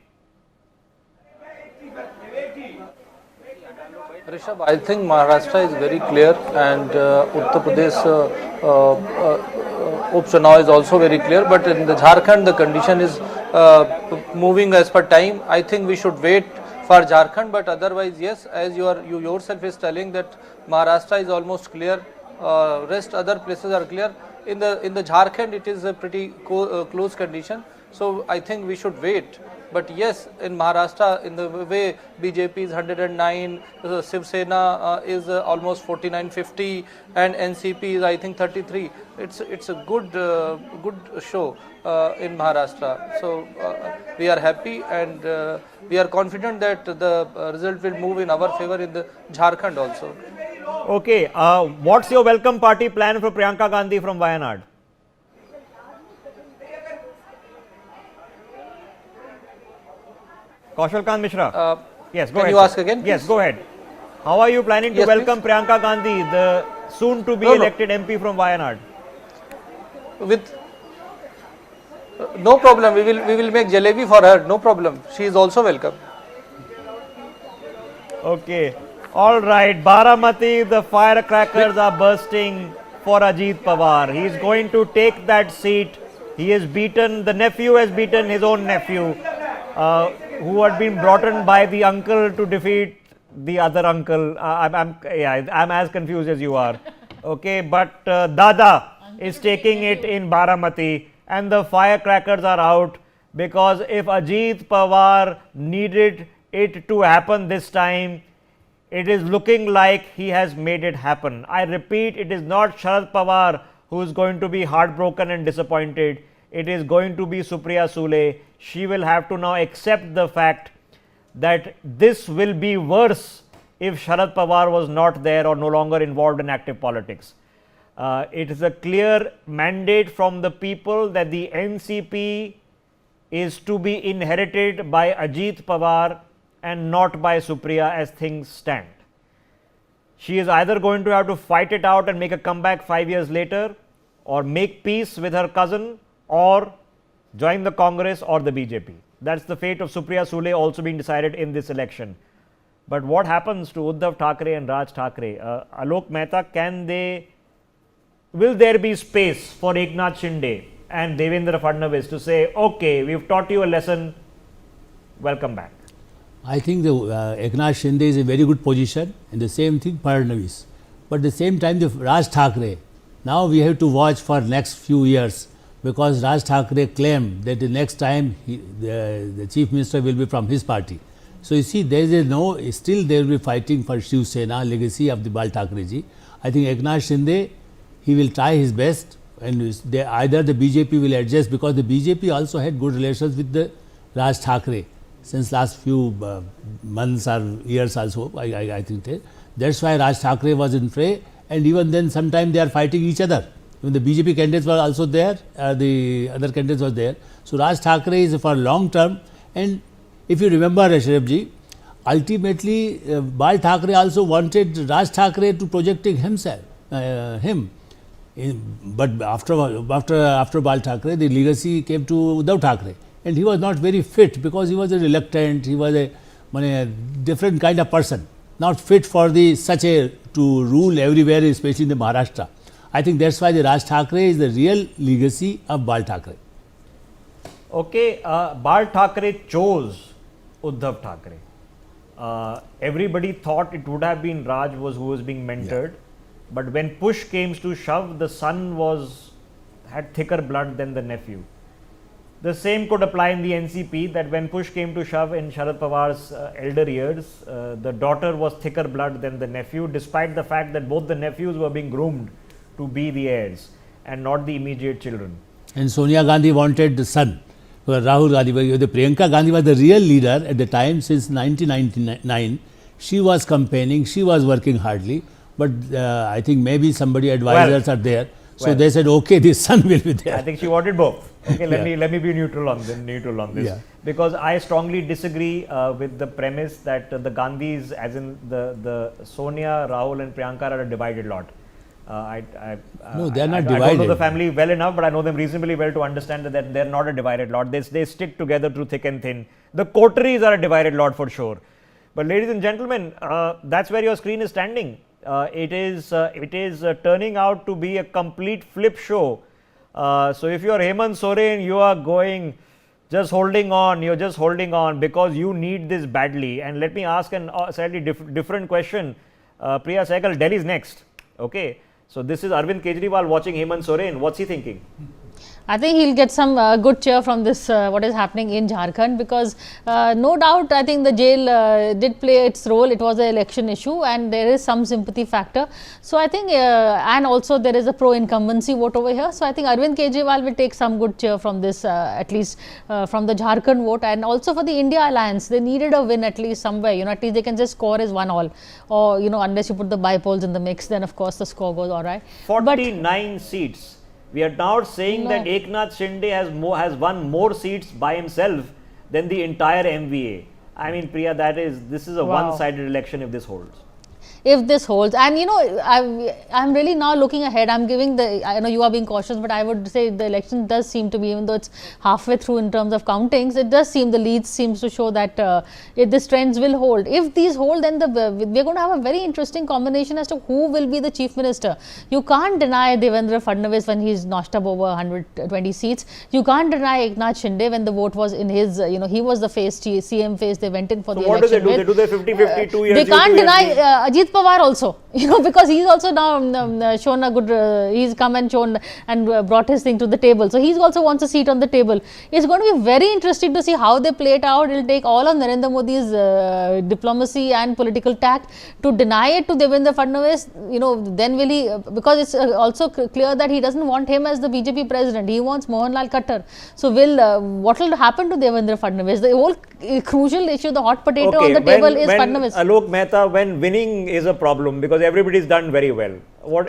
Rishabh, I think Maharashtra is very clear, and Uttar Pradesh Up-Chanav is also very clear, but in the Jharkhand the condition is moving as per time. I think we should wait for Jharkhand, but otherwise yes, as you yourself is telling that Maharashtra is almost clear, rest other places are clear. In the Jharkhand it is a pretty close condition, so I think we should wait. But yes, in Maharashtra, in the way BJP is 109, Shiv Sena is almost 49-50, and NCP is I think 33. It's a good show in Maharashtra. So we are happy, and we are confident that the result will move in our favor in the Jharkhand also. Okay, what's your welcome party plan for Priyanka Gandhi from Wayanad? Kaushal Kant Mishra. Yes, go ahead. Can you ask again? Yes, go ahead. How are you planning to welcome Priyanka Gandhi, the soon to be elected MP from Wayanad? With no problem, we will make jalebi for her. No problem. She is also welcome. Okay. All right. Baramati, the firecrackers are bursting for Ajit Pawar. He is going to take that seat. He has beaten, the nephew has beaten his own nephew, who had been brought in by the uncle to defeat the other uncle. I'm as confused as you are. Okay, but Dada is taking it in Baramati, and the firecrackers are out, because if Ajit Pawar needed it to happen this time, it is looking like he has made it happen. I repeat, it is not Sharad Pawar who is going to be heartbroken and disappointed. It is going to be Supriya Sule. She will have to now accept the fact that this will be worse if Sharad Pawar was not there or no longer involved in active politics. It is a clear mandate from the people that the NCP is to be inherited by Ajit Pawar and not by Supriya as things stand. she is either going to have to fight it out and make a comeback 5 years later, or make peace with her cousin, or join the Congress or the BJP. That's the fate of Supriya Sule also being decided in this election. But what happens to Uddhav Thackeray and Raj Thackeray? Alok Mehta, will there be space for Eknath Shinde and Devendra Fadnavis to say, okay, we've taught you a lesson, welcome back? I think the Eknath Shinde is a very good position, and the same thing Fadnavis. But at the same time, the Raj Thackeray, now we have to watch for next few years, because Raj Thackeray claimed that the next time the Chief Minister will be from his party. So you see, there is still they will be fighting for Shiv Sena, legacy of the Bal Thackeray ji. I think Eknath Shinde, he will try his best, and either the BJP will adjust, because the BJP also had good relations with the Raj Thackeray since last few months or years also, I think. That's why Raj Thackeray was in fray, and even then sometimes they are fighting each other. When the BJP candidates were also there, the other candidates were there. So Raj Thackeray is for long term, and if you remember, Sharif, ultimately Bal Thackeray also wanted Raj Thackeray to projecting himself, but after Bal Thackeray, the legacy came to Uddhav Thackeray, and he was not very fit, because he was a reluctant, he was a different kind of person, not fit for to rule everywhere, especially in the Maharashtra. I think that's why the Raj Thackeray is the real legacy of Bal Thackeray. Okay, Bal Thackeray chose Uddhav Thackeray. Everybody thought it would have been Raj who was being mentored, but when push came to shove, the son had thicker blood than the nephew. The same could apply in the NCP, that when push came to shove in Sharad Pawar's elder years, the daughter was thicker blood than the nephew, despite the fact that both the nephews were being groomed to be the heirs and not the immediate children. And Sonia Gandhi wanted the son. Rahul Gandhi, the Priyanka Gandhi was the real leader at the time. Since 1999, she was campaigning, she was working hardly, but I think maybe somebody advisors are there. So they said, okay, this son will be there. I think she wanted both. Okay, let me be neutral on this, because I strongly disagree with the premise that the Gandhis, as in the Sonia, Rahul and Priyanka, are a divided lot. No, they are not divided. I don't know the family well enough, but I know them reasonably well to understand that they are not a divided lot. They stick together through thick and thin. The coteries are a divided lot for sure. But ladies and gentlemen, that's where your screen is standing. It is turning out to be a complete flip show. So if you are Hemant Soren, you are going, just holding on. You're just holding on because you need this badly. And let me ask a slightly different question. Priya Sehgal, Delhi is next. Okay. So this is Arvind Kejriwal watching Hemant Soren. What's he thinking? I think he'll get some good cheer from this, what is happening in Jharkhand, because no doubt I think the jail did play its role. It was an election issue and there is some sympathy factor. So I think, and also there is a pro-incumbency vote over here. So I think Arvind Kejriwal will take some good cheer from this, at least from the Jharkhand vote, and also for the India Alliance. They needed a win at least somewhere, at least they can just score as 1-1, or unless you put the by-polls in the mix, then of course the score goes all right. 49 seats. We are now saying that Eknath Shinde has won more seats by himself than the entire MVA. I mean, Priya, this is a one-sided election if this holds. If this holds, and I'm really now looking ahead. I'm giving I know you are being cautious, but I would say the election does seem to be, even though it's halfway through in terms of countings, it does seem, the leads seems to show that this trends will hold. If these hold, then we're going to have a very interesting combination as to who will be the chief minister. You can't deny Devendra Fadnavis when he's notched up over 120 seats. You can't deny Eknath Shinde when the vote was in his, he was the CM face. They went in for the election. What do they do? They do their 50-50, 2 years. They can't deny Ajit Pawar also, because he's also now shown a good, he's come and shown and brought his thing to the table. So he also wants a seat on the table. It's going to be very interesting to see how they play it out. It will take all of Narendra Modi's diplomacy and political tact to deny it to Devendra Fadnavis. Then will he, because it's also clear that he doesn't want him as the BJP president. He wants Mohanlal Khattar. So what will happen to Devendra Fadnavis? The whole crucial issue, the hot potato on the table is Fadnavis. Alok Mehta, when winning is a problem, because everybody's done very well.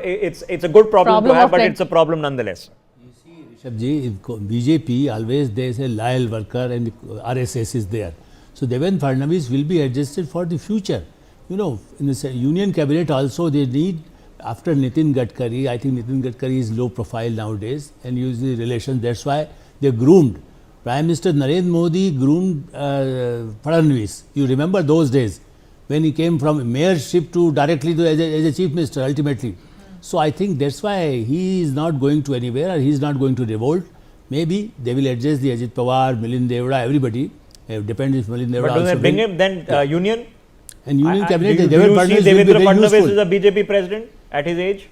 It's a good problem to have, but it's a problem nonetheless. You see, Rishabh in BJP always there is a loyal worker and RSS is there. So Devendra Fadnavis will be adjusted for the future. You know, in the union cabinet also they need, after Nitin Gadkari, I think Nitin Gadkari is low profile nowadays and usually relations, that's why they groomed. Prime Minister Narendra Modi groomed Fadnavis. You remember those days when he came from mayorship to directly to as a chief minister ultimately. So I think that's why he is not going to anywhere, or he is not going to revolt. Maybe they will adjust the Ajit Pawar, Milind Devda, everybody. Depends if Milind Devda But do also they bring him then union? And union cabinet, do you see Devendra Fadnavis as a BJP president at his age?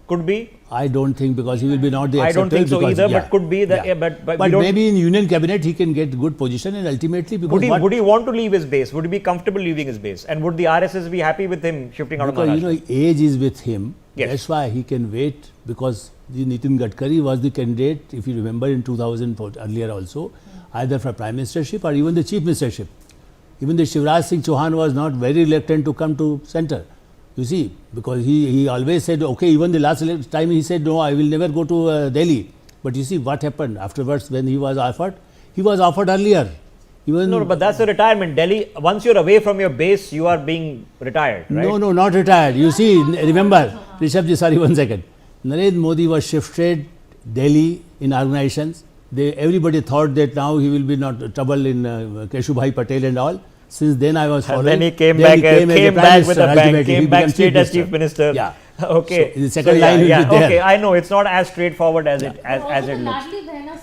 Could be. I don't think, because he will be not the I don't think so either, but could be. But maybe in union cabinet he can get good position, and ultimately because would he want to leave his base? Would he be comfortable leaving his base? And would the RSS be happy with him shifting out of Maharashtra? Because age is with him. Yes. That's why he can wait, because the Nitin Gadkari was the candidate, if you remember, in 2004 earlier also, either for prime ministership or even the chief ministership. Even the Shivraj Singh Chauhan was not very reluctant to come to centre. You see, because he always said, okay, even the last time he said, no, I will never go to Delhi. But you see what happened afterwards when he was offered earlier. No, but that's the retirement. Delhi, once you're away from your base, you are being retired, right? No, not retired. You see, remember, Rishabh ji, sorry, 1 second. Narendra Modi was shifted Delhi in organizations. Everybody thought that now he will be not trouble in Keshubhai Patel and all. Since then I was following. And then he came back with a bang, came back straight as chief minister. Yeah. Okay. So the second line will be there. Okay, I know it's not as straightforward as it looks.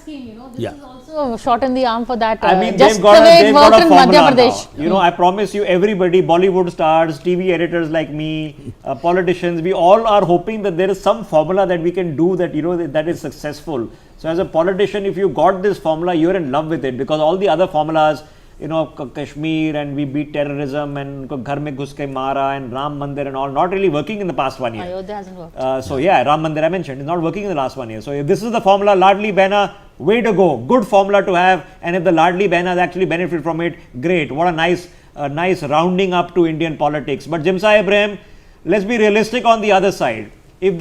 Scheme, this is also a shot in the arm for that. I mean, just they've got a formula Pradesh. now. You know, I promise you, everybody, Bollywood stars, TV editors like me, politicians, we all are hoping that there is some formula that we can do that, that is successful. So as a politician, if you got this formula, you're in love with it, because all the other formulas, Kashmir, and we beat terrorism, and Ghar mein ghus ke mara, and Ram Mandir and all, not really working in the past 1 year. Ayodhya hasn't worked. Ram Mandir I mentioned, is not working in the last 1 year. So if this is the formula, Ladli Behna, way to go. Good formula to have. And if the Ladli Behnas actually benefit from it, great. What a nice rounding up to Indian politics. But Jimsa Ibrahim, let's be realistic on the other side. If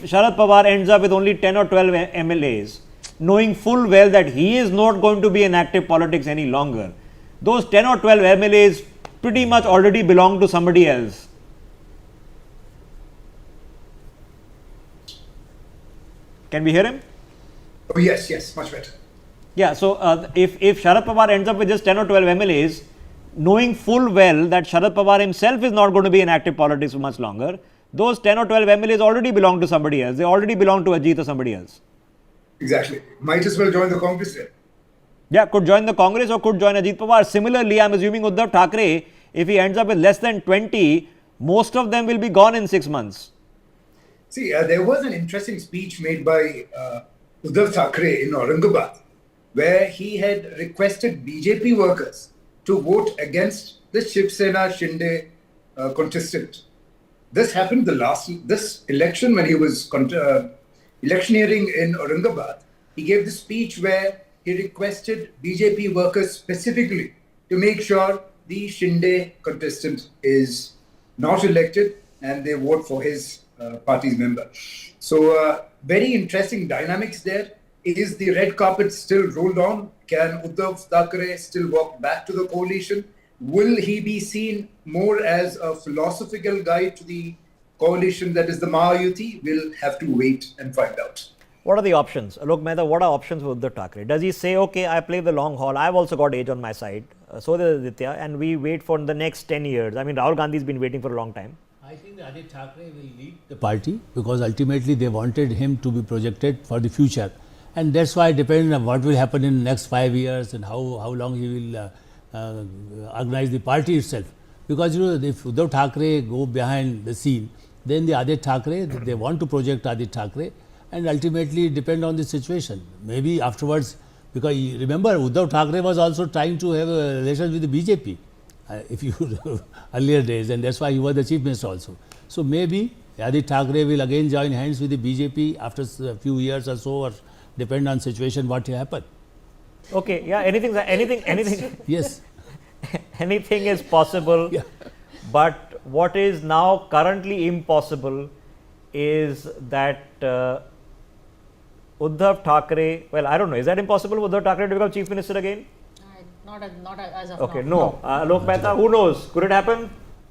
Sharad Pawar ends up with only 10 or 12 MLAs, knowing full well that he is not going to be in active politics any longer, those 10 or 12 MLAs pretty much already belong to somebody else. Can we hear him? Oh, yes, much better. Yeah, so if Sharad Pawar ends up with just 10 or 12 MLAs, knowing full well that Sharad Pawar himself is not going to be in active politics for much longer, those 10 or 12 MLAs already belong to somebody else. They already belong to Ajit or somebody else. Exactly. Might as well join the Congress then. Yeah, could join the Congress or could join Ajit Pawar. Similarly, I'm assuming Uddhav Thackeray, if he ends up with less than 20, most of them will be gone in 6 months. See, there was an interesting speech made by Uddhav Thackeray in Aurangabad, where he had requested BJP workers to vote against the Shiv Sena Shinde contestant. This happened this election when he was electioneering in Aurangabad. He gave the speech where he requested BJP workers specifically to make sure the Shinde contestant is not elected and they vote for his party's member. So very interesting dynamics there. Is the red carpet still rolled on? Can Uddhav Thackeray still walk back to the coalition? Will he be seen more as a philosophical guide to the coalition that is the Mahayuti? We'll have to wait and find out. What are the options? Alok Mehta, what are options for Uddhav Thackeray? Does he say, okay, I play the long haul, I've also got age on my side, so does Aditya, and we wait for the next 10 years? I mean, Rahul Gandhi's been waiting for a long time. I think that Ajit Thackeray will lead the party, because ultimately they wanted him to be projected for the future. And that's why it depends on what will happen in the next 5 years and how long he will organize the party itself. Because if Uddhav Thackeray go behind the scene, then the Ajit Thackeray, they want to project Ajit Thackeray, and ultimately depend on the situation. Maybe afterwards, because remember Uddhav Thackeray was also trying to have relations with the BJP, if you earlier days, and that's why he was the chief minister also. So maybe Ajit Thackeray will again join hands with the BJP after a few years or so, or depend on situation what will happen. Okay, yeah, anything. Yes. Anything is possible. Yeah. But what is now currently impossible is that Uddhav Thackeray, well, I don't know, is that impossible for Uddhav Thackeray to become chief minister again? Not as of okay, now. no. Alok Mehta, who knows? Could it happen?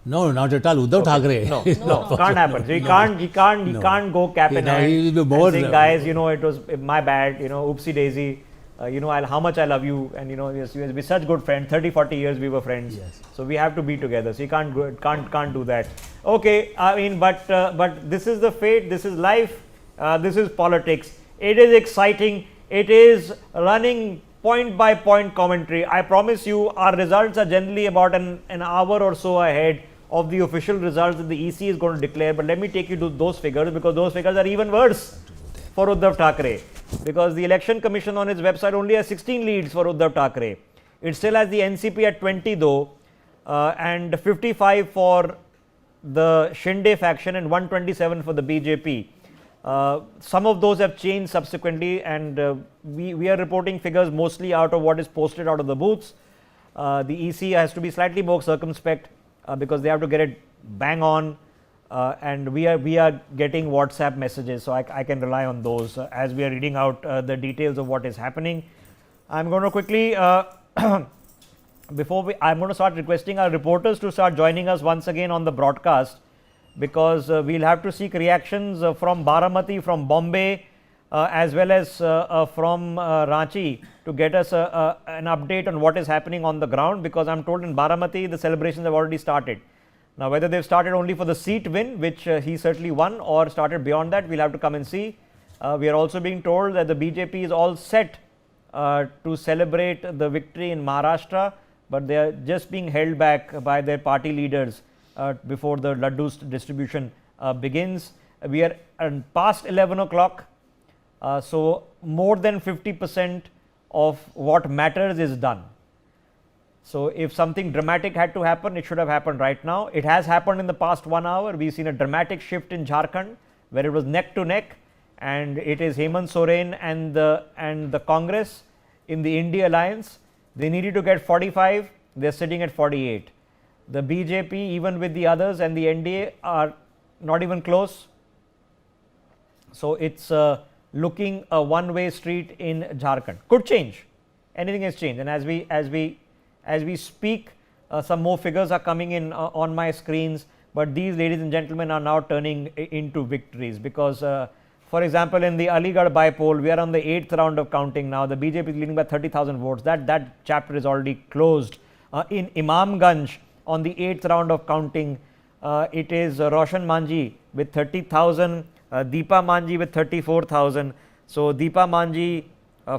No, not at all. Uddhav Thackeray. No, can't happen. So he can't go cap in hand he will be more, and saying, guys, it was my bad, oopsie daisy, how much I love you, and yes, we're such good friends. 30, 40 years we were friends. Yes. So we have to be together. So he can't do that. Okay, but this is the fate. This is life. This is politics. It is exciting. It is running point by point commentary. I promise you, our results are generally about an hour or so ahead of the official results that the EC is going to declare. But let me take you to those figures, because those figures are even worse for Uddhav Thackeray, because the election commission on its website only has 16 leads for Uddhav Thackeray. It still has the NCP at 20 though, and 55 for the Shinde faction and 127 for the BJP. Some of those have changed subsequently, and we are reporting figures mostly out of what is posted out of the booths. The EC has to be slightly more circumspect because they have to get it bang on, and we are getting WhatsApp messages, so I can rely on those as we are reading out the details of what is happening. I'm going to quickly I'm going to start requesting our reporters to start joining us once again on the broadcast, because we'll have to seek reactions from Baramati, from Bombay, as well as from Ranchi, to get us an update on what is happening on the ground, because I'm told in Baramati the celebrations have already started. Now, whether they've started only for the seat win, which he certainly won, or started beyond that, we'll have to come and see. We are also being told that the BJP is all set to celebrate the victory in Maharashtra, but they are just being held back by their party leaders before the laddus distribution begins. We are past 11 o'clock, so more than 50% of what matters is done. So if something dramatic had to happen, it should have happened right now. It has happened in the past 1 hour. We've seen a dramatic shift in Jharkhand, where it was neck to neck, and it is Hemant Soren and the Congress in the India alliance. They needed to get 45, they're sitting at 48. The BJP, even with the others and the NDA, are not even close. So it's looking a one-way street in Jharkhand. Could change. Anything has changed. And as we speak, some more figures are coming in on my screens. But these, ladies and gentlemen, are now turning into victories, because, for example, in the Aligarh by-poll, we are on the 8th round of counting now. The BJP is leading by 30,000 votes. That chapter is already closed. In Imamganj, on the 8th round of counting, it is Roshan Manji with 30,000, Deepa Manji with 34,000. So Deepa Manji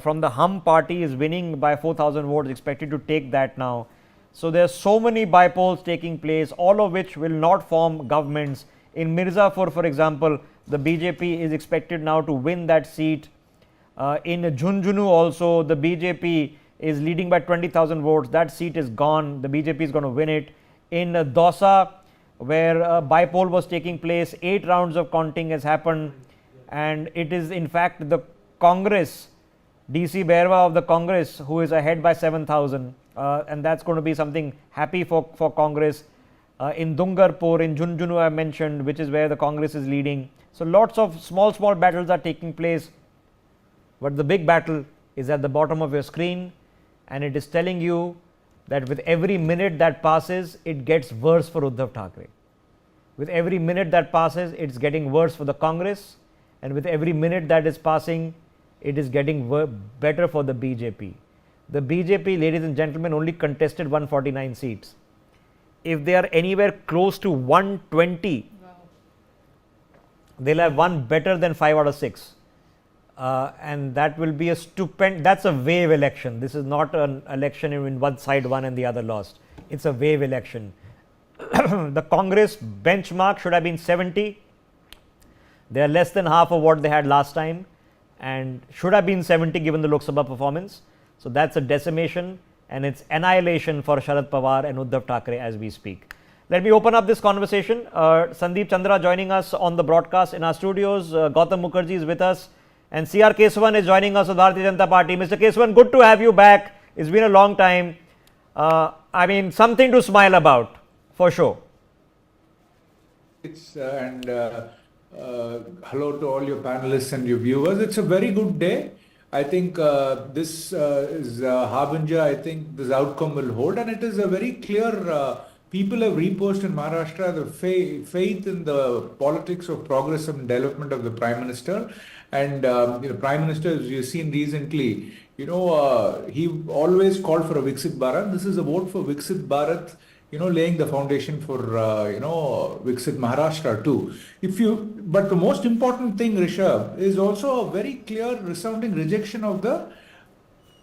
from the Hum party is winning by 4,000 votes, expected to take that now. So there are so many by-polls taking place, all of which will not form governments. In Mirzapur, for example, the BJP is expected now to win that seat. In Jhunjhunu also, the BJP is leading by 20,000 votes. That seat is gone. The BJP is going to win it. In Dausa, where a by-poll was taking place, 8 rounds of counting has happened, and it is in fact the Congress, DC Bairwa of the Congress, who is ahead by 7,000, and that's going to be something happy for Congress. In Dungarpur, in Jhunjhunu I mentioned, which is where the Congress is leading. So lots of small battles are taking place, but the big battle is at the bottom of your screen, and it is telling you that with every minute that passes, it gets worse for Uddhav Thackeray. With every minute that passes, it's getting worse for the Congress, and with every minute that is passing, it is getting better for the BJP. The BJP, ladies and gentlemen, only contested 149 seats. If they are anywhere close to 120, they'll have won better than 5 out of 6. And that will be a that's a wave election. This is not an election in one side won and the other lost. It's a wave election. The Congress benchmark should have been 70. They are less than half of what they had last time, and should have been 70 given the Lok Sabha performance. So that's a decimation, and it's annihilation for Sharad Pawar and Uddhav Thackeray as we speak. Let me open up this conversation. Sandeep Chandra joining us on the broadcast in our studios. Gautam Mukherjee is with us, and CR Kesavan is joining us with Bharatiya Janata Party. Mr. Kesavan, good to have you back. It's been a long time. I mean, something to smile about, for sure. Hello to all your panelists and your viewers. It's a very good day. I think this is harbinger. I think this outcome will hold, and it is a very clear people have reposed in Maharashtra the faith in the politics of progress and development of the Prime Minister. And Prime Minister, as you've seen recently, he always called for a Viksit Bharat. This is a vote for Viksit Bharat, laying the foundation for, Viksit Maharashtra too. But the most important thing, Rishabh, is also a very clear resounding rejection of the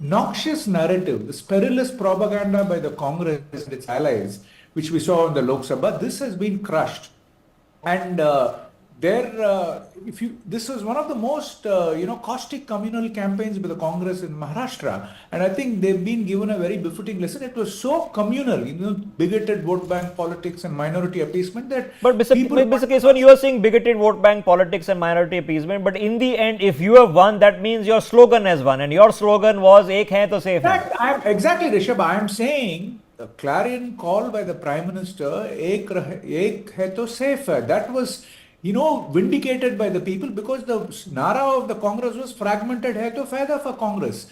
noxious narrative, the scurrilous propaganda by the Congress and its allies, which we saw in the Lok Sabha. This has been crushed. And this was one of the most caustic communal campaigns by the Congress in Maharashtra, and I think they've been given a very befitting lesson. It was so communal, bigoted vote bank politics and minority appeasement that. But Mr. Keswan, you are saying bigoted vote bank politics and minority appeasement, but in the end, if you have won, that means your slogan has won, and your slogan was "Ek hai to safe hai." Exactly, Rishabh. I am saying the clarion call by the Prime Minister, "Ek hai to safe hai." That was, vindicated by the people, because the nara of the Congress was fragmented hai to faida for Congress.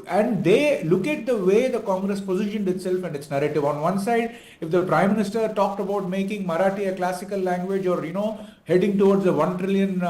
And they look at the way the Congress positioned itself and its narrative. On one side, if the Prime Minister talked about making Marathi a classical language, or, heading towards a $1 trillion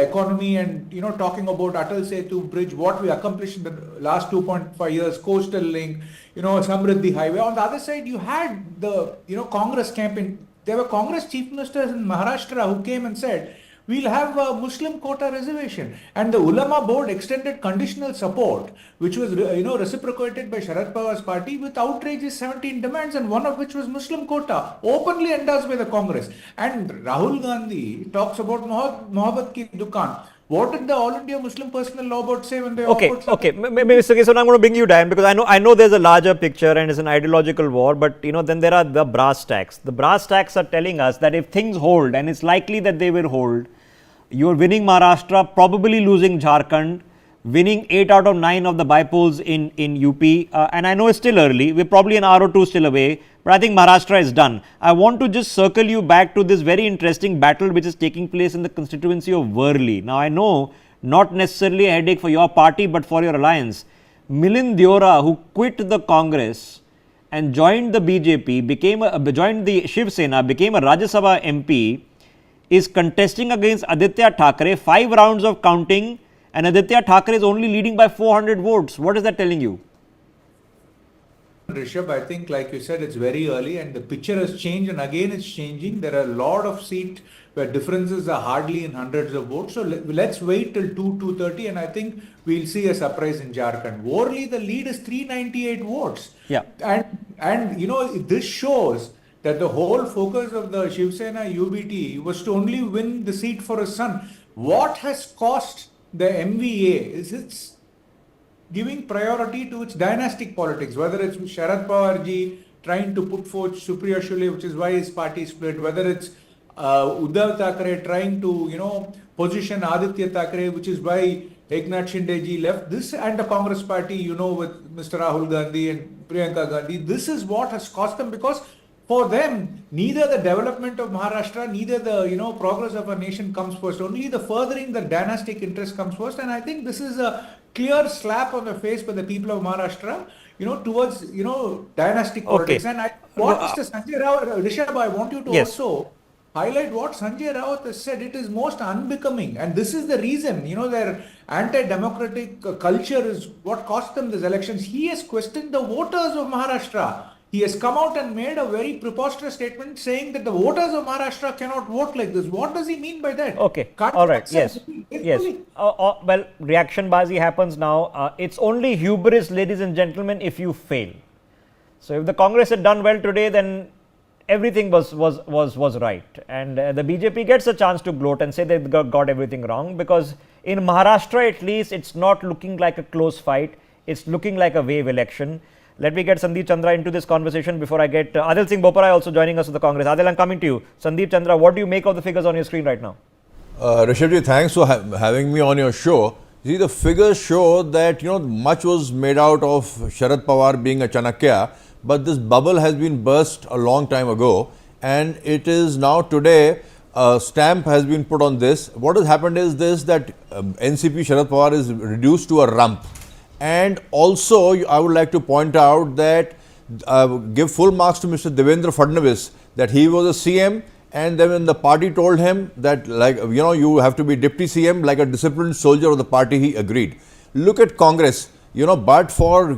economy, and, talking about Atal Setu bridge, what we accomplished in the last 2.5 years, coastal link, Samriddhi highway. On the other side, you had the, Congress campaign. There were Congress chief ministers in Maharashtra who came and said, we'll have a Muslim quota reservation. And the Ulama board extended conditional support, which was, reciprocated by Sharad Pawar's party with outrageous 17 demands, and one of which was Muslim quota, openly endorsed by the Congress. And Rahul Gandhi talks about Mohabbat ki dukan. What did the All India Muslim Personal Law Board say when they offered? Okay. Maybe Mr. Keswan, I'm going to bring you down, because I know there's a larger picture and it's an ideological war, but then there are the brass tacks. The brass tacks are telling us that if things hold, and it's likely that they will hold, you're winning Maharashtra, probably losing Jharkhand, winning 8 out of 9 of the bypolls in UP, and I know it's still early, we're probably an hour or two still away, but I think Maharashtra is done. I want to just circle you back to this very interesting battle which is taking place in the constituency of Worli. Now, I know not necessarily a headache for your party, but for your alliance. Milind Deora, who quit the Congress and joined the BJP, joined the Shiv Sena, became a Rajya Sabha MP, is contesting against Aditya Thackeray, 5 rounds of counting, and Aditya Thackeray is only leading by 400 votes. What is that telling you? Rishabh, I think, like you said, it's very early and the picture has changed, and again it's changing. There are a lot of seats where differences are hardly in hundreds of votes. So let's wait till 2:30, and I think we'll see a surprise in Jharkhand. Worli, the lead is 398 votes. Yeah. And this shows that the whole focus of the Shiv Sena UBT was to only win the seat for his son. What has cost the MVA is its giving priority to its dynastic politics, whether it's Sharad Pawar ji trying to put forth Supriya Shule, which is why his party split, whether it's Uddhav Thackeray trying to, position Aditya Thackeray, which is why Eknath Shinde ji left. This and the Congress party, with Mr. Rahul Gandhi and Priyanka Gandhi, this is what has cost them, because for them, neither the development of Maharashtra, neither the progress of a nation comes first. Only the furthering the dynastic interest comes first. And I think this is a clear slap on the face by the people of Maharashtra, towards dynastic politics. And Mr. Sanjay Rawat, Rishabh, I want you to also highlight what Sanjay Rawat has said. It is most unbecoming, and this is the reason. Their anti-democratic culture is what cost them these elections. He has questioned the voters of Maharashtra. He has come out and made a very preposterous statement saying that the voters of Maharashtra cannot vote like this. What does he mean by that? Okay. All right. Yes. Well, reaction bazi happens now. It's only hubris, ladies and gentlemen, if you fail. So if the Congress had done well today, then everything was right. And the BJP gets a chance to gloat and say they got everything wrong, because in Maharashtra at least, it's not looking like a close fight. It's looking like a wave election. Let me get Sandeep Chandra into this conversation before I get Adil Singh Boparai also joining us with the Congress. Adil, I'm coming to you. Sandeep Chandra, what do you make of the figures on your screen right now? Rishabh, thanks for having me on your show. See, the figures show that, much was made out of Sharad Pawar being a Chanakya, but this bubble has been burst a long time ago, and it is now today a stamp has been put on this. What has happened is this, that NCP Sharad Pawar is reduced to a rump. And also, I would like to point out that give full marks to Mr. Devendra Fadnavis that he was a CM, and then when the party told him that, like, you have to be deputy CM, like a disciplined soldier of the party, he agreed. Look at Congress, but for,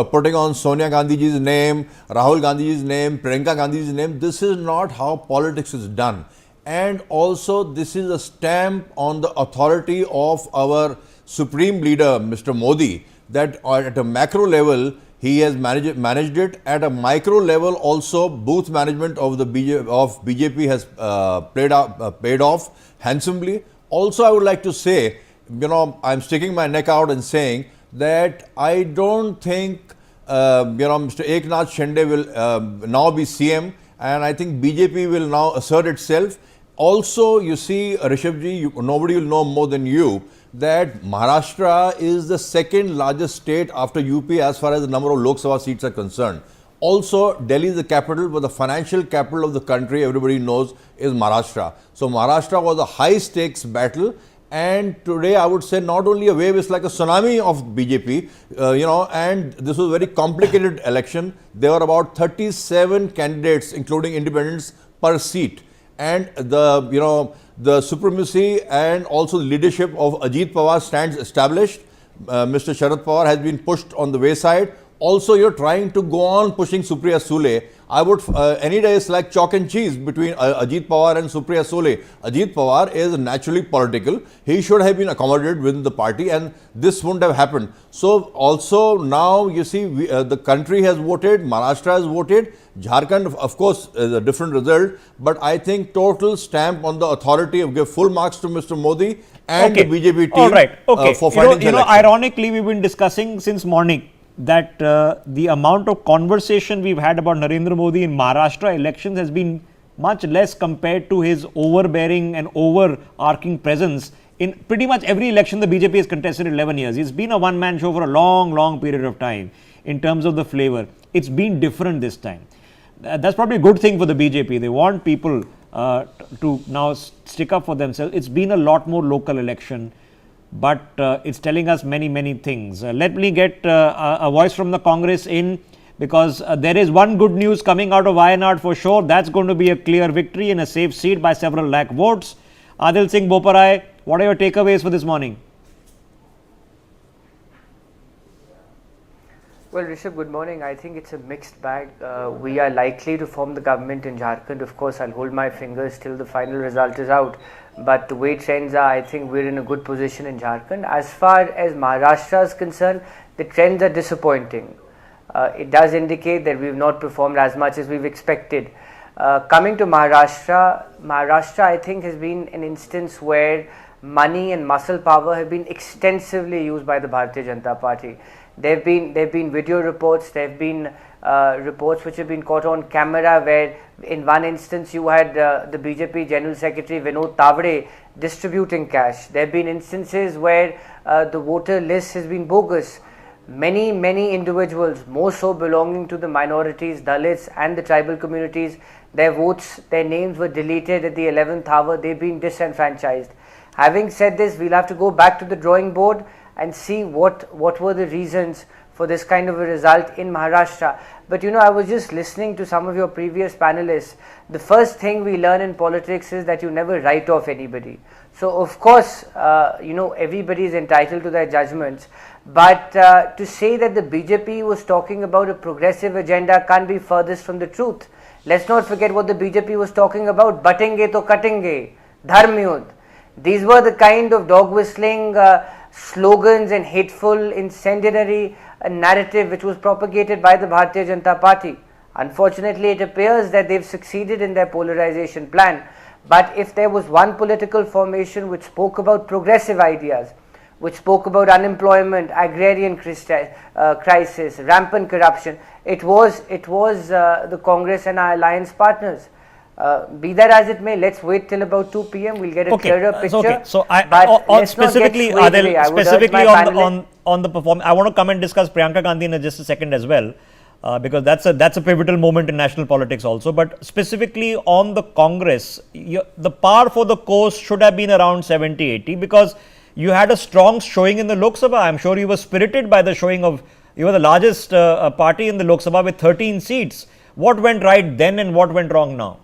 putting on Sonia Gandhiji's name, Rahul Gandhiji's name, Priyanka Gandhiji's name, this is not how politics is done. And also, this is a stamp on the authority of our supreme leader, Mr. Modi, that at a macro level, he has managed it. At a micro level also, booth management of the BJP has paid off handsomely. Also, I would like to say, I'm sticking my neck out and saying that I don't think, Mr. Eknath Shinde will now be CM, and I think BJP will now assert itself. Also, you see, Rishabhji, nobody will know more than you that Maharashtra is the second largest state after UP as far as the number of Lok Sabha seats are concerned. Also, Delhi is the capital, but the financial capital of the country, everybody knows, is Maharashtra. So, Maharashtra was a high stakes battle, and today I would say not only a wave, it's like a tsunami of BJP, and this was a very complicated election. There were about 37 candidates, including independents, per seat. And the supremacy and also the leadership of Ajit Pawar stands established. Mr. Sharad Pawar has been pushed on the wayside. Also, you're trying to go on pushing Supriya Sule. I would, any day it's like chalk and cheese between Ajit Pawar and Supriya Sule. Ajit Pawar is naturally political. He should have been accommodated within the party, and this wouldn't have happened. So, also now you see the country has voted, Maharashtra has voted, Jharkhand of course is a different result, but I think total stamp on the authority of give full marks to Mr. Modi and the BJP team. All right. Okay. For fighting ironically, we've been discussing since morning that the amount of conversation we've had about Narendra Modi in Maharashtra elections has been much less compared to his overbearing and overarching presence in pretty much every election the BJP has contested in 11 years. It's been a one-man show for a long period of time in terms of the flavor. It's been different this time. That's probably a good thing for the BJP. They want people to now stick up for themselves. It's been a lot more local election, but it's telling us many things. Let me get a voice from the Congress in, because there is one good news coming out of Wayanad for sure. That's going to be a clear victory in a safe seat by several lakh votes. Adil Singh Boparai, what are your takeaways for this morning? Well, Rishabh, good morning. I think it's a mixed bag. We are likely to form the government in Jharkhand. Of course, I'll hold my fingers till the final result is out. But the way trends are, I think we're in a good position in Jharkhand. As far as Maharashtra is concerned, the trends are disappointing. It does indicate that we've not performed as much as we've expected. Coming to Maharashtra, I think has been an instance where money and muscle power have been extensively used by the Bharatiya Janata Party. There have been video reports, there have been reports which have been caught on camera, where in one instance you had the BJP General Secretary Vinod Tavade distributing cash. There have been instances where the voter list has been bogus. Many individuals, more so belonging to the minorities, Dalits and the tribal communities, their votes, their names were deleted at the 11th hour. They've been disenfranchised. Having said this, we'll have to go back to the drawing board and see what were the reasons for this kind of a result in Maharashtra. But I was just listening to some of your previous panelists. The first thing we learn in politics is that you never write off anybody. So of course, everybody is entitled to their judgments. But to say that the BJP was talking about a progressive agenda can't be furthest from the truth. Let's not forget what the BJP was talking about. Batenge to katenge, dharm yudh. These were the kind of dog whistling slogans and hateful, incendiary narrative which was propagated by the Bharatiya Janata Party. Unfortunately, it appears that they've succeeded in their polarization plan. But if there was one political formation which spoke about progressive ideas, which spoke about unemployment, agrarian crisis, rampant corruption, it was the Congress and our alliance partners. Be that as it may, let's wait till about 2 p.m. We'll get a clearer picture. So specifically, Adil, specifically on the performance, I want to come and discuss Priyanka Gandhi in just a second as well, because that's a pivotal moment in national politics also. But specifically on the Congress, the par for the course should have been around 70-80, because you had a strong showing in the Lok Sabha. I'm sure you were spirited by the showing of You were the largest party in the Lok Sabha with 13 seats. What went right then and what went wrong now?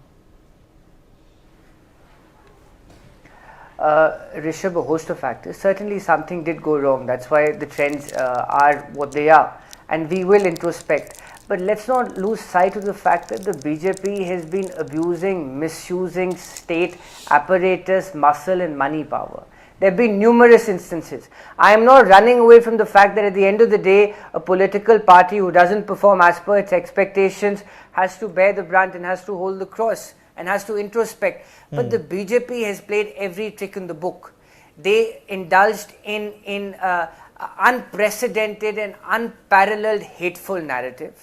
Rishabh, a host of factors. Certainly something did go wrong. That's why the trends are what they are. And we will introspect. But let's not lose sight of the fact that the BJP has been abusing, misusing state apparatus, muscle and money power. There have been numerous instances. I am not running away from the fact that at the end of the day, a political party who doesn't perform as per its expectations has to bear the brunt and has to hold the cross and has to introspect. But the BJP has played every trick in the book. They indulged in unprecedented and unparalleled hateful narrative.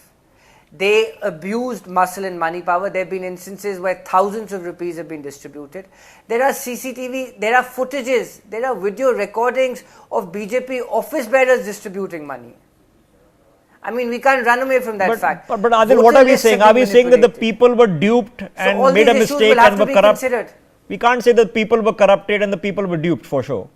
They abused muscle and money power. There have been instances where thousands of rupees have been distributed. There are CCTV, there are footages, there are video recordings of BJP office bearers distributing money. I mean, we can't run away from that fact. But Adil, what are we saying? Are we saying that the people were duped and made a mistake and were corrupt? We can't say that people were corrupted and the people were duped for sure.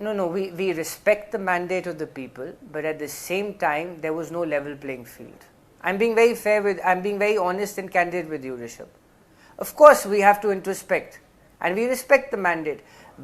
No, we respect the mandate of the people, but at the same time, there was no level playing field. I'm being very honest and candid with you, Rishabh. Of course, we have to introspect and we respect the mandate,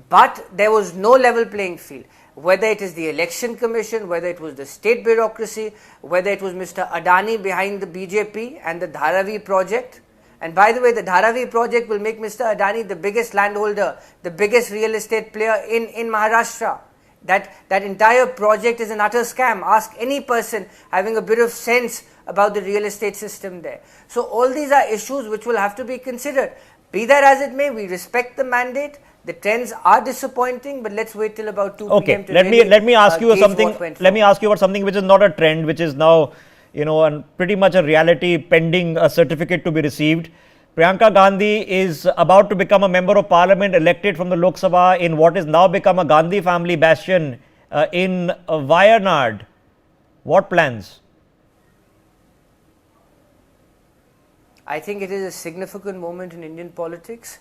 but there was no level playing field. Whether it is the election commission, whether it was the state bureaucracy, whether it was Mr. Adani behind the BJP and the Dharavi project. And by the way, the Dharavi project will make Mr. Adani the biggest landholder, the biggest real estate player in Maharashtra. That entire project is an utter scam. Ask any person having a bit of sense about the real estate system there. So all these are issues which will have to be considered. Be that as it may, we respect the mandate. The trends are disappointing, but let's wait till about 2 p.m. to let me ask you something. Let me ask you about something which is not a trend, which is now, pretty much a reality pending a certificate to be received. Priyanka Gandhi is about to become a member of parliament elected from the Lok Sabha in what is now become a Gandhi family bastion in Wayanad. What plans? I think it is a significant moment in Indian politics.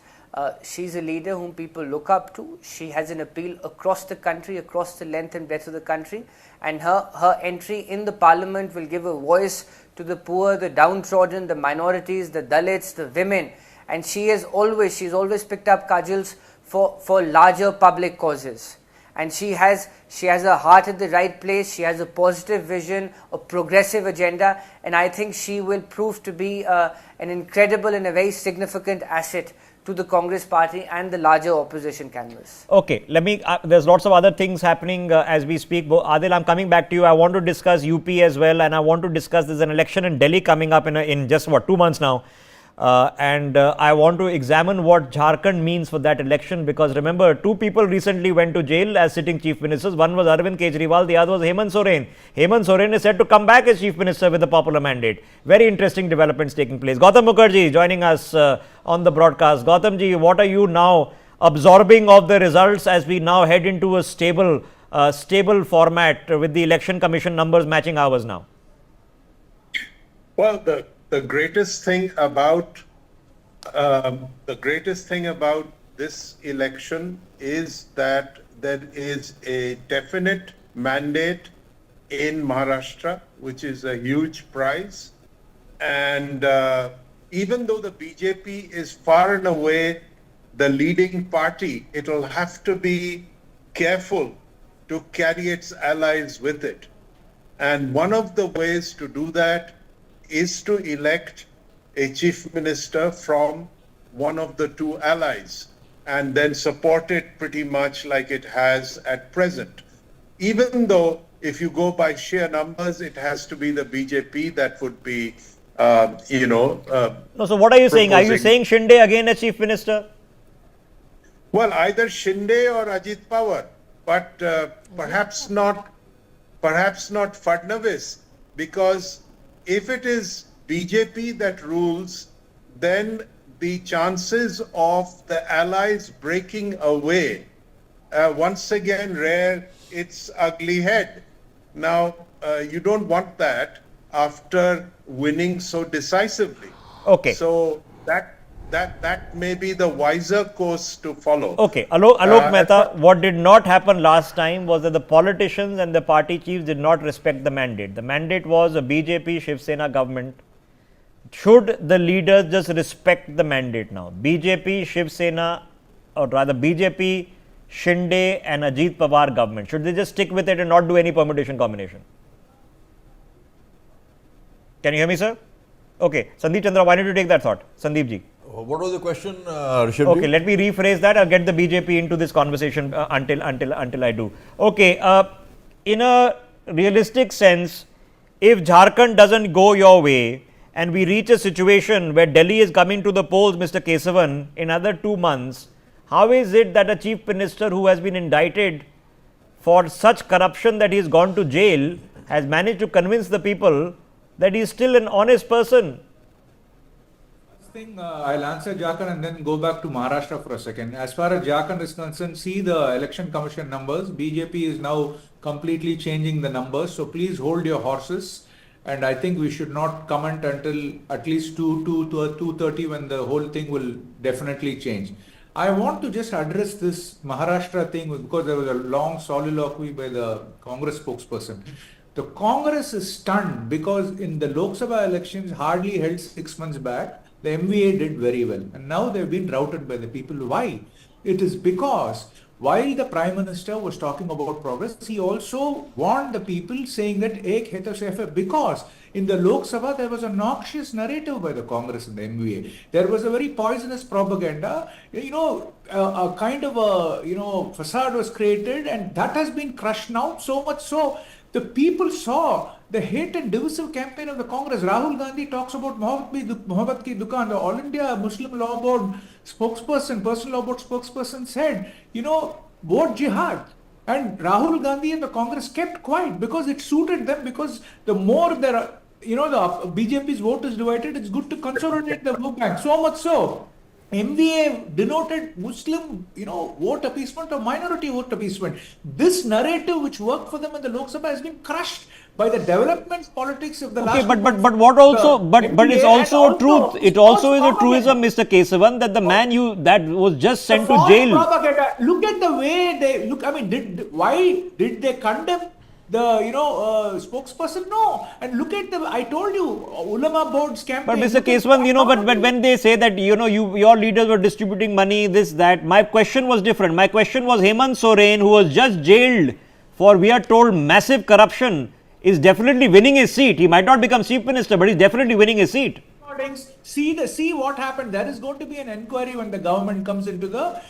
She's a leader whom people look up to. She has an appeal across the country, across the length and breadth of the country. And her entry in the parliament will give a voice to the poor, the downtrodden, the minorities, the Dalits, the women. And she's always picked up cudgels for larger public causes. And she has her heart at the right place. She has a positive vision, a progressive agenda. And I think she will prove to be an incredible and a very significant asset to the Congress party and the larger opposition canvas. Okay, there's lots of other things happening as we speak. Adil, I'm coming back to you. I want to discuss UP as well, and I want to discuss there's an election in Delhi coming up in just 2 months now. I want to examine what Jharkhand means for that election, because remember, 2 people recently went to jail as sitting chief ministers. One was Arvind Kejriwal, the other was Hemant Soren. Hemant Soren is set to come back as chief minister with a popular mandate. Very interesting developments taking place. Gautam Mukherjee joining us on the broadcast. Gautam ji, what are you now absorbing of the results as we now head into a stable format with the election commission numbers matching ours now? Well, the greatest thing about this election is that there is a definite mandate in Maharashtra, which is a huge prize. And even though the BJP is far and away the leading party, it will have to be careful to carry its allies with it. And one of the ways to do that is to elect a chief minister from one of the 2 allies and then support it pretty much like it has at present. Even though if you go by sheer numbers, it has to be the BJP that would be, No, so what are you saying? Are you saying Shinde again as chief minister? Well, either Shinde or Ajit Pawar, but perhaps not Fadnavis, because if it is BJP that rules, then the chances of the allies breaking away once again rear its ugly head. Now, you don't want that after winning so decisively. Okay. So that may be the wiser course to follow. Okay, Alok Uh, Mehta, what did not happen last time was that the politicians and the party chiefs did not respect the mandate. The mandate was a BJP Shiv Sena government. Should the leaders just respect the mandate now? BJP, Shiv Sena, or rather BJP, Shinde and Ajit Pawar government, should they just stick with it and not do any permutation combination? Can you hear me, sir? Okay, Sandeep Chandra, why don't you take that thought? Sandeep ji. What was the question, Rishabh? Okay, let me rephrase that. I'll get the BJP into this conversation until I do. Okay, in a realistic sense, if Jharkhand doesn't go your way and we reach a situation where Delhi is coming to the polls, Mr. Kesavan, in another 2 months, how is it that a chief minister who has been indicted for such corruption that he has gone to jail has managed to convince the people that he is still an honest person? I'll answer Jharkhand and then go back to Maharashtra for a second. As far as Jharkhand is concerned, see the election commission numbers. BJP is now completely changing the numbers. So please hold your horses. And I think we should not comment until at least 2:30 when the whole thing will definitely change. I want to just address this Maharashtra thing because there was a long soliloquy by the Congress spokesperson. The Congress is stunned because in the Lok Sabha elections hardly held 6 months back, the MVA did very well. And now they've been routed by the people. Why? It is because while the Prime Minister was talking about progress, he also warned the people saying that Ek hai to safe hai, because in the Lok Sabha there was a noxious narrative by the Congress and the MVA. There was a very poisonous propaganda. A kind of a facade was created, and that has been crushed now, so much so the people saw the hate and divisive campaign of the Congress. Rahul Gandhi talks about Mohabbat ki Dukan. The All India Muslim Law Board spokesperson, personal law board spokesperson said, vote jihad. And Rahul Gandhi and the Congress kept quiet because it suited them, because the more there are, the BJP's vote is divided, it's good to consolidate the vote bank. So much so, MVA denoted Muslim, vote appeasement or minority vote appeasement. This narrative which worked for them in the Lok Sabha has been crushed by the development politics of the last. Okay, but what also, but it's also a truth. It also is a truism, Mr. Kesavan, that the man that was just sent to jail. Propaganda. Look at the way they look. I mean, why did they condemn the spokesperson? No. And look at I told you, ulama board's campaign. But Mr. Kesavan, but when they say that your leaders were distributing money, this, that, my question was different. My question was Hemant Soren, who was just jailed for, we are told, massive corruption, is definitely winning his seat. He might not become chief minister, but he's definitely winning his seat. See what happened. There is going to be an inquiry when the government comes into the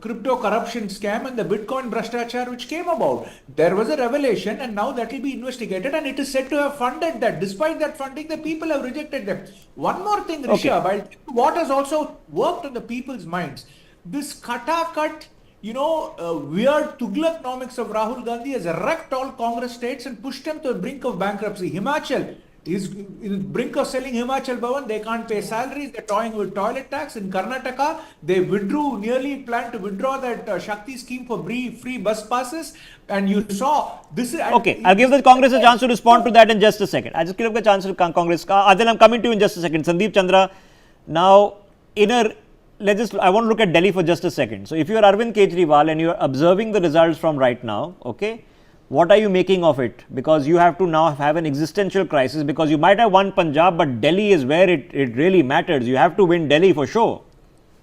crypto corruption scam and the Bitcoin Bhrashtachar which came about. There was a revelation, and now that will be investigated, and it is said to have funded that. Despite that funding, the people have rejected them. One more thing, Rishabh, what has also worked on the people's minds, this kata-cut, weird Tughlaqnomics of Rahul Gandhi has wrecked all Congress states and pushed them to the brink of bankruptcy. Himachal is in the brink of selling Himachal Bhavan. They can't pay salaries. They're toying with toilet tax. In Karnataka, they nearly planned to withdraw that Shakti scheme for free bus passes. And you saw this. Okay, I'll give the Congress a chance to respond to that in just a second. I'll just give a chance to Congress. Adil, I'm coming to you in just a second. Sandeep Chandra, now I want to look at Delhi for just a second. So if you are Arvind Kejriwal and you are observing the results from right now, okay, what are you making of it? Because you have to now have an existential crisis, because you might have won Punjab, but Delhi is where it really matters. You have to win Delhi for sure.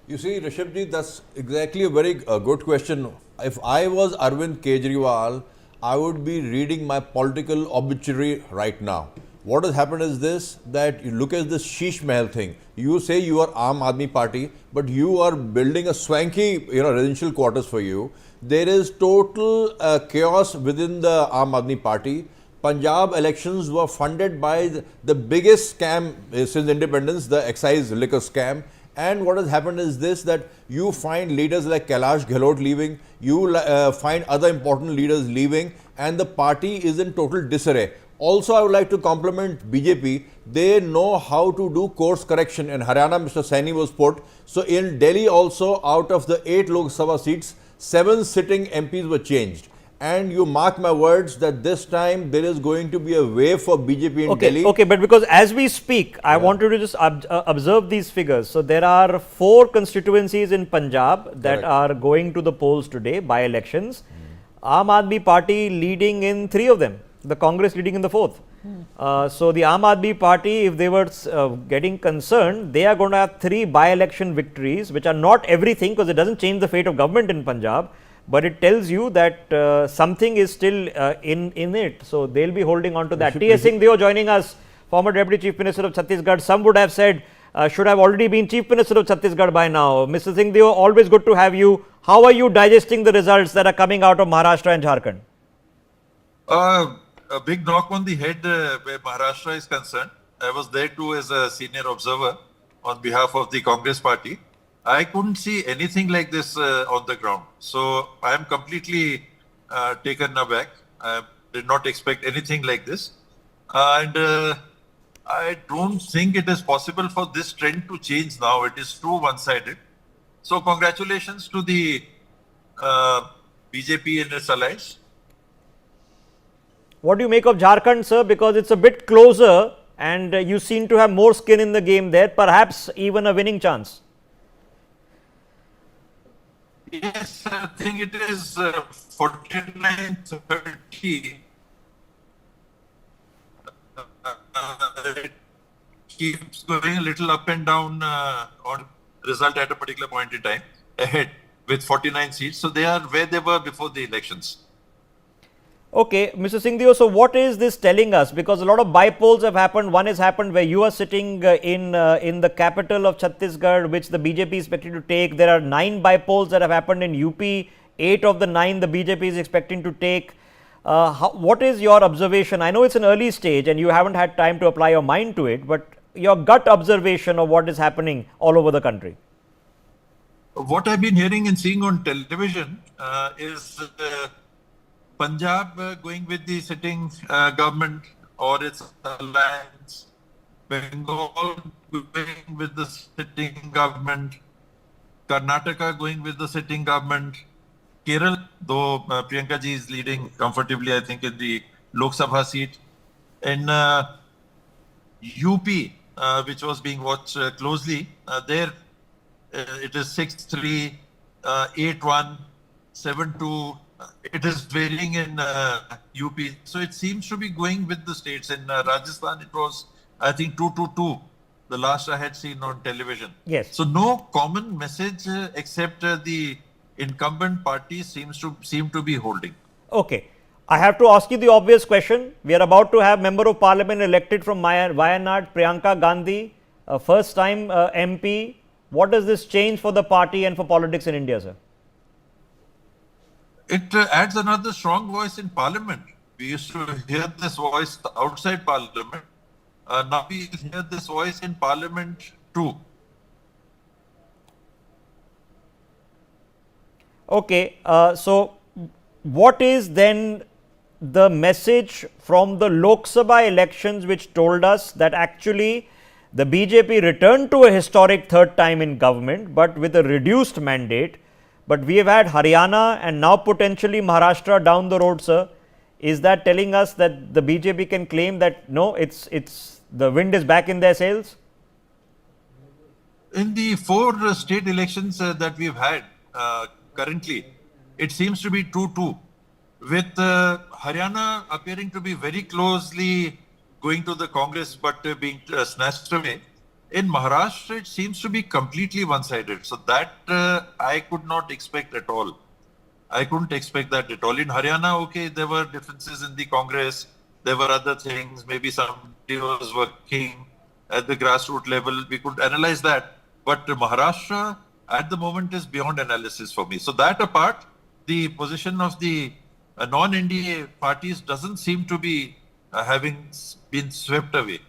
You see, Rishabhji, that's exactly a very good question. If I was Arvind Kejriwal, I would be reading my political obituary right now. What has happened is this, that you look at this Sheesh Mahal thing. You say you are Aam Aadmi Party, but you are building a swanky, residential quarters for you. There is total chaos within the Aam Aadmi Party. Punjab elections were funded by the biggest scam since independence, the excise liquor scam. And what has happened is this, that you find leaders like Kailash Gehlot leaving, you find other important leaders leaving, and the party is in total disarray. Also, I would like to compliment BJP. They know how to do course correction. In Haryana, Mr. Saini was put. So in Delhi also, out of the 8 Lok Sabha seats, 7 sitting MPs were changed. and you mark my words that this time there is going to be a wave for BJP in Delhi. Okay, but because as we speak, I wanted to just observe these figures. So there are 4 constituencies in Punjab that are going to the polls today by elections. Aam Aadmi Party leading in 3 of them, the Congress leading in the 4th. So the Aam Aadmi Party, if they were getting concerned, they are going to have 3 by-election victories, which are not everything because it doesn't change the fate of government in Punjab, but it tells you that something is still in it. So they'll be holding on to that. T.S. Singhdeo joining us, former Deputy Chief Minister of Chhattisgarh. Some would have said should have already been Chief Minister of Chhattisgarh by now. Mr. Singhdeo, always good to have you. How are you digesting the results that are coming out of Maharashtra and Jharkhand? A big knock on the head where Maharashtra is concerned. I was there too as a senior observer on behalf of the Congress party. I couldn't see anything like this on the ground. So I am completely taken aback. I did not expect anything like this. And I don't think it is possible for this trend to change now. It is too one-sided. So congratulations to the BJP and its allies. What do you make of Jharkhand, sir? Because it's a bit closer and you seem to have more skin in the game there, perhaps even a winning chance. Yes, I think it is 49-30. It keeps going a little up and down on result at a particular point in time, ahead with 49 seats. So they are where they were before the elections. Okay, Mr. Singhdeo, so what is this telling us? Because a lot of by-polls have happened. One has happened where you are sitting in the capital of Chhattisgarh, which the BJP is expecting to take. There are 9 by-polls that have happened in UP. 8 of the 9 the BJP is expecting to take. What is your observation? I know it's an early stage and you haven't had time to apply your mind to it, but your gut observation of what is happening all over the country. What I've been hearing and seeing on television is Punjab going with the sitting government or its alliance, Bengal going with the sitting government, Karnataka going with the sitting government, Kerala, though Priyanka ji is leading comfortably, I think, in the Lok Sabha seat, and UP, which was being watched closely, there it is 6-3, 8-1, 7-2. It is varying in UP. So it seems to be going with the states. In Rajasthan, it was, I think, 2-2, the last I had seen on television. Yes. So no common message except the incumbent party seem to be holding. Okay. I have to ask you the obvious question. We are about to have Member of Parliament elected from Wayanad, Priyanka Gandhi, first time MP. What does this change for the party and for politics in India, sir? It adds another strong voice in Parliament. We used to hear this voice outside Parliament. Now we hear this voice in Parliament too. Okay, so what is then the message from the Lok Sabha elections which told us that actually the BJP returned to a historic third time in government, but with a reduced mandate? But we have had Haryana and now potentially Maharashtra down the road, sir. Is that telling us that the BJP can claim that no, it's the wind is back in their sails? In the 4 state elections that we've had currently, it seems to be 2-2, with Haryana appearing to be very closely going to the Congress but being snatched away. In Maharashtra, it seems to be completely one-sided. So that I could not expect at all. I couldn't expect that at all. In Haryana, okay, there were differences in the Congress. There were other things. Maybe somebody was working at the grassroots level. We could analyze that. But Maharashtra, at the moment, is beyond analysis for me. So that apart, the position of the non-NDA parties doesn't seem to be having been swept away.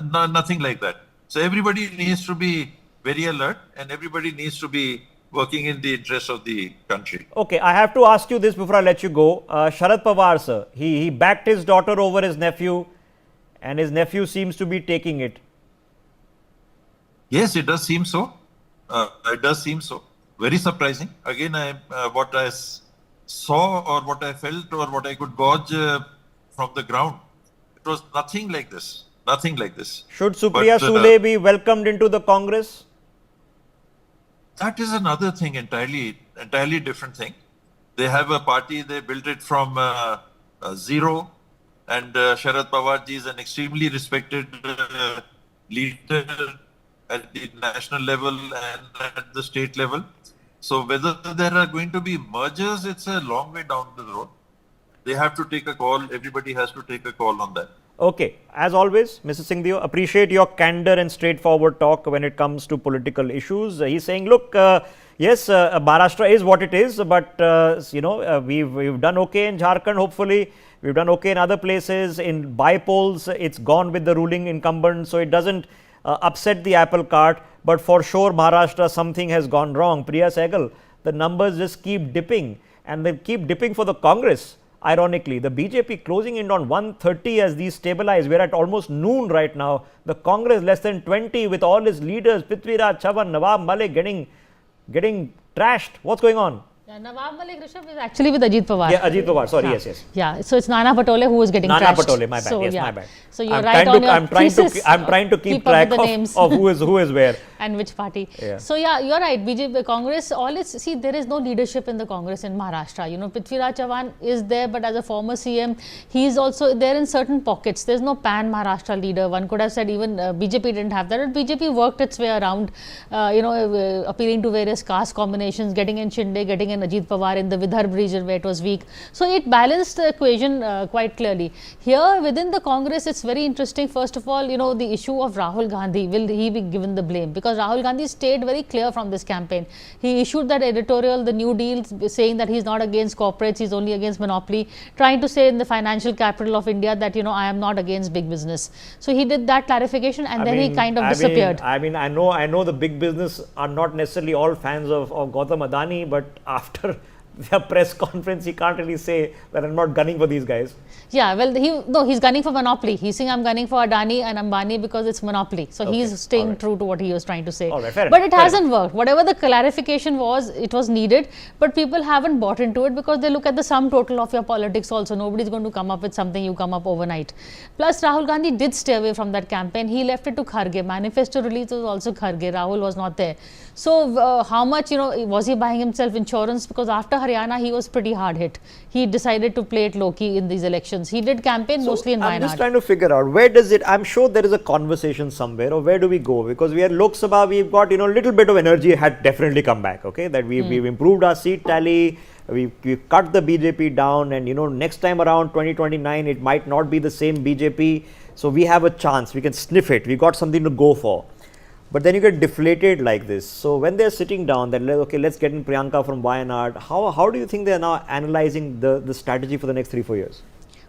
Nothing like that. So everybody needs to be very alert and everybody needs to be working in the interest of the country. Okay, I have to ask you this before I let you go. Sharad Pawar, sir, he backed his daughter over his nephew and his nephew seems to be taking it. Yes, it does seem so. It does seem so. Very surprising. Again, what I saw or what I felt or what I could gauge from the ground, it was nothing like this. Nothing like this. Should Supriya Sule be welcomed into the Congress? That is another thing entirely different thing. They have a party, they built it from zero, and Sharad Pawar ji is an extremely respected leader at the national level and at the state level. So whether there are going to be mergers, it's a long way down the road. They have to take a call. Everybody has to take a call on that. Okay. As always, Mr. Singhdev, appreciate your candor and straightforward talk when it comes to political issues. He's saying, look, yes, Maharashtra is what it is, but we've done okay in Jharkhand, hopefully. We've done okay in other places. In by-polls, it's gone with the ruling incumbent, so it doesn't upset the apple cart. But for sure, Maharashtra, something has gone wrong. Priya Sehgal, the numbers just keep dipping, and they keep dipping for the Congress. Ironically, the BJP closing in on 130 as these stabilize. We're at almost noon right now. The Congress less than 20 with all its leaders, Prithviraj Chavan, Nawab Malik getting trashed. What's going on? Yeah, Nawab Malik Rishabh is actually with Ajit Pawar. Yeah, Ajit Pawar. Sorry, yes. Yeah, so it's Nana Patole who is getting trashed. Nana Patole, my bad. So, yes, my bad. So you're right on your thesis. I'm trying to keep track of who is where. And which party. Yeah. So yeah, you're right. BJP, Congress, there is no leadership in the Congress in Maharashtra. Prithviraj Chavan is there, but as a former CM, he is also there in certain pockets. There's no pan Maharashtra leader. One could have said even BJP didn't have that. But BJP worked its way around, appealing to various caste combinations, getting in Shinde, getting in Ajit Pawar in the Vidarbha region where it was weak. So it balanced the equation quite clearly. Here within the Congress, it's very interesting. First of all, the issue of Rahul Gandhi, will he be given the blame? Because Rahul Gandhi stayed very clear from this campaign. He issued that editorial, the New Deal, saying that he's not against corporates, he's only against monopoly, trying to say in the financial capital of India that, I am not against big business. So he did that clarification and then he kind of disappeared. I know the big business are not necessarily all fans of Gautam Adani, but after the press conference, he can't really say that I'm not gunning for these guys. Yeah, well, he's gunning for monopoly. He's saying I'm gunning for Adani and Ambani because it's monopoly. So he's staying true to what he was trying to say. But it hasn't worked. Whatever the clarification was, it was needed. But people haven't bought into it because they look at the sum total of your politics also. Nobody's going to come up with something you come up overnight. Plus, Rahul Gandhi did stay away from that campaign. He left it to Kharge. Manifesto release was also Kharge. Rahul was not there. So how much, was he buying himself insurance? Because after Haryana, he was pretty hard hit. He decided to play it low-key in these elections. He did campaign mostly in Wayanad. I'm just trying to figure out, where does it, I'm sure there is a conversation somewhere, or where do we go? Because we are Lok Sabha, we've got, little bit of energy had definitely come back, okay? That we've improved our seat tally, we've cut the BJP down, and, next time around 2029, it might not be the same BJP. So we have a chance, we can sniff it, we got something to go for. But then you get deflated like this. So when they're sitting down, that okay, let's get in Priyanka from Wayanad. How do you think they're now analyzing the strategy for the next 3-4 years?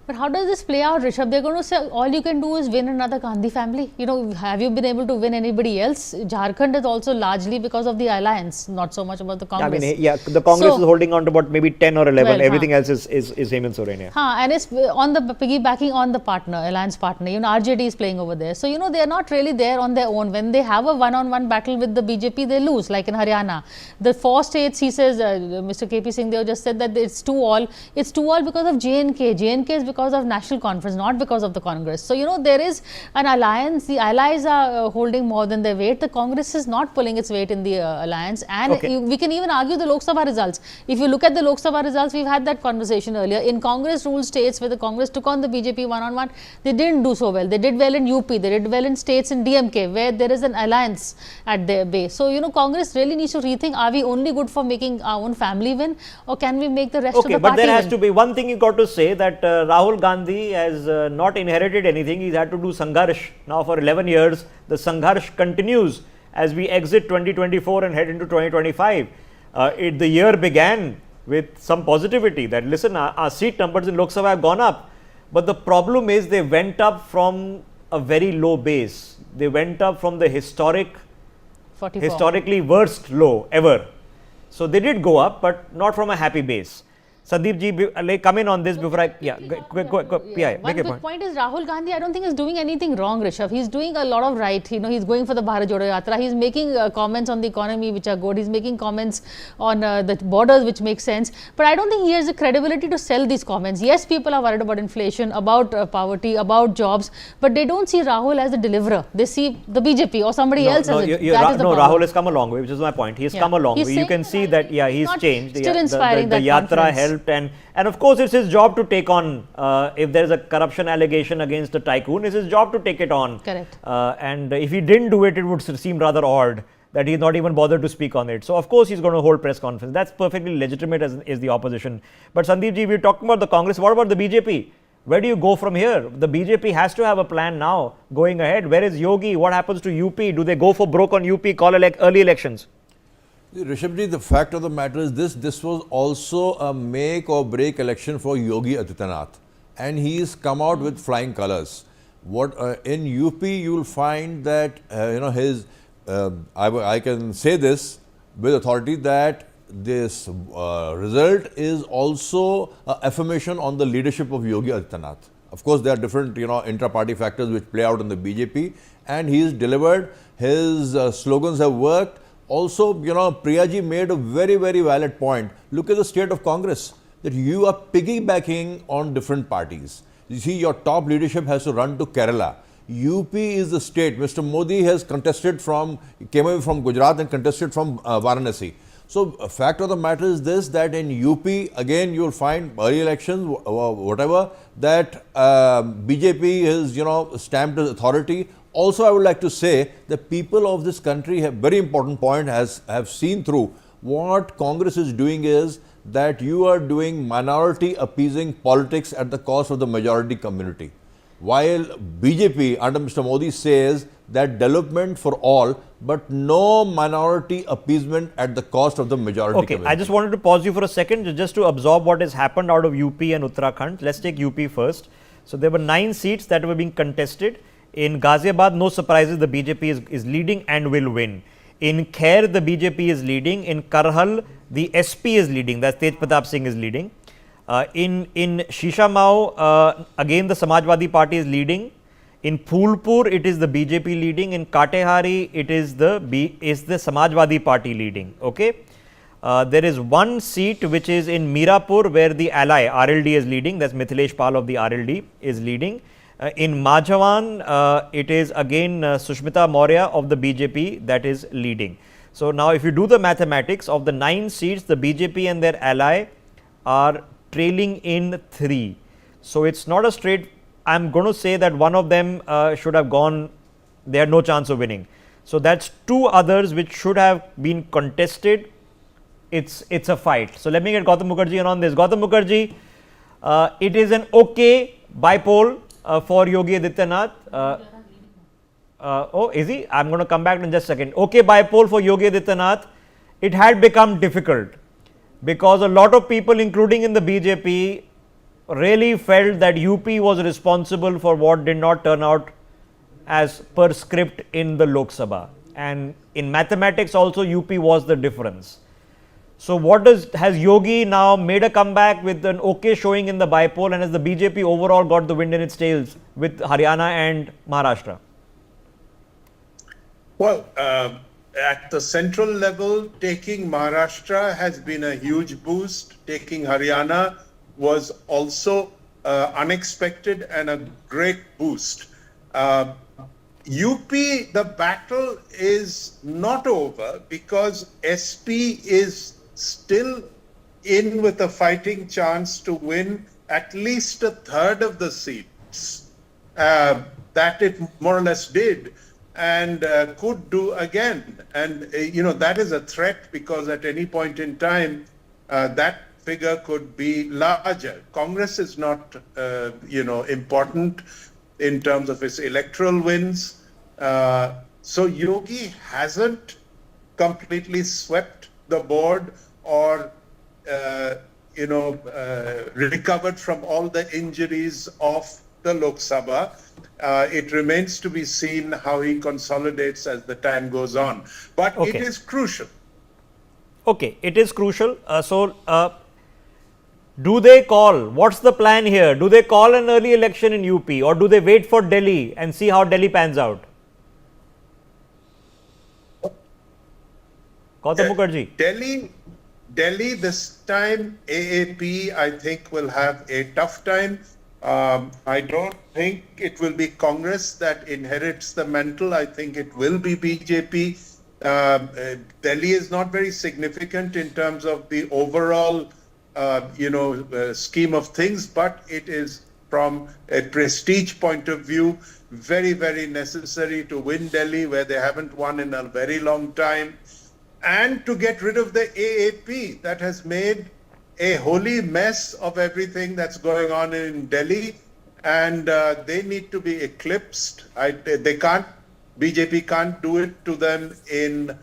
But how does this play out, Rishabh? They're going to say all you can do is win another Gandhi family. Have you been able to win anybody else? Jharkhand is also largely because of the alliance, not so much about the Congress. The Congress is holding on to about maybe 10 or 11. Everything else is Hemant Soren. And it's on the piggybacking on the partner, alliance partner. RJD is playing over there. So, they are not really there on their own. When they have a one-on-one battle with the BJP, they lose, like in Haryana. The 4 states, he says, Mr. KP Singhdev just said that it's 2-all. It's 2-all because of J&K. J&K is because of national conference, not because of the Congress. So, there is an alliance. The allies are holding more than their weight. The Congress is not pulling its weight in the alliance. And we can even argue the Lok Sabha results. If you look at the Lok Sabha results, we've had that conversation earlier. In Congress ruled states where the Congress took on the BJP one-on-one, they didn't do so well. They did well in UP. They did well in states in DMK where there is an alliance at their base. So, Congress really needs to rethink, are we only good for making our own family win, or can we make the rest of the party but there has win? to be one thing you got to say, that Rahul Gandhi has not inherited anything. He's had to do Sangharsh now for 11 years. The Sangharsh continues as we exit 2024 and head into 2025. The year began with some positivity that, listen, our seat numbers in Lok Sabha have gone up. But the problem is they went up from a very low base. They went up from the historically worst low ever. So they did go up, but not from a happy base. Sandeep ji, come in on this before I, One quick point is Rahul Gandhi, I don't think is doing anything wrong, Rishabh. He's doing a lot of right. He's going for the Bharat Jodo Yatra. He's making comments on the economy which are good. He's making comments on the borders which make sense. But I don't think he has the credibility to sell these comments. Yes, people are worried about inflation, about poverty, about jobs, but they don't see Rahul as the deliverer. They see the BJP or somebody else as it. Rahul has come a long way, which is my point. He's come a long way. You can see that, he's changed. Still inspiring the Yatra helped, and of course it's his job to take on, if there is a corruption allegation against a tycoon, it's his job to take it on. Correct. And if he didn't do it, it would seem rather odd that he's not even bothered to speak on it. So of course he's going to hold press conference. That's perfectly legitimate as is the opposition. But Sandeep ji, we're talking about the Congress. What about the BJP? Where do you go from here? The BJP has to have a plan now going ahead. Where is Yogi? What happens to UP? Do they go for broke on UP, call early elections? Rishabh, the fact of the matter is this was also a make or break election for Yogi Adityanath, and he's come out with flying colors. What in UP you will find that his I can say this with authority that this result is also an affirmation on the leadership of Yogi Adityanath. Of course, there are different intra-party factors which play out in the BJP, and he's delivered. His slogans have worked. Also, Priyaji made a very, very valid point. Look at the state of Congress, that you are piggybacking on different parties. You see, your top leadership has to run to Kerala. UP is the state. Mr. Modi has came away from Gujarat and contested from Varanasi. So, fact of the matter is this, that in UP, again, you will find early elections, whatever, that BJP is, stamped as authority. Also, I would like to say the people of this country have very important point have seen through what Congress is doing is that you are doing minority appeasing politics at the cost of the majority community. While BJP under Mr. Modi says that development for all, but no minority appeasement at the cost of the majority community. I just wanted to pause you for a second just to absorb what has happened out of UP and Uttarakhand. Let's take UP first. So, there were 9 seats that were being contested. In Ghaziabad, no surprises, the BJP is leading and will win. In Khair, the BJP is leading. In Karhal, the SP is leading. That's Tej Pratap Singh is leading. In Shishamau, again the Samajwadi Party is leading. In Phulpur, it is the BJP leading. In Katehari, it is the Samajwadi Party leading. Okay. There is one seat which is in Mirapur where the ally RLD is leading. That's Mithilesh Pal of the RLD is leading. In Majhavan, it is again Sushmita Maurya of the BJP that is leading. So, now if you do the mathematics of the 9 seats, the BJP and their ally are trailing in 3. So, it's not a straight, I am going to say that one of them should have gone, they had no chance of winning. So, that's 2 others which should have been contested. It's a fight. So, let me get Gautam Mukherjee on this. Gautam Mukherjee, it is an okay bypoll for Yogi Adityanath. Is he? I'm going to come back in just a second. Okay, bypoll for Yogi Adityanath. It had become difficult because a lot of people, including in the BJP, really felt that UP was responsible for what did not turn out as per script in the Lok Sabha. And in mathematics also, UP was the difference. So, has Yogi now made a comeback with an okay showing in the bypoll, and has the BJP overall got the wind in its tails with Haryana and Maharashtra? Well, at the central level, taking Maharashtra has been a huge boost. Taking Haryana was also unexpected and a great boost. UP, the battle is not over because SP is still in with a fighting chance to win at least a third of the seats that it more or less did, and could do again. And that is a threat because at any point in time that figure could be larger. Congress is not important in terms of its electoral wins. So Yogi hasn't completely swept the board or recovered from all the injuries of the Lok Sabha. It remains to be seen how he consolidates as the time goes on. But it is crucial. Okay, it is crucial. Do they call? What's the plan here? Do they call an early election in UP, or do they wait for Delhi and see how Delhi pans out? Gautam Mukherjee. Delhi this time, AAP, I think, will have a tough time. I don't think it will be Congress that inherits the mantle. I think it will be BJP. Delhi is not very significant in terms of the overall, scheme of things, but it is from a prestige point of view very, very necessary to win Delhi, where they haven't won in a very long time, and to get rid of the AAP that has made a holy mess of everything that's going on in Delhi, and they need to be eclipsed. BJP can't do it to them in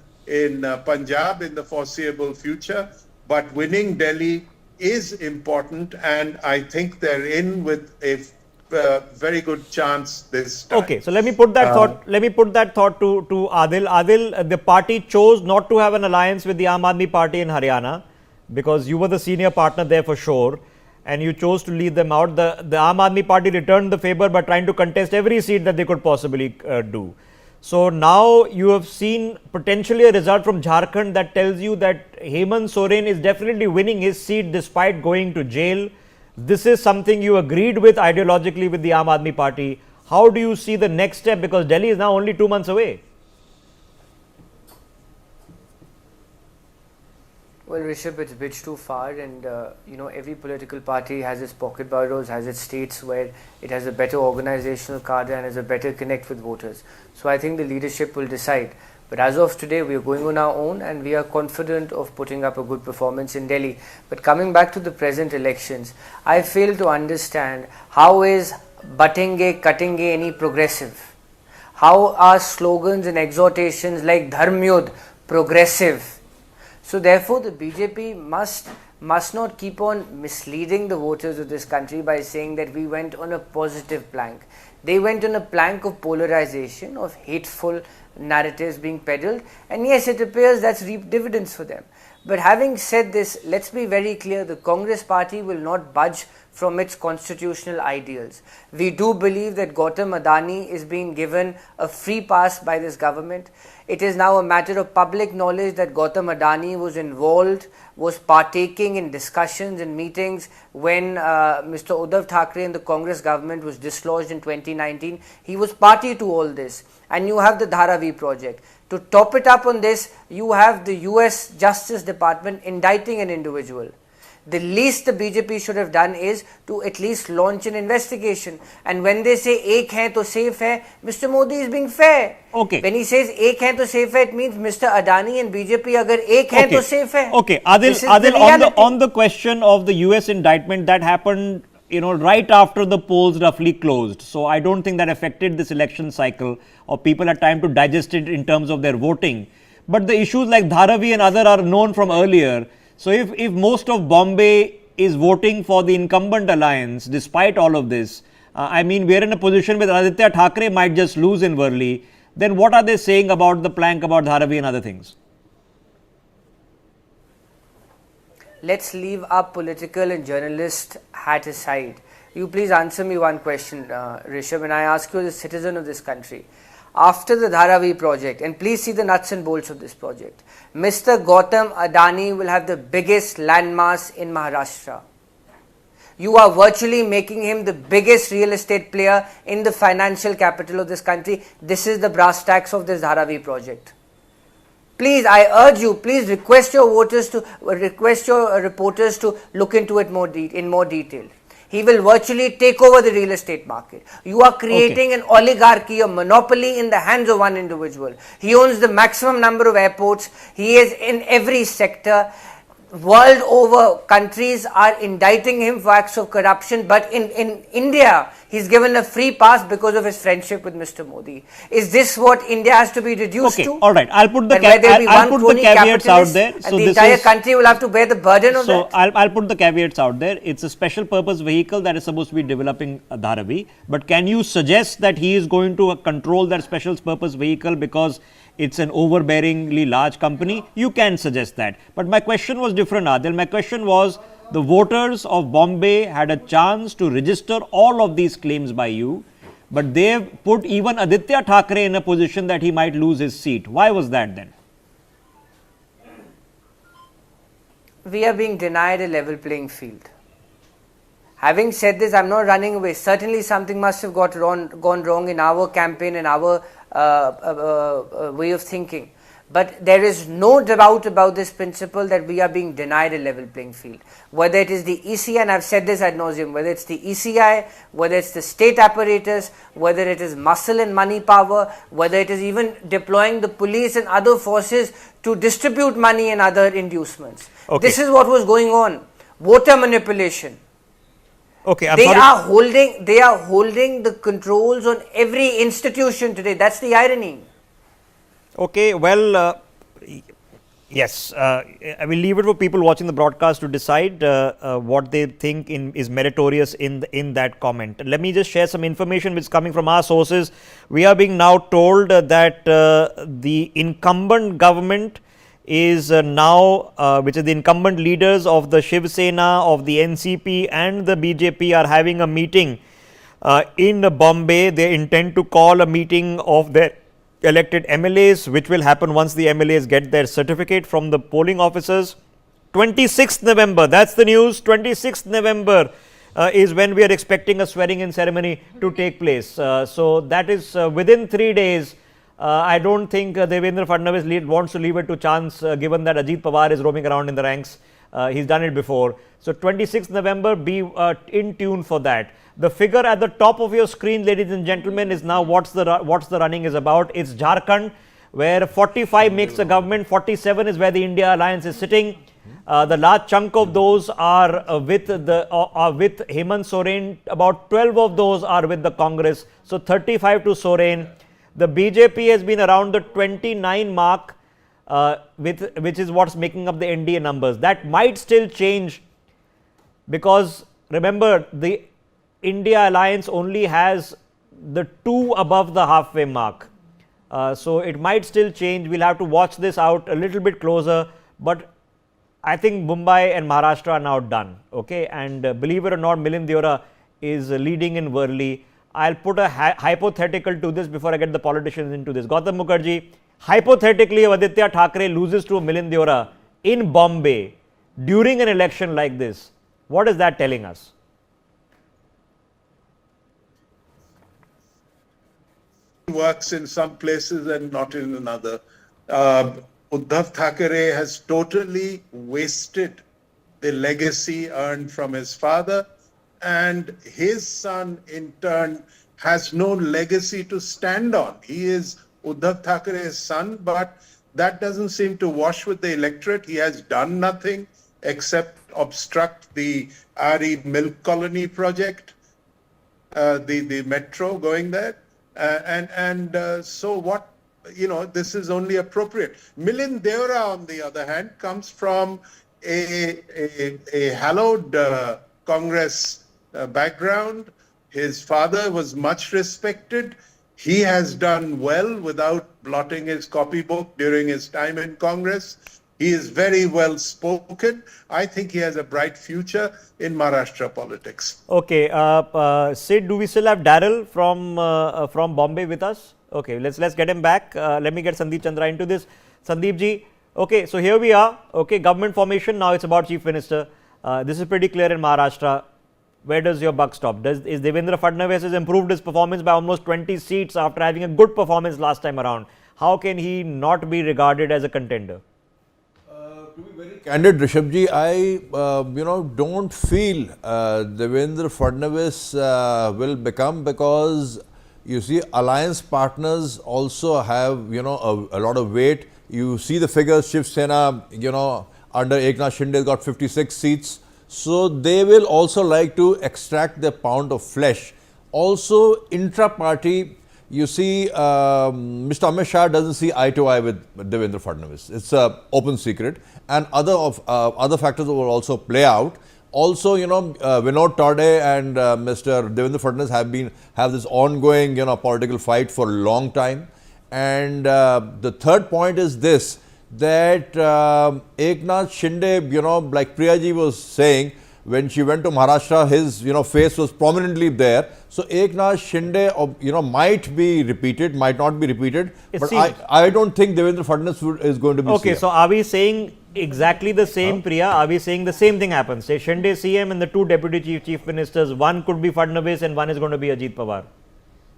Punjab in the foreseeable future, but winning Delhi is important, and I think they're in with a very good chance this time. Okay, so let me put that thought. Let me put that thought to Adil. Adil, the party chose not to have an alliance with the Aam Aadmi Party in Haryana, because you were the senior partner there for sure, and you chose to leave them out. The Aam Aadmi Party returned the favor by trying to contest every seat that they could possibly do. So now you have seen potentially a result from Jharkhand that tells you that Hemant Soren is definitely winning his seat despite going to jail. This is something you agreed with ideologically with the Aam Aadmi Party. How do you see the next step? Because Delhi is now only 2 months away. Well, Rishabh, it's a bit too far, and every political party has its pocket boroughs, has its states where it has a better organizational cadre and has a better connect with voters. So I think the leadership will decide. But as of today, we are going on our own, and we are confident of putting up a good performance in Delhi. But coming back to the present elections, I fail to understand how is Batenge, Katenge any progressive? How are slogans and exhortations like Dharmyod progressive? So therefore, the BJP must not keep on misleading the voters of this country by saying that we went on a positive plank. They went on a plank of polarization, of hateful narratives being peddled, and yes, it appears that's reaped dividends for them. But having said this, let's be very clear, the Congress party will not budge from its constitutional ideals. We do believe that Gautam Adani is being given a free pass by this government. It is now a matter of public knowledge that Gautam Adani was involved, was partaking in discussions and meetings when Mr. Uddhav Thackeray and the Congress government was dislodged in 2019. He was party to all this. And you have the Dharavi project. To top it up on this, you have the US Justice Department indicting an individual. The least the BJP should have done is to at least launch an investigation. And when they say ek hai to safe hai, Mr. Modi is being fair. Okay. When he says ek hai to safe hai, it means Mr. Adani and BJP agar ek hai to safe hai. Okay, Adil, on the question of the US indictment, that happened right after the polls roughly closed. So I don't think that affected this election cycle, or people had time to digest it in terms of their voting. But the issues like Dharavi and other are known from earlier. So if most of Bombay is voting for the incumbent alliance, despite all of this, we're in a position where Aditya Thackeray might just lose in Worli. Then what are they saying about the plank about Dharavi and other things? Let's leave our political and journalist hat aside. You please answer me one question, Rishabh, and I ask you as a citizen of this country. After the Dharavi project, and please see the nuts and bolts of this project, Mr. Gautam Adani will have the biggest landmass in Maharashtra. You are virtually making him the biggest real estate player in the financial capital of this country. This is the brass tacks of this Dharavi project. Please, I urge you, please request your reporters to look into it in more detail. He will virtually take over the real estate market. You are creating an oligarchy, a monopoly in the hands of one individual. He owns the maximum number of airports. He is in every sector. World over, countries are indicting him for acts of corruption, but in India, he's given a free pass because of his friendship with Mr. Modi. Is this what India has to be reduced to? All right. I'll put the caveats out there. So the entire country will have to bear the burden of that. So I'll put the caveats out there. It's a special purpose vehicle that is supposed to be developing Dharavi. But can you suggest that he is going to control that special purpose vehicle because it's an overbearingly large company? You can suggest that. But my question was different, Adil. My question was, The voters of Bombay had a chance to register all of these claims by you, but they've put even Aditya Thackeray in a position that he might lose his seat. Why was that then? We are being denied a level playing field. Having said this, I'm not running away. Certainly something must have gone wrong in our campaign and our way of thinking. But there is no doubt about this principle that we are being denied a level playing field. Whether it is the ECI, and I've said this ad nauseum, whether it's the ECI, whether it's the state apparatus, whether it is muscle and money power, whether it is even deploying the police and other forces to distribute money and other inducements. Okay. This is what was going on. Voter manipulation. Okay, They are holding the controls on every institution today. That's the irony. Okay, well, yes, I will leave it for people watching the broadcast to decide what they think is meritorious in that comment. Let me just share some information which is coming from our sources. We are being now told that the incumbent government is now, which is the incumbent leaders of the Shiv Sena, of the NCP and the BJP are having a meeting in Bombay. They intend to call a meeting of their elected MLAs, which will happen once the MLAs get their certificate from the polling officers. 26th November, that's the news. 26th November is when we are expecting a swearing-in ceremony to take place. So that is within 3 days. I don't think Devendra Fadnavis wants to leave it to chance, given that Ajit Pawar is roaming around in the ranks. He's done it before. So 26th November, be in tune for that. The figure at the top of your screen, ladies and gentlemen, is now what's the running is about. It's Jharkhand, where 45 makes a government, 47 is where the India Alliance is sitting. The large chunk of those are with Hemant Soren. About 12 of those are with the Congress. So 35 to Soren. The BJP has been around the 29 mark, which is what's making up the NDA numbers. That might still change because remember, the India Alliance only has the 2 above the halfway mark. So it might still change. We'll have to watch this out a little bit closer. But I think Mumbai and Maharashtra are now done. Okay, and believe it or not, Milind Deora is leading in Worli. I'll put a hypothetical to this before I get the politicians into this. Gautam Mukherjee, hypothetically, if Aditya Thackeray loses to Milind Deora in Bombay during an election like this, what is that telling us? Works in some places and not in another. Uddhav Thackeray has totally wasted the legacy earned from his father, and his son in turn has no legacy to stand on. He is Uddhav Thackeray's son, but that doesn't seem to wash with the electorate. He has done nothing except obstruct the RE milk colony project, the metro going there. So what, this is only appropriate. Milind Deora, on the other hand, comes from a hallowed Congress background. His father was much respected. He has done well without blotting his copybook during his time in Congress. He is very well spoken. I think he has a bright future in Maharashtra politics. Okay, Sid, do we still have Daryl from Bombay with us? Okay, let's get him back. Let me get Sandeep Chandra into this. Sandeep ji, okay, so here we are. Okay, government formation. Now it's about Chief Minister. This is pretty clear in Maharashtra. Where does your buck stop? Is Devendra Fadnavis has improved his performance by almost 20 seats after having a good performance last time around? How can he not be regarded as a contender? To be very candid, Rishabh-ji, I don't feel Devendra Fadnavis will become, because you see alliance partners also have a lot of weight. You see the figures. Shiv Sena under Eknath Shinde got 56 seats. So they will also like to extract their pound of flesh. Also intra-party, you see Mr. Amit Shah doesn't see eye to eye with Devendra Fadnavis. It's an open secret, and other factors will also play out. Also, Vinod Tode and Mr. Devendra Fadnavis have this ongoing political fight for a long time. And the third point is this, that Eknath Shinde, like Priyaji was saying, when she went to Maharashtra, his face was prominently there. So Eknath Shinde, might be repeated, might not be repeated. But I don't think Devendra Fadnavis is going to be okay, CM. so are we saying exactly the same, Priya? Are we saying the same thing happens? Say Shinde CM and the two deputy chief ministers, one could be Fadnavis and one is going to be Ajit Pawar.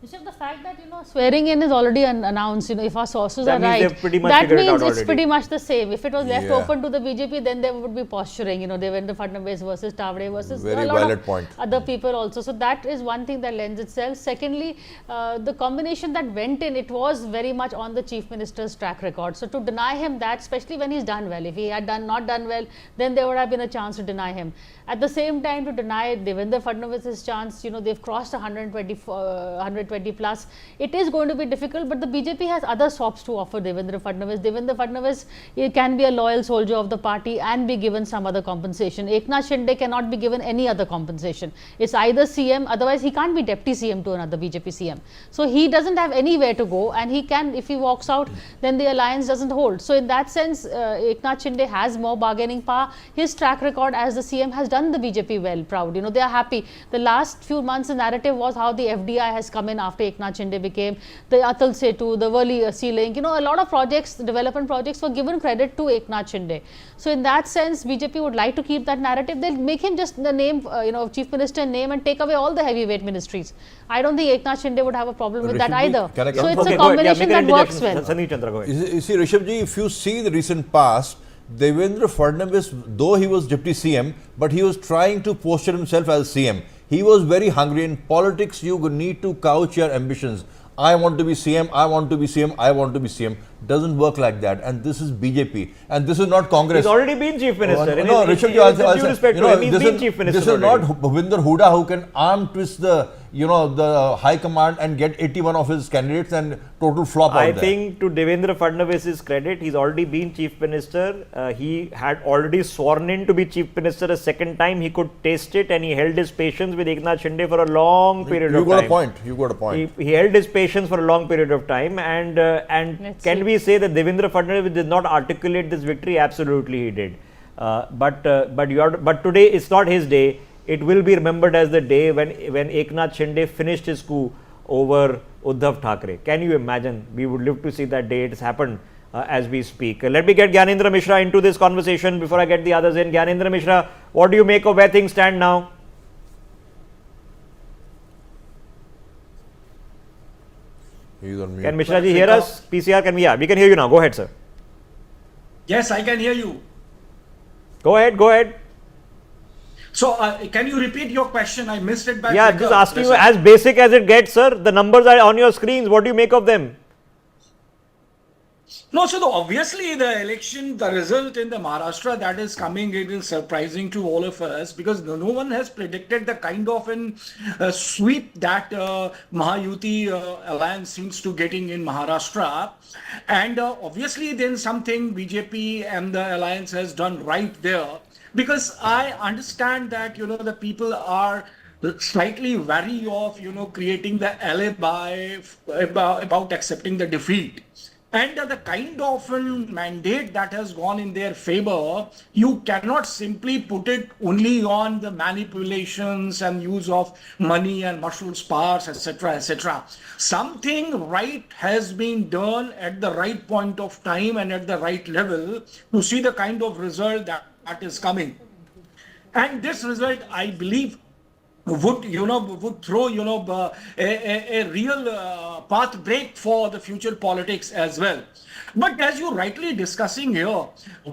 The fact that swearing in is already announced, if our sources that are right, that means it's pretty much the same. If it was left open to the BJP, then there would be posturing, Devendra Fadnavis versus Tavade versus very a lot valid of point. Other people also. So that is one thing that lends itself. Secondly, the combination that went in, it was very much on the chief minister's track record. So to deny him that, especially when he's done well, if he had not done well, then there would have been a chance to deny him. At the same time, to deny Devendra Fadnavis' chance, they've crossed 120 plus. It is going to be difficult, but the BJP has other sops to offer Devendra Fadnavis. Devendra Fadnavis can be a loyal soldier of the party and be given some other compensation. Eknath Shinde cannot be given any other compensation. It's either CM, otherwise he can't be deputy CM to another BJP CM. So he doesn't have anywhere to go, and he can, if he walks out, then the alliance doesn't hold. So in that sense, Eknath Shinde has more bargaining power. His track record as the CM has done the BJP well, proud. They are happy. The last few months, the narrative was how the FDI has come in after Eknath Shinde became, the Atal Setu, the Worli Sea Link, a lot of projects, development projects were given credit to Eknath Shinde. So in that sense, BJP would like to keep that narrative. They'll make him just the name, chief minister name and take away all the heavyweight ministries. I don't think Eknath Shinde would have a problem with that either. So it's a combination that works well. You see, Rishabh-ji, if you see the recent past, Devendra Fadnavis, though he was deputy CM, but he was trying to posture himself as CM. He was very hungry. In politics, you need to couch your ambitions. I want to be CM, I want to be CM, I want to be CM. Doesn't work like that. And this is BJP. And this is not Congress. He's already been chief minister. No, Rishabh-ji, this is not Bhupinder Hooda who can arm twist the high command and get 81 of his candidates and total flop out there. I think to Devendra Fadnavis' credit, he's already been chief minister. He had already sworn in to be chief minister a second time. He could taste it and he held his patience with Eknath Shinde for a long period of time. You got a point. He held his patience for a long period of time. And can we say that Devendra Fadnavis did not articulate this victory? Absolutely he did. But today it's not his day. It will be remembered as the day when Eknath Shinde finished his coup over Uddhav Thackeray. Can you imagine? We would live to see that day. It has happened as we speak. Let me get Gyanendra Mishra into this conversation before I get the others in. Gyanendra Mishra, what do you make of where things stand now? He's on mute. Can Mishra ji hear us? PCR, can we? Yeah, we can hear you now. Go ahead, sir. Yes, I can hear you. Go ahead. So, can you repeat your question? I missed it by just asking you as basic as it gets, sir. The numbers are on your screens. What do you make of them? No, so obviously the election, the result in the Maharashtra that is coming, it is surprising to all of us because no one has predicted the kind of sweep that Mahayuti alliance seems to getting in Maharashtra. And obviously then something BJP and the alliance has done right there. Because I understand that, the people are slightly wary of, creating the alibi about accepting the defeat. And the kind of mandate that has gone in their favor, you cannot simply put it only on the manipulations and use of money and muscle spars, etc., etc. Something right has been done at the right point of time and at the right level to see the kind of result that is coming. And this result, I believe, would throw a real path break for the future politics as well. But as you're rightly discussing here,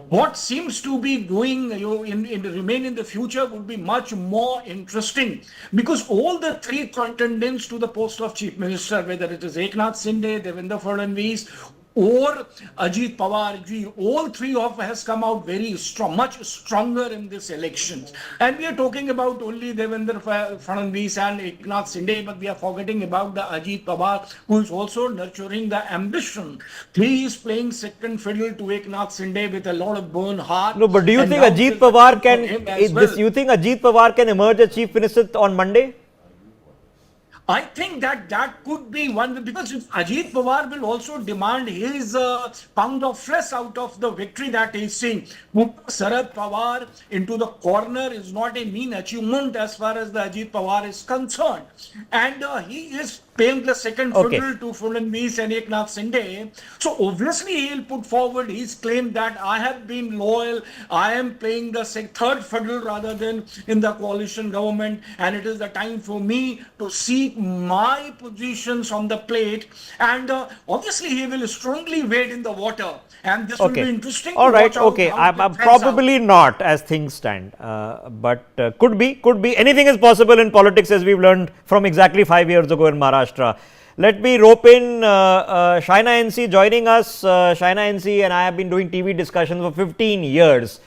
what seems to be going remain in the future would be much more interesting because all the three contenders to the post of chief minister, whether it is Eknath Shinde, Devendra Fadnavis, or Ajit Pawar ji, all three of has come out very strong, much stronger in this election. And we are talking about only Devendra Fadnavis and Eknath Shinde, but we are forgetting about the Ajit Pawar, who is also nurturing the ambition. He is playing second fiddle to Eknath Shinde with a lot of burn heart. No, but do you think Ajit Pawar can? You think Ajit Pawar can emerge as chief minister on Monday? I think that could be one, because if Ajit Pawar will also demand his pound of flesh out of the victory that he's seeing. Put Sharad Pawar into the corner is not a mean achievement as far as the Ajit Pawar is concerned. And he is paying the second fiddle to Fudnavis and Eknath Shinde. So obviously he'll put forward his claim that I have been loyal, I am playing the third fiddle rather than in the coalition government, and it is the time for me to seek my positions on the plate. And obviously he will strongly wade in the water, and this will be interesting. All to right. watch out Okay. how it I'm pans probably out. not as things stand, but could be. Anything is possible in politics, as we've learned from exactly 5 years ago in Maharashtra. Let me rope in Shaina NC joining us. Shaina NC and I have been doing TV discussions for 15 years.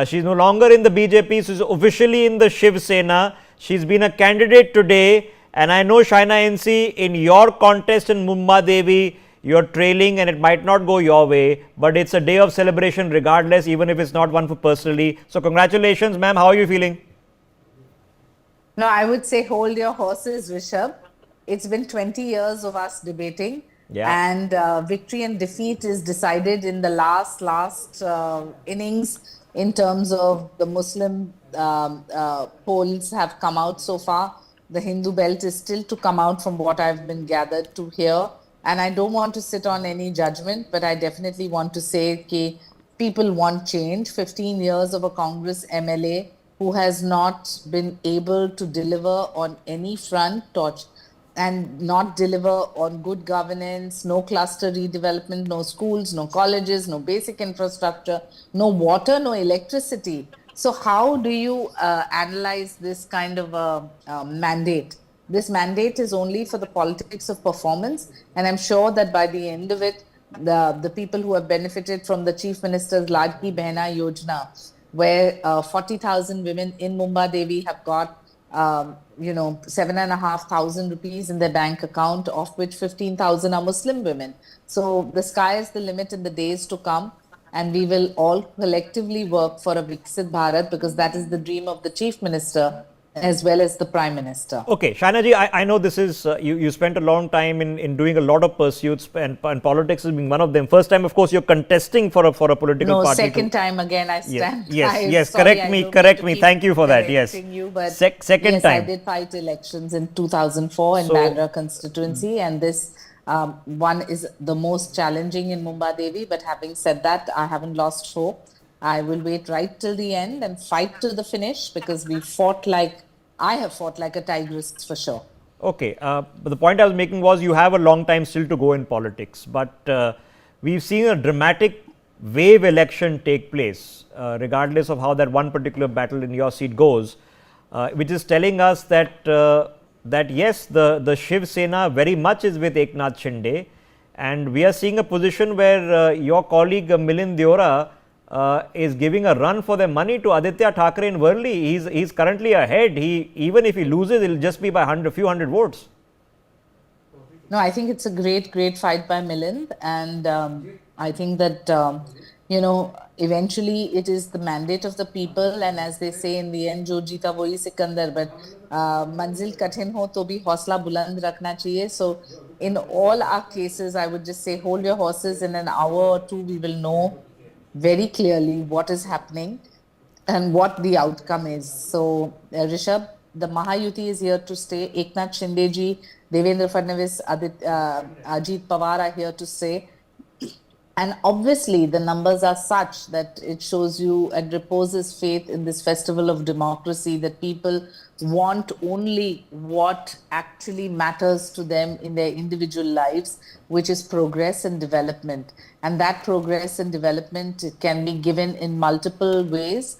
She's no longer in the BJP. She's officially in the Shiv Sena. She's been a candidate today. And I know, Shaina NC, in your contest in Mumbai Devi, you're trailing and it might not go your way, but it's a day of celebration regardless, even if it's not one for personally. So congratulations, ma'am. How are you feeling? No, I would say hold your horses, Rishabh. It's been 20 years of us debating, and victory and defeat is decided in the last innings in terms of the Muslim polls have come out so far. The Hindu belt is still to come out from what I've been gathered to hear. And I don't want to sit on any judgment, but I definitely want to say that people want change. 15 years of a Congress MLA who has not been able to deliver on any front and not deliver on good governance, no cluster redevelopment, no schools, no colleges, no basic infrastructure, no water, no electricity. So how do you analyze this kind of a mandate? This mandate is only for the politics of performance, and I'm sure that by the end of it, the people who have benefited from the Chief Minister's Ladki Behna Yojana, where 40,000 women in Mumbai Devi have got 7,500 rupees in their bank account, of which 15,000 are Muslim women. So the sky is the limit in the days to come, and we will all collectively work for a Viksit Bharat, because that is the dream of the Chief Minister as well as the Prime Minister. Okay, Shaina ji, I know this is, you spent a long time in doing a lot of pursuits, and politics has been one of them. First time, of course, you're contesting for a political party. No, second time again I stand. Yes, correct me. Thank you for that. Yes. Second time. I did fight elections in 2004 in Bandra constituency, and this one is the most challenging in Mumbai Devi. But having said that, I haven't lost hope. I will wait right till the end and fight to the finish, because I have fought like a tigress for sure. Okay, but the point I was making was you have a long time still to go in politics, but we've seen a dramatic wave election take place, regardless of how that one particular battle in your seat goes, which is telling us that yes, the Shiv Sena very much is with Eknath Shinde, and we are seeing a position where your colleague Milind Deora is giving a run for their money to Aditya Thackeray in Worli. He's currently ahead. Even if he loses, it'll just be by few hundred votes. No, I think it's a great fight by Milind, and I think that eventually it is the mandate of the people, and as they say in the end, jo jeeta wohi Sikandar, but manzil kathin ho to bhi hausla buland rakhna chahiye. So in all our cases, I would just say hold your horses. In an hour or two, we will know very clearly what is happening and what the outcome is. So, Rishabh, the Mahayuti is here to stay. Eknath Shinde ji, Devendra Fadnavis, Ajit Pawar are here to stay. And obviously, the numbers are such that it shows you and reposes faith in this festival of democracy, that people want only what actually matters to them in their individual lives, which is progress and development. And that progress and development can be given in multiple ways.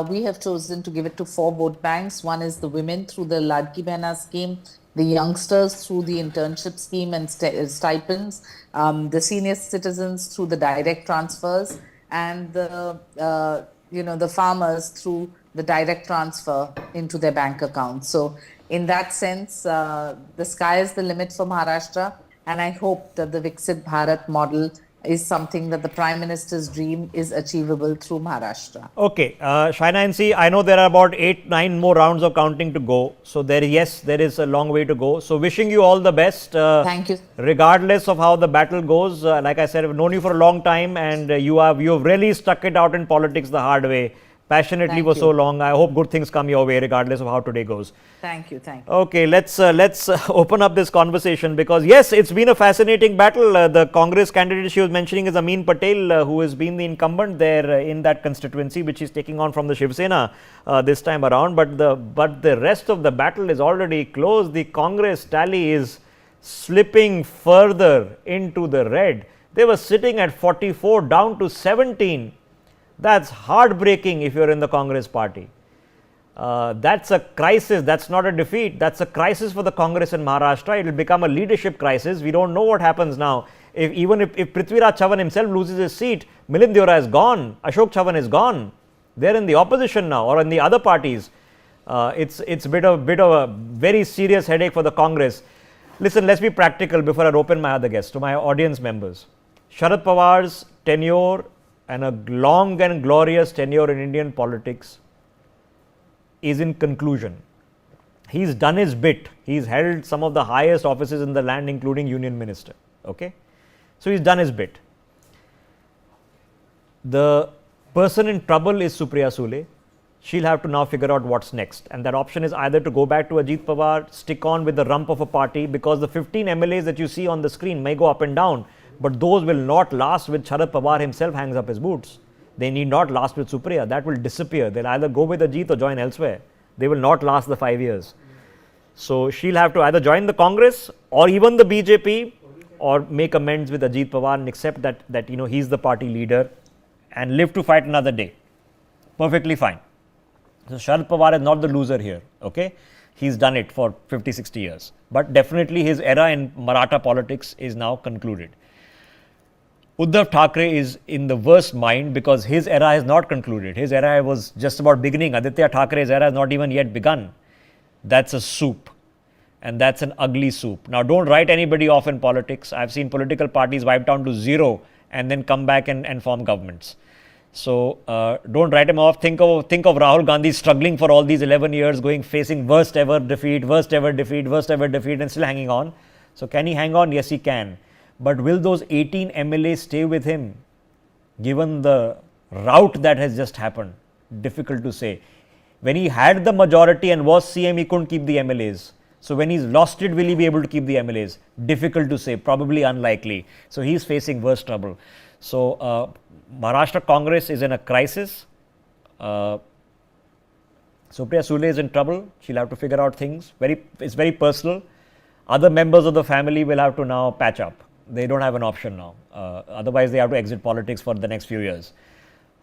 We have chosen to give it to 4 vote banks. One is the women through the Ladki Behna scheme, the youngsters through the internship scheme and stipends, the senior citizens through the direct transfers, and the farmers through the direct transfer into their bank accounts. So in that sense, the sky is the limit for Maharashtra, and I hope that the Viksit Bharat model is something that the Prime Minister's dream is achievable through Maharashtra. Okay, Shaina NC, I know there are about 8-9 more rounds of counting to go. So there is a long way to go. So wishing you all the best. Thank you. Regardless of how the battle goes, like I said, I've known you for a long time, and you have really stuck it out in politics the hard way, passionately Thank for you. so long. I hope good things come your way, regardless of how today goes. Thank you. Thank you. Okay, let's open up this conversation, because yes, it's been a fascinating battle. The Congress candidate she was mentioning is Amin Patel, who has been the incumbent there in that constituency, which is taking on from the Shiv Sena this time around. But the rest of the battle is already closed. The Congress tally is slipping further into the red. They were sitting at 44 down to 17. That's heartbreaking if you're in the Congress party. That's a crisis. That's not a defeat. That's a crisis for the Congress in Maharashtra. It will become a leadership crisis. We don't know what happens now. If Prithviraj Chavan himself loses his seat, Milind Deora is gone, Ashok Chavan is gone. They're in the opposition now, or in the other parties. It's a bit of a very serious headache for the Congress. Listen, let's be practical before I open my other guests, to my audience members. Sharad Pawar's tenure, and a long and glorious tenure in Indian politics, is in conclusion. He's done his bit. He's held some of the highest offices in the land, including Union Minister. Okay? So he's done his bit. The person in trouble is Supriya Sule. She'll have to now figure out what's next. And that option is either to go back to Ajit Pawar, stick on with the rump of a party, because the 15 MLAs that you see on the screen may go up and down, but those will not last with Sharad Pawar himself hangs up his boots. They need not last with Supriya. That will disappear. They'll either go with Ajit or join elsewhere. They will not last the 5 years. So she'll have to either join the Congress or even the BJP, or make amends with Ajit Pawar and accept that he's the party leader and live to fight another day. Perfectly fine. So Sharad Pawar is not the loser here. Okay, he's done it for 50-60 years. But definitely his era in Maratha politics is now concluded. Uddhav Thackeray is in the worst mind, because his era has not concluded. His era was just about beginning. Aditya Thackeray's era has not even yet begun. That's a soup, and that's an ugly soup. Now, don't write anybody off in politics. I've seen political parties wiped down to zero and then come back and form governments. So don't write him off. Think of Rahul Gandhi struggling for all these 11 years, facing worst ever defeat, and still hanging on. So can he hang on? Yes, he can. But will those 18 MLAs stay with him, given the rout that has just happened? Difficult to say. When he had the majority and was CM, he couldn't keep the MLAs. So when he's lost it, will he be able to keep the MLAs? Difficult to say, probably unlikely. So he's facing worse trouble. So Maharashtra Congress is in a crisis. Supriya Sule is in trouble. She'll have to figure out things. It's very personal. Other members of the family will have to now patch up. They don't have an option now. Otherwise, they have to exit politics for the next few years.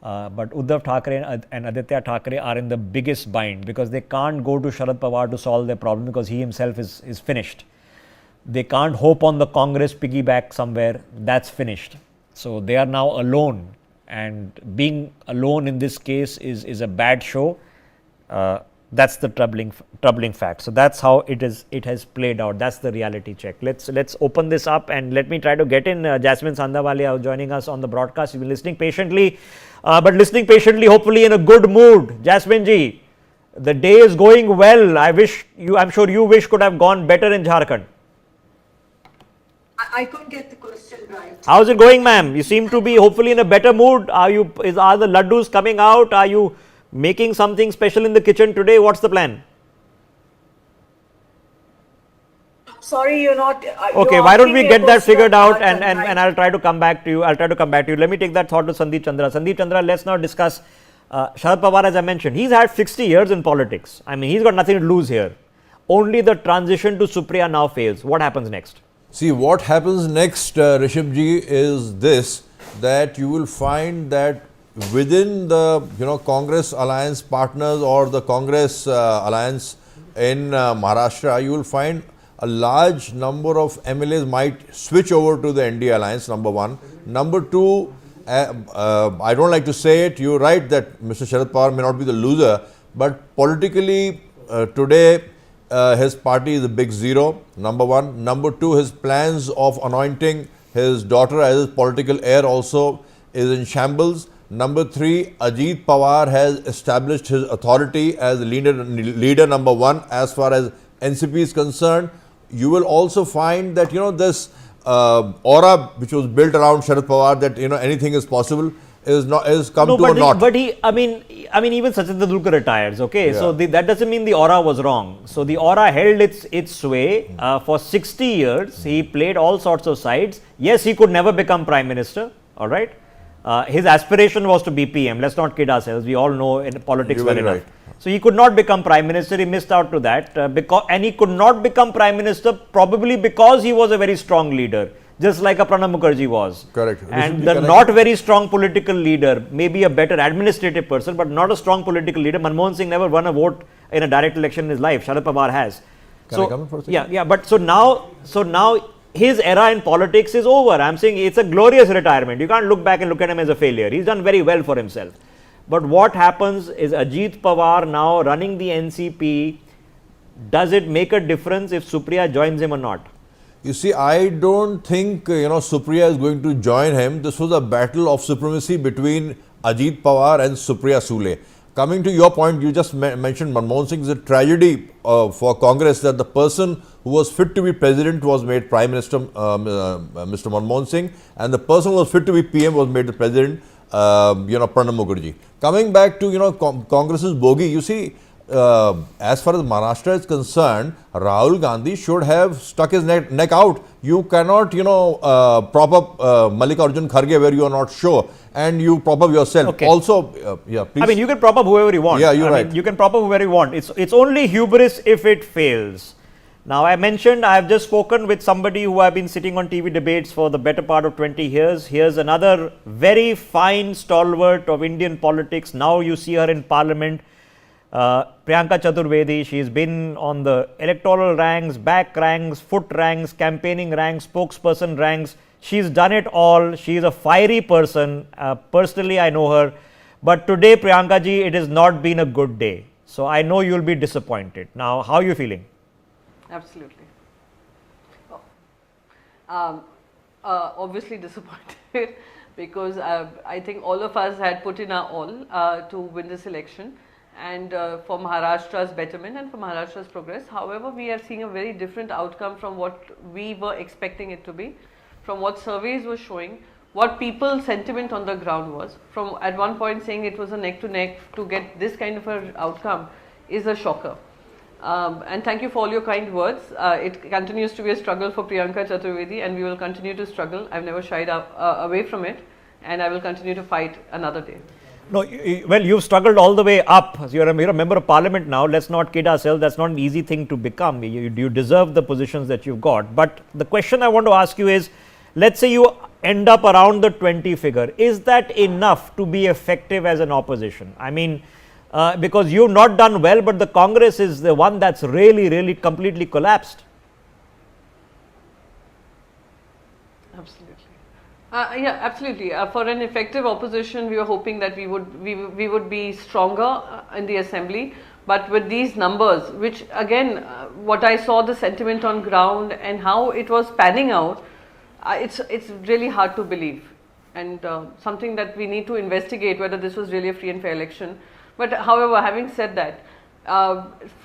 But Uddhav Thackeray and Aditya Thackeray are in the biggest bind, because they can't go to Sharad Pawar to solve their problem, because he himself is finished. They can't hope on the Congress piggyback somewhere. That's finished. So they are now alone. And being alone in this case is a bad show. That's the troubling fact. So that's how it has played out. That's the reality check. Let's open this up, and let me try to get in Jasmine Sandhawalia joining us on the broadcast. You've been listening patiently, hopefully in a good mood. Jasmine ji, the day is going well. I'm sure you wish could have gone better in Jharkhand. I couldn't get the question right. How's it going, ma'am? You seem to be hopefully in a better mood. Are the laddus coming out? Are you making something special in the kitchen today? What's the plan? Sorry, you're not. Okay, why don't we get that figured out, and I'll try to come back to you. Let me take that thought to Sandeep Chandra. Sandeep Chandra, let's now discuss Sharad Pawar. As I mentioned, he's had 60 years in politics. I mean, he's got nothing to lose here. Only the transition to Supriya now fails. What happens next? See, what happens next, Rishabh ji, is this, that you will find that within the Congress alliance partners or the Congress alliance in Maharashtra, you will find a large number of MLAs might switch over to the NDA alliance, number one. Number two, I don't like to say it, you're right that Mr. Sharad Pawar may not be the loser, but politically today his party is a big zero, number one. Number two, his plans of anointing His daughter as his political heir also is in shambles. Number 3, Ajit Pawar has established his authority as leader number 1 as far as NCP is concerned. You will also find that, this aura which was built around Sharad Pawar, that, anything is possible, is come to a naught. But I mean, even Sachin Tendulkar retires, okay? Yeah. So that doesn't mean the aura was wrong. So the aura held its sway for 60 years. He played all sorts of sides. Yes, he could never become Prime Minister, all right? His aspiration was to be PM. Let's not kid ourselves. We all know in politics well enough. Right. So he could not become Prime Minister. He missed out to that. And he could not become Prime Minister probably because he was a very strong leader, just like a Pranab Mukherjee was. Correct. And the not very strong political leader, maybe a better administrative person, but not a strong political leader. Manmohan Singh never won a vote in a direct election in his life. Sharad Pawar has. Can I come in for a second? Yeah. But so now his era in politics is over. I'm saying it's a glorious retirement. You can't look back and look at him as a failure. He's done very well for himself. But what happens is Ajit Pawar now running the NCP. Does it make a difference if Supriya joins him or not? You see, I don't think, Supriya is going to join him. This was a battle of supremacy between Ajit Pawar and Supriya Sule. Coming to your point, you just mentioned Manmohan Singh. It's a tragedy for Congress that the person who was fit to be president was made Prime Minister, Mr. Manmohan Singh, and the person who was fit to be PM was made the president, Pranab Mukherjee. Coming back to, Congress's bogey, you see, as far as Maharashtra is concerned, Rahul Gandhi should have stuck his neck out. You cannot, prop up Mallikarjun Kharge where you are not sure, and you prop up yourself. Okay. Also, please. I mean, you can prop up whoever you want. Yeah, you're I right. mean, you can prop up whoever you want. It's only hubris if it fails. Now, I mentioned I have just spoken with somebody who have been sitting on TV debates for the better part of 20 years. Here's another very fine stalwart of Indian politics. Now you see her in Parliament. Priyanka Chaturvedi, she's been on the electoral ranks, back ranks, foot ranks, campaigning ranks, spokesperson ranks. She's done it all. She's a fiery person. Personally, I know her. But today, Priyanka ji, it has not been a good day. So I know you'll be disappointed. Now, how are you feeling? Absolutely. Obviously disappointed because I think all of us had put in our all to win this election and for Maharashtra's betterment and for Maharashtra's progress. However, we are seeing a very different outcome from what we were expecting it to be, from what surveys were showing, what people's sentiment on the ground was. From at one point saying it was a neck to neck to get this kind of an outcome is a shocker. And thank you for all your kind words. It continues to be a struggle for Priyanka Chaturvedi and we will continue to struggle. I've never shied away from it and I will continue to fight another day. No, well, you've struggled all the way up. You're a member of Parliament now. Let's not kid ourselves. That's not an easy thing to become. You deserve the positions that you've got. But the question I want to ask you is, let's say you end up around the 20 figure. Is that enough to be effective as an opposition? I mean, because you've not done well, but the Congress is the one that's really completely collapsed. Absolutely. Yeah, absolutely. For an effective opposition, we were hoping that we would be stronger in the assembly. But with these numbers, which again, what I saw the sentiment on ground and how it was panning out, it's really hard to believe, and something that we need to investigate whether this was really a free and fair election. But however, having said that,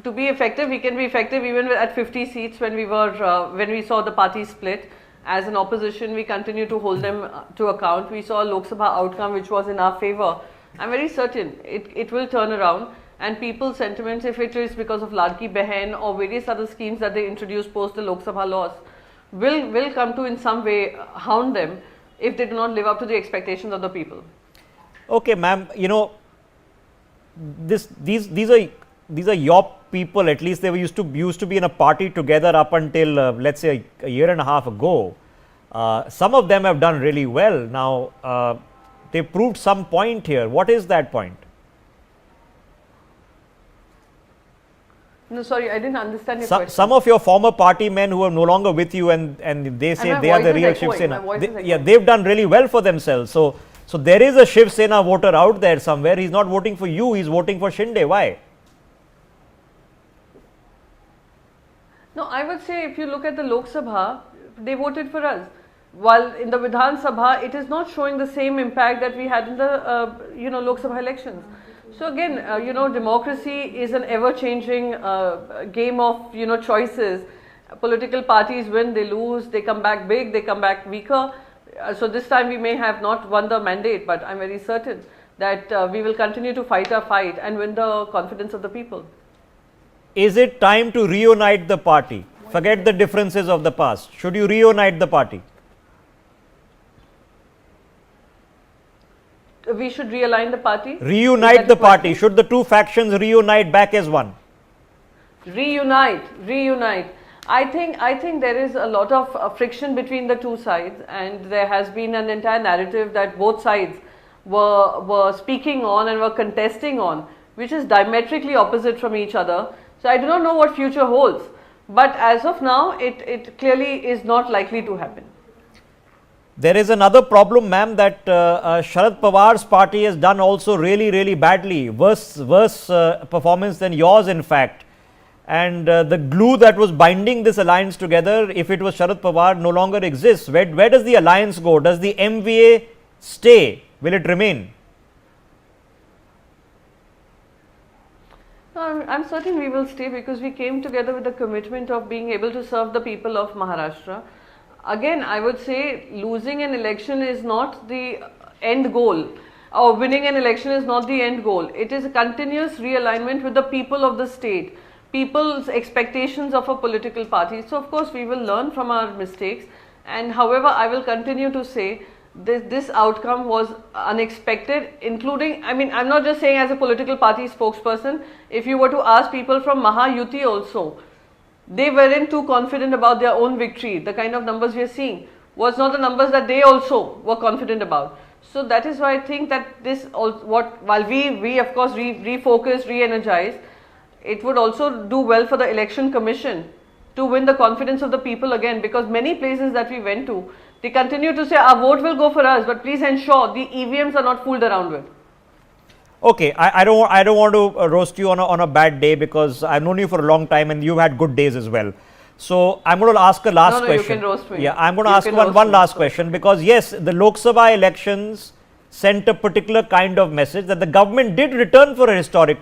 to be effective, we can be effective even at 50 seats when we saw the party split. As an opposition, we continue to hold them to account. We saw a Lok Sabha outcome which was in our favor. I'm very certain it will turn around, and people's sentiments, if it is because of Ladki Behen or various other schemes that they introduced post the Lok Sabha loss, will come to in some way hound them if they do not live up to the expectations of the people. Okay, ma'am, these are your people. At least they used to be in a party together up until let's say a year and a half ago. Some of them have done really well. Now they proved some point here. What is that point? No, sorry, I didn't understand your question. Some of your former party men who are no longer with you, and they say they are the real Shiv Sena. They've done really well for themselves. So there is a Shiv Sena voter out there somewhere. He's not voting for you. He's voting for Shinde. Why? No, I would say if you look at the Lok Sabha, they voted for us. while in the Vidhan Sabha it is not showing the same impact that we had in the Lok Sabha elections. So again, democracy is an ever-changing game of choices. Political parties win, they lose, they come back big, they come back weaker. So this time we may have not won the mandate, but I'm very certain that we will continue to fight our fight and win the confidence of the people. Is it time to reunite the party? Forget the differences of the past. Should you reunite the party? We should realign the party. Reunite the party. Should the two factions reunite back as one? Reunite. I think there is a lot of friction between the two sides, and there has been an entire narrative that both sides were speaking on and were contesting on, which is diametrically opposite from each other. So I do not know what future holds, but as of now, it clearly is not likely to happen. There is another problem, ma'am, that Sharad Pawar's party has done also really badly, worse performance than yours, in fact. And the glue that was binding this alliance together, if it was Sharad Pawar, no longer exists. Where does the alliance go? Does the MVA stay? Will it remain? I'm certain we will stay, because we came together with the commitment of being able to serve the people of Maharashtra. Again, I would say losing an election is not the end goal, or winning an election is not the end goal. It is a continuous realignment with the people of the state, people's expectations of a political party. So of course we will learn from our mistakes, and however I will continue to say this outcome was unexpected, including, I mean, I'm not just saying as a political party spokesperson. If you were to ask people from Mahayuti also, they weren't too confident about their own victory. The kind of numbers we are seeing was not the numbers that they also were confident about. So that is why I think that this, while we of course refocus, re-energize, it would also do well for the election commission to win the confidence of the people again, because many places that we went to, they continue to say our vote will go for us, but please ensure the EVMs are not fooled around with. Okay, I don't want to roast you on a bad day, because I've known you for a long time and you've had good days as well. So I'm going to ask a last question. You can roast me. Yeah, I'm going to ask one last question, because yes, the Lok Sabha elections sent a particular kind of message that the government did return for a historic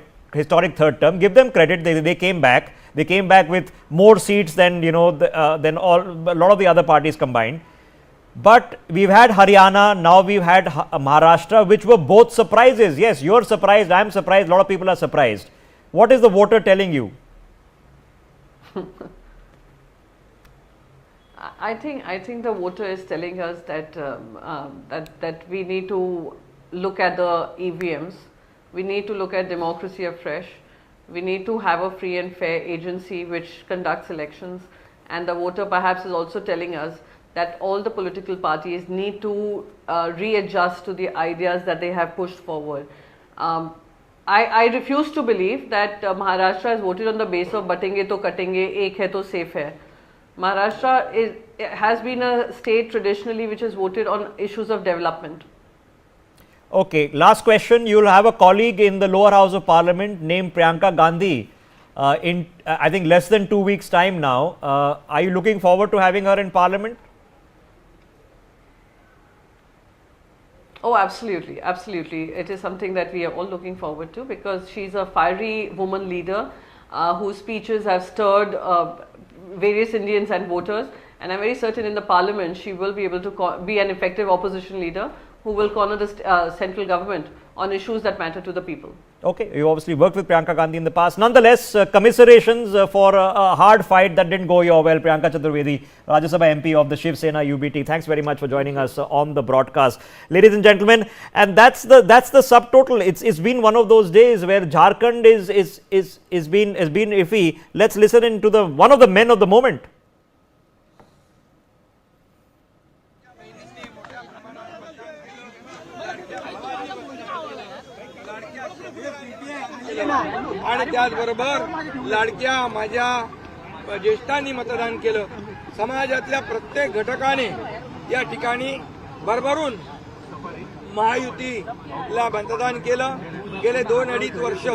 third term. Give them credit. They came back. They came back with more seats than a lot of the other parties combined. But we've had Haryana, now we've had Maharashtra, which were both surprises. Yes, you're surprised, I'm surprised, a lot of people are surprised. What is the voter telling you? I think the voter is telling us that that we need to look at the EVMs. We need to look at democracy afresh. We need to have a free and fair agency which conducts elections. And the voter perhaps is also telling us that all the political parties need to readjust to the ideas that they have pushed forward. I refuse to believe that Maharashtra has voted on the basis of batenge to katenge, ek hai to safe hai. Maharashtra has been a state traditionally which has voted on issues of development. Okay, last question. You will have a colleague in the lower house of parliament named Priyanka Gandhi in I think less than 2 weeks time now. Are you looking forward to having her in parliament? Oh, absolutely, absolutely. It is something that we are all looking forward to, because she's a fiery woman leader whose speeches have stirred various Indians and voters, and I'm very certain in the parliament she will be able to be an effective opposition leader who will corner the central government on issues that matter to the people. Okay, you obviously worked with Priyanka Gandhi in the past. Nonetheless, commiserations for a hard fight that didn't go your well. Priyanka Chaturvedi, Rajya Sabha MP of the Shiv Sena UBT. Thanks very much for joining us on the broadcast, ladies and gentlemen. And that's the subtotal. It's been one of those days where Jharkhand is been iffy. Let's listen into one of the men of the moment. आणि त्याचबरोबर लाडक्या माझ्या ज्येष्ठांनी मतदान केलं. समाजातल्या प्रत्येक घटकाने या ठिकाणी भरभरून महायुतीला मतदान केलं. गेले 2-2.5 वर्ष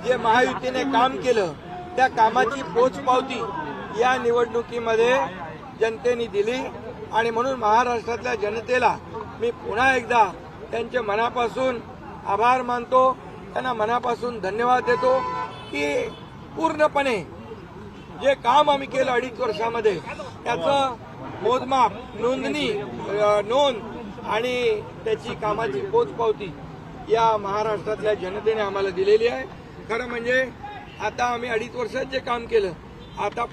जे महायुतीने काम केलं त्या कामाची पोचपावती या निवडणुकीमध्ये जनतेने दिली. आणि म्हणून महाराष्ट्रातल्या जनतेला मी पुन्हा एकदा त्यांचे मनापासून आभार मानतो, त्यांना मनापासून धन्यवाद देतो की पूर्णपणे जे काम आम्ही केलं 2.5 वर्षामध्ये त्याचं मोजमाप, नोंद आणि त्याची कामाची पोचपावती या महाराष्ट्रातल्या जनतेने आम्हाला दिलेली आहे. खरं म्हणजे आता आम्ही 2.5 वर्षात जे काम केलं, आता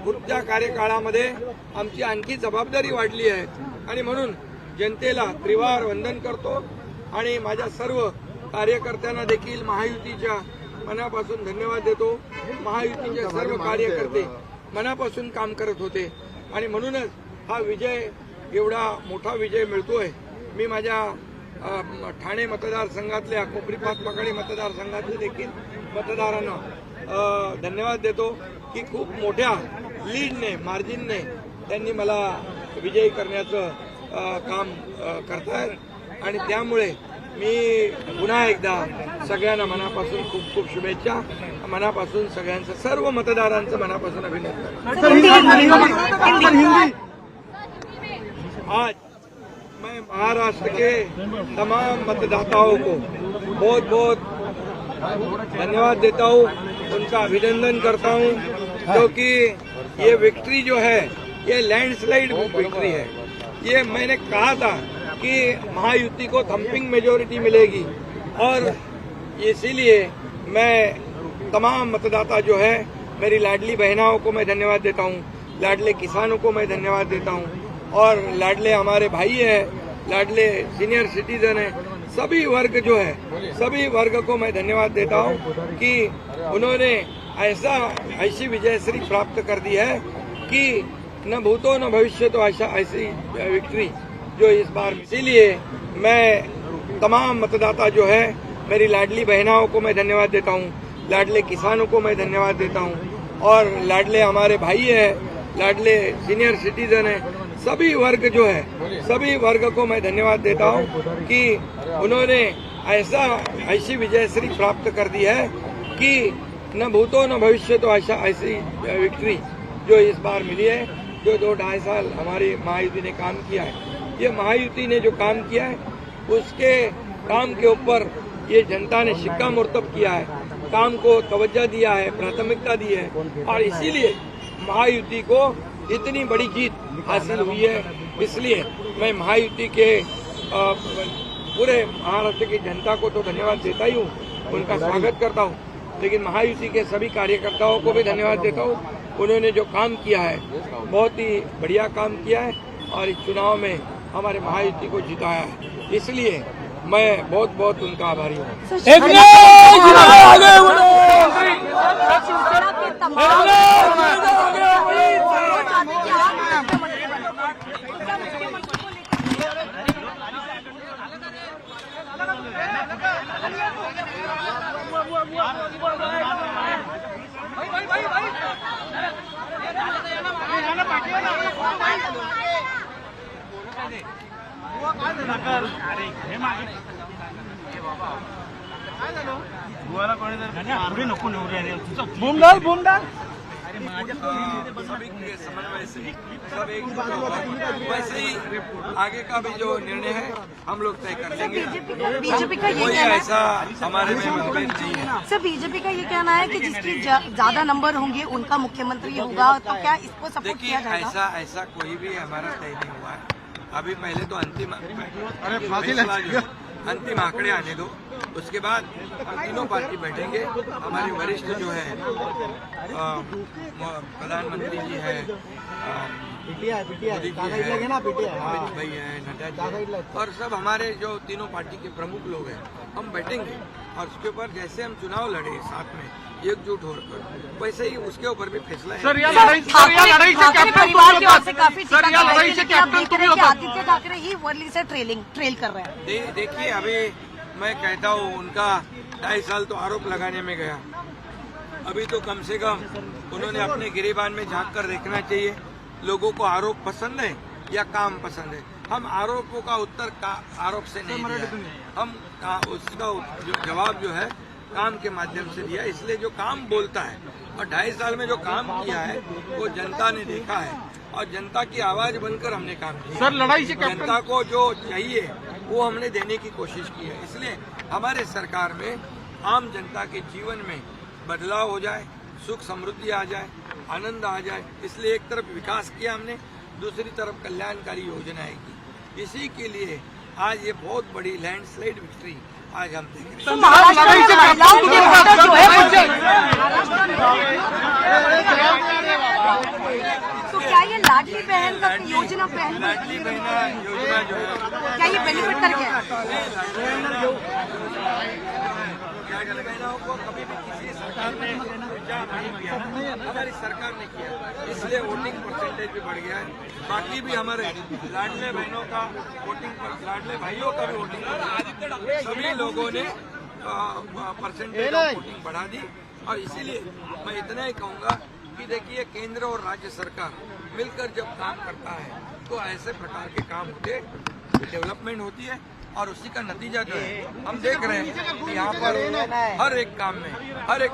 पुढच्या कार्यकाळामध्ये आमची आणखी जबाबदारी वाढली आहे आणि म्हणून जनतेला त्रिवार वंदन करतो आणि माझ्या सर्व कार्यकर्त्यांना देखील महायुतीच्या मनापासून धन्यवाद देतो. महायुतीचे सर्व कार्यकर्ते मनापासून काम करत होते आणि म्हणूनच हा विजय, एवढा मोठा विजय मिळतोय. मी माझ्या ठाणे मतदारसंघातल्या कोपरी-पाच पकडी मतदारसंघातले देखील मतदारांना धन्यवाद देतो की खूप मोठ्या लीडने, मार्जिनने त्यांनी मला विजयी करण्याचं काम करतायत आणि त्यामुळे मी पुन्हा एकदा सगळ्यांना मनापासून खूप खूप शुभेच्छा, मनापासून सगळ्यांचं, सर्व मतदारांचं मनापासून अभिनंदन. आज मैं महाराष्ट्र के तमाम मतदाताओं को बहुत बहुत धन्यवाद देता हूँ, उनका अभिनंदन करता हूँ क्योंकि ये विक्ट्री जो है ये लैंडस्लाइड विक्ट्री है. ये मैंने कहा था कि महायुति को थम्पिंग मेजोरिटी मिलेगी और इसीलिए मैं तमाम मतदाता जो है, मेरी लाडली बहनाओं को मैं धन्यवाद देता हूँ, लाडले किसानों को मैं धन्यवाद देता हूँ और लाडले हमारे भाई हैं, लाडले सीनियर सिटीजन हैं, सभी वर्ग जो है, सभी वर्ग को मैं धन्यवाद देता हूँ कि उन्होंने ऐसी विजयश्री प्राप्त कर दी है कि न भूतो न भविष्य तो ऐसी विक्ट्री जो इस बार. इसीलिए मैं तमाम मतदाता जो है, मेरी लाडली बहनाओं को मैं धन्यवाद देता हूँ, लाडले किसानों को मैं धन्यवाद देता हूँ और लाडले हमारे भाई हैं, लाडले सीनियर सिटीजन हैं, सभी वर्ग जो है, सभी वर्ग को मैं धन्यवाद देता हूँ कि उन्होंने ऐसी विजयश्री प्राप्त कर दी है कि न भूतो न भविष्य तो ऐसी विक्ट्री जो इस बार मिली है. जो 2-2.5 साल हमारी महायुति ने काम किया है, ये महायुति ने जो काम किया है उसके काम के ऊपर ये जनता ने शिक्कामोर्तब किया है, काम को तवज्जो दिया है, प्राथमिकता दी है और इसीलिए महायुति को इतनी बड़ी जीत हासिल हुई है. इसलिए मैं महायुति के पूरे महाराष्ट्र की जनता को तो धन्यवाद देता ही हूँ, उनका स्वागत करता हूँ, लेकिन महायुति के सभी कार्यकर्ताओं को भी धन्यवाद देता हूँ. उन्होंने जो काम किया है बहुत ही बढ़िया काम किया है और इस चुनाव में हमारे महायुति को जिताया है, इसलिए मैं बहुत बहुत उनका आभारी हूँ. सभी के समन्वय से सब एक वैसे ही आगे का भी जो निर्णय है हम लोग तय कर लेंगे. बीजेपी का ये कोई कहना है, ऐसा हमारे में मतभेद नहीं है. सर बीजेपी का ये कहना है कि जिसकी ज्यादा नंबर होंगे उनका मुख्यमंत्री होगा, तो क्या इसको सपोर्ट किया जाएगा? ऐसा कोई भी हमारा तय नहीं हुआ है. अभी पहले तो अंतिम आंकड़े आने दो, उसके बाद हम तीनों पार्टी बैठेंगे. हमारे वरिष्ठ जो है प्रधानमंत्री जी है, मोदी जी है, अमित भाई है, नड्डा जी है और सब हमारे जो तीनों पार्टी के प्रमुख लोग हैं, हम बैठेंगे और उसके ऊपर जैसे हम चुनाव लड़े साथ में एकजुट होकर, वैसे ही उसके ऊपर भी फैसला है. आदित्य ठाकरे ही वर्ली से ट्रेल कर रहे हैं. देखिए अभी मैं कहता हूँ उनका 2.5 साल तो आरोप लगाने में गया, अभी तो कम से कम उन्होंने अपने गिरेबान में झांक कर देखना चाहिए. लोगों को आरोप पसंद है या काम पसंद है? हम आरोपों का उत्तर आरोप से नहीं दिया, हम उसका जवाब जो है काम के माध्यम से दिया, इसलिए जो काम बोलता है और 2.5 साल में जो काम किया है वो जनता ने देखा है और जनता की आवाज बनकर हमने काम किया। सर, लड़ाई से जनता को जो चाहिए वो हमने देने की कोशिश की है, इसलिए हमारे सरकार में आम जनता के जीवन में बदलाव हो जाए, सुख समृद्धि आ जाए, आनंद आ जाए, इसलिए एक तरफ विकास किया हमने, दूसरी तरफ कल्याणकारी योजनाएं की। इसी के लिए आज ये बहुत बड़ी लैंडस्लाइड विक्ट्री आज हम देख रहे हैं। तो क्या ये लाडली बहन का योजना लाडली बहन योजना जो है क्या ये बेनिफिट कर गया? लाडली बहनों को कभी भी किसी सरकार ने नहीं किया, हमारी सरकार ने किया, इसलिए वोटिंग परसेंटेज भी बढ़ गया है। बाकी भी हमारे लाडले बहनों का वोटिंग, लाडले भाइयों का भी वोटिंग, सभी लोगों ने परसेंटेज ऑफ वोटिंग बढ़ा दी। और इसीलिए मैं इतना ही कहूँगा कि देखिए केंद्र और राज्य सरकार मिलकर जब काम करता है तो ऐसे प्रकार के काम होते, डेवलपमेंट होती है और उसी का नतीजा जो है हम देख रहे हैं कि यहाँ पर हर एक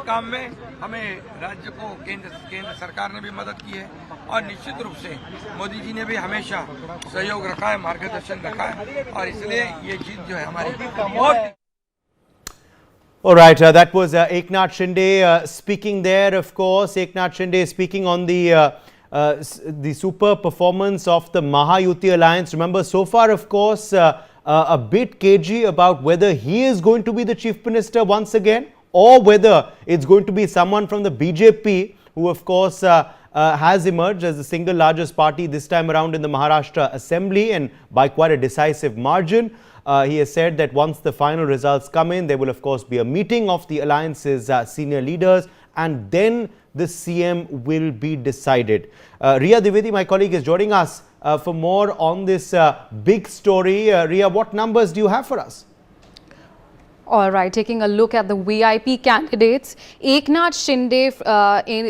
काम में हमें राज्य को केंद्र सरकार ने भी मदद की है और निश्चित रूप से मोदी जी ने भी हमेशा सहयोग रखा है, मार्गदर्शन रखा है और इसलिए ये जीत जो है हमारी बहुत। All right, that was Eknath Shinde speaking there. Of course, Eknath Shinde speaking on the super performance of the Mahayuti alliance. Remember, so far, of course, a bit cagey about whether he is going to be the chief minister once again or whether it's going to be someone from the BJP who, of course, has emerged as the single largest party this time around in the Maharashtra Assembly and by quite a decisive margin. He has said that once the final results come in, there will of course be a meeting of the alliance's senior leaders and then the CM will be decided. Riya Dwivedi, my colleague, is joining us for more on this big story. Riya, what numbers do you have for us? All right, taking a look at the VIP candidates, Eknath Shinde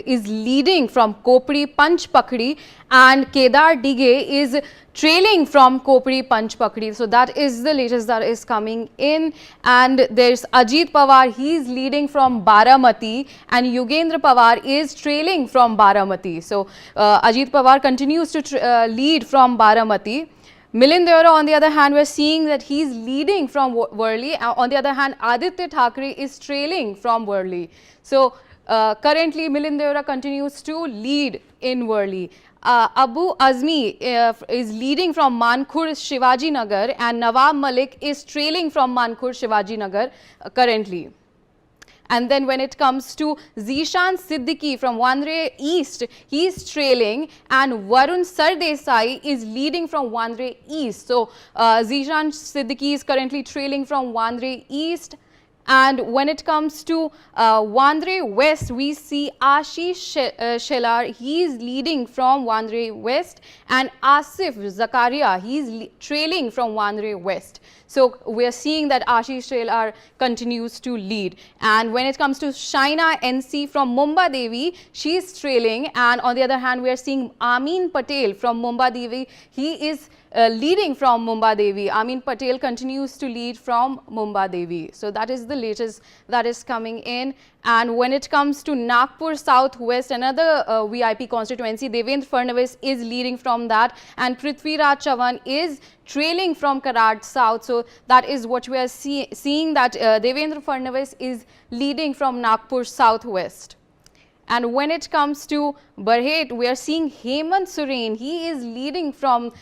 is leading from Kopri Panchpakdi and Kedar Dige is trailing from Kopri Panchpakdi. So that is the latest that is coming in. And there's Ajit Pawar, he is leading from Baramati and Yogendra Pawar is trailing from Baramati. So Ajit Pawar continues to lead from Baramati. Milind Deora, on the other hand, we're seeing that he's leading from Worli. On the other hand, Aditya Thackeray is trailing from Worli. So currently, Milind Deora continues to lead in Worli. Abu Azmi is leading from Mankhur Shivaji Nagar and Nawab Malik is trailing from Mankhur Shivaji Nagar currently. And then when it comes to Zishan Siddiqui from Wandre East, he is trailing and Varun Sardesai is leading from Wandre East. So Zishan Siddiqui is currently trailing from Wandre East. And when it comes to Wandre West, we see Ashish Shelar, he is leading from Wandre West and Asif Zakaria, he is trailing from Wandre West. So we are seeing that Ashish Shelar continues to lead. And when it comes to Shaina NC from Mumba Devi, she is trailing. And on the other hand, we are seeing Amin Patel from Mumba Devi, he is leading from Mumba Devi. Amin Patel continues to lead from Mumba Devi. So that is the latest that is coming in. And when it comes to Nagpur Southwest, another VIP constituency, Devendra Fadnavis is leading from that and Prithviraj Chavan is trailing from Karad South. So that is what we are seeing that Devendra Fadnavis is leading from Nagpur Southwest. And when it comes to Barhet, we are seeing Hemant Soren. He is leading from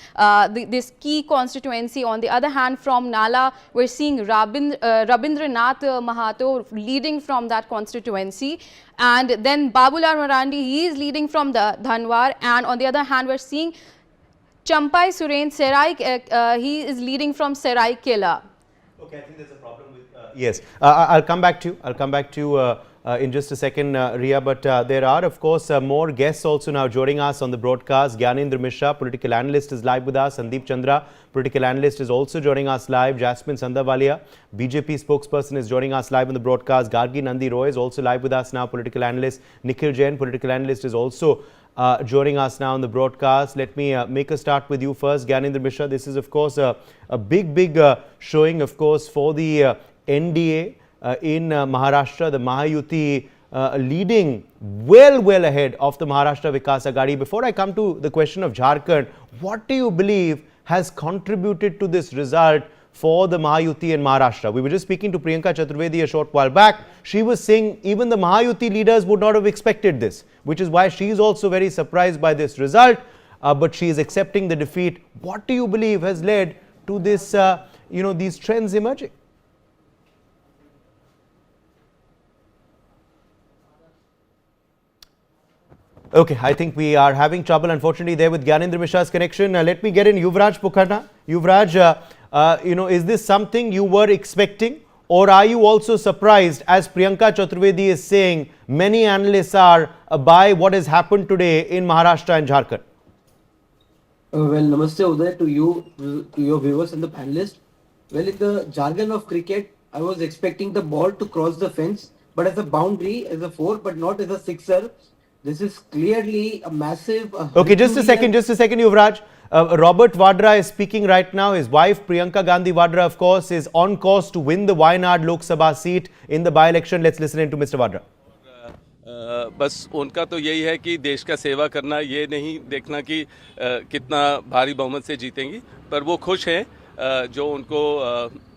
this key constituency. On the other hand, from Nala, we're seeing Rabindranath Mahato leading from that constituency. And then Babulal Marandi, he is leading from the Dhanwar. And on the other hand, we're seeing Champai Suren Serai, he is leading from Serai Kela. Okay, I think there's a problem with... yes, I'll come back to you. In just a second, Riya, but there are, of course, more guests also now joining us on the broadcast. Gyanendra Mishra, political analyst, is live with us. Sandeep Chandra, political analyst, is also joining us live. Jasmine Sandavalia, BJP spokesperson, is joining us live on the broadcast. Gargi Nandi Roy is also live with us now, political analyst. Nikhil Jain, political analyst, is also joining us now on the broadcast. Let me make a start with you first, Gyanendra Mishra. This is, of course, a big showing, of course, for the NDA. in Maharashtra, the Mahayuti leading well ahead of the Maharashtra Vikas Aghadi. Before I come to the question of Jharkhand, what do you believe has contributed to this result for the Mahayuti in Maharashtra? We were just speaking to Priyanka Chaturvedi a short while back. She was saying even the Mahayuti leaders would not have expected this, which is why she is also very surprised by this result, but she is accepting the defeat. What do you believe has led to this, these trends emerging? Okay, I think we are having trouble, unfortunately, there with Gyanendra Mishra's connection. Let me get in Yuvraj Pukharna. Yuvraj, is this something you were expecting, or are you also surprised, as Priyanka Chaturvedi is saying, many analysts are, by what has happened today in Maharashtra and Jharkhand? Well, namaste Uday to you, to your viewers and the panelists. Well, in the jargon of cricket, I was expecting the ball to cross the fence, but as a boundary, as a 4, but not as a 6er. This is clearly a massive... okay, just a second, Yuvraj. Robert Vadra is speaking right now. His wife, Priyanka Gandhi Vadra, of course, is on course to win the Wayanad Lok Sabha seat in the by-election. Let's listen in to Mr. Vadra. बस उनका तो यही है कि देश का सेवा करना, ये नहीं देखना कि कितना भारी बहुमत से जीतेंगी, पर वो खुश हैं जो उनको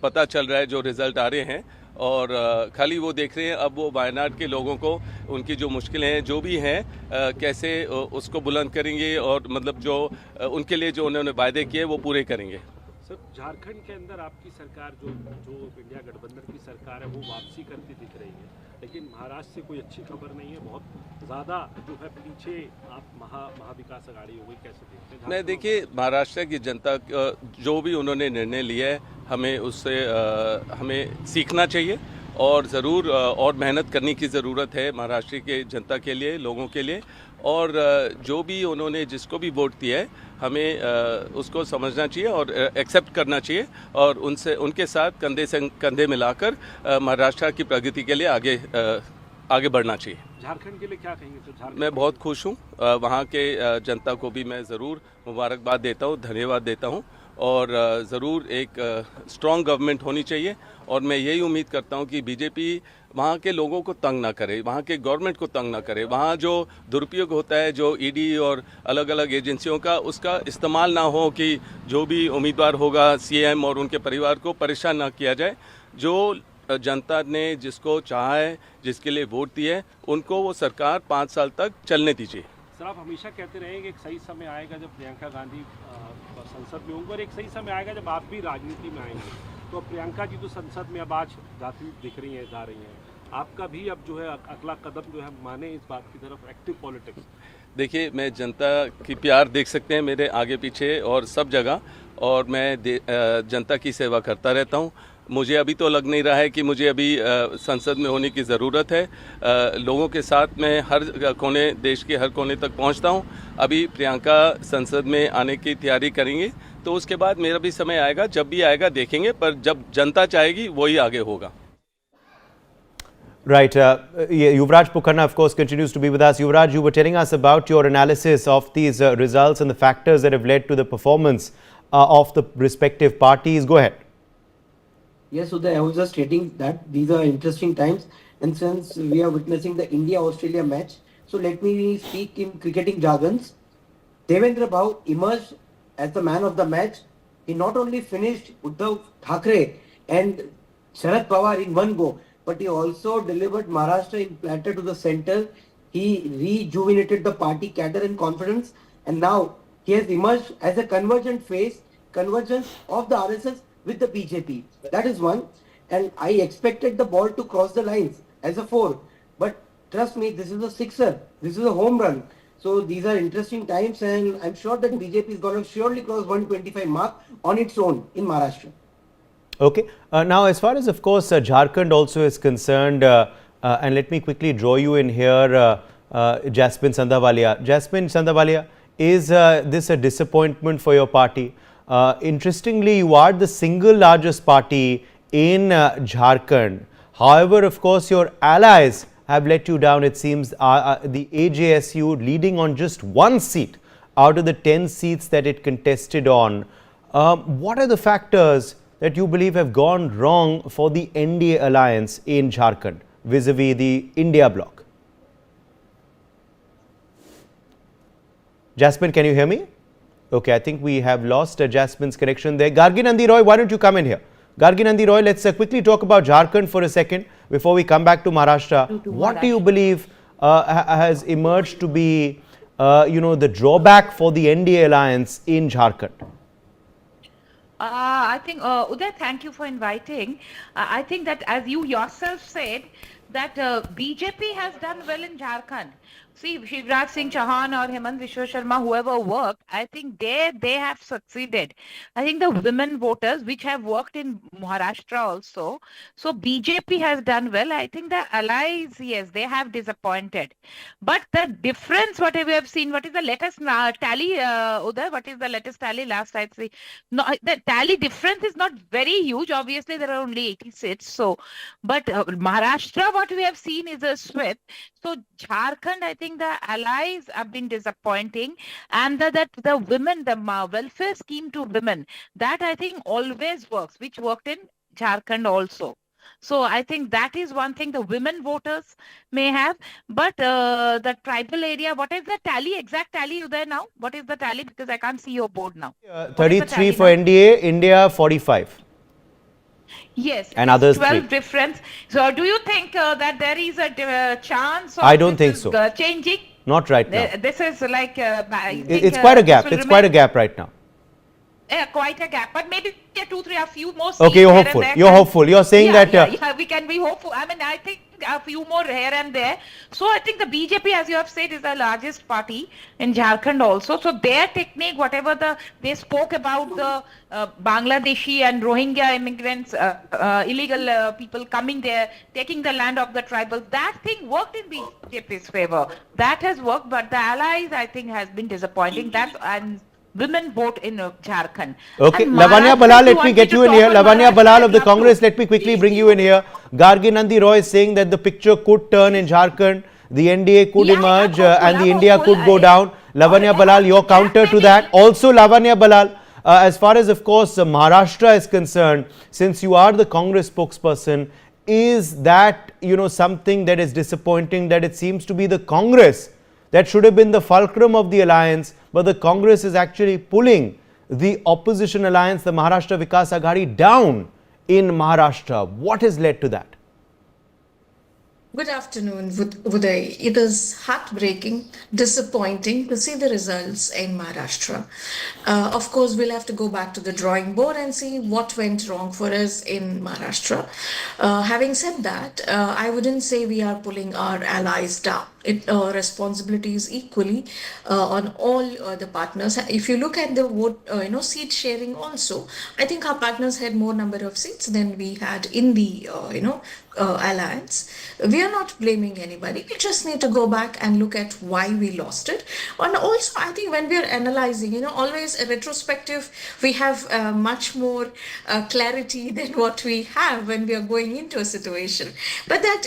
पता चल रहा है, जो रिजल्ट आ रहे हैं, और खाली वो देख रहे हैं अब वो वायनाड के लोगों को उनकी जो मुश्किलें हैं, जो भी हैं, कैसे उसको बुलंद करेंगे, और मतलब जो उनके लिए जो उन्होंने वायदे किए वो पूरे करेंगे। सर, झारखंड के अंदर आपकी सरकार जो इंडिया गठबंधन की सरकार है वो वापसी करती दिख रही है, लेकिन महाराष्ट्र से कोई अच्छी खबर नहीं है, बहुत ज़्यादा जो है पीछे आप महाविकास अघाड़ी हो गई, कैसे देखते हैं? नहीं, देखिए, महाराष्ट्र की जनता जो भी उन्होंने निर्णय लिया है, हमें उससे हमें सीखना चाहिए, और ज़रूर और मेहनत करने की ज़रूरत है महाराष्ट्र के जनता के लिए, लोगों के लिए, और जो भी उन्होंने जिसको भी वोट दिया है, हमें उसको समझना चाहिए और एक्सेप्ट करना चाहिए, और उनके साथ कंधे से कंधे मिलाकर महाराष्ट्र की प्रगति के लिए आगे बढ़ना चाहिए। झारखंड के लिए क्या कहेंगे सर? मैं बहुत खुश हूँ, वहाँ के जनता को भी मैं ज़रूर मुबारकबाद देता हूँ, धन्यवाद देता हूँ, और ज़रूर एक स्ट्रॉन्ग गवर्नमेंट होनी चाहिए, और मैं यही उम्मीद करता हूँ कि बीजेपी वहाँ के लोगों को तंग ना करे, वहाँ के गवर्नमेंट को तंग ना करे, वहाँ जो दुरुपयोग होता है, जो ईडी और अलग अलग एजेंसियों का, उसका इस्तेमाल ना हो कि जो भी उम्मीदवार होगा सीएम और उनके परिवार को परेशान ना किया जाए। जो जनता ने जिसको चाहा है, जिसके लिए वोट दिए, उनको वो सरकार 5 साल तक चलने दीजिए। सर, आप हमेशा कहते रहे कि एक सही समय आएगा जब प्रियंका गांधी संसद में होंगे, और एक सही समय आएगा जब आप भी राजनीति में आएंगे। तो प्रियंका जी तो संसद में अब आज जाती दिख रही हैं, जा रही हैं, आपका भी अब जो है अगला कदम जो है माने इस बात की तरफ, एक्टिव पॉलिटिक्स? देखिए, मैं जनता की प्यार देख सकते हैं मेरे आगे पीछे और सब जगह, और मैं जनता की सेवा करता रहता हूँ। मुझे अभी तो लग नहीं रहा है कि मुझे अभी संसद में होने की ज़रूरत है। लोगों के साथ मैं हर कोने, देश के हर कोने तक पहुंचता हूं। अभी प्रियंका संसद में आने की तैयारी करेंगे, तो उसके बाद मेरा भी समय आएगा, जब भी आएगा देखेंगे, पर जब जनता चाहेगी वही आगे होगा। Right. Yuvraj Pukharna, of course, continues to be with us. Yuvraj, you were telling us about your analysis of these results and the factors that have led to the performance of the respective parties. Go ahead. Yes, Uday, I was just stating that these are interesting times, and since we are witnessing the India-Australia match, so let me speak in cricketing jargons. Devendra Bhau emerged as the man of the match. He not only finished Uddhav Thackeray and Sharad Pawar in one go, but he also delivered Maharashtra in platter to the center. He rejuvenated the party cadre and confidence, and now he has emerged as a convergence of the RSS with the BJP. That is one. And I expected the ball to cross the lines as a 4. But trust me, this is a 6er. This is a home run. So these are interesting times, and I'm sure that BJP is going to surely cross 125 mark on its own in Maharashtra. Okay. Now, as far as, of course, Jharkhand also is concerned, and let me quickly draw you in here, Jasmine Sandhavalia. Jasmine Sandhavalia, is this a disappointment for your party? Interestingly, you are the single largest party in Jharkhand. However, of course, your allies have let you down. It seems the AJSU leading on just 1 seat out of the 10 seats that it contested on. What are the factors that you believe have gone wrong for the NDA alliance in Jharkhand vis-a-vis the India bloc? Jasmine, can you hear me? Okay, I think we have lost Jasmine's connection there. Gargi Nandi Roy, why don't you come in here? Gargi Nandi Roy, let's quickly talk about Jharkhand for a second before we come back to Maharashtra. What do you believe has emerged to be, the drawback for the NDA alliance in Jharkhand? I think, Uday, thank you for inviting. I think that as you yourself said, that BJP has done well in Jharkhand. See, Shivraj Singh Chauhan or Hemant Vishwa Sharma, whoever worked, I think they have succeeded. I think the women voters, which have worked in Maharashtra also, so BJP has done well. I think the allies, yes, they have disappointed. But the difference, whatever we have seen, what is the latest tally, Uday? What is the latest tally last I see? No, the tally difference is not very huge. Obviously, there are only 80 seats. So, but Maharashtra, what we have seen is a sweep. So Jharkhand, I think the allies have been disappointing, and that the women, the welfare scheme to women, that I think always works, which worked in Jharkhand also. So I think that is one thing the women voters may have, but the tribal area, what is the tally, exact tally you there now? What is the tally? Because I can't see your board now. 33 for NDA, India 45. Yes, and others 12 3. difference. So do you think that there is a chance of I don't think so. Changing? Not right now. This is like It's quite a gap. It's quite a gap right now. Quite a gap, but maybe 2, 3, a few more. Okay, you're hopeful. You're hopeful. You're saying that. We can be hopeful. I mean, I think a few more here and there. So I think the BJP, as you have said, is the largest party in Jharkhand also. So their technique, whatever they spoke about the Bangladeshi and Rohingya immigrants, illegal people coming there, taking the land of the tribal, that thing worked in BJP's favor. That has worked, but the allies, I think, has been disappointing. And women vote in Jharkhand. Okay, And Lavanya Balal, let me get to you in talk here. on Lavanya Maharashtra, Balal of the I'd love Congress, let me quickly bring you in here. Gargi Nandi Roy is saying that the picture could turn in Jharkhand, the NDA could emerge and the India could go down. Lavanya Balal, your counter to that. Also, Lavanya Balal, as far as, of course, Maharashtra is concerned, since you are the Congress spokesperson, is that, something that is disappointing, that it seems to be the Congress that should have been the fulcrum of the alliance, but the Congress is actually pulling the opposition alliance, the Maharashtra Vikas Aghadi, down in Maharashtra. What has led to that? Good afternoon, Uday. It is heartbreaking, disappointing to see the results in Maharashtra. Of course, we'll have to go back to the drawing board and see what went wrong for us in Maharashtra. Having said that, I wouldn't say we are pulling our allies down. Responsibilities equally on all the partners. If you look at the vote, seat sharing also, I think our partners had more number of seats than we had in the, alliance. We are not blaming anybody. We just need to go back and look at why we lost it. And also, I think when we are analyzing, always a retrospective, we have much more clarity than what we have when we are going into a situation. But that,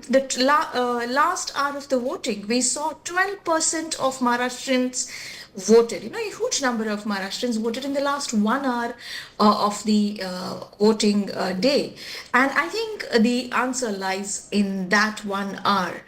the last hour of the voting, we saw 12% of Maharashtrians voted. A huge number of Maharashtrians voted in the last 1 hour of the voting day. And I think the answer lies in that 1 hour.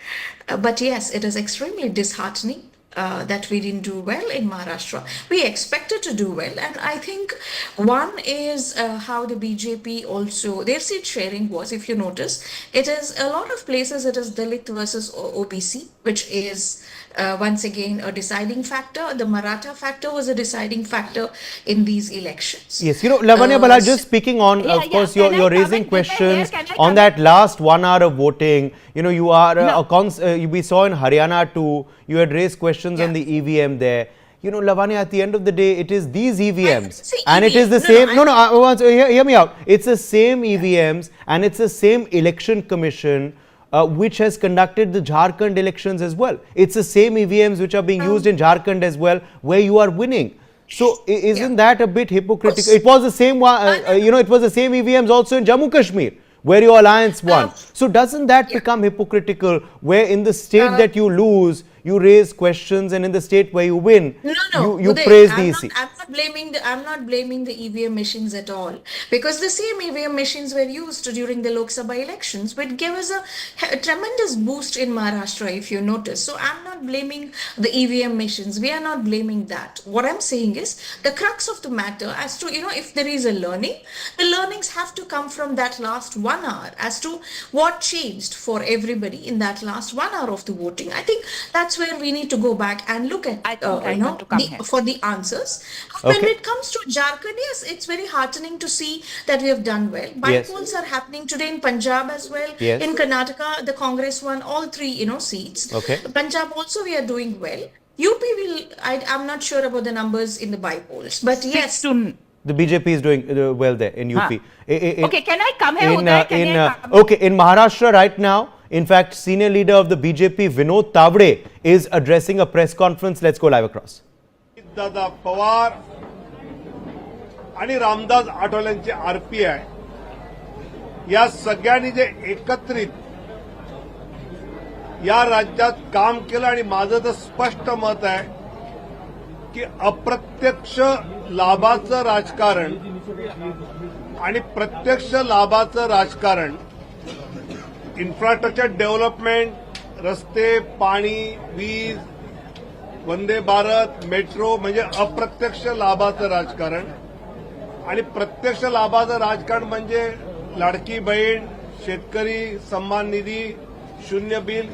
But yes, it is extremely disheartening that we didn't do well in Maharashtra. We expected to do well, and I think one is how the BJP also, their seat sharing was, if you notice, it is a lot of places it is Dalit versus OBC, which is once again a deciding factor. The Maratha factor was a deciding factor in these elections. Yes, Lavanya Balal, just speaking on, of course, you're raising questions on that last 1 hour of voting. You are, we saw in Haryana too, you had raised questions on the EVM there. Lavanya, at the end of the day, it is these EVMs and it is the same. Hear me out. It's the same EVMs and it's the same election commission which has conducted the Jharkhand elections as well. It's the same EVMs which are being used in Jharkhand as well, where you are winning. So isn't that a bit hypocritical? It was the same one, it was the same EVMs also in Jammu Kashmir, where your alliance won. So doesn't that become hypocritical, where in the state that you lose, you raise questions, and in the state where you win, you praise the EC? I'm not blaming the EVM machines at all, because the same EVM machines were used during the Lok Sabha elections, which gave us a tremendous boost in Maharashtra, if you notice. So I'm not blaming the EVM machines. We are not blaming that. What I'm saying is the crux of the matter as to, if there is a learning, the learnings have to come from that last 1 hour as to what changed for everybody in that last 1 hour of the voting. I think that's where we need to go back and look at, for the answers. Okay. When it comes to Jharkhand, yes, it's very heartening to see that we have done well. By-polls are happening today in Punjab as well. Yes. In Karnataka, the Congress won all 3, seats. Okay. Punjab also we are doing well. UP I'm not sure about the numbers in the by-polls, but yes. The BJP is doing well there in UP. Okay, can I come here? In Maharashtra right now, in fact, senior leader of the BJP, Vinod Tavde, is addressing a press conference. Let's go live across. Dada Pawar आणि Ramdas आठवलेंचे RPI या सगळ्यांनी जे एकत्रित या राज्यात काम केलं आणि माझं तर स्पष्ट मत आहे की अप्रत्यक्ष लाभाचं राजकारण आणि प्रत्यक्ष लाभाचं राजकारण, इन्फ्रास्ट्रक्चर डेव्हलपमेंट, रस्ते, पाणी, वीज, वंदे भारत, मेट्रो म्हणजे अप्रत्यक्ष लाभाचं राजकारण आणि प्रत्यक्ष लाभाचं राजकारण म्हणजे लाडकी बहीण, शेतकरी सन्मान निधी, शून्य बिल,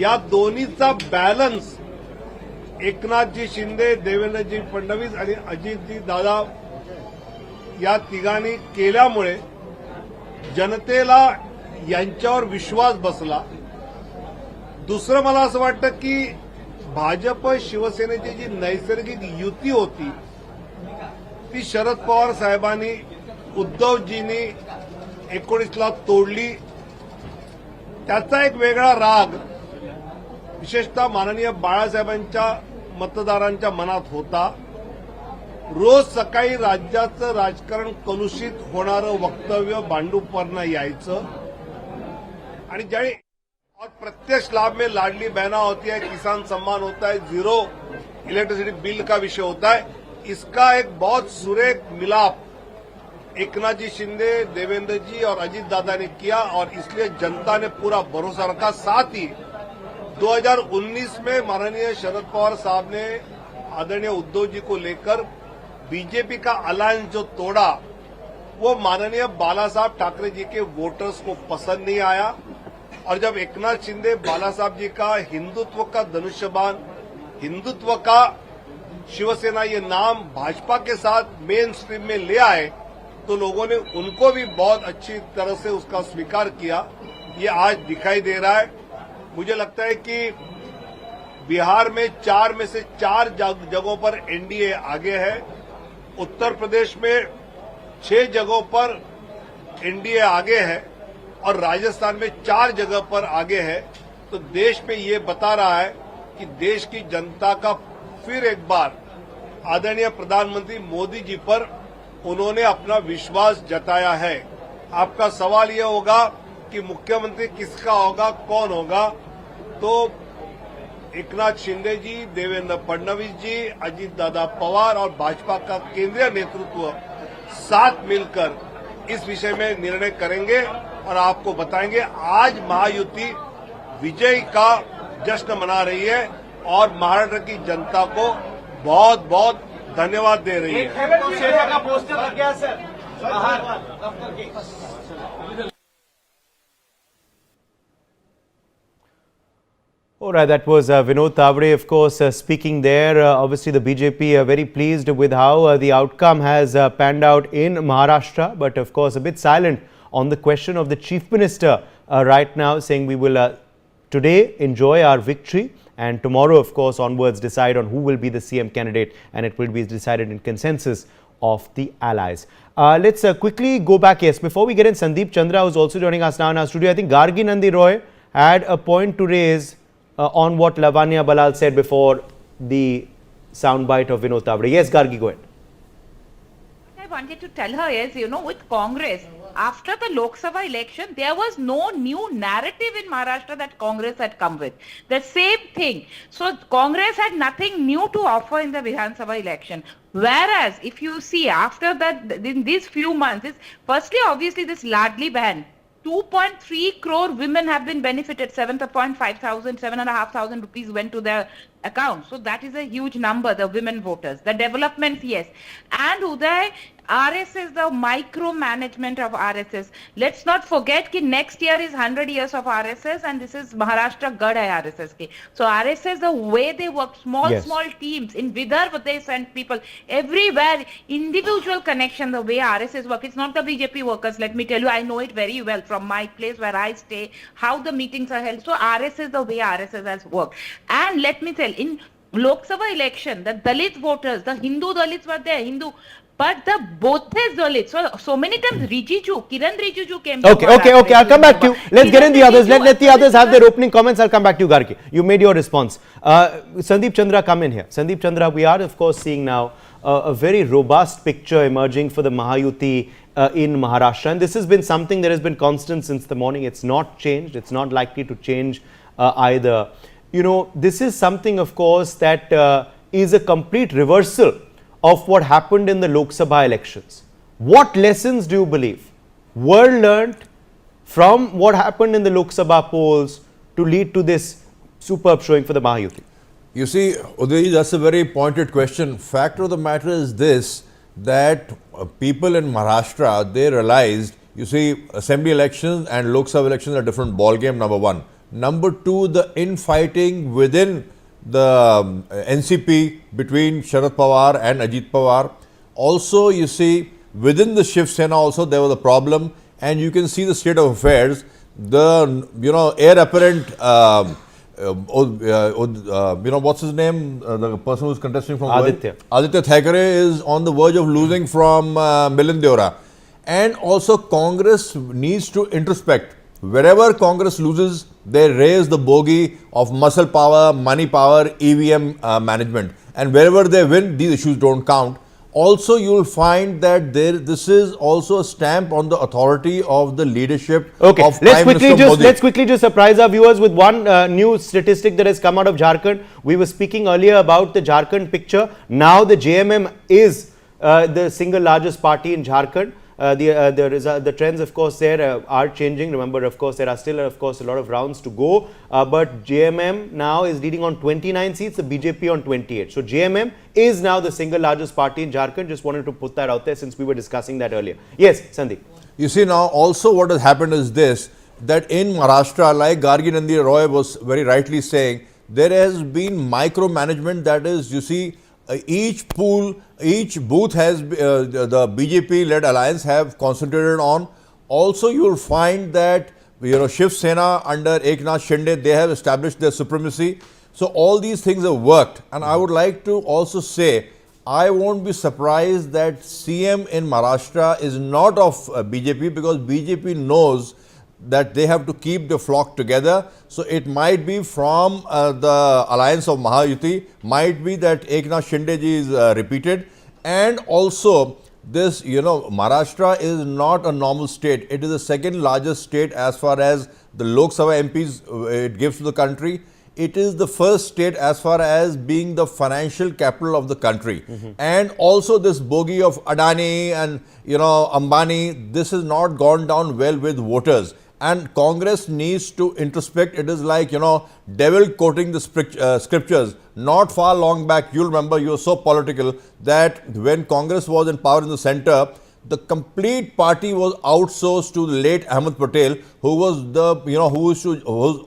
या दोन्हीचा बॅलन्स एकनाथजी शिंदे, देवेंद्रजी फडणवीस आणि अजितजी दादा या तिघांनी केल्यामुळे जनतेला यांच्यावर विश्वास बसला. दुसरं मला असं वाटतं की भाजप शिवसेनेची जी नैसर्गिक युती होती ती शरद पवार साहेबांनी, उद्धवजींनी 19ला तोडली. त्याचा एक वेगळा राग विशेषतः माननीय बाळासाहेबांच्या मतदारांच्या मनात होता. रोज सकाळी राज्याचं राजकारण कलुषित होणारं वक्तव्य भांडूपवरनं यायचं आणि ज्यावेळी और प्रत्यक्ष लाभ में लाडली बहना होती है, किसान सम्मान होता है, जीरो इलेक्ट्रिसिटी बिल का विषय होता है, इसका एक बहुत सुरेख मिलाप एकनाथ जी शिंदे, देवेंद्र जी और अजीत दादा ने किया और इसलिए जनता ने पूरा भरोसा रखा. साथ ही 2019 में माननीय शरद पवार साहब ने आदरणीय उद्धव जी को लेकर बीजेपी का अलायंस जो तोड़ा वो माननीय बाला साहब ठाकरे जी के वोटर्स को पसंद नहीं आया. और जब एकनाथ शिंदे बाला साहब जी का हिंदुत्व का धनुष्यबाण, हिंदुत्व का शिवसेना ये नाम भाजपा के साथ मेन स्ट्रीम में ले आए तो लोगों ने उनको भी बहुत अच्छी तरह से उसका स्वीकार किया. ये आज दिखाई दे रहा है. मुझे लगता है कि बिहार में 4 में से 4 जगहों पर एनडीए आगे है, उत्तर प्रदेश में 6 जगहों पर एनडीए आगे है और राजस्थान में 4 जगह पर आगे है. तो देश में ये बता रहा है कि देश की जनता का फिर एक बार आदरणीय प्रधानमंत्री मोदी जी पर उन्होंने अपना विश्वास जताया है. आपका सवाल ये होगा कि मुख्यमंत्री किसका होगा, कौन होगा, तो एकनाथ शिंदे जी, देवेंद्र फडणवीस जी, अजीत दादा पवार और भाजपा का केंद्रीय नेतृत्व साथ मिलकर इस विषय में निर्णय करेंगे और आपको बताएंगे. आज महायुति विजय का जश्न मना रही है और महाराष्ट्र की जनता को बहुत बहुत धन्यवाद दे रही है. All right, that was Vinod Tavde, of course, speaking there. Obviously, the BJP are very pleased with how the outcome has panned out in Maharashtra, but of course, a bit silent on the question of the Chief Minister right now, saying we will today enjoy our victory and tomorrow, of course, onwards decide on who will be the CM candidate, and it will be decided in consensus of the allies. Let's quickly go back. Yes, before we get in, Sandeep Chandra, who's also joining us now in our studio. I think Gargi Nandi Roy had a point to raise on what Lavanya Balal said before the soundbite of Vinod Tavde. Yes, Gargi, go ahead. What I wanted to tell her is, with Congress, after the Lok Sabha election, there was no new narrative in Maharashtra that Congress had come with. The same thing. So Congress had nothing new to offer in the Vidhan Sabha election. Whereas if you see after that, in these few months, firstly, obviously this Ladli ban, 2.3 crore women have been benefited, 7,500 rupees went to their account. So that is a huge number, the women voters. The developments, yes. And Uday, RSS, the micromanagement of RSS. Let's not forget that next year is 100 years of RSS and this is Maharashtra Gad hai RSS ke. So RSS, the way they work, small teams. In Vidarbha, they send people everywhere, individual connection, the way RSS work. It's not the BJP workers, let me tell you, I know it very well from my place where I stay, how the meetings are held. So RSS, the way RSS has worked. And let me tell, in Lok Sabha election, the Dalit voters, the Hindu Dalits were there, but the both Dalits, so many times Kiran Rijiju came to Okay, I'll come back to you. Let's get in the others. Let the others have their opening comments. I'll come back to you, Gargi. You made your response. Sandeep Chandra, come in here. Sandeep Chandra, we are of course seeing now a very robust picture emerging for the Mahayuti in Maharashtra. And this has been something that has been constant since the morning. It's not changed. It's not likely to change either. You know, this is something, of course, that is a complete reversal of what happened in the Lok Sabha elections. What lessons do you believe were learned from what happened in the Lok Sabha polls to lead to this superb showing for the Mahayuti? You see, Uday, that's a very pointed question. Fact of the matter is this, that people in Maharashtra, they realized, you see, assembly elections and Lok Sabha elections are different ballgame, number one. Number two, the infighting within the NCP between Sharad Pawar and Ajit Pawar. Also, you see, within the Shiv Sena also there was a problem, and you can see the state of affairs. The, heir apparent, what's his name? The person who's contesting from Aditya Thackeray is on the verge of losing from Milind Deora. And also Congress needs to introspect. Wherever Congress loses, they raise the bogey of muscle power, money power, EVM management. And wherever they win, these issues don't count. Also, you will find that this is also a stamp on the authority of the leadership of let's quickly just surprise our viewers with one new statistic that has come out of Jharkhand. We were speaking earlier about the Jharkhand picture. Now the JMM is the single largest party in Jharkhand. The trends, of course, there are changing. Remember, of course, there are still, of course, a lot of rounds to go. But JMM now is leading on 29 seats, the BJP on 28. So JMM is now the single largest party in Jharkhand. Just wanted to put that out there since we were discussing that earlier. Yes, Sandeep. You see, now also what has happened is this, that in Maharashtra, like Gargi Nandi Roy was very rightly saying, there has been micromanagement. That is, you see, each pool, each booth has the BJP-led alliance have concentrated on. Also, you will find that Shiv Sena under Eknath Shinde, they have established their supremacy. So all these things have worked. And I would like to also say, I won't be surprised that CM in Maharashtra is not of BJP, because BJP knows that they have to keep the flock together. So it might be from the alliance of Mahayuti, might be that Eknath Shinde ji is repeated. And also this, Maharashtra is not a normal state. It is the second largest state as far as the Lok Sabha MPs it gives to the country. It is the first state as far as being the financial capital of the country. And also this bogey of Adani and, Ambani, this has not gone down well with voters. And Congress needs to introspect. It is like, devil quoting the scriptures. Not far long back, you'll remember, you were so political that when Congress was in power in the center, the complete party was outsourced to the late Ahmed Patel, who was the, whose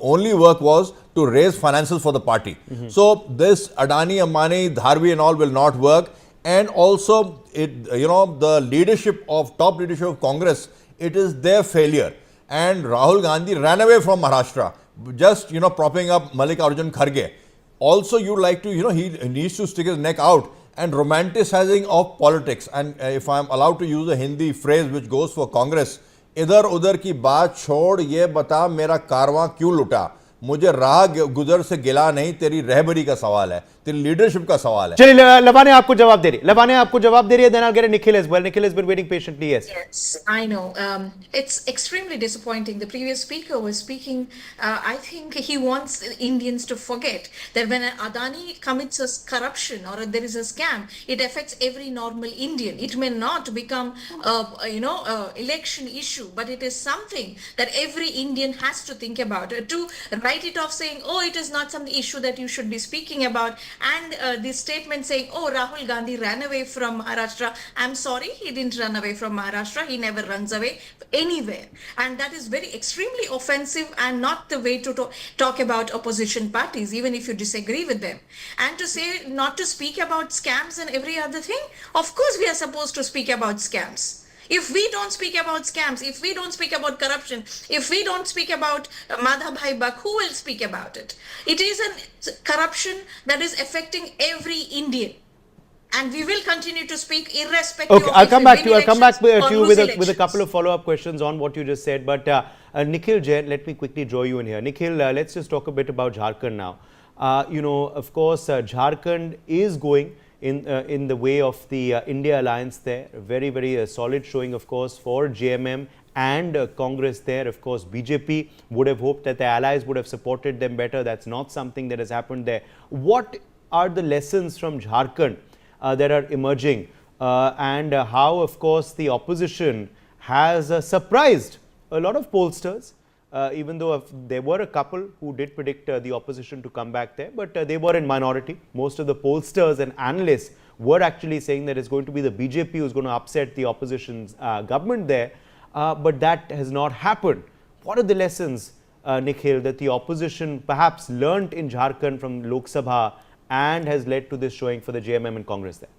only work was to raise finances for the party. So this Adani, Ambani, Dharvi and all will not work. And also, the leadership of, top leadership of Congress, it is their failure. And Rahul Gandhi ran away from Maharashtra, just, propping up Mallikarjun Kharge. Also, you'd like to, he needs to stick his neck out. And romanticizing of politics. And if I am allowed to use a Hindi phrase which goes for Congress, idhar udhar ki baat chhod, ye bata mera karwan kyun luta. मुझे राह गुजर से गिला नहीं, तेरी रहबरी का सवाल है, तेरी लीडरशिप का सवाल है। चलिए लबाने आपको जवाब दे रही है, then I'll get Nikhil as well. Nikhil has been waiting patiently. Yes, I know. It's extremely disappointing. The previous speaker was speaking. I think he wants Indians to forget that when an Adani commits a corruption or there is a scam, it affects every normal Indian. It may not become, election issue, but it is something that every Indian has to think about. To write it off saying, oh, it is not some issue that you should be speaking about, and this statement saying, oh, Rahul Gandhi ran away from Maharashtra. I'm sorry, he didn't run away from Maharashtra. He never runs away anywhere. And that is very extremely offensive and not the way to talk about opposition parties, even if you disagree with them. And to say not to speak about scams and every other thing, of course we are supposed to speak about scams. If we don't speak about scams, if we don't speak about corruption, if we don't speak about Madhabhai Bak, who will speak about it? It is a corruption that is affecting every Indian. And we will continue to speak irrespective of I'll come back to you. I'll come back to you with elections. a couple of follow-up questions on what you just said. But Nikhil Jain, let me quickly draw you in here. Nikhil, let's just talk a bit about Jharkhand now. Of course, Jharkhand is going in the way of the India alliance there. Very, very solid showing, of course, for JMM and Congress there. Of course, BJP would have hoped that the allies would have supported them better. That's not something that has happened there. What are the lessons from Jharkhand that are emerging and how, of course, the opposition has surprised a lot of pollsters, even though there were a couple who did predict the opposition to come back there, but they were in minority. Most of the pollsters and analysts were actually saying that it's going to be the BJP who's going to upset the opposition's government there, but that has not happened. What are the lessons, Nikhil, that the opposition perhaps learnt in Jharkhand from Lok Sabha and has led to this showing for the JMM and Congress there?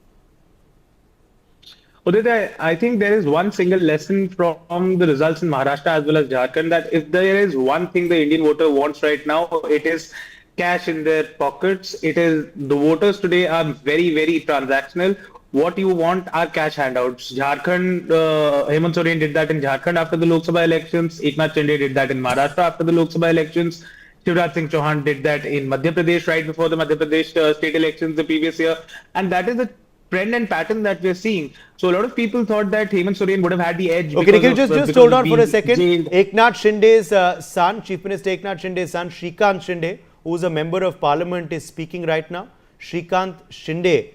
Udit, I think there is one single lesson from the results in Maharashtra as well as Jharkhand, that if there is one thing the Indian voter wants right now, it is cash in their pockets. It is the voters today are very, very transactional. What you want are cash handouts. Jharkhand, Hemant Soren did that in Jharkhand after the Lok Sabha elections. Eknath Shinde did that in Maharashtra after the Lok Sabha elections. Shivraj Singh Chauhan did that in Madhya Pradesh right before the Madhya Pradesh state elections the previous year. And that is the trend and pattern that we're seeing. So a lot of people thought that Hemant Soren would have had the edge. Okay, Nikhil, just hold on for a second. Eknath Shinde's son, Chief Minister Eknath Shinde's son, Shrikant Shinde, who is a member of parliament, is speaking right now. Shrikant Shinde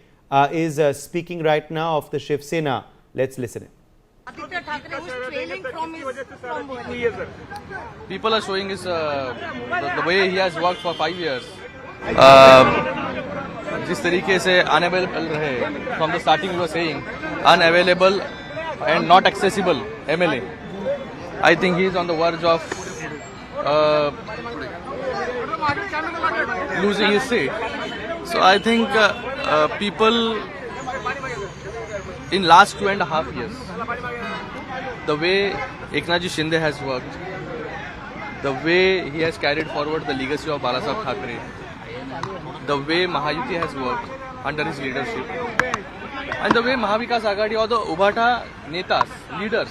is speaking right now of the Shiv Sena. Let's listen in. People are showing his the way he has worked for 5 years. जिस तरीके से unavailable रहे, from the starting we were saying unavailable and not accessible MLA. I think he is on the verge of losing his seat. So I think people in last 2.5 years, the way Eknath Shinde has worked, the way he has carried forward the legacy of Balasaheb Thackeray, the way Mahayuti has worked under his leadership, and the way Mahavikas Aghadi or the Ubhata netas, leaders,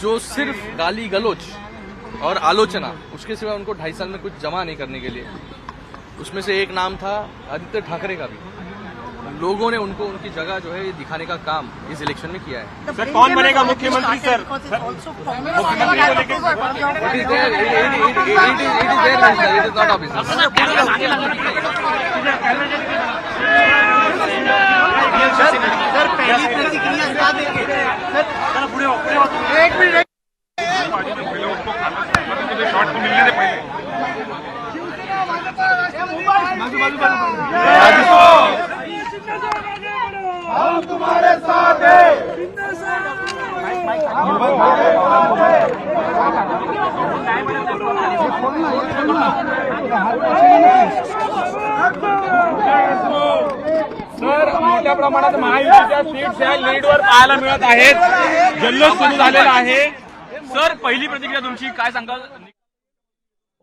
जो सिर्फ गाली गलोच और आलोचना, उसके सिवा उनको 2.5 साल में कुछ जमा नहीं करने के लिए, उसमें से एक नाम था आदित्य ठाकरे का भी, लोगों ने उनको उनकी जगह जो है ये दिखाने का काम इस इलेक्शन में किया है। सर कौन बनेगा मुख्यमंत्री sir? It is not obvious. Sir पहली प्रतिक्रिया क्या देंगे? सर पूरे एक मिनट शॉट को मिलने दे पहले। हम तुम्हारे साथ हैं। सर मोठ्या प्रमाणात महायुतीच्या सीट्स लीडवर पाहायला मिळत आहेत, जल्लोष सुरू झालेला आहे. सर पहिली प्रतिक्रिया तुमची काय सांगाल?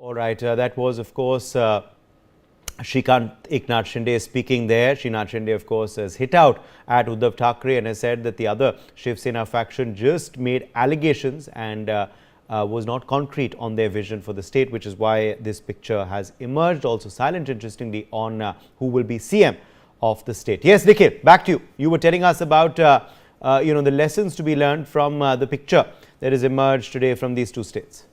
All right, that was of course Shrikant Eknath Shinde speaking there. Eknath Shinde, of course, has hit out at Uddhav Thackeray and has said that the other Shiv Sena faction just made allegations and was not concrete on their vision for the state, which is why this picture has emerged. Also silent, interestingly, on who will be CM of the state. Yes, Nikhil, back to you. You were telling us about the lessons to be learned from the picture that has emerged today from these two states.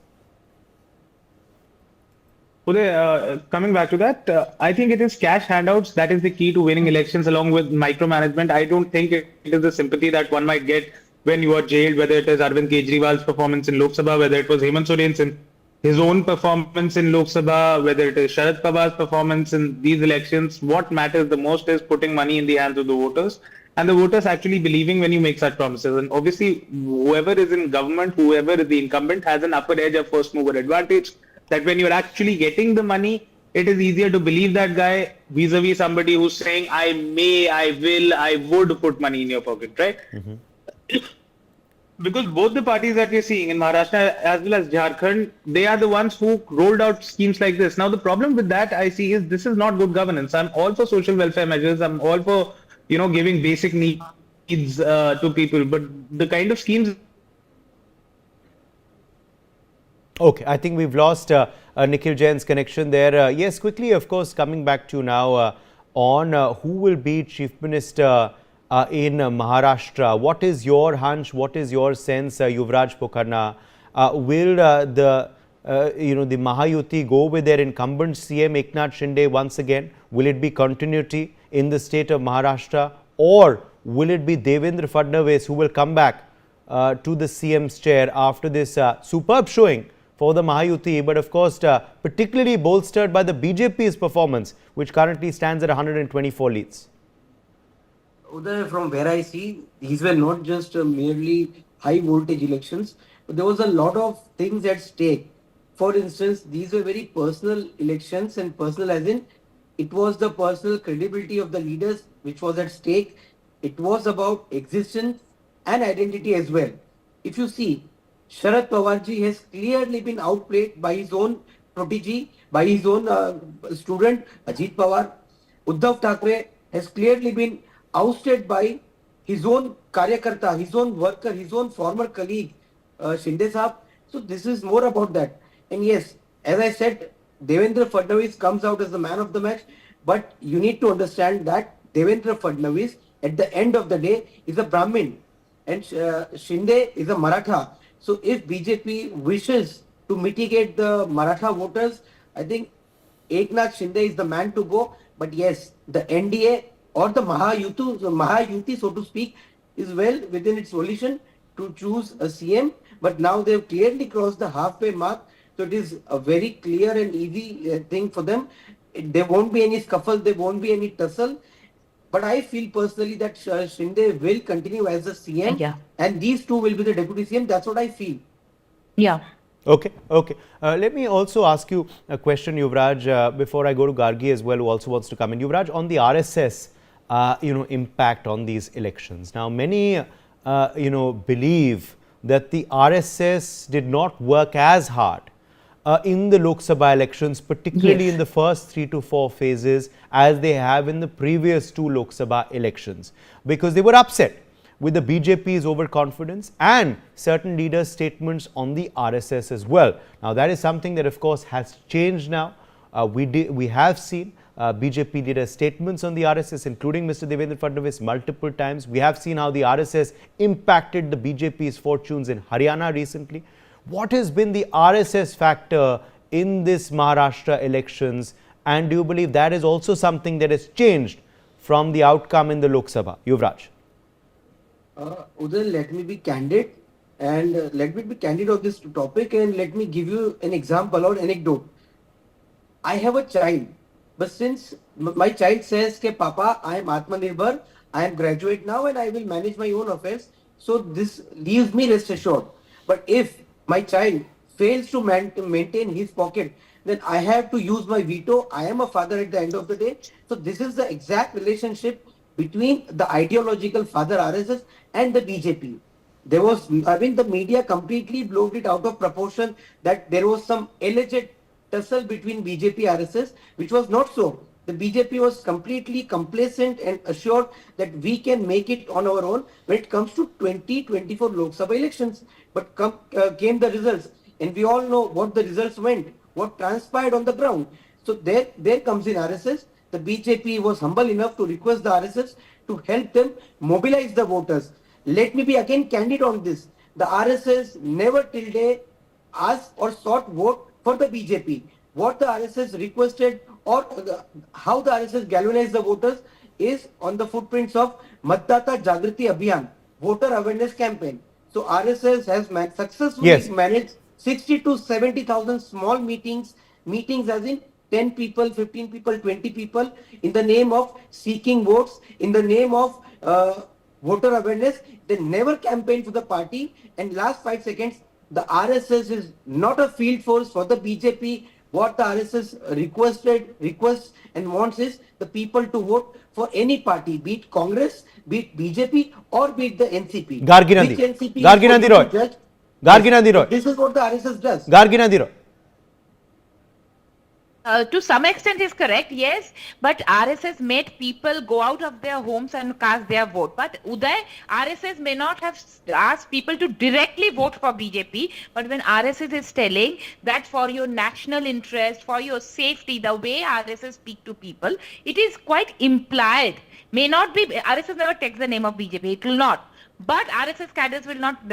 Uday, coming back to that, I think it is cash handouts that is the key to winning elections, along with micromanagement. I don't think it is the sympathy that one might get when you are jailed, whether it is Arvind Kejriwal's performance in Lok Sabha, whether it was Hemant Soren's in his own performance in Lok Sabha, whether it is Sharad Pawar's performance in these elections. What matters the most is putting money in the hands of the voters, and the voters actually believing when you make such promises. And obviously, whoever is in government, whoever is the incumbent, has an upper edge, a first mover advantage, that when you're actually getting the money, it is easier to believe that guy vis-a-vis somebody who's saying, I may, I will, I would put money in your pocket, right? Because both the parties that we're seeing in Maharashtra as well as Jharkhand, they are the ones who rolled out schemes like this. Now, the problem with that I see is this is not good governance. I'm all for social welfare measures. I'm all for, giving basic needs to people. But the kind of schemes. Okay, I think we've lost Nikhil Jain's connection there. Yes, quickly, of course, coming back to you now on who will be Chief Minister in Maharashtra. What is your hunch? What is your sense, Yuvraj Pokharna? Will the Mahayuti go with their incumbent CM Eknath Shinde once again? Will it be continuity in the state of Maharashtra, or will it be Devendra Fadnavis who will come back to the CM's chair after this superb showing for the Mahayuti, but of course particularly bolstered by the BJP's performance, which currently stands at 124 leads? Uday, from where I see, these were not just merely high voltage elections, but there was a lot of things at stake. For instance, these were very personal elections, and personal as in it was the personal credibility of the leaders which was at stake. It was about existence and identity as well. If you see, Sharad Pawarji has clearly been outplayed by his own protege, by his own student, Ajit Pawar. Uddhav Thackeray has clearly been ousted by his own karyakarta, his own worker, his own former colleague, Shinde Saab. So this is more about that. And yes, as I said, Devendra Fadnavis comes out as the man of the match, but you need to understand that Devendra Fadnavis, at the end of the day, is a Brahmin, and Shinde is a Maratha. So if BJP wishes to mitigate the Maratha voters, I think Eknath Shinde is the man to go. But yes, the NDA or the Mahayuti, so to speak, is well within its volition to choose a CM. But now they've clearly crossed the halfway mark. So it is a very clear and easy thing for them. There won't be any scuffle, there won't be any tussle. But I feel personally that Shinde will continue as the CM, and these two will be the deputy CM. That's what I feel. Yeah. Okay. Let me also ask you a question, Yuvraj, before I go to Gargi as well, who also wants to come in. Yuvraj, on the RSS, impact on these elections. Now, many, believe that the RSS did not work as hard in the Lok Sabha elections, particularly in the first 3 to 4 phases, as they have in the previous 2 Lok Sabha elections, because they were upset with the BJP's overconfidence and certain leaders' statements on the RSS as well. Now, that is something that, of course, has changed now. We have seen BJP leaders' statements on the RSS, including Mr. Devendra Fadnavis, multiple times. We have seen how the RSS impacted the BJP's fortunes in Haryana recently. What has been the RSS factor in this Maharashtra elections, and do you believe that is also something that has changed from the outcome in the Lok Sabha? Yuvraj. Uday, let me be candid, and let me be candid on this topic, and let me give you an example or anecdote. I have a child, but since my child says, "Ke Papa, I am Atmanirbhar, I am graduate now, and I will manage my own affairs," so this leaves me rest assured. But if my child fails to maintain his pocket, then I have to use my veto. I am a father at the end of the day. So this is the exact relationship between the ideological father RSS and the BJP. There was, the media completely blew it out of proportion that there was some alleged tussle between BJP RSS, which was not so. The BJP was completely complacent and assured that we can make it on our own when it comes to 2024 Lok Sabha elections. But came the results. and we all know what the results went, what transpired on the ground. So there comes in RSS. The BJP was humble enough to request the RSS to help them mobilize the voters. Let me be again candid on this. The RSS never till day asked or sought vote for the BJP. What the RSS requested or how the RSS galvanized the voters is on the footprints of Matdata Jagriti Abhiyan, voter awareness campaign. So RSS has successfully managed 60 to 70,000 small meetings as in 10 people, 15 people, 20 people, in the name of seeking votes, in the name of voter awareness. They never campaigned for the party. And last 5 seconds, the RSS is not a field force for the BJP. What the RSS requests and wants is the people to vote for any party, be it Congress, be it BJP, or be it the NCP. Garginandi Roy. This is what the RSS does. Garginandi Roy. To some extent is correct, yes, but RSS made people go out of their homes and cast their vote. But Uday, RSS may not have asked people to directly vote for BJP, but when RSS is telling that for your national interest, for your safety, the way RSS speak to people, it is quite implied. May not be, RSS never takes the name of BJP, it will not. But RSS cadres will not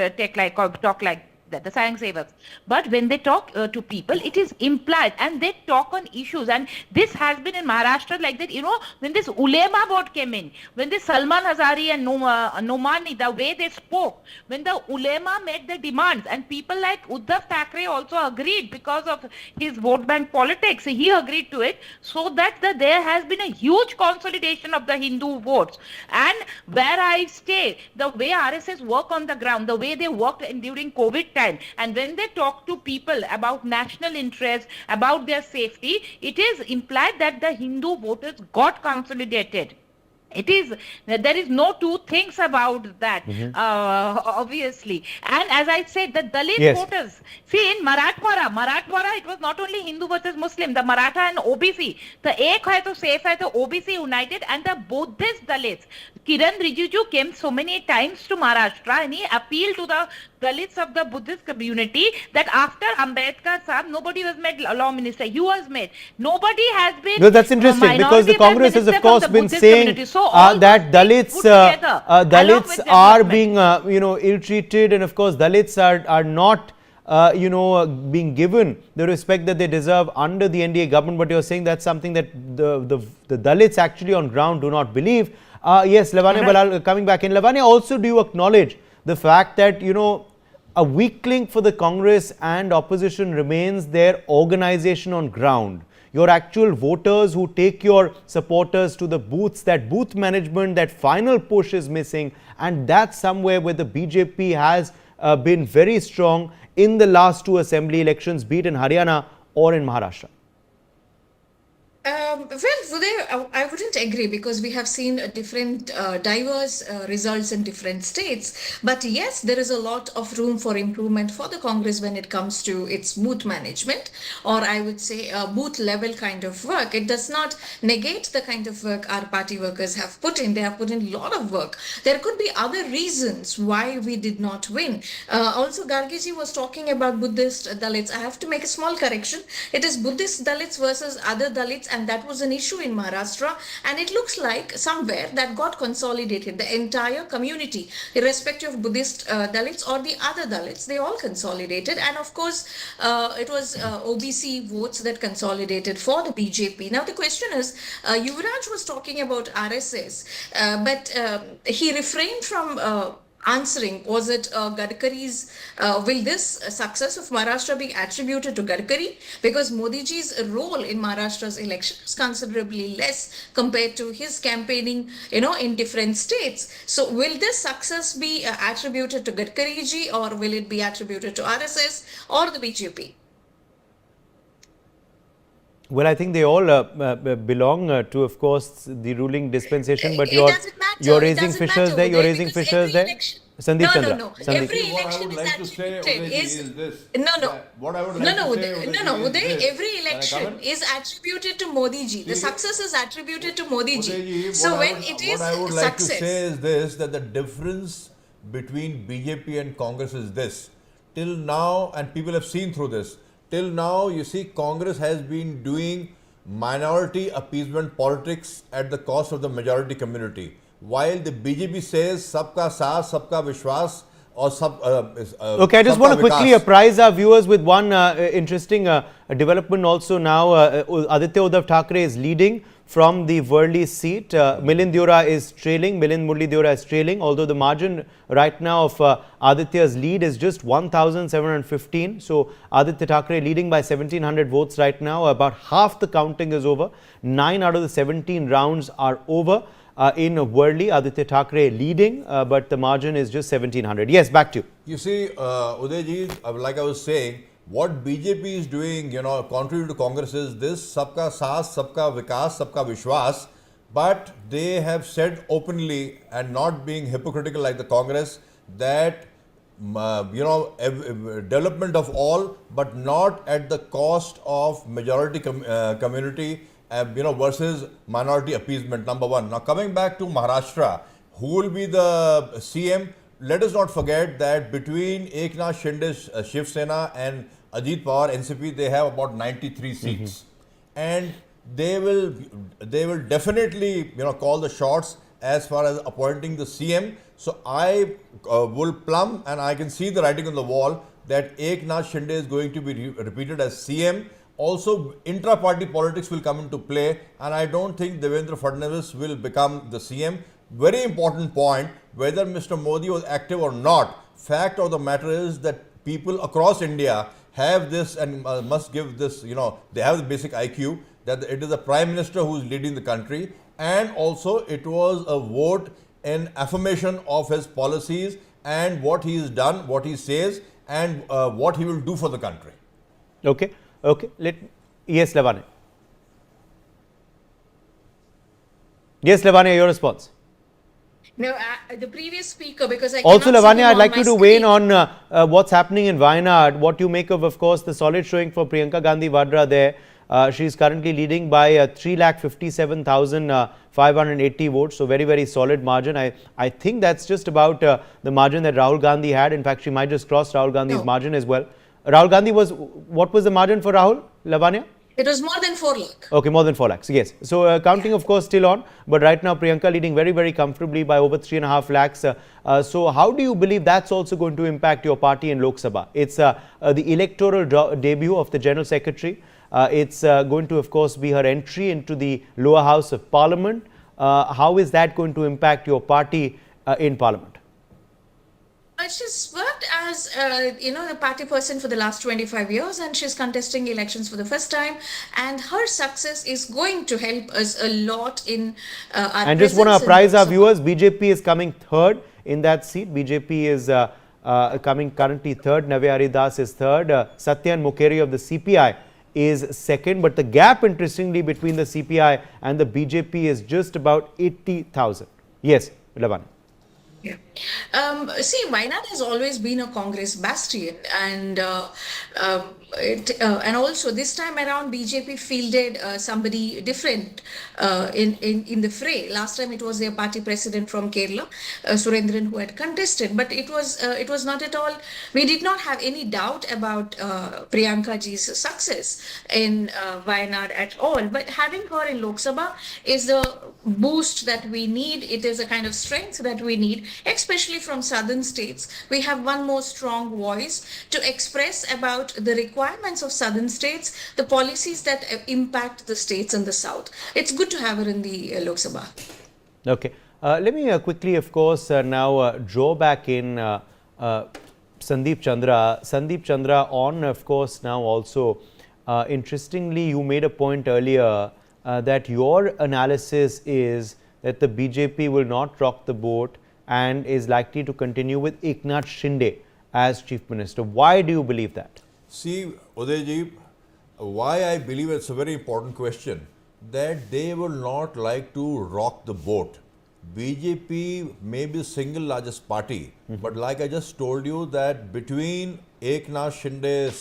talk like that, the Sayang Sevaks. But when they talk to people, it is implied and they talk on issues. And this has been in Maharashtra like that, when this Ulema vote came in, when this Salman Hazari and Nomani, the way they spoke, when the Ulema made the demands and people like Uddhav Thackeray also agreed because of his vote bank politics, he agreed to it, so that there has been a huge consolidation of the Hindu votes. And where I stay, the way RSS work on the ground, the way they worked during COVID time, and when they talk to people about national interest, about their safety, it is implied that the Hindu voters got consolidated. There is no two things about that, obviously. And as I said, the Dalit voters, see in Marathwada, it was not only Hindu versus Muslim, the Maratha and OBC, the Ek hai to safe hai to OBC united, and the Buddhist Dalits. Kiran Rijiju came so many times to Maharashtra and he appealed to the Dalits of the Buddhist community that after Ambedkar Sahab, nobody was made law minister. He was made. Nobody has been. No, that's interesting because the Congress has, of course, been saying that Dalits are being, ill-treated, and of course, Dalits are not, being given the respect that they deserve under the NDA government. But you're saying that's something that the Dalits actually on ground do not believe. Yes, Lavanya Balal coming back in. Lavanya, also do you acknowledge the fact that, a weak link for the Congress and opposition remains their organization on ground? Your actual voters who take your supporters to the booths, that booth management, that final push is missing, and that's somewhere where the BJP has been very strong in the last two assembly elections, be it in Haryana or in Maharashtra. Well, I wouldn't agree because we have seen different diverse results in different states. But yes, there is a lot of room for improvement for the Congress when it comes to its booth management, or I would say booth level kind of work. It does not negate the kind of work our party workers have put in. They have put in a lot of work. There could be other reasons why we did not win. Also, Gargiji was talking about Buddhist Dalits. I have to make a small correction. It is Buddhist Dalits versus other Dalits, and that was an issue in Maharashtra, and it looks like somewhere that got consolidated. The entire community, irrespective of Buddhist Dalits or the other Dalits, they all consolidated, and of course it was OBC votes that consolidated for the BJP. Now the question is, Yuvraj was talking about RSS, but he refrained from answering. Was it Gadkari's, will this success of Maharashtra be attributed to Gadkari? Because Modi ji's role in Maharashtra's election is considerably less compared to his campaigning, in different states. So will this success be attributed to Gadkari ji, or will it be attributed to RSS or the BJP? Well, I think they all belong to, of course, the ruling dispensation. But you're raising fishers there. You're raising fishers there. Sandeep Chandra. No. Every election is attributed. Every election is attributed to Modi ji. The success is attributed to Modi ji. So when it is what I would like to say is this: that the difference between BJP and Congress is this. till now, and people have seen through this, till now you see Congress has been doing minority appeasement politics at the cost of the majority community. While the BJP says sabka saath, sabka vishwas, or okay, I just want to quickly apprise our viewers with one interesting development also now. Aditya Uddhav Thackeray is leading from the Worli seat. Milind Deora is trailing. Milind Murli Deora is trailing, although the margin right now of Aditya's lead is just 1,715. So Aditya Thackeray leading by 1,700 votes right now. About half the counting is over. 9 out of the 17 rounds are over. In Worli, Aditya Thackeray leading, but the margin is just 1,700. Yes, back to you. You see, Udayji, like I was saying, what BJP is doing, contrary to Congress, is this sabka saath, sabka vikas, sabka vishwas. But they have said openly, and not being hypocritical like the Congress, that development of all, but not at the cost of majority community. Versus minority appeasement, number one. Now, coming back to Maharashtra, who will be the CM? Let us not forget that between Eknath Shinde's Shiv Sena and Ajit Pawar NCP, they have about 93 seats, and they will definitely call the shots as far as appointing the CM. So I will plumb, and I can see the writing on the wall that Eknath Shinde is going to be repeated as CM. Also, intra-party politics will come into play, and I don't think Devendra Fadnavis will become the CM. Very important point, whether Mr. Modi was active or not, fact of the matter is that people across India have this and must give this, they have the basic IQ, that it is the Prime Minister who is leading the country, and also it was a vote in affirmation of his policies and what he has done, what he says, and what he will do for the country. Okay. Okay, yes, Lavanya. Yes, Lavanya, your response. No, the previous speaker, because I also, Lavanya, I'd like you to weigh in on what's happening in Wayanad. What you make of course, the solid showing for Priyanka Gandhi Vadra there. She is currently leading by 3,57,580 votes. So, very, very solid margin. I think that's just about the margin that Rahul Gandhi had. In fact, she might just cross Rahul Gandhi's margin as well. Rahul Gandhi what was the margin for Rahul, Lavanya? It was more than 4 lakh. Okay, more than 4 lakhs, yes. So, counting of course still on, but right now Priyanka leading very, very comfortably by over 3.5 lakhs. So, how do you believe that's also going to impact your party in Lok Sabha? It's the electoral debut of the General Secretary. It's going to of course be her entry into the lower house of Parliament. How is that going to impact your party in Parliament? She's worked as, the party person for the last 25 years, and she's contesting elections for the first time. And her success is going to help us a lot in our And just want to apprise our viewers, BJP is coming third in that seat. BJP is coming currently third. Navyari Das is third. Satyan Mukheri of the CPI is second. But the gap, interestingly, between the CPI and the BJP is just about 80,000. Yes, Lavanya. Yeah. See, Wayanad has always been a Congress bastion, and also this time around BJP fielded somebody different in the fray. Last time it was their party president from Kerala, Surendran, who had contested, but it was not at all. We did not have any doubt about Priyanka ji's success in Wayanad at all. But having her in Lok Sabha is the boost that we need. It is a kind of strength that we need, especially from southern states. We have one more strong voice to express about the requirements of southern states, the policies that impact the states in the south. It's good to have her in the Lok Sabha. Okay. Let me quickly, of course, now draw back in Sandeep Chandra. Sandeep Chandra on, of course, now also, interestingly, you made a point earlier that your analysis is that the BJP will not rock the boat and is likely to continue with Eknath Shinde as Chief Minister. Why do you believe that? See, Udayji, why I believe it's a very important question, that they will not like to rock the boat. BJP may be the single largest party, but like I just told you that between Eknath Shinde,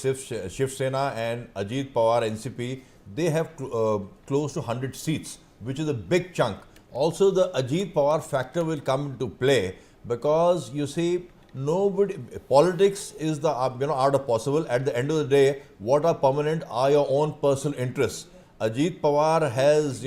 Shiv Sena and Ajit Pawar NCP, they have close to 100 seats, which is a big chunk. Also, the Ajit Pawar factor will come into play because you see, Nobody, politics is the art of possible. At the end of the day, what are permanent are your own personal interests. Ajit Pawar has,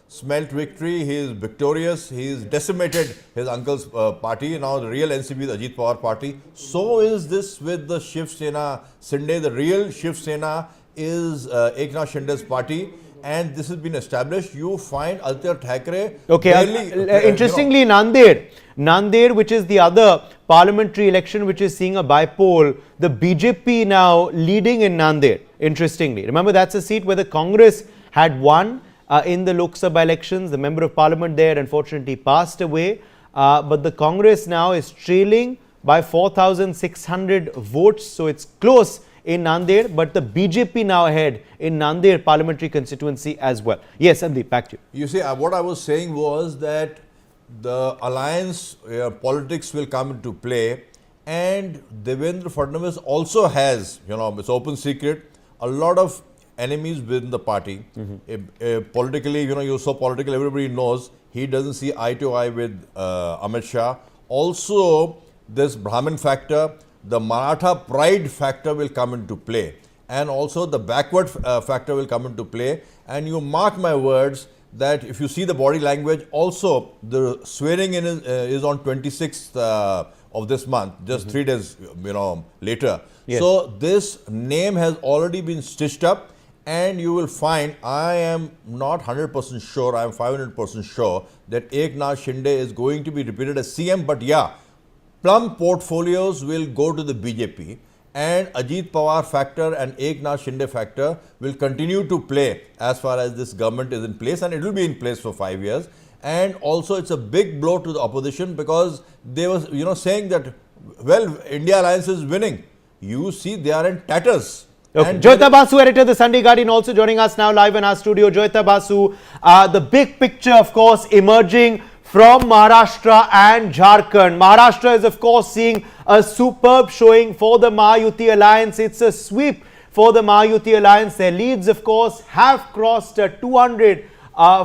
smelt victory. He is victorious. He has decimated his uncle's party. Now the real NCP is Ajit Pawar party. So is this with the Shiv Sena Shinde. The real Shiv Sena is Eknath Shinde's party. And this has been established. You find Ajit Thackeray. Okay, interestingly, Nanded, which is the other parliamentary election which is seeing a bypoll, the BJP now leading in Nanded. Interestingly, remember that's a seat where the Congress had won in the Lok Sabha elections. The member of parliament there unfortunately passed away, but the Congress now is trailing by 4,600 votes. So it's close in Nanded, but the BJP now ahead in Nanded parliamentary constituency as well. Yes, Sandeep, back to you. You see, what I was saying was that the alliance politics will come into play, and Devendra Fadnavis also has, it's open secret, a lot of enemies within the party. Politically, you're so political, everybody knows he doesn't see eye to eye with Amit Shah. Also, this Brahmin factor, the Maratha pride factor will come into play, and also the backward factor will come into play. And you mark my words that if you see the body language, also the swearing in is on 26th of this month, just 3 days later. Yes. So this name has already been stitched up, and you will find, I am not 100% sure, I am 500% sure that Eknath Shinde is going to be repeated as CM. But yeah, plum portfolios will go to the BJP, and Ajit Pawar factor and Eknath Shinde factor will continue to play as far as this government is in place, and it will be in place for 5 years. And also it's a big blow to the opposition, because they were saying that, well, India Alliance is winning. You see, they are in tatters. Okay. Joyita Basu, editor of the Sunday Guardian, also joining us now live in our studio. Joyita Basu, the big picture, of course, emerging from Maharashtra and Jharkhand. Maharashtra is, of course, seeing a superb showing for the Mahayuti alliance. It's a sweep for the Mahayuti alliance. Their leads, of course, have crossed 200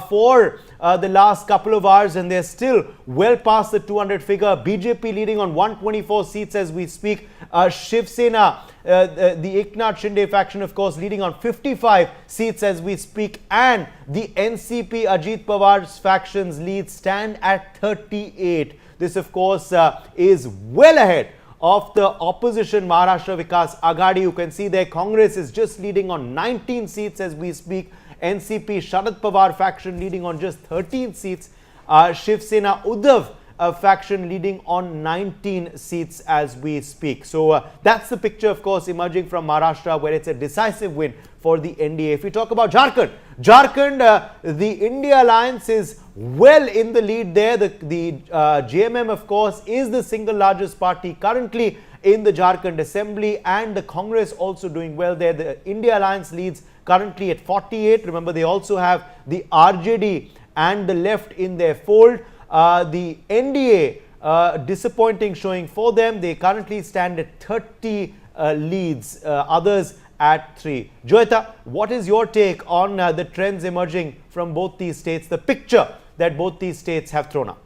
for the last couple of hours, and they're still well past the 200 figure. BJP leading on 124 seats as we speak. Shiv Sena, the Eknath Shinde faction, of course, leading on 55 seats as we speak, and the NCP Ajit Pawar's factions lead stand at 38. This, of course, is well ahead of the opposition Maharashtra Vikas Aghadi. You can see there Congress is just leading on 19 seats as we speak. NCP Sharad Pawar faction leading on just 13 seats. Shiv Sena Uddhav faction leading on 19 seats as we speak. So that's the picture, of course, emerging from Maharashtra, where it's a decisive win for the NDA. If we talk about Jharkhand, the India Alliance is well in the lead there. The JMM, of course, is the single largest party currently in the Jharkhand Assembly, and the Congress also doing well there. The India Alliance leads currently at 48. Remember, they also have the RJD and the left in their fold. The NDA, disappointing showing for them. They currently stand at 30 leads, others at 3. Joyita, what is your take on the trends emerging from both these states, the picture that both these states have thrown up?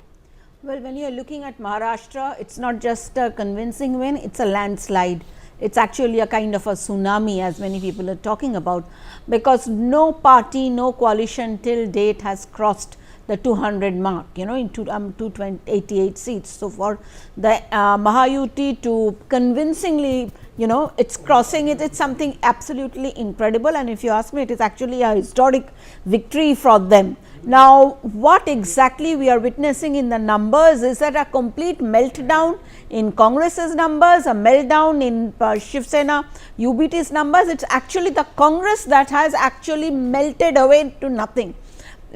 Well, when you are looking at Maharashtra, it's not just a convincing win, it's a landslide. It's actually a kind of a tsunami, as many people are talking about, because no party, no coalition till date has crossed the 200 mark, in 288 seats. So for the Mahayuti to convincingly, it's crossing it, it's something absolutely incredible. And if you ask me, it is actually a historic victory for them. Now, what exactly we are witnessing in the numbers is that a complete meltdown in Congress's numbers, a meltdown in Shiv Sena, UBT's numbers. It's actually the Congress that has actually melted away to nothing.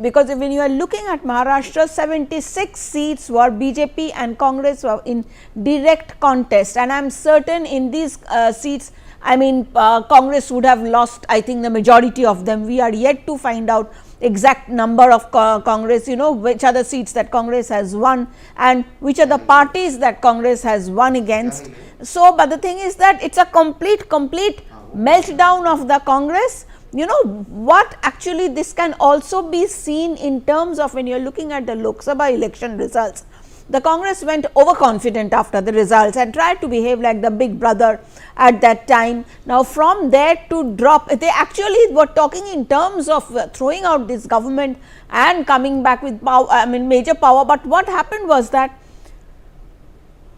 Because when you are looking at Maharashtra, 76 seats were BJP and Congress were in direct contest, and I am certain in these seats, Congress would have lost, I think, the majority of them. We are yet to find out exact number of Congress, which are the seats that Congress has won and which are the parties that Congress has won against. So, but the thing is that it's a complete meltdown of the Congress. What actually this can also be seen in terms of when you are looking at the Lok Sabha election results. the Congress went overconfident after the results and tried to behave like the big brother at that time. Now, from there to drop, they actually were talking in terms of throwing out this government and coming back with power, major power. But what happened was that,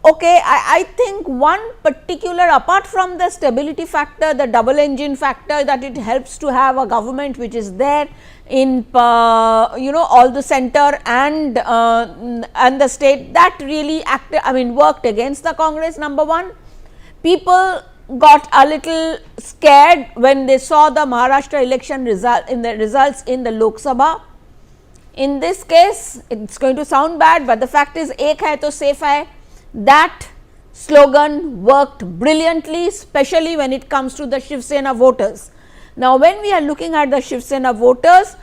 okay, I think one particular, apart from the stability factor, the double engine factor, that it helps to have a government which is there in all the center and the state, that really worked against the Congress. Number one, people got a little scared when they saw the Maharashtra election results in the Lok Sabha. In this case, it's going to sound bad, but the fact is, ek hai to safe hai. That slogan worked brilliantly, especially when it comes to the Shiv Sena voters. Now, when we are looking at the Shiv Sena voters,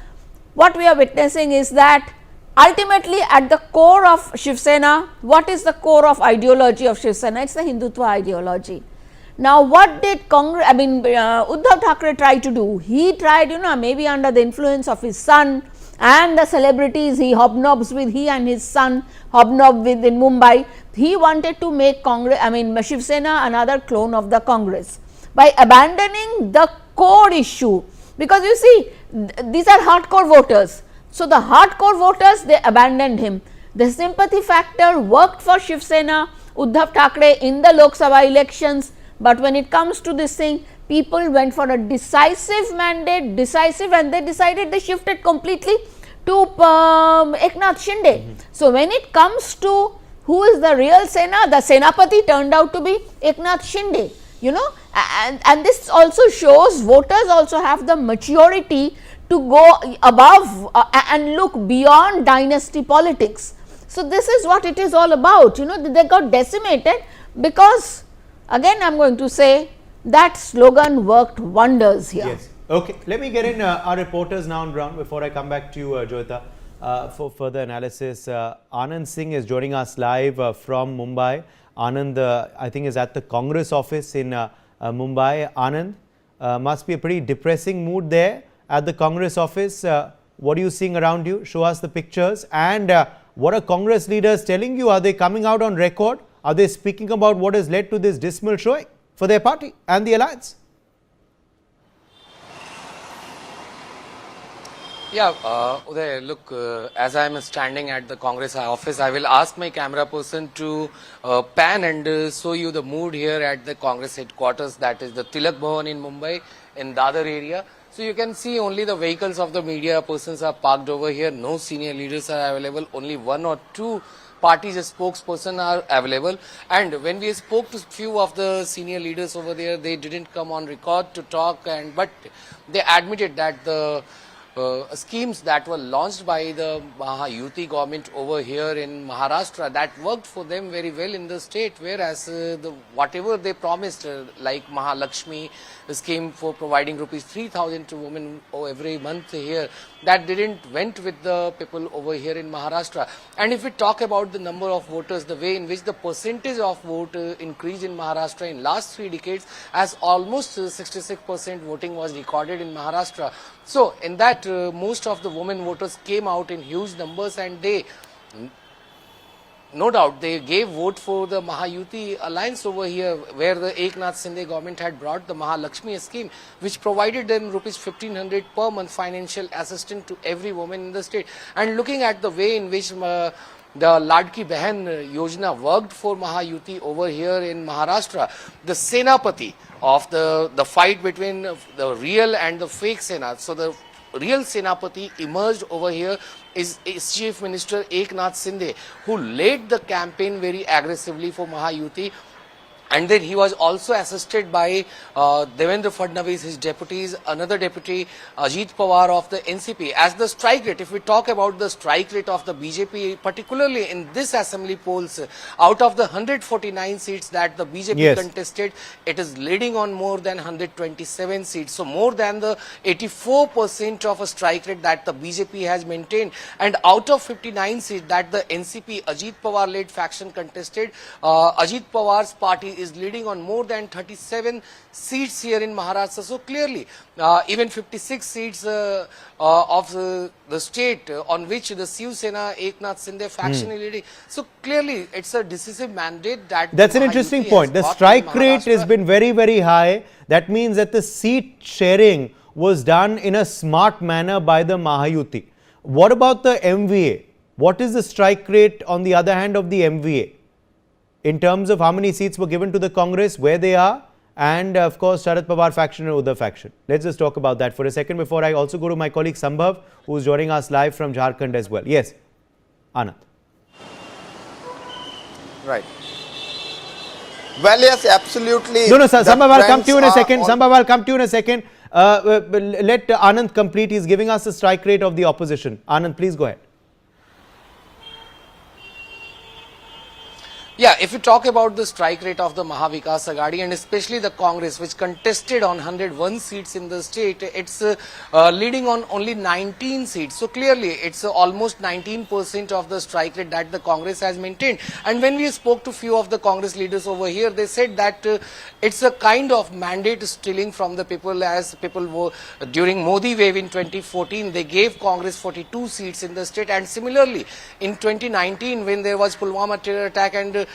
what we are witnessing is that ultimately at the core of Shiv Sena, what is the core of ideology of Shiv Sena? It's the Hindutva ideology. Now, what did Uddhav Thackeray try to do? He tried, maybe under the influence of his son and the celebrities he hobnobs with, he and his son hobnob with in Mumbai, he wanted to make Shiv Sena another clone of the Congress by abandoning the core issue, because you see, these are hardcore voters. So, the hardcore voters, they abandoned him. The sympathy factor worked for Shiv Sena, Uddhav Thackeray in the Lok Sabha elections, but when it comes to this thing, people went for a decisive mandate, and they decided, they shifted completely to Eknath Shinde. So, when it comes to who is the real Sena, the Senapati turned out to be Eknath Shinde, and this also shows voters also have the maturity to go above and look beyond dynasty politics. So, this is what it is all about, they got decimated because, again I am going to say, that slogan worked wonders here. Yes. Okay, let me get in our reporters now on ground before I come back to you, Joyita, for further analysis. Anand Singh is joining us live from Mumbai. Anand, I think, is at the Congress office in Mumbai. Anand, must be a pretty depressing mood there at the Congress office. What are you seeing around you? Show us the pictures. And what are Congress leaders telling you? Are they coming out on record? Are they speaking about what has led to this dismal showing for their party and the alliance? Yeah, Uday, look, as I am standing at the Congress office, I will ask my camera person to pan and show you the mood here at the Congress headquarters, that is the Tilak Bhavan in Mumbai, in Dadar area. So you can see only the vehicles of the media persons are parked over here. No senior leaders are available. Only one or two parties spokesperson are available. And when we spoke to few of the senior leaders over there, they didn't come on record to talk, but they admitted that the schemes that were launched by the Mahayuti government over here in Maharashtra, that worked for them very well in the state, whereas whatever they promised, like Mahalakshmi scheme for providing rupees 3,000 to women every month here, that didn't went with the people over here in Maharashtra. And if we talk about the number of voters, the way in which the percentage of vote increased in Maharashtra in last 3 decades, as almost 66% voting was recorded in Maharashtra. So in that, most of the women voters came out in huge numbers, and they, no doubt, they gave vote for the Mahayuti alliance over here, where the Eknath Shinde government had brought the Mahalakshmi scheme, which provided them rupees 1,500 per month financial assistance to every woman in the state. And looking at the way in which the Ladki Behan Yojana worked for Mahayuti over here in Maharashtra, the Senapati of the fight between the real and the fake Sena. So the real Senapati emerged over here is Chief Minister Eknath Shinde, who led the campaign very aggressively for Mahayuti. And then he was also assisted by Devendra Fadnavis, his deputies, another deputy, Ajit Pawar of the NCP. As the strike rate, if we talk about the strike rate of the BJP, particularly in this assembly polls, out of the 149 seats that the BJP contested, it is leading on more than 127 seats. So more than the 84% of a strike rate that the BJP has maintained. And out of 59 seats that the NCP, Ajit Pawar led faction contested, Ajit Pawar's party is leading on more than 37 seats here in Maharashtra. So clearly, even 56 seats of the state on which the Shiv Sena Eknath Shinde faction is leading. So clearly, it's a decisive mandate that that's an interesting point. The strike rate has been very, very high. That means that the seat sharing was done in a smart manner by the Mahayuti. What about the MVA? What is the strike rate on the other hand of the MVA? In terms of how many seats were given to the Congress, where they are, and of course Sharad Pawar faction and Uddhav faction. Let's just talk about that for a second before I also go to my colleague Sambhav, who is joining us live from Jharkhand as well. Yes, Anand. Right. Well, yes, absolutely. No, Sambhav, I'll come to you in a second. Sambhav, I'll come to you in a second. Let Anand complete. He's giving us the strike rate of the opposition. Anand, please go ahead. Yeah, if you talk about the strike rate of the Mahavikas Aghadi and especially the Congress, which contested on 101 seats in the state, it's leading on only 19 seats. So clearly, it's almost 19% of the strike rate that the Congress has maintained. And when we spoke to few of the Congress leaders over here, they said that it's a kind of mandate stealing from the people, as people were during Modi wave in 2014, they gave Congress 42 seats in the state. And similarly, in 2019, when there was Pulwama terror attack and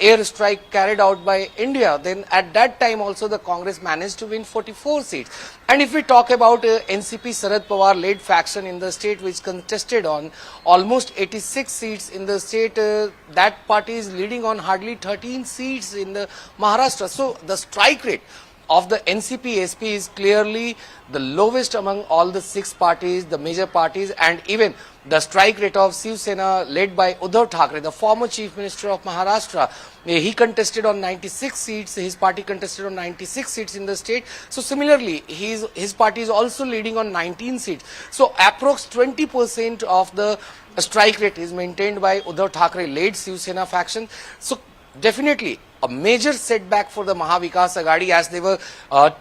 air strike carried out by India, then at that time also the Congress managed to win 44 seats. And if we talk about NCP Sharad Pawar led faction in the state, which contested on almost 86 seats in the state, that party is leading on hardly 13 seats in the Maharashtra. So the strike rate of the NCP SP is clearly the lowest among all the 6 parties, the major parties, and even the strike rate of Shiv Sena led by Uddhav Thackeray, the former Chief Minister of Maharashtra. He contested on 96 seats, his party contested on 96 seats in the state. So similarly, his party is also leading on 19 seats. So approx 20% of the strike rate is maintained by Uddhav Thackeray led Shiv Sena faction. So definitely a major setback for the Mahavikas Aghadi, as they were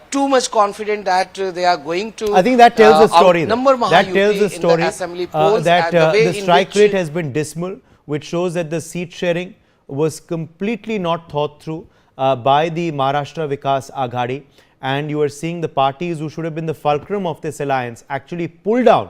too much confident that they are going to. I think that tells the story. That tells the story. In the assembly polls, that the strike rate has been dismal, which shows that the seat sharing was completely not thought through by the Maharashtra Vikas Aghadi, and you are seeing the parties who should have been the fulcrum of this alliance actually pull down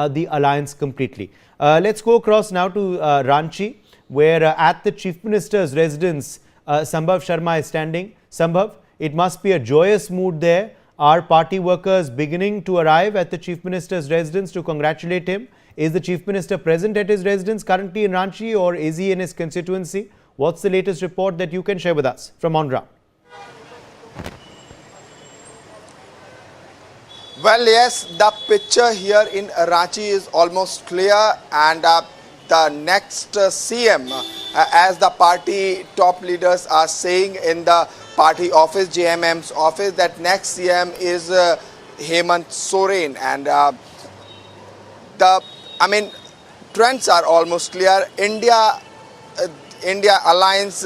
the alliance completely. Let's go across now to Ranchi, where at the Chief Minister's residence, Sambhav Sharma is standing. Sambhav, it must be a joyous mood there. Are party workers beginning to arrive at the Chief Minister's residence to congratulate him? Is the Chief Minister present at his residence currently in Ranchi, or is he in his constituency? What's the latest report that you can share with us from on ground? Well, yes, the picture here in Ranchi is almost clear, and the next CM, as the party top leaders are saying in the party office, JMM's office, that next CM is Hemant Soren, and trends are almost clear. India Alliance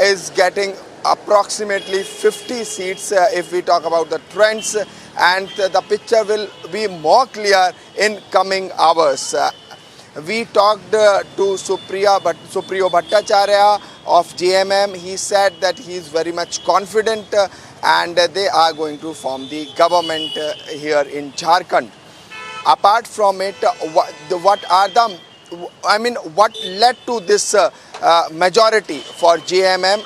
is getting approximately 50 seats if we talk about the trends, and the picture will be more clear in coming hours. We talked to Supriyo Bhattacharya of JMM. He said that he is very much confident and they are going to form the government here in Jharkhand. Apart from it, what led to this majority for JMM,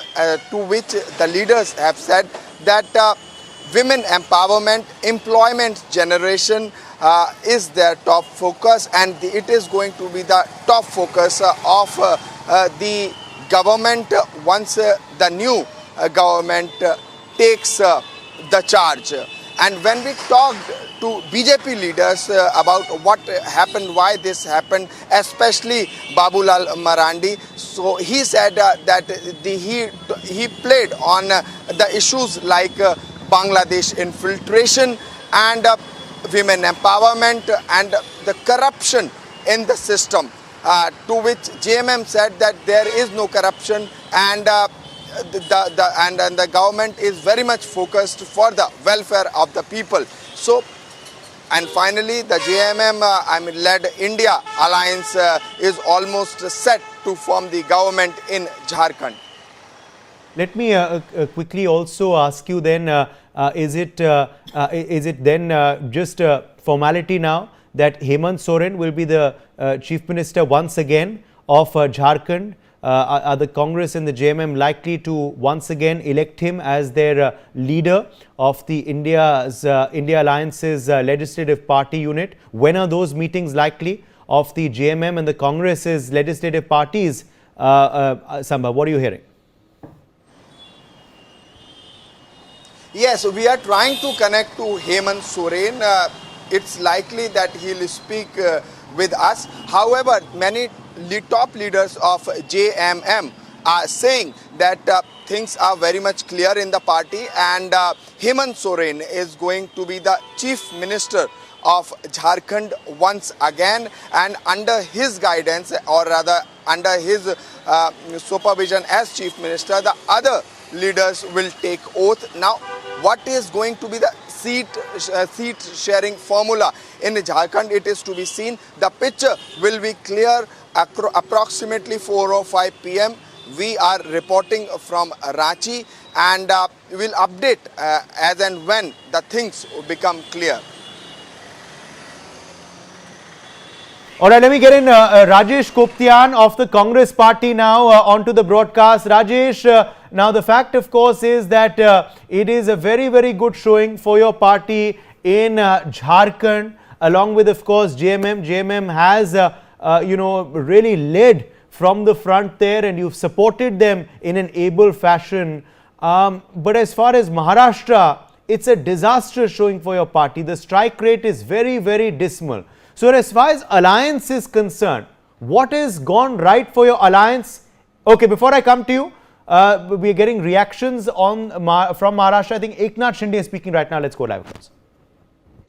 to which the leaders have said that women empowerment, employment generation is their top focus, and it is going to be the top focus of the government once the new government takes the charge. And when we talked to BJP leaders about what happened, why this happened, especially Babulal Marandi, so he said that he played on the issues like Bangladesh infiltration and women empowerment and the corruption in the system, to which JMM said that there is no corruption, and the government is very much focused for the welfare of the people. So, and finally, the JMM led India Alliance is almost set to form the government in Jharkhand. Let me quickly also ask you then, is it then just a formality now that Hemant Soren will be the Chief Minister once again of Jharkhand? Are the Congress and the JMM likely to once again elect him as their leader of the India Alliance's legislative party unit? When are those meetings likely of the JMM and the Congress's legislative parties? Samba, what are you hearing? Yes, we are trying to connect to Hemant Soren. It's likely that he'll speak with us. However, many top leaders of JMM are saying that things are very much clear in the party, and Hemant Soren is going to be the Chief Minister of Jharkhand once again, and under his guidance, or rather under his supervision as Chief Minister, the other leaders will take oath. Now, what is going to be the seat sharing formula in Jharkhand, it is to be seen. The picture will be clear approximately 4:05 p.m. We are reporting from Ranchi, and we will update as and when the things become clear. All right, let me get in Rajesh Koptian of the Congress party now onto the broadcast. Rajesh, now the fact of course is that it is a very, very good showing for your party in Jharkhand, along with of course JMM. JMM has really led from the front there, and you've supported them in an able fashion. But as far as Maharashtra, it's a disastrous showing for your party. The strike rate is very, very dismal. So as far as alliance is concerned, what has gone right for your alliance? Okay, before I come to you, we are getting reactions on from Maharashtra. I think Eknath Shinde is speaking right now. Let's go live.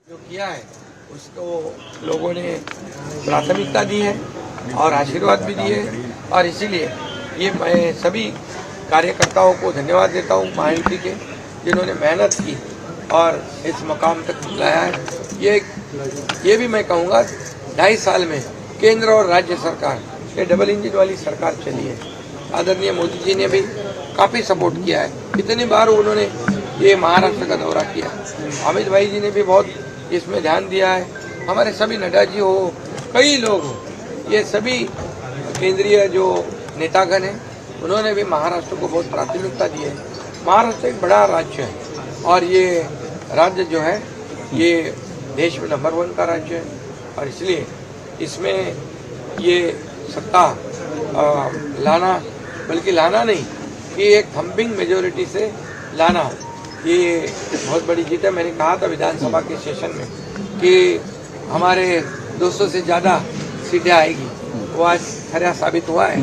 जो किया है उसको लोगों ने प्राथमिकता दी है और आशीर्वाद भी दिए, और इसीलिए ये मैं सभी कार्यकर्ताओं को धन्यवाद देता हूँ महायुति के, जिन्होंने मेहनत की और इस मकाम तक लाया है। ये भी मैं कहूँगा 2.5 साल में केंद्र और राज्य सरकार, ये डबल इंजन वाली सरकार चली है। आदरणीय मोदी जी ने भी काफ़ी सपोर्ट किया है। कितनी बार उन्होंने ये महाराष्ट्र का दौरा किया। अमित भाई जी ने भी बहुत इसमें ध्यान दिया है। हमारे सभी नड्डा जी हो, कई लोग हो, ये सभी केंद्रीय जो नेतागण हैं, उन्होंने भी महाराष्ट्र को बहुत प्राथमिकता दी है। महाराष्ट्र एक बड़ा राज्य है और ये राज्य जो है ये देश में नंबर 1 का राज्य है, और इसलिए इसमें ये सत्ता लाना, बल्कि लाना नहीं कि एक थम्पिंग मेजोरिटी से लाना, ये बहुत बड़ी जीत है। मैंने कहा था विधानसभा के सेशन में कि हमारे 200 से ज़्यादा सीटें आएगी, वो आज खरा साबित हुआ है।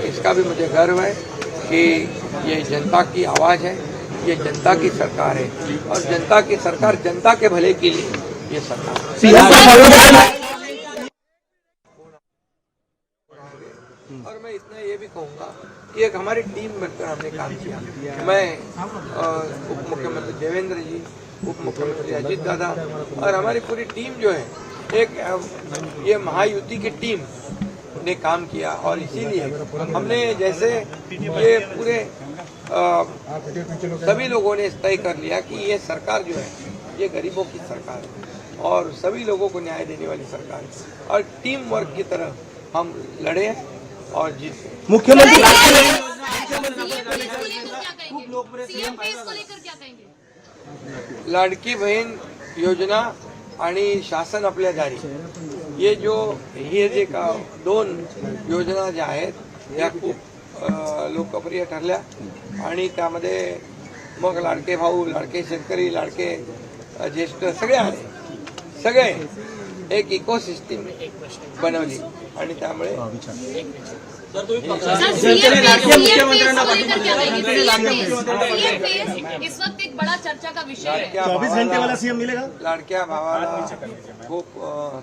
इसका भी मुझे गर्व है कि ये जनता की आवाज़ है, ये जनता की सरकार है, और जनता की सरकार जनता के भले के लिए ये सरकार। और मैं इतना ये भी कहूँगा कि एक हमारी टीम बनकर हमने काम किया। मैं उप मुख्यमंत्री देवेंद्र जी, उप मुख्यमंत्री अजीत दादा और हमारी पूरी टीम जो है, एक ये महायुति की टीम ने काम किया, और इसीलिए हमने जैसे ये पूरे सभी लोगों ने तय कर लिया कि ये सरकार जो है ये गरीबों की सरकार है और सभी लोगों को न्याय देने वाली सरकार है, और टीम वर्क की तरह हम लड़े और जीते। मुख्यमंत्री लाडकी बहीण योजना आणि शासन आपल्या दारी, ये जो हे जे का 2 योजना ज्या आहेत या खूप लोकप्रिय ठरल्या, आणि त्यामध्ये मग लाडके भाऊ, लाडके शेतकरी, लाडके ज्येष्ठ सगळे आले, सगळे एक इकोसिस्टम बनवली, आणि त्यामुळे इस वक्त एक बड़ा चर्चा का विषय है। 24 घंटे वाला सीएम मिलेगा। लाडक्या भावाला खूप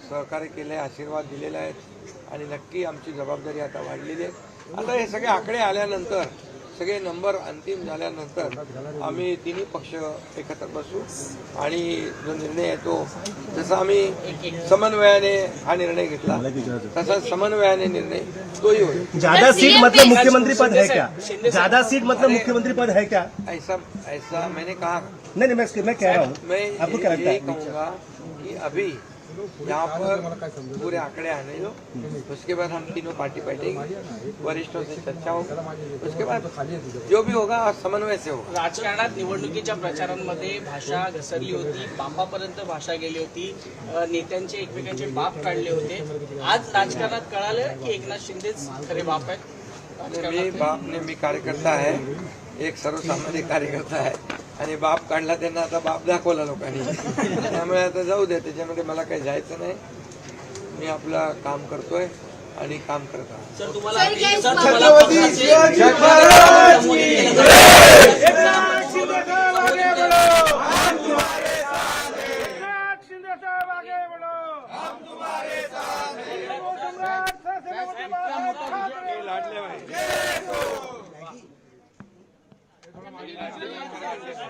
सहकार्य केले, आशीर्वाद दिलेले आहेत, आणि नक्की आमची जबाबदारी आता वाढलेली आहे। आता हे सगळे आकडे आल्यानंतर सगळे नंबर अंतिम झाल्यानंतर आम्ही तिन्ही पक्ष एकत्र बसू आणि जो निर्णय येतो जसा आम्ही समन्वयाने हा निर्णय घेतला तसा समन्वयाने निर्णय तोही होईल. ज्यादा सीट मतलब मुख्यमंत्री पद है क्या? ज्यादा सीट मतलब मुख्यमंत्री पद है क्या? ऐसा मैंने कहा नहीं मैं कह रहा हूँ, मैं आपको क्या लगता यही है? कहूँगा कि अभी यहाँ पर पूरे आंकड़े आने दो, उसके बाद हम तीनों पार्टी बैठेंगे, वरिष्ठों से चर्चा होगी, उसके बाद जो भी होगा समन्वय से होगा. राजकारणात निवडणुकीच्या प्रचारांमध्ये भाषा घसरली होती, बापापर्यंत भाषा गेली होती, नेत्यांचे एकमेकांचे बाप काढले होते. आज राजकारणात कळालं की एकनाथ शिंदेच खरे बाप आहेत. मी कार्यकर्ता आहे, एक सर्वसामान्य कार्यकर्ता आहे आणि बाप काढला त्यांना आता बाप दाखवला लोकांनी. त्यामुळे आता जाऊ दे, त्याच्यामध्ये मला काही जायचं नाही. मी आपलं काम करतोय आणि काम करत आहे. सर तुम्हाला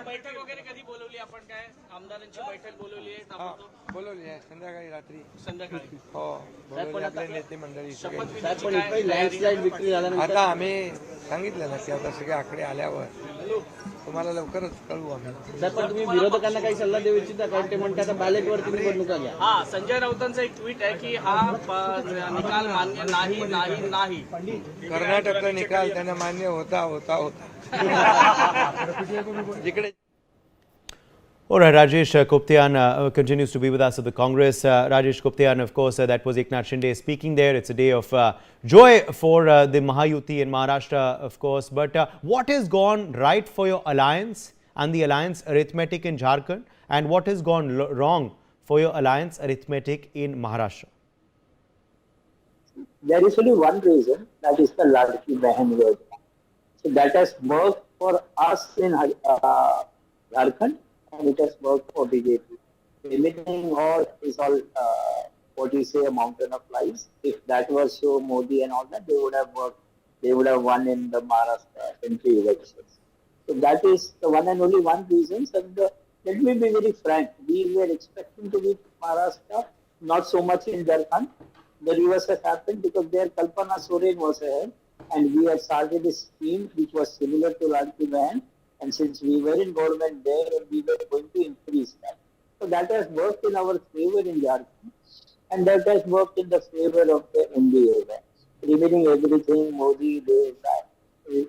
बैठक वगैरे कधी बोलवली आपण? काय आमदारांची बैठक बोलवली आहे? बोलवली आहे संध्याकाळी रात्री. संध्याकाळी हो बोलवली आपले नेते मंडळी. विक्री आता आम्ही सांगितलं ना की आता सगळे आकडे आल्यावर तुम्हाला लवकरच कळवू आम्ही. पण तुम्ही विरोधकांना काही सल्ला देऊ इच्छिता? कारण ते म्हणतात बॅलेटवरती निवडणुका घ्या. हा संजय राऊतांचा एक ट्विट आहे की हा निकाल मान्य नाही नाही नाही. कर्नाटकचा निकाल त्यांना मान्य होता होता होता. जिकडे All right, Rajesh Koptian continues to be with us at the Congress. Rajesh Koptian, of course, that was Eknath Shinde speaking there. It's a day of joy for the Mahayuti in Maharashtra, of course. But what has gone right for your alliance and the alliance arithmetic in Jharkhand? And what has gone wrong for your alliance arithmetic in Maharashtra? There is only one reason, that is the Ladki Behan Yojana. So that has worked for us in Jharkhand. And it has worked for BJP. Limiting all is all what you say a mountain of lies. If that was so Modi and all that, they would have worked. They would have won in the Maharashtra Assembly elections. So that is the one and only one reason. And let me be very frank. We were expecting to beat Maharashtra, not so much in Jharkhand. The reverse has happened because there Kalpana Soren was ahead, and we had started a scheme which was similar to Ladki Behan. And since we were in government there, we were going to increase that. So that has worked in our favor in Jharkhand, and that has worked in the favor of the NDA. Remaining everything, Modi, this, that.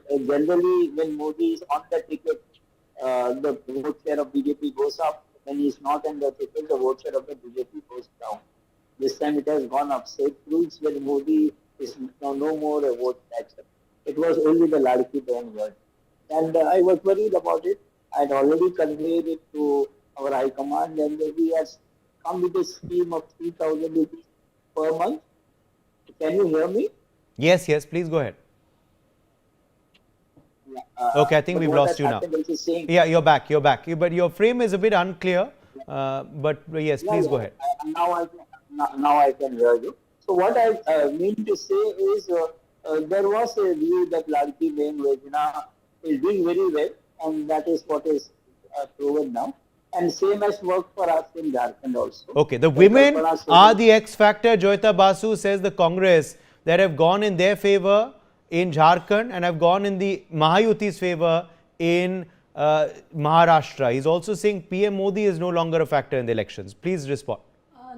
Generally, when Modi is on the ticket, the vote share of BJP goes up. When he is not on the ticket, the vote share of the BJP goes down. This time it has gone up. Say proves when Modi is no more a vote taxer. It was only the Ladki Behan word. And I was worried about it. I had already conveyed it to our high command, and we had come with a scheme of 3,000 rupees per month. Can you hear me? Yes, please go ahead. Okay, I think we've lost you now. Yeah, you're back. But your frame is a bit unclear. But yes, please go ahead. Now I can hear you. So what I mean to say is there was a view that Ladki Behan Yojana is doing very well, and that is what is proven now. And same has worked for us in Jharkhand also. Okay, the women are the X factor. Joyita Basu says the Congress that have gone in their favor in Jharkhand and have gone in the Mahayuti's favor in Maharashtra. He's also saying PM Modi is no longer a factor in the elections. Please respond.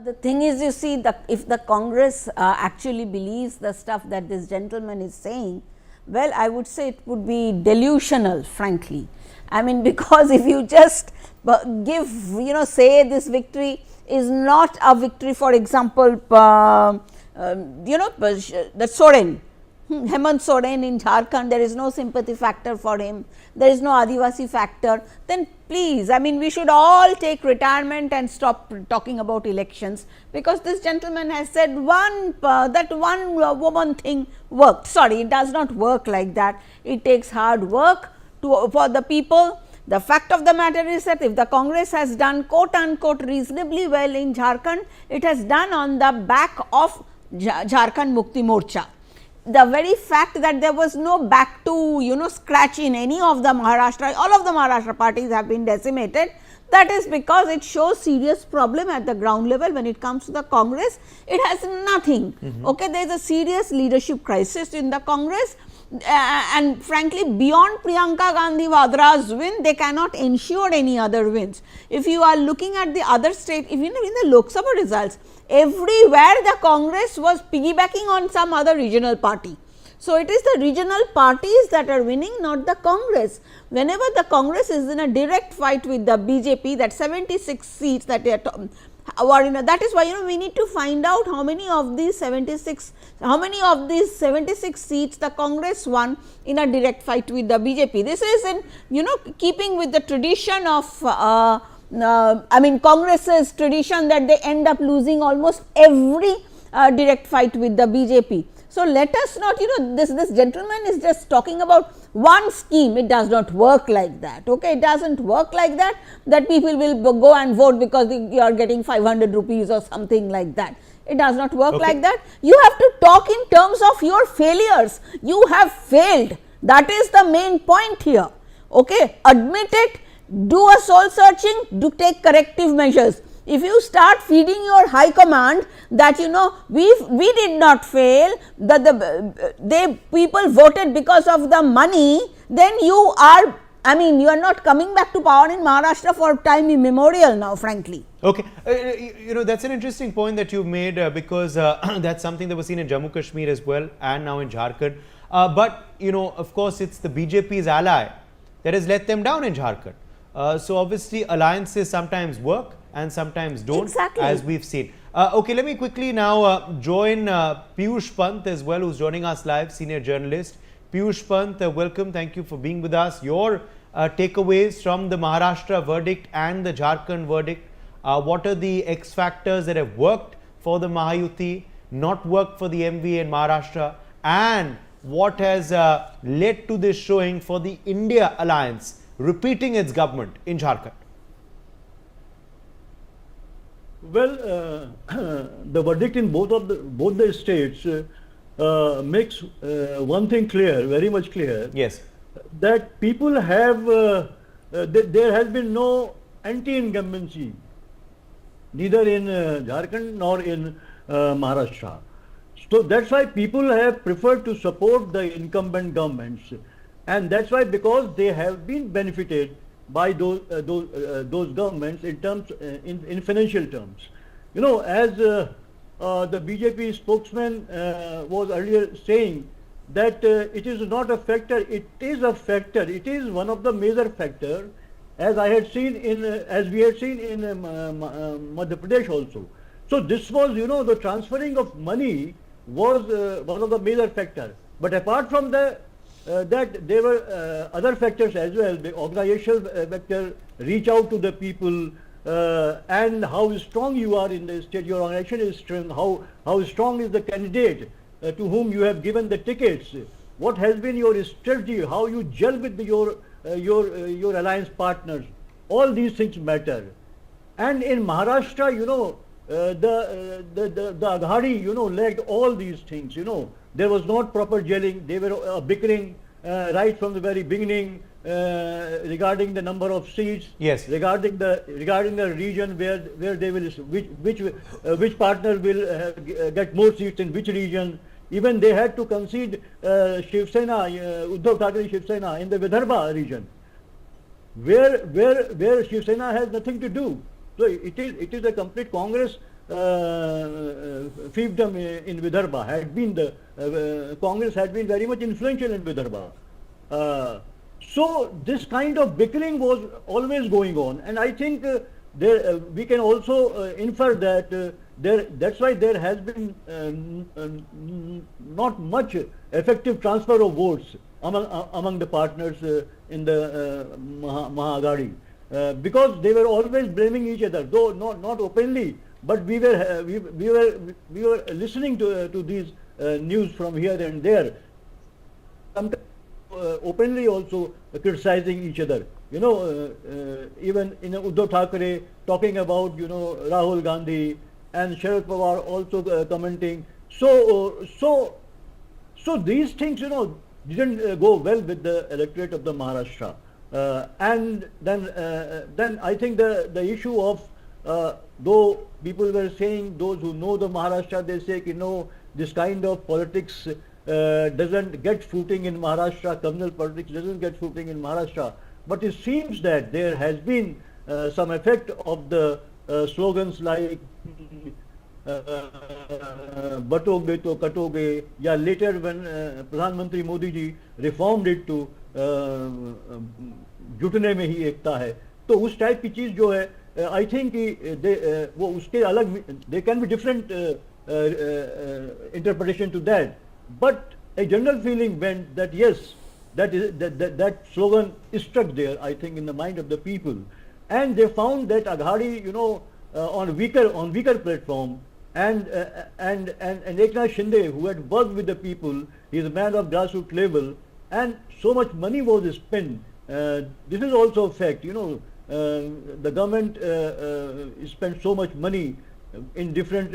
The thing is, you see, if the Congress actually believes the stuff that this gentleman is saying, well, I would say it would be delusional, frankly. I mean, because if you just give, say this victory is not a victory, for example, the Soren, Hemant Soren in Jharkhand, there is no sympathy factor for him, there is no Adivasi factor, then please, I mean, we should all take retirement and stop talking about elections, because this gentleman has said that one woman thing worked. Sorry, it does not work like that. It takes hard work for the people. The fact of the matter is that if the Congress has done quote unquote reasonably well in Jharkhand, it has done on the back of Jharkhand Mukti Morcha. the very fact that there was no back to scratch in any of the Maharashtra, all of the Maharashtra parties have been decimated. That is because it shows serious problem at the ground level. When it comes to the Congress, it has nothing. Okay, there is a serious leadership crisis in the Congress, and frankly, beyond Priyanka Gandhi Vadra's win, they cannot ensure any other wins. If you are looking at the other state, even in the Lok Sabha results, everywhere the Congress was piggybacking on some other regional party. So, it is the regional parties that are winning, not the Congress. Whenever the Congress is in a direct fight with the BJP, that 76 seats that they are that is why we need to find out how many of these 76 seats the Congress won in a direct fight with the BJP. This is in keeping with the tradition of Congress's tradition that they end up losing almost every direct fight with the BJP. So, let us not this gentleman is just talking about one scheme. It does not work like that. Okay, it does not work like that people will go and vote because you are getting 500 rupees or something like that. It does not work like that. You have to talk in terms of your failures. You have failed. That is the main point here. Okay, admit it, do a soul searching, do take corrective measures. If you start feeding your high command that we did not fail, that people voted because of the money, then you are you are not coming back to power in Maharashtra for time immemorial now, frankly. Okay, that's an interesting point that you made because that's something that was seen in Jammu Kashmir as well and now in Jharkhand. But of course, it's the BJP's ally that has let them down in Jharkhand. So obviously, alliances sometimes work and sometimes don't, as we've seen. Okay, let me quickly now join Piyush Pant as well, who's joining us live, senior journalist. Piyush Pant, welcome. Thank you for being with us. Your takeaways from the Maharashtra verdict and the Jharkhand verdict. What are the X factors that have worked for the Mahayuti, not worked for the MV in Maharashtra, and what has led to this showing for the India alliance repeating its government in Jharkhand? Well, the verdict in both the states makes one thing clear, very much clear. Yes. That people have, there has been no anti-incumbency, neither in Jharkhand nor in Maharashtra. So that's why people have preferred to support the incumbent governments, and that's why, because they have been benefited by those governments in terms in financial terms. As the BJP spokesman was earlier saying, that it is not a factor. It is a factor. It is one of the major factor, as we had seen in Madhya Pradesh also. So this was, the transferring of money was one of the major factor. But apart from that, there were other factors as well. The organizational factor, reach out to the people, and how strong you are in the state. Your organization is strong. How strong is the candidate to whom you have given the tickets? What has been your strategy? How you gel with your alliance partners? All these things matter. And in Maharashtra, the Aghadi, lacked all these things. There was not proper gelling. They were bickering right from the very beginning regarding the number of seats. Yes. Regarding the region where they will, which partner will get more seats in which region. Even they had to concede Shiv Sena, Uddhav Thackeray Shiv Sena in the Vidarbha region, where Shiv Sena has nothing to do. So it is a complete Congress fiefdom in Vidarbha. Congress had been very much influential in Vidarbha. So this kind of bickering was always going on, and I think we can also infer that that's why there has been not much effective transfer of votes among the partners in the Mahagadi, because they were always blaming each other, though not openly, but we were listening to these news from here and there, sometimes openly also criticizing each other. Even in Uddhav Thackeray talking about Rahul Gandhi, and Sharad Pawar also commenting. So So these things, didn't go well with the electorate of the Maharashtra. And then I think the issue of, though people were saying, those who know the Maharashtra, they say, this kind of politics doesn't get footing in Maharashtra, communal politics doesn't get footing in Maharashtra. But it seems that there has been some effect of the slogans like batoge to katoge, yeah, later when Pradhan Mantri Modi ji reformed it to जुटने में ही एकता है, तो उस type की चीज जो है, I think वो उसके अलग, they can be different interpretation to that, but a general feeling went that yes, that slogan is struck there, I think, in the mind of the people, and they found that Aghadi, on weaker platform, and Eknath Shinde, who had worked with the people, he is a man of grassroots level, and so much money was spent. This is also a fact, the government spent so much money in different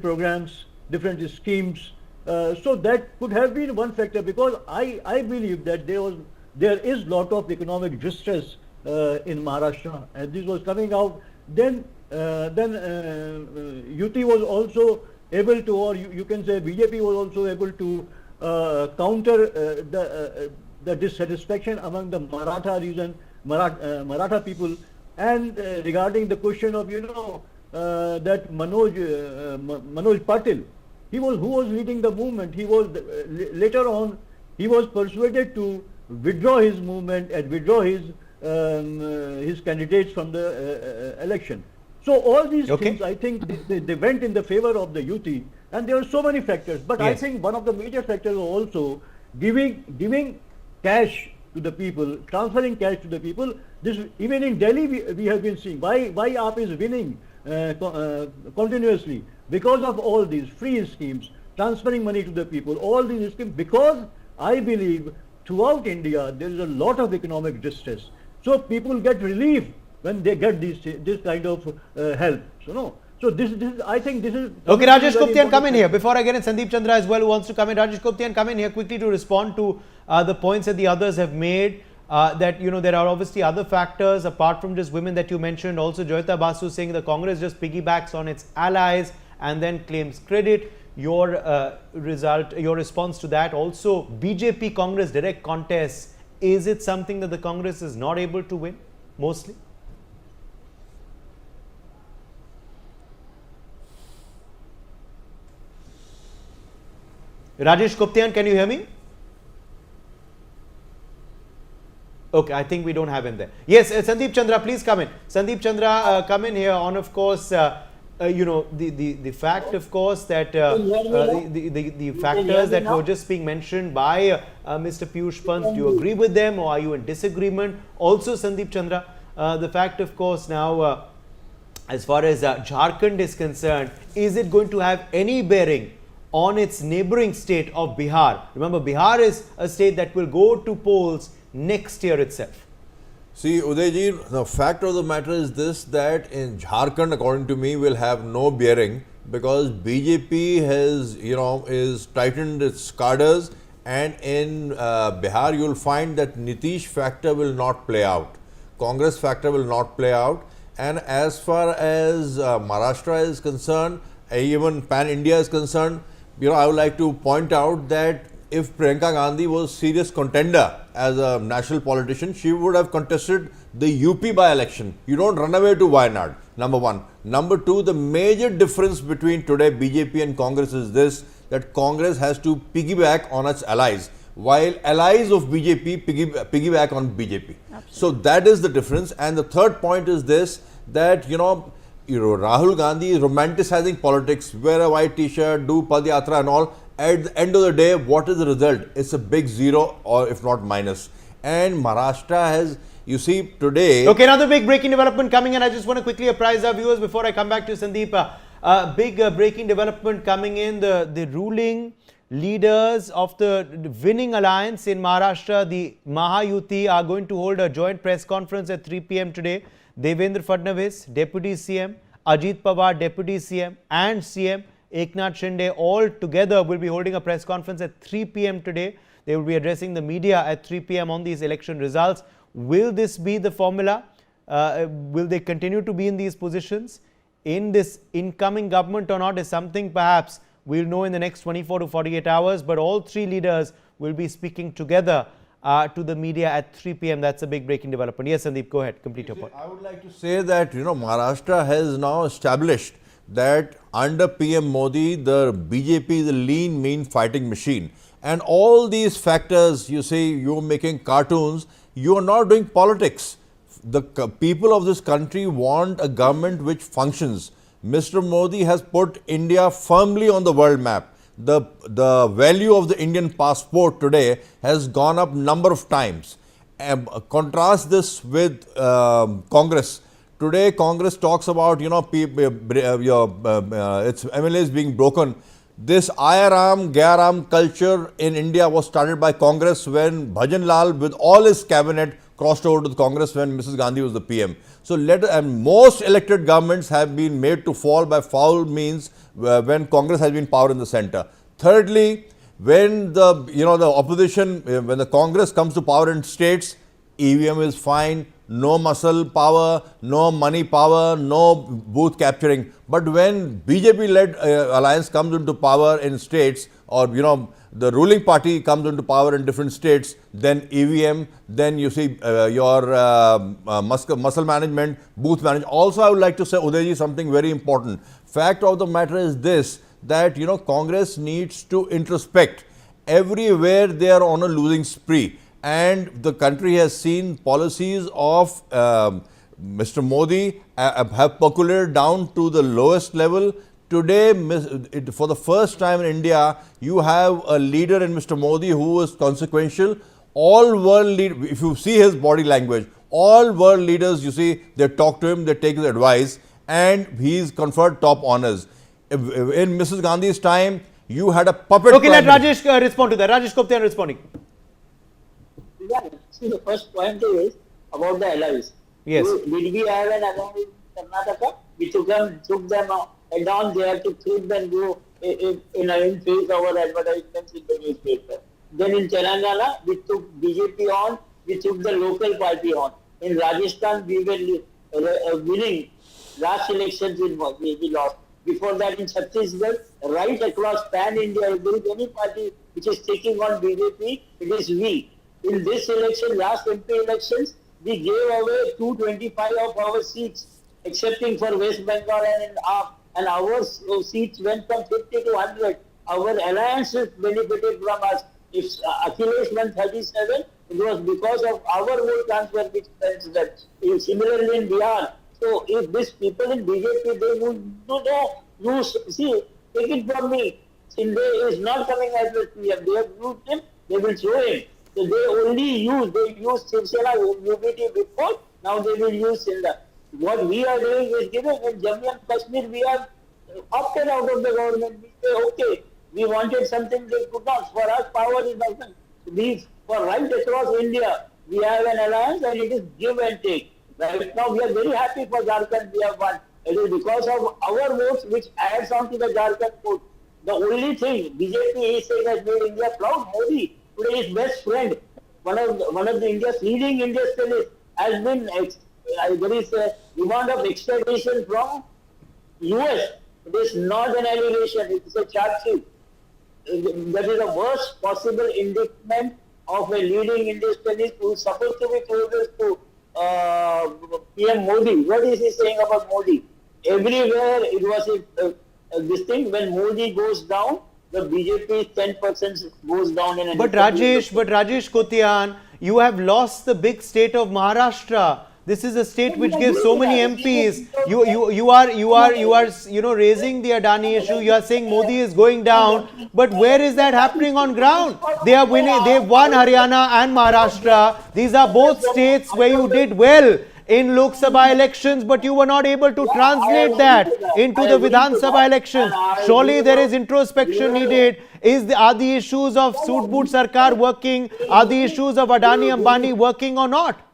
programs, different schemes. So that could have been one factor, because I believe that there is lot of economic distress in Maharashtra, and this was coming out. Then UT was also able to, or you can say BJP was also able to counter the dissatisfaction among the Maratha region, Maratha people, and regarding the question of that Manoj Patil, who was leading the movement. He was later on he was persuaded to withdraw his movement and withdraw his candidates from the election. So all these things, I think, they went in the favor of the UT, and there are so many factors. But I think one of the major factors was also giving cash to the people, transferring cash to the people. This, even in Delhi, we have been seeing why AAP is winning continuously, because of all these free schemes, transferring money to the people, all these schemes, because I believe throughout India there is a lot of economic distress. So people get relief when they get this kind of help. So this is, I think this is... Okay, Rajesh Guptian, come in here. Before I get in, Sandeep Chandra as well, who wants to come in. Rajesh Guptian, come in here quickly to respond to the points that the others have made. That, there are obviously other factors apart from just women that you mentioned. Also, Joyita Basu saying the Congress just piggybacks on its allies and then claims credit. Your response to that. Also, BJP Congress direct contest. Is it something that the Congress is not able to win mostly? Rajesh Guptian, can you hear me? Okay, I think we don't have him there. Yes, Sandeep Chandra, please come in. Sandeep Chandra, come in here on, of course, the fact, of course, that the factors that were just being mentioned by Mr. Piyush Pant, do you agree with them or are you in disagreement? Also, Sandeep Chandra, the fact, of course, now as far as Jharkhand is concerned, is it going to have any bearing on its neighboring state of Bihar? Remember, Bihar is a state that will go to polls next year itself. See, Udayji, the fact of the matter is this, that in Jharkhand, according to me, will have no bearing, because BJP has, is tightened its cadres, and in Bihar, you will find that Nitish factor will not play out. Congress factor will not play out. And as far as Maharashtra is concerned, even Pan-India is concerned, I would like to point out that if Priyanka Gandhi was serious contender as a national politician, she would have contested the UP by-election. You don't run away to Wayanad, number one. Number two, the major difference between today BJP and Congress is this, that Congress has to piggyback on its allies, while allies of BJP piggyback on BJP. Absolutely. So that is the difference. And the third point is this, that, Rahul Gandhi is romanticizing politics, wear a white t-shirt, do Padyatra and all. At the end of the day, what is the result? It's a big zero, or if not minus. And Maharashtra has, you see, today... Okay, another big breaking development coming in. I just want to quickly apprise our viewers before I come back to Sandeep. Big breaking development coming in. The ruling leaders of the winning alliance in Maharashtra, the Mahayuti, are going to hold a joint press conference at 3 p.m. today. Devendra Fadnavis, Deputy CM, Ajit Pawar, Deputy CM and CM, Eknath Shinde, all together will be holding a press conference at 3 p.m. today. They will be addressing the media at 3 p.m. on these election results. Will this be the formula? Will they continue to be in these positions in this incoming government or not is something perhaps we'll know in the next 24 to 48 hours. But all three leaders will be speaking together to the media at 3 p.m. That's a big breaking development. Yes, Sandeep, go ahead. Complete your point. I would like to say that, Maharashtra has now established that under PM Modi, the BJP is a lean, mean fighting machine. And all these factors, you say you're making cartoons, you are not doing politics. The people of this country want a government which functions. Mr. Modi has put India firmly on the world map. The value of the Indian passport today has gone up number of times. Contrast this with Congress. Today, Congress talks about, its MLAs being broken. This Ayaram, Gayaram culture in India was started by Congress when Bhajan Lal with all his cabinet crossed over to the Congress when Mrs. Gandhi was the PM. So most elected governments have been made to fall by foul means when Congress has been power in the center. Thirdly, when the opposition, when the Congress comes to power in states, EVM is fine, no muscle power, no money power, no booth capturing. But when BJP-led alliance comes into power in states, or the ruling party comes into power in different states, then EVM, then you see your muscle management, booth management. Also, I would like to say, Udayji, something very important. Fact of the matter is this, that Congress needs to introspect. Everywhere they are on a losing spree. And the country has seen policies of Mr. Modi have percolated down to the lowest level. Today, for the first time in India, you have a leader in Mr. Modi who is consequential. All world leaders, if you see his body language, all world leaders, you see, they talk to him, they take his advice, and he's conferred top honors. In Mrs. Gandhi's time, you had a puppet. Okay, let Rajesh respond to that. Rajesh Koptian responding. Yeah, see, the first point is about the allies. Yes. Did we have an alliance in Karnataka? We took them down. They have to treat and go in face our advertisements in the newspaper. Then in Telangana, we took BJP on. We took the local party on. In Rajasthan, we were winning. Last elections we lost. Before that, in Chhattisgarh, right across pan-India, if there is any party which is taking on BJP, it is we. In this election, last MP elections, we gave away 225 of our seats, excepting for West Bengal and our seats went from 50 to 100. Our alliances benefited from us. If Akhilesh won 37, it was because of our vote transfer which went that. Similarly in Bihar. So if these people in BJP, they would see, take it from me. Shinde is not coming as a PM. They have used him, they will show him. So they used Sena UBT before, now they will use Shinde. What we are doing is giving in Jammu and Kashmir, we have opted out of the government. We say, okay, we wanted something they could not. For us, power is nothing. For right across India, we have an alliance and it is give and take. Right now, we are very happy for Jharkhand, we have won. It is because of our votes which adds on to the Jharkhand vote. The only thing BJP is saying has made India proud. Modi, today his best friend, one of the India's leading industrialists, has been there is a demand of extradition from US. It is not an allegation; it is a charge sheet. That is the worst possible indictment of a leading industrialist who is supposed to be closest to PM Modi. What is he saying about Modi? Everywhere it was this thing. When Modi goes down, the BJP 10% goes down in. But Rajesh Kotian, you have lost the big state of Maharashtra. This is a state which gives so many MPs. You are raising the Adani issue. You are saying Modi is going down, but where is that happening on ground? They are winning. They've won Haryana and Maharashtra. These are both states where you did well in Lok Sabha elections, but you were not able to translate that into the Vidhan Sabha elections. Surely there is introspection needed. Are the issues of Soot Boot Sarkar working? Are the issues of Adani Ambani working or not?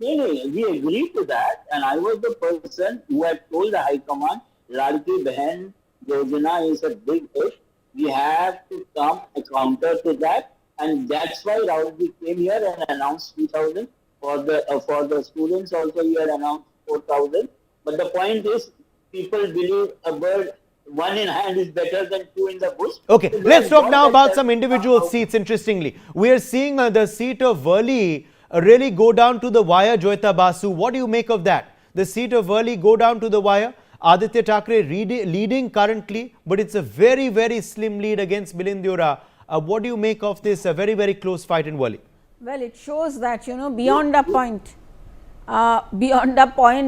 No, we agreed to that, and I was the person who had told the High Command, Ladki Behan Yojana is a big hit. We have to come a counter to that, and that's why Rahulji came here and announced 3,000 for the students. Also, he had announced 4,000. But the point is, people believe a bird one in hand is better than two in the bush. Okay, So let's talk now about some individual out. seats. Interestingly, we are seeing the seat of Worli really go down to the wire. Joyita Basu, what do you make of that? The seat of Worli go down to the wire. Aditya Thackeray leading currently, but it's a very, very slim lead against Milind Deora. What do you make of this very, very close fight in Worli? Well, it shows that, beyond a point,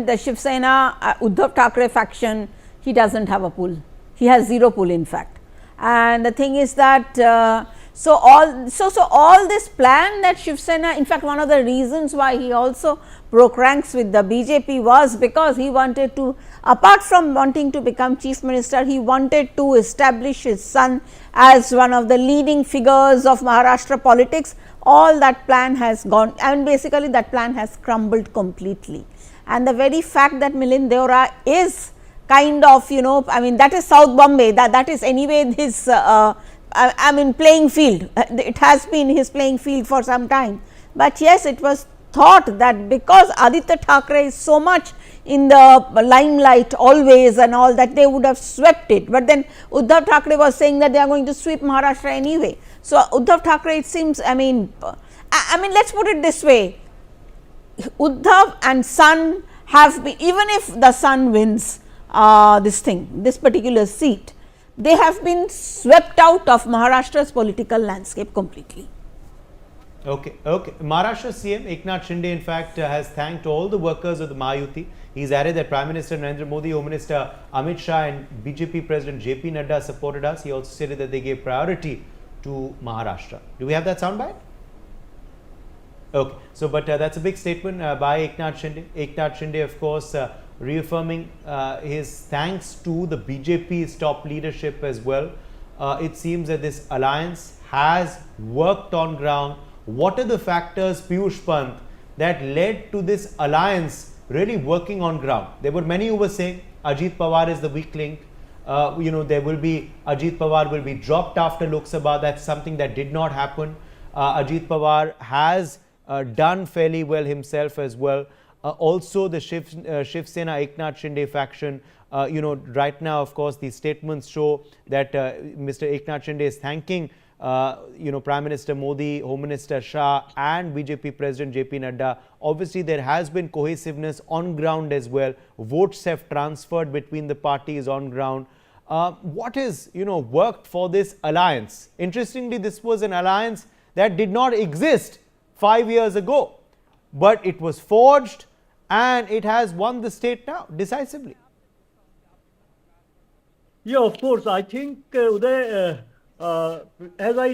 the Shiv Sena, Uddhav Thackeray faction, he doesn't have a pull. He has zero pull, in fact. And the thing is that so all this plan that Shiv Sena, in fact, one of the reasons why he also broke ranks with the BJP was because he wanted to, apart from wanting to become chief minister, he wanted to establish his son as one of the leading figures of Maharashtra politics. All that plan has gone, and basically that plan has crumbled completely. And the very fact that Milind Deora is kind of, that is South Bombay, that is anyway his playing field. It has been his playing field for some time. But yes, it was thought that because Aditya Thackeray is so much in the limelight always and all that, they would have swept it. But then Uddhav Thackeray was saying that they are going to sweep Maharashtra anyway. So Uddhav Thackeray, it seems, let's put it this way. Uddhav and son have been, even if the son wins this particular seat, they have been swept out of Maharashtra's political landscape completely. Okay. Maharashtra CM Eknath Shinde, in fact, has thanked all the workers of the Mahayuti. He's added that Prime Minister Narendra Modi, Home Minister Amit Shah and BJP President JP Nadda supported us. He also stated that they gave priority to Maharashtra. Do we have that soundbite? Okay. So, but that's a big statement by Eknath Shinde. Eknath Shinde, of course, reaffirming his thanks to the BJP's top leadership as well. It seems that this alliance has worked on ground. What are the factors, Piyush Pant, that led to this alliance really working on ground? There were many who were saying Ajit Pawar is the weak link. There will be, Ajit Pawar will be dropped after Lok Sabha. That's something that did not happen. Ajit Pawar has done fairly well himself as well. Also, the Shiv Sena Eknath Shinde faction, right now, of course, the statements show that Mr. Eknath Shinde is thanking, Prime Minister Modi, Home Minister Shah and BJP President JP Nadda. Obviously, there has been cohesiveness on ground as well. Votes have transferred between the parties on ground. What has, worked for this alliance? Interestingly, this was an alliance that did not exist 5 years ago, but it was forged and it has won the state now decisively. Yeah, of course. I think, Uday, as I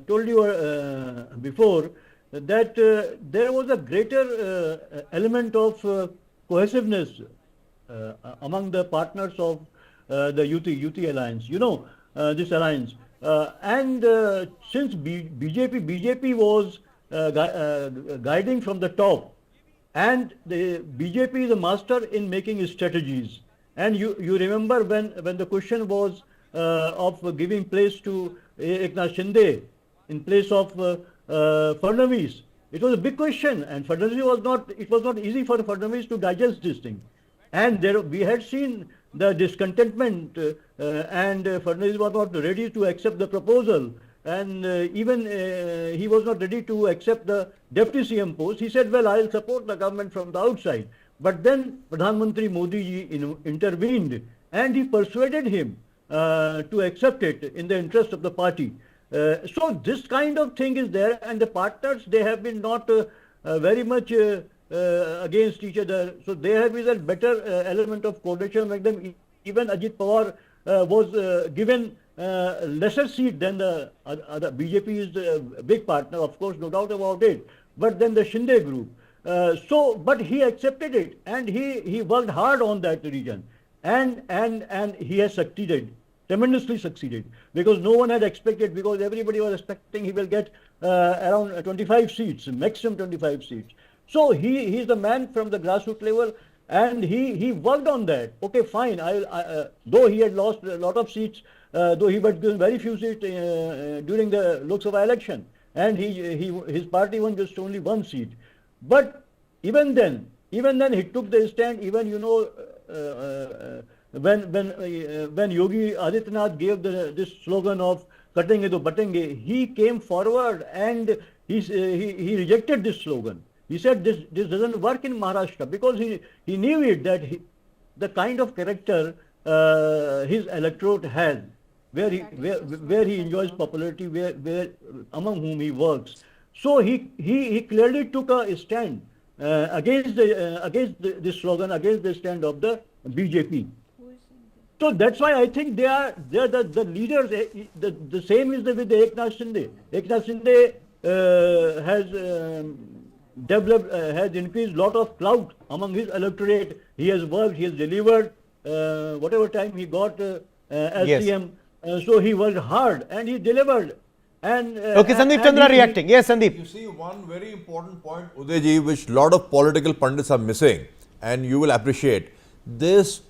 told you before, that there was a greater element of cohesiveness among the partners of the UT alliance, this alliance. And since BJP was guiding from the top, and the BJP is a master in making strategies. And you remember when the question was of giving place to Eknath Shinde in place of Fadnavis. It was a big question, and it was not easy for Fadnavis to digest this thing. And we had seen the discontentment, and Fadnavis was not ready to accept the proposal. And even he was not ready to accept the deputy CM post. He said, well, I'll support the government from the outside. But then Pradhan Mantri Modi intervened and he persuaded him to accept it in the interest of the party. So this kind of thing is there, and the partners, they have been not very much against each other. So there have been a better element of coordination among them. Even Ajit Pawar was given lesser seat than the other. BJP is a big partner, of course, no doubt about it. But then the Shinde group. But he accepted it, and he worked hard on that region, and he has succeeded, tremendously succeeded, because no one had expected, because everybody was expecting he will get around 25 seats, maximum 25 seats. So he is the man from the grassroots level, and he worked on that. Okay, fine. Though he had lost a lot of seats, though he was given very few seats during the Lok Sabha election, and his party won just only one seat. But even then he took the stand. Even when Yogi Adityanath gave this slogan of "Katenge to batenge," he came forward and he rejected this slogan. He said this doesn't work in Maharashtra, because he knew it, that the kind of character his electorate has, where he enjoys popularity, where among whom he works. So he clearly took a stand against this slogan, against the stand of the BJP. So that's why I think they are the leaders. The same is with Eknath Shinde. Eknath Shinde has developed, has increased lot of clout among his electorate. He has worked, he has delivered whatever time he got as Yes. CM. So he worked hard and he delivered. And Okay, Sandeep Chandra reacting. Yes, Sandeep. You see one very important point, Udayji, which lot of political pundits are missing, and you will appreciate this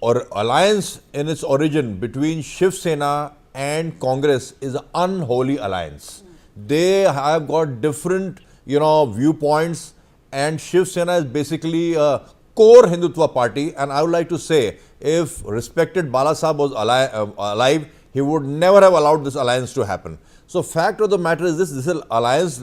or alliance in its origin between Shiv Sena and Congress is an unholy alliance. They have got different viewpoints, and Shiv Sena is basically a core Hindutva party. And I would like to say, if respected Bala Sahib was alive, he would never have allowed this alliance to happen. So fact of the matter is this alliance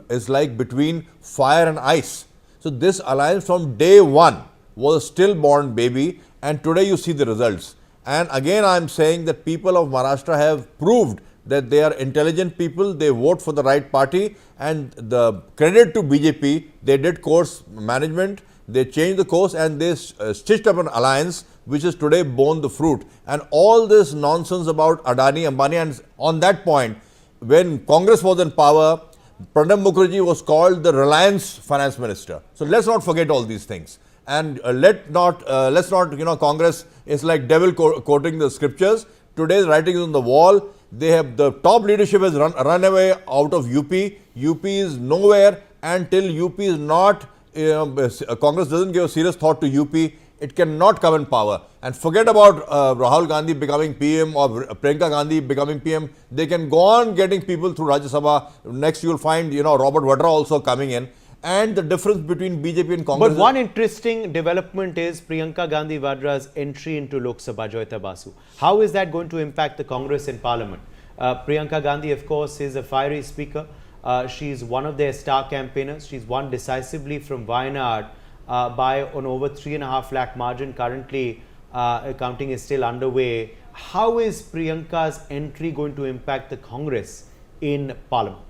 is like between fire and ice. So this alliance from day one was a stillborn baby, and today you see the results. And again I am saying that people of Maharashtra have proved that they are intelligent people, they vote for the right party, and the credit to BJP, they did course management, they changed the course, and they stitched up an alliance which is today borne the fruit. And all this nonsense about Adani, Ambani, and on that point, when Congress was in power, Pranab Mukherjee was called the Reliance Finance Minister. So let's not forget all these things. And let's not, Congress is like devil quoting the scriptures. Today's writing is on the wall. They have, the top leadership has run away out of UP. UP is nowhere, and till UP is not, Congress doesn't give a serious thought to UP, it cannot come in power. And forget about Rahul Gandhi becoming PM or Priyanka Gandhi becoming PM. They can go on getting people through Rajya Sabha. Next you will find, Robert Vadra also coming in. And the difference between BJP and Congress. But one interesting development is Priyanka Gandhi Vadra's entry into Lok Sabha, Joyita Basu. How is that going to impact the Congress in Parliament? Priyanka Gandhi, of course, is a fiery speaker. She is one of their star campaigners. She's won decisively from Wayanad by an over 3.5 lakh margin. Currently, counting is still underway. How is Priyanka's entry going to impact the Congress in Parliament?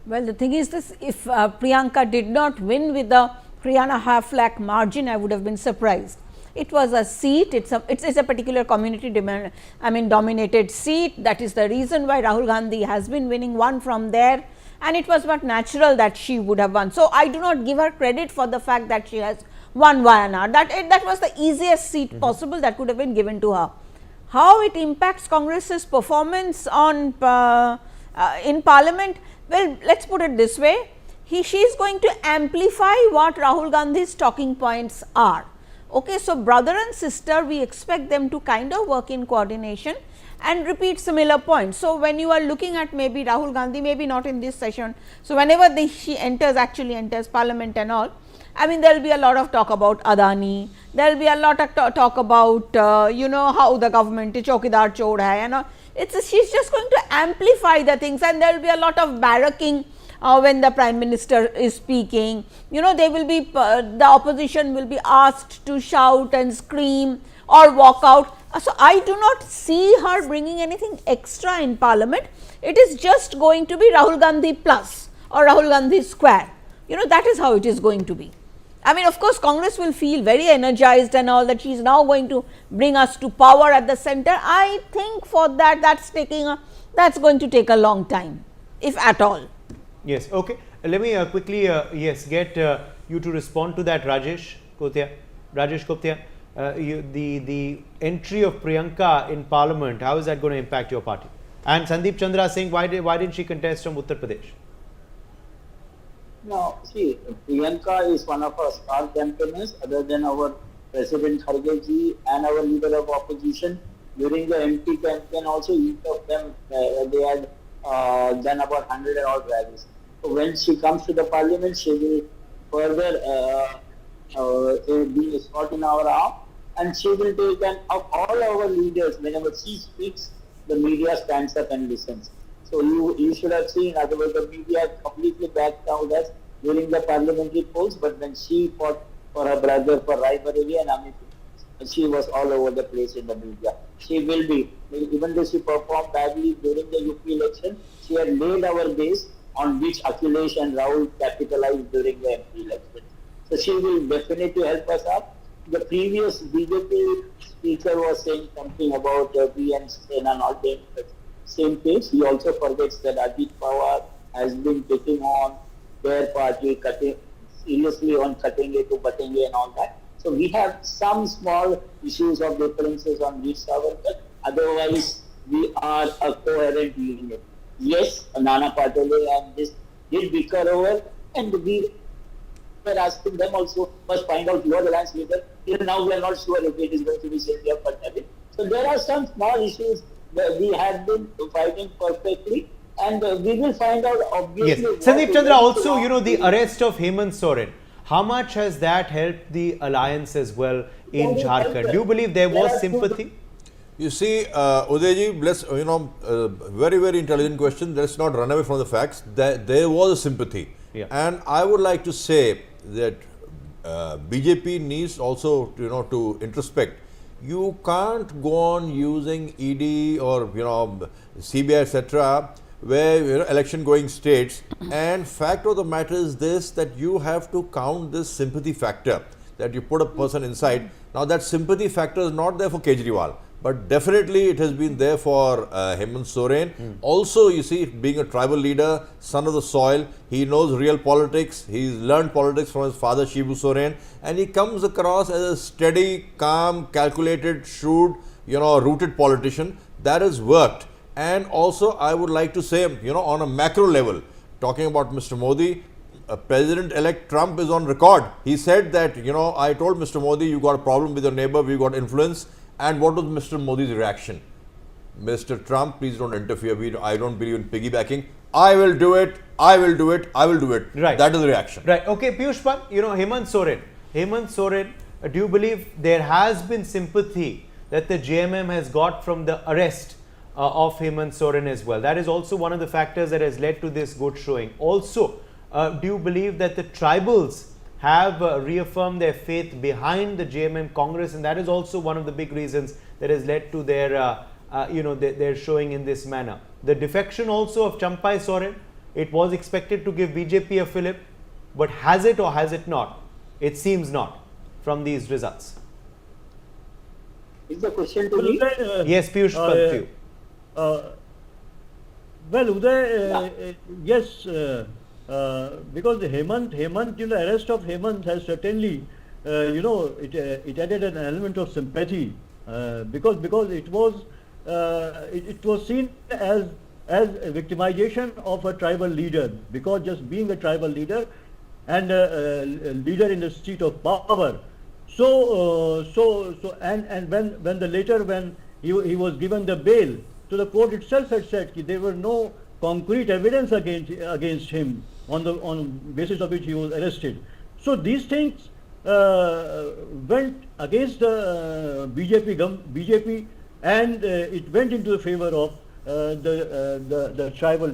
Well, the thing is this, if Priyanka did not win with the 3.5 lakh margin, I would have been surprised. It was a seat, it's a particular community dominated seat. That is the reason why Rahul Gandhi has been winning one from there, and it was but natural that she would have won. So I do not give her credit for the fact that she has won Wayanad. That was the easiest seat possible that could have been given to her. How it impacts Congress's performance on in Parliament? Well, let's put it this way, she is going to amplify what Rahul Gandhi's talking points are. Okay, so brother and sister, we expect them to kind of work in coordination and repeat similar points. So when you are looking at maybe Rahul Gandhi, maybe not in this session, so whenever she actually enters Parliament and all, there will be a lot of talk about Adani, there will be a lot of talk about, how the government is chokidar chor hai and all. She's just going to amplify the things, and there will be a lot of barracking when the Prime Minister is speaking. They will be, the opposition will be asked to shout and scream or walk out. So I do not see her bringing anything extra in Parliament. It is just going to be Rahul Gandhi plus or Rahul Gandhi square. That is how it is going to be. Of course, Congress will feel very energized and all that she is now going to bring us to power at the center. I think for that, that's going to take a long time, if at all. Yes, okay. Let me quickly, get you to respond to that, Rajesh Kothia. The entry of Priyanka in Parliament, how is that going to impact your party? And Sandeep Chandra saying, why didn't she contest from Uttar Pradesh? No, see, Priyanka is one of our star campaigners, other than our President Kharge and our leader of opposition. During the MP campaign, also each of them they had done about 100 and odd rallies. So when she comes to the parliament, she will further be a shot in our arm, and she will take an of all our leaders. Whenever she speaks, the media stands up and listens. So you should have seen, otherwise the media completely backed down us during the parliamentary polls, but when she fought for her brother for Raebareli and Amit, she was all over the place in the media. She will be, even though she performed badly during the UP election, she had laid our base on which Akhilesh and Rahul capitalized during the MP election. So she will definitely help us out. The previous BJP speaker was saying something about we and Sena not being the same page. He also forgets that Ajit Pawar has been taking on their party, cutting seriously on cutting it to butting it and all that. So we have some small issues of differences on which Savarkar. Otherwise, we are a coherent unit. Yes, Nana Patole and this did bicker over, and we were asking them also, first find out your alliance leader. Till now, we are not sure if it is going to be Shinde or Patale. So there are some small issues that we have been fighting perfectly, and we will find out obviously. Yes, Sandeep Chandra, also, you know, the arrest of Hemant Soren, how much has that helped the alliance as well in Jharkhand? Do you believe there was sympathy? You see, Udayji, let's, very, very intelligent question. Let's not run away from the facts. There was a sympathy. Yeah. And I would like to say that BJP needs also, to introspect. You can't go on using ED or, CBI, etc., where, election going states. And fact of the matter is this, that you have to count this sympathy factor, that you put a person inside. Now, that sympathy factor is not there for Kejriwal, but definitely it has been there for Hemant Soren. Also, you see, being a tribal leader, son of the soil, he knows real politics. He's learned politics from his father, Shiv Soren, and he comes across as a steady, calm, calculated, shrewd, rooted politician. That has worked. And also, I would like to say, on a macro level, talking about Mr. Modi, President-elect Trump is on record. He said that, I told Mr. Modi, you got a problem with your neighbor, we got influence. And what was Mr. Modi's reaction? Mr. Trump, please don't interfere. I don't believe in piggybacking. I will do it. I will do it. I will do it. Right. That is the reaction. Right. Okay, Piyush Pant, Hemant Soren, do you believe there has been sympathy that the JMM has got from the arrest of Hemant Soren as well? That is also one of the factors that has led to this good showing. Also, do you believe that the tribals have reaffirmed their faith behind the JMM Congress, and that is also one of the big reasons that has led to their, their showing in this manner? The defection also of Champai Soren, it was expected to give BJP a fillip, but has it or has it not? It seems not from these results. Is the question to me? Yes, Piyush Pant. Well, Uday, yes, because the Hemant, arrest of Hemant has certainly, it added an element of sympathy, because it was seen as a victimization of a tribal leader, because just being a tribal leader and a leader in the seat of power. And when he was given the bail, so the court itself had said that there were no concrete evidence against him on basis of which he was arrested. So these things went against the BJP, and it went into the favor of the tribal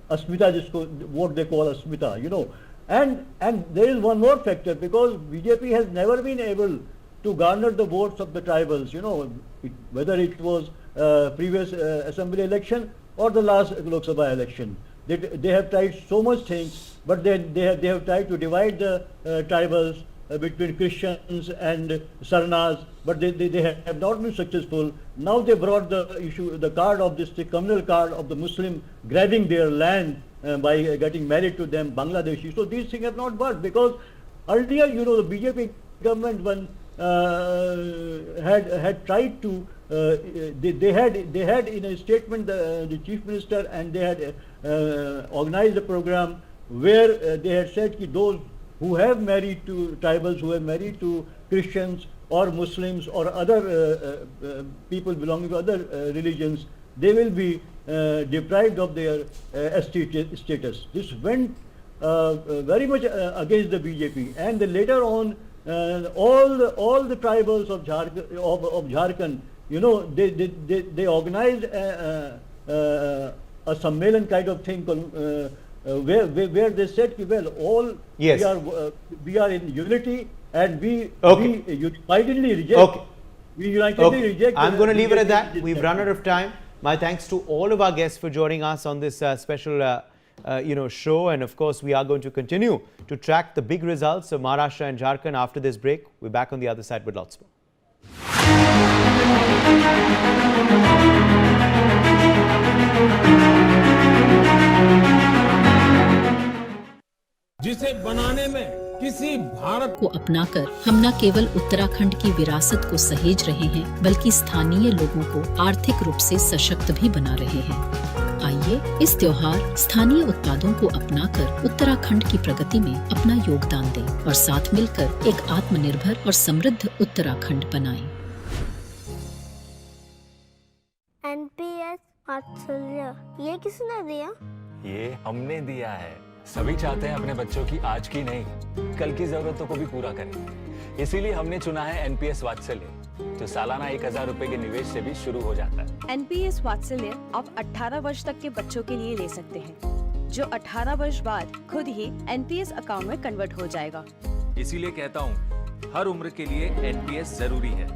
Asmita, what they call Asmita, and there is one more factor, because BJP has never been able to garner the votes of the tribals, whether it was previous assembly election or the last Lok Sabha election. They have tried so much things, but they have tried to divide the tribals between Christians and Sarnas, but they have not been successful. Now they brought the card of the communal card of the Muslim grabbing their land by getting married to them, Bangladeshi. So these things have not worked, because earlier, the BJP government, when had tried to they had in a statement the chief minister, and they had organized a program where they had said that those who have married to tribals, who have married to Christians or Muslims or other people belonging to other religions, they will be deprived of their status. This went very much against the BJP, and then later on all the tribals of Jharkhand, you know, they organized a Sammelan kind of thing where they said, well, all yes, we are in unity, and we unitedly reject. Okay. We unitedly reject. I'm going to leave it at that. We've run out of time. My thanks to all of our guests for joining us on this special show, and of course we are going to continue to track the big results of Maharashtra and Jharkhand after this break. We're back on the other side with lots more. जिसे बनाने में किसी भारत को अपनाकर हम न केवल उत्तराखंड की विरासत को सहेज रहे हैं, बल्कि स्थानीय लोगों को आर्थिक रूप से सशक्त भी बना रहे हैं। आइए इस त्योहार स्थानीय उत्पादों को अपनाकर उत्तराखंड की प्रगति में अपना योगदान दें और साथ मिलकर एक आत्मनिर्भर और समृद्ध उत्तराखंड बनाएं। NPS वात्सल्य, ये किसने दिया? ये हमने दिया है। सभी चाहते हैं अपने बच्चों की आज की नहीं, कल की जरूरतों को भी पूरा करें। इसीलिए हमने चुना है NPS वात्सल्य, जो सालाना 1000 रुपए के निवेश से भी शुरू हो जाता है। NPS वात्सल्य आप 18 वर्ष तक के बच्चों के लिए ले सकते हैं, जो 18 वर्ष बाद खुद ही NPS अकाउंट में कन्वर्ट हो जाएगा। इसीलिए कहता हूँ, हर उम्र के लिए NPS जरूरी है।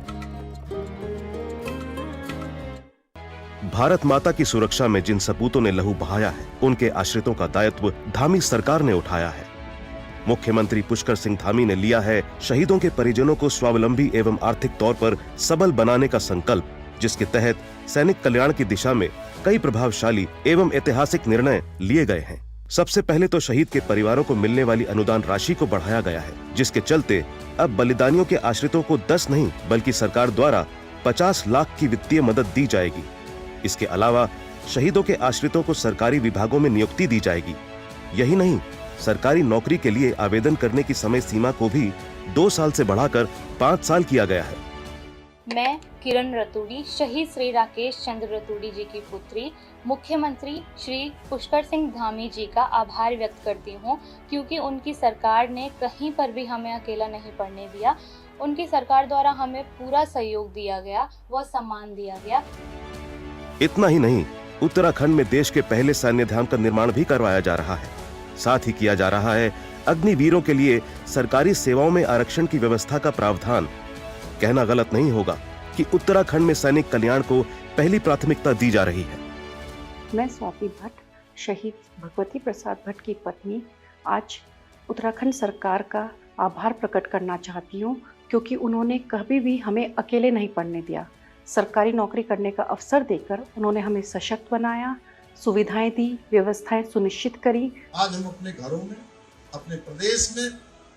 भारत माता की सुरक्षा में जिन सपूतों ने लहू बहाया है, उनके आश्रितों का दायित्व धामी सरकार ने उठाया है। मुख्यमंत्री पुष्कर सिंह धामी ने लिया है शहीदों के परिजनों को स्वावलंबी एवं आर्थिक तौर पर सबल बनाने का संकल्प, जिसके तहत सैनिक कल्याण की दिशा में कई प्रभावशाली एवं ऐतिहासिक निर्णय लिए गए हैं। सबसे पहले तो शहीद के परिवारों को मिलने वाली अनुदान राशि को बढ़ाया गया है, जिसके चलते अब बलिदानियों के आश्रितों को 10 नहीं बल्कि सरकार द्वारा 50 लाख की वित्तीय मदद दी जाएगी। इसके अलावा शहीदों के आश्रितों को सरकारी विभागों में नियुक्ति दी जाएगी। यही नहीं, सरकारी नौकरी के लिए आवेदन करने की समय सीमा को भी 2 साल से बढ़ाकर 5 साल किया गया है। मैं किरण रतूड़ी, शहीद श्री राकेश चंद्र रतूड़ी जी की पुत्री, मुख्यमंत्री श्री पुष्कर सिंह धामी जी का आभार व्यक्त करती हूँ, क्योंकि उनकी सरकार ने कहीं पर भी हमें अकेला नहीं पड़ने दिया। उनकी सरकार द्वारा हमें पूरा सहयोग दिया गया, व सम्मान दिया गया। इतना ही नहीं, उत्तराखंड में देश के पहले सैन्य धाम का निर्माण भी करवाया जा रहा है। साथ ही किया जा रहा है अग्निवीरों के लिए सरकारी सेवाओं में आरक्षण की व्यवस्था का प्रावधान। कहना गलत नहीं होगा कि उत्तराखंड में सैनिक कल्याण को पहली प्राथमिकता दी जा रही है। मैं स्वाति भट्ट, शहीद भगवती प्रसाद भट्ट की पत्नी, आज उत्तराखंड सरकार का आभार प्रकट करना चाहती हूँ, क्योंकि उन्होंने कभी भी हमें अकेले नहीं पड़ने दिया। सरकारी नौकरी करने का अवसर देकर उन्होंने हमें सशक्त बनाया, सुविधाएं दी, व्यवस्थाएं सुनिश्चित करी। आज हम अपने घरों में, अपने प्रदेश में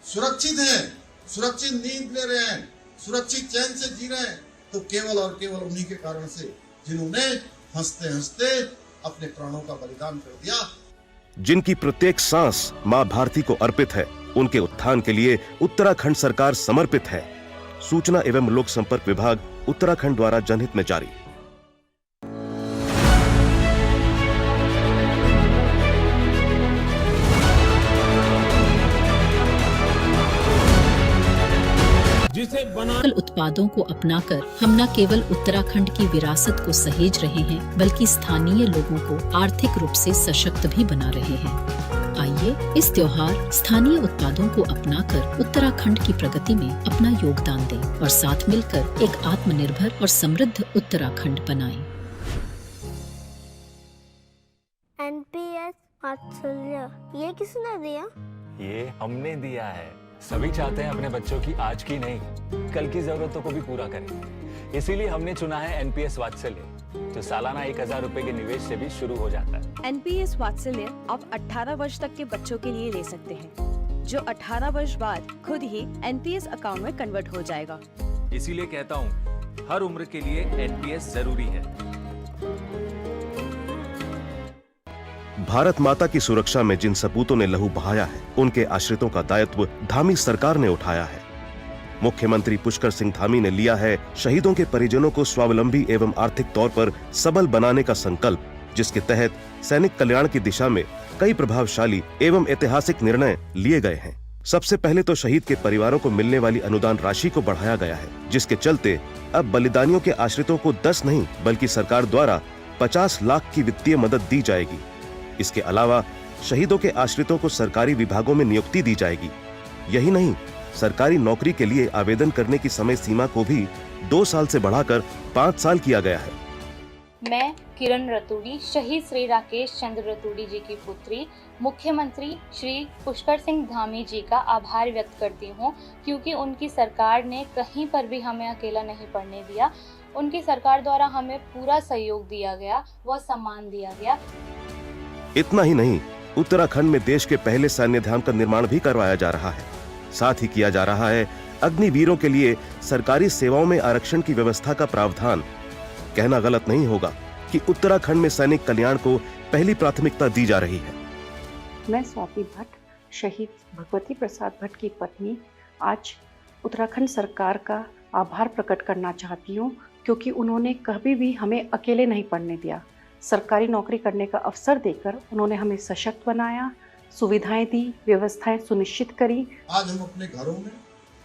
सुरक्षित हैं, सुरक्षित नींद ले रहे हैं, सुरक्षित चैन से जी रहे हैं, तो केवल और केवल उन्हीं के कारण से, जिन्होंने हंसते हंसते अपने प्राणों का बलिदान कर दिया। जिनकी प्रत्येक सांस मां भारती को अर्पित है, उनके उत्थान के लिए उत्तराखंड सरकार समर्पित है। सूचना एवं लोक संपर्क विभाग उत्तराखंड द्वारा जनहित में जारी। जिसे बना उत्पादों को अपनाकर हम न केवल उत्तराखंड की विरासत को सहेज रहे हैं, बल्कि स्थानीय लोगों को आर्थिक रूप से सशक्त भी बना रहे हैं। आइए इस त्योहार स्थानीय उत्पादों को अपनाकर उत्तराखंड की प्रगति में अपना योगदान दें और साथ मिलकर एक आत्मनिर्भर और समृद्ध उत्तराखंड बनाएं। NPS वात्सल्य, ये किसने दिया? ये हमने दिया है। सभी चाहते हैं अपने बच्चों की आज की नहीं, कल की जरूरतों को भी पूरा करें। इसीलिए हमने चुना है NPS वात्सल्य, जो सालाना 1000 रुपए के निवेश से भी शुरू हो जाता है। NPS वात्सल्य आप 18 वर्ष तक के बच्चों के लिए ले सकते हैं, जो 18 वर्ष बाद खुद ही NPS अकाउंट में कन्वर्ट हो जाएगा। इसीलिए कहता हूँ, हर उम्र के लिए एनपीएस जरूरी है। भारत माता की सुरक्षा में जिन सपूतों ने लहू बहाया है, उनके आश्रितों का दायित्व धामी सरकार ने उठाया है। मुख्यमंत्री पुष्कर सिंह धामी ने लिया है शहीदों के परिजनों को स्वावलंबी एवं आर्थिक तौर पर सबल बनाने का संकल्प, जिसके तहत सैनिक कल्याण की दिशा में कई प्रभावशाली एवं ऐतिहासिक निर्णय लिए गए हैं। सबसे पहले तो शहीद के परिवारों को मिलने वाली अनुदान राशि को बढ़ाया गया है, जिसके चलते अब बलिदानियों के आश्रितों को 10 नहीं बल्कि सरकार द्वारा 50 लाख की वित्तीय मदद दी जाएगी। इसके अलावा शहीदों के आश्रितों को सरकारी विभागों में नियुक्ति दी जाएगी। यही नहीं, सरकारी नौकरी के लिए आवेदन करने की समय सीमा को भी 2 साल से बढ़ाकर 5 साल किया गया है। मैं किरण रतूड़ी, शहीद श्री राकेश चंद्र रतूड़ी जी की पुत्री, मुख्यमंत्री श्री पुष्कर सिंह धामी जी का आभार व्यक्त करती हूँ, क्योंकि उनकी सरकार ने कहीं पर भी हमें अकेला नहीं पड़ने दिया। उनकी सरकार द्वारा हमें पूरा सहयोग दिया गया, व सम्मान दिया गया। इतना ही नहीं, उत्तराखंड में देश के पहले सैन्य धाम का निर्माण भी करवाया जा रहा है। साथ ही किया जा रहा है अग्निवीरों के लिए सरकारी सेवाओं में आरक्षण की व्यवस्था का प्रावधान। कहना गलत नहीं होगा कि उत्तराखंड में सैनिक कल्याण को पहली प्राथमिकता दी जा रही है। मैं स्वाति भट्ट, शहीद भगवती प्रसाद भट्ट की पत्नी, आज उत्तराखंड सरकार का आभार प्रकट करना चाहती हूँ, क्योंकि उन्होंने कभी भी हमें अकेले नहीं पड़ने दिया। सरकारी नौकरी करने का अवसर देकर उन्होंने हमें सशक्त बनाया, सुविधाएं दी, व्यवस्थाएं सुनिश्चित करी। आज हम अपने घरों में,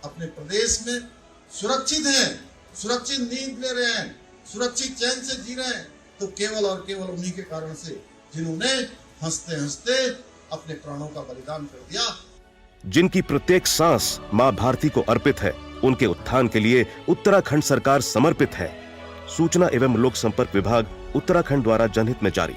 अपने प्रदेश में सुरक्षित हैं, सुरक्षित नींद ले रहे हैं, सुरक्षित चैन से जी रहे हैं, तो केवल और केवल उन्हीं के कारण से, जिन्होंने हंसते हंसते अपने प्राणों का बलिदान कर दिया। जिनकी प्रत्येक सांस मां भारती को अर्पित है, उनके उत्थान के लिए उत्तराखंड सरकार समर्पित है। सूचना एवं लोक संपर्क विभाग उत्तराखंड द्वारा जनहित में जारी।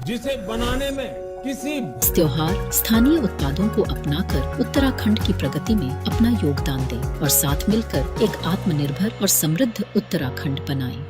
जिसे बनाने में किसी इस त्योहार स्थानीय उत्पादों को अपनाकर उत्तराखंड की प्रगति में अपना योगदान दें और साथ मिलकर एक आत्मनिर्भर और समृद्ध उत्तराखंड बनाएं।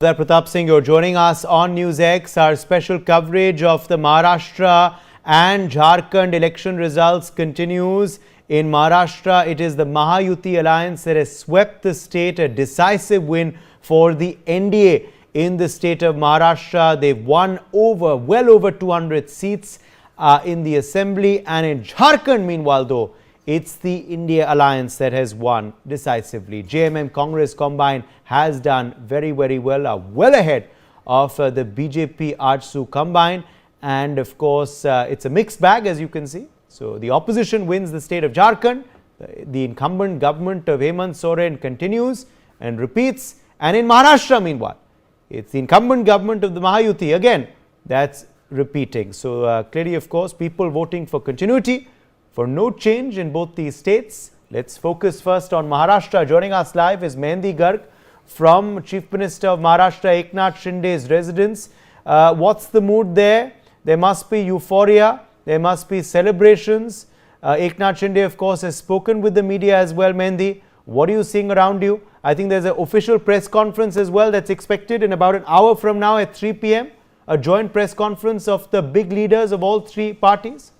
Pratap Singh, you're joining us on NewsX. Our special coverage of the Maharashtra and Jharkhand election results continues. In Maharashtra, it is the Mahayuti alliance that has swept the state, a decisive win for the NDA in the state of Maharashtra. They've won well over 200 seats in the assembly, and in Jharkhand, meanwhile, though, it's the India alliance that has won decisively. JMM Congress combined has done very, very well, well ahead of the BJP Arjsu combined. And of course, it's a mixed bag, as you can see. So the opposition wins the state of Jharkhand. The incumbent government of Hemant Soren continues and repeats. And in Maharashtra, meanwhile, it's the incumbent government of the Mahayuti again that's repeating. So clearly, of course, people voting for continuity, for no change in both these states. Let's focus first on Maharashtra. Joining us live is Mehendi Garg from Chief Minister of Maharashtra, Eknath Shinde's residence. What's the mood there? There must be euphoria. There must be celebrations. Eknath Shinde, of course, has spoken with the media as well. Mehendi, what are you seeing around you? I think there's an official press conference as well that's expected in about an hour from now at 3 p.m. A joint press conference of the big leaders of all three parties.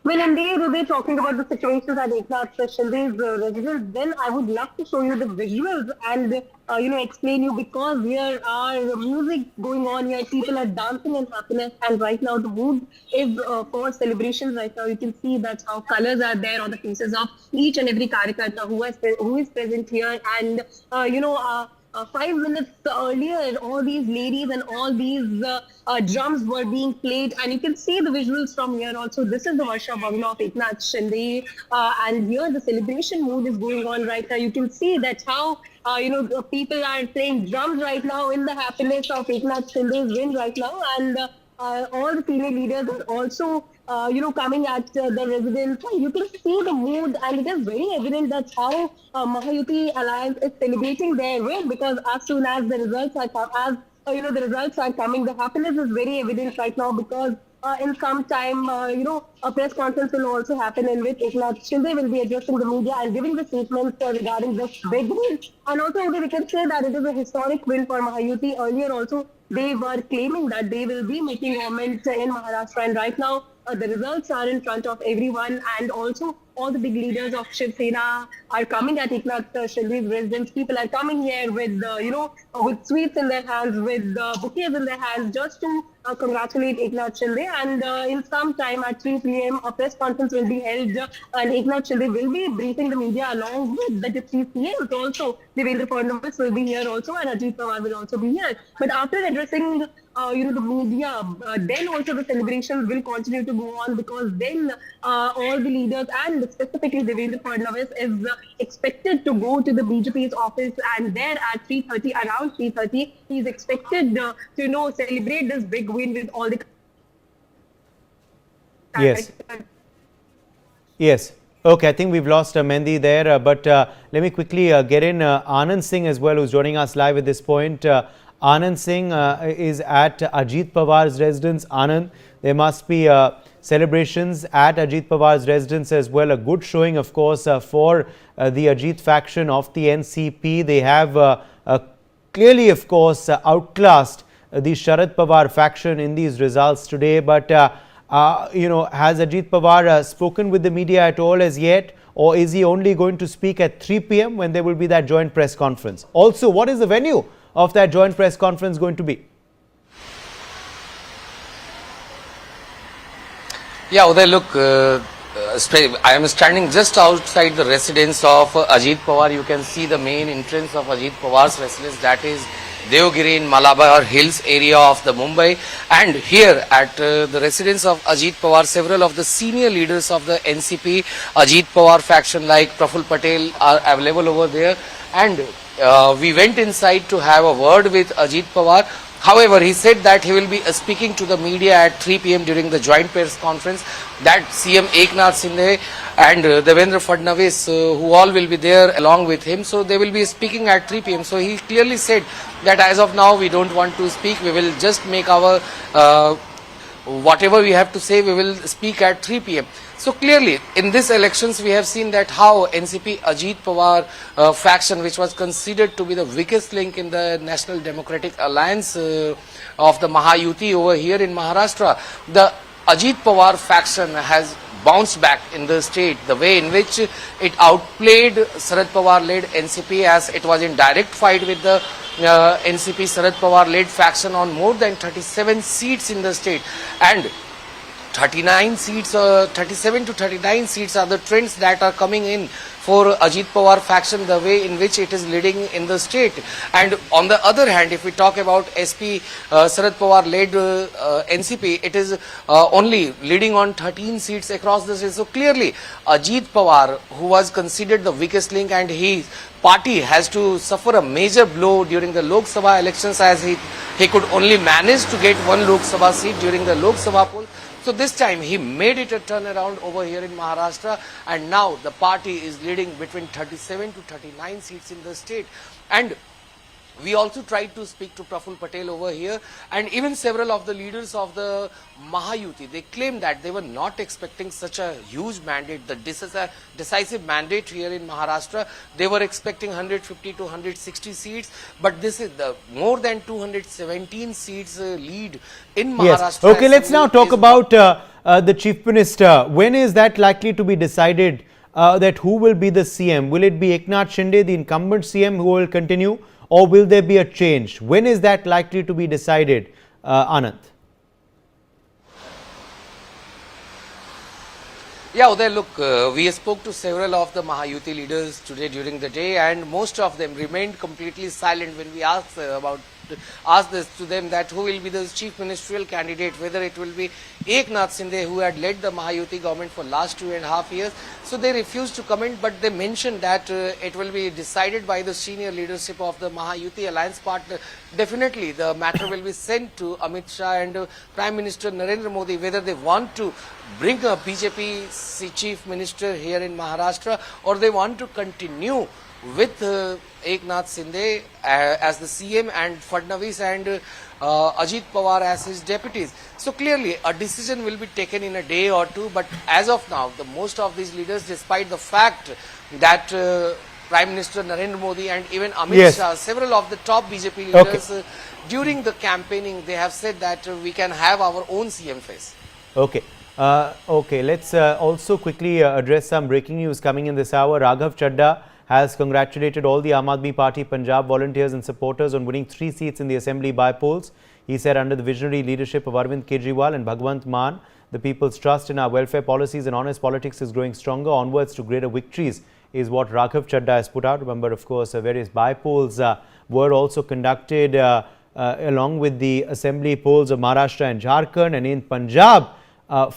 Well, indeed, they're talking about the situations at Eknath Shinde's residence. Then I would love to show you the visuals and, explain you, because here are music going on here. People are dancing in happiness, and right now the mood is for celebrations. Right now, you can see that's how colors are there on the faces of each and every Karyakarta who is present here. And 5 minutes earlier, all these ladies and all these drums were being played, and you can see the visuals from here also. This is the Varsha Bangla of Eknath Shinde, and here the celebration mood is going on right now. You can see that how the people are playing drums right now in the happiness of Eknath Shinde's win right now, and all the senior leaders are also coming at the residents. You can see the mood, and it is very evident that's how Mahayuti Alliance is celebrating their win, because as soon as the results are the results are coming, the happiness is very evident right now, because in some time, a press conference will also happen in which Eknath Shinde will be addressing the media and giving the statements regarding this big win. And also, we can say that it is a historic win for Mahayuti. Earlier also, they were claiming that they will be making government in Maharashtra, and right now the results are in front of everyone, and also all the big leaders of Shiv Sena are coming at Eknath Shinde's residence. People are coming here with, with sweets in their hands, with bouquets in their hands, just to congratulate Eknath Shinde. And in some time at 3 p.m. a press conference will be held, and Eknath Shinde will be briefing the media along with the deputy CMs. Also, Devendra Fadnavis will be here also, and Ajit Pawar will also be here. But after addressing the media, then also the celebrations will continue to go on, because then all the leaders, and specifically Devendra Fadnavis, is expected to go to the BJP's office, and there at 3:30, around 3:30, he is expected to celebrate this big win with all the. Yes. Yes. Okay, I think we've lost Mendi there, but let me quickly get in Anand Singh as well, who's joining us live at this point. Anand Singh is at Ajit Pawar's residence. Anand, there must be celebrations at Ajit Pawar's residence as well. A good showing, of course, for the Ajit faction of the NCP. They have clearly, of course, outclassed the Sharad Pawar faction in these results today. But, has Ajit Pawar spoken with the media at all as yet? Or is he only going to speak at 3 p.m. when there will be that joint press conference? Also, what is the venue of that joint press conference going to be? Yeah, Uday, look, I am standing just outside the residence of Ajit Pawar. You can see the main entrance of Ajit Pawar's residence, that is Devgiri in Malabar Hills area of the Mumbai. And here at the residence of Ajit Pawar, several of the senior leaders of the NCP, Ajit Pawar faction like Praful Patel are available over there. And we went inside to have a word with Ajit Pawar. However, he said that he will be speaking to the media at 3 p.m. during the joint press conference, that CM Eknath Shinde and Devendra Fadnavis, who all will be there along with him. So they will be speaking at 3 p.m. So he clearly said that as of now we don't want to speak. We will just make our whatever we have to say, we will speak at 3 p.m. So clearly, in these elections, we have seen that how NCP Ajit Pawar faction, which was considered to be the weakest link in the National Democratic Alliance of the Mahayuti over here in Maharashtra, the Ajit Pawar faction has bounced back in the state, the way in which it outplayed Sharad Pawar-led NCP, as it was in direct fight with the NCP Sharad Pawar-led faction on more than 37 seats in the state. And 39 seats, 37 to 39 seats are the trends that are coming in for Ajit Pawar faction, the way in which it is leading in the state. And on the other hand, if we talk about SP Sharad Pawar led NCP, it is only leading on 13 seats across the state. So clearly, Ajit Pawar, who was considered the weakest link, and his party has to suffer a major blow during the Lok Sabha elections, as he could only manage to get one Lok Sabha seat during the Lok Sabha poll. So this time he made it a turnaround over here in Maharashtra, and now the party is leading between 37 to 39 seats in the state. And we also tried to speak to Praful Patel over here, and even several of the leaders of the Mahayuti, they claimed that they were not expecting such a huge mandate, the decisive mandate here in Maharashtra. They were expecting 150 to 160 seats, but this is the more than 217 seats lead in Maharashtra. Yes. Okay, let's now talk about the Chief Minister. When is that likely to be decided, that who will be the CM? Will it be Eknath Shinde, the incumbent CM, who will continue? Or will there be a change? When is that likely to be decided, Anand? Yeah, Uday, look, we spoke to several of the Mahayuti leaders today during the day, and most of them remained completely silent when we asked about asked this to them that who will be the chief ministerial candidate, whether it will be Eknath Shinde, who had led the Mahayuti government for last 2.5 years. So they refused to comment, but they mentioned that it will be decided by the senior leadership of the Mahayuti alliance partner. Definitely the matter will be sent to Amit Shah and Prime Minister Narendra Modi, whether they want to bring a BJP chief minister here in Maharashtra or they want to continue with Eknath Shinde as the CM and Fadnavis and Ajit Pawar as his deputies. So clearly a decision will be taken in a day or two, but as of now the most of these leaders, despite the fact that Prime Minister Narendra Modi and even Amit Shah, several of the top BJP leaders during the campaigning, they have said that we can have our own CM face. Okay. Let's also quickly address some breaking news coming in this hour. Raghav Chadha has congratulated all the Aam Aadmi Party Punjab volunteers and supporters on winning 3 seats in the Assembly by-polls. He said under the visionary leadership of Arvind Kejriwal and Bhagwant Mann, the people's trust in our welfare policies and honest politics is growing stronger. Onwards to greater victories is what Raghav Chadha has put out. Remember, of course, various by-polls were also conducted along with the Assembly polls of Maharashtra and Jharkhand. And in Punjab, out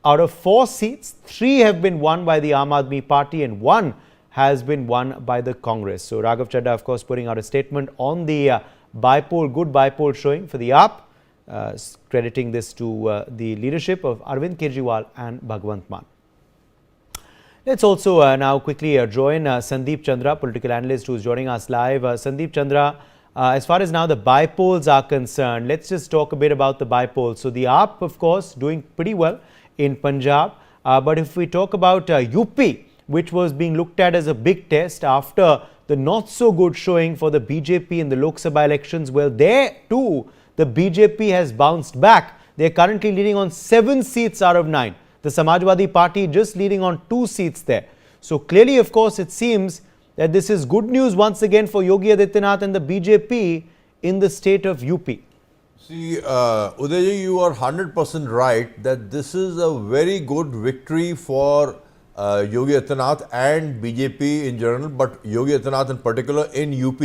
of 4 seats, 3 have been won by the Aam Aadmi Party and 1 has been won by the Congress. So Raghav Chadha, of course, putting out a statement on the by-poll, good by-poll showing for the AAP, crediting this to the leadership of Arvind Kejriwal and Bhagwant Mann. Let's also now quickly join Sandeep Chandra, political analyst, who is joining us live. Sandeep Chandra, as far as now the by-polls are concerned, let's just talk a bit about the by-polls. So the AAP, of course, doing pretty well in Punjab. But if we talk about UP, which was being looked at as a big test after the not so good showing for the BJP in the Lok Sabha elections, well, there too, the BJP has bounced back. They are currently leading on 7 seats out of 9. The Samajwadi Party just leading on 2 seats there. So clearly, of course, it seems that this is good news once again for Yogi Adityanath and the BJP in the state of UP. See, Udayji, you are 100% right that this is a very good victory for Yogi Adityanath and BJP in general, but Yogi Adityanath in particular in UP.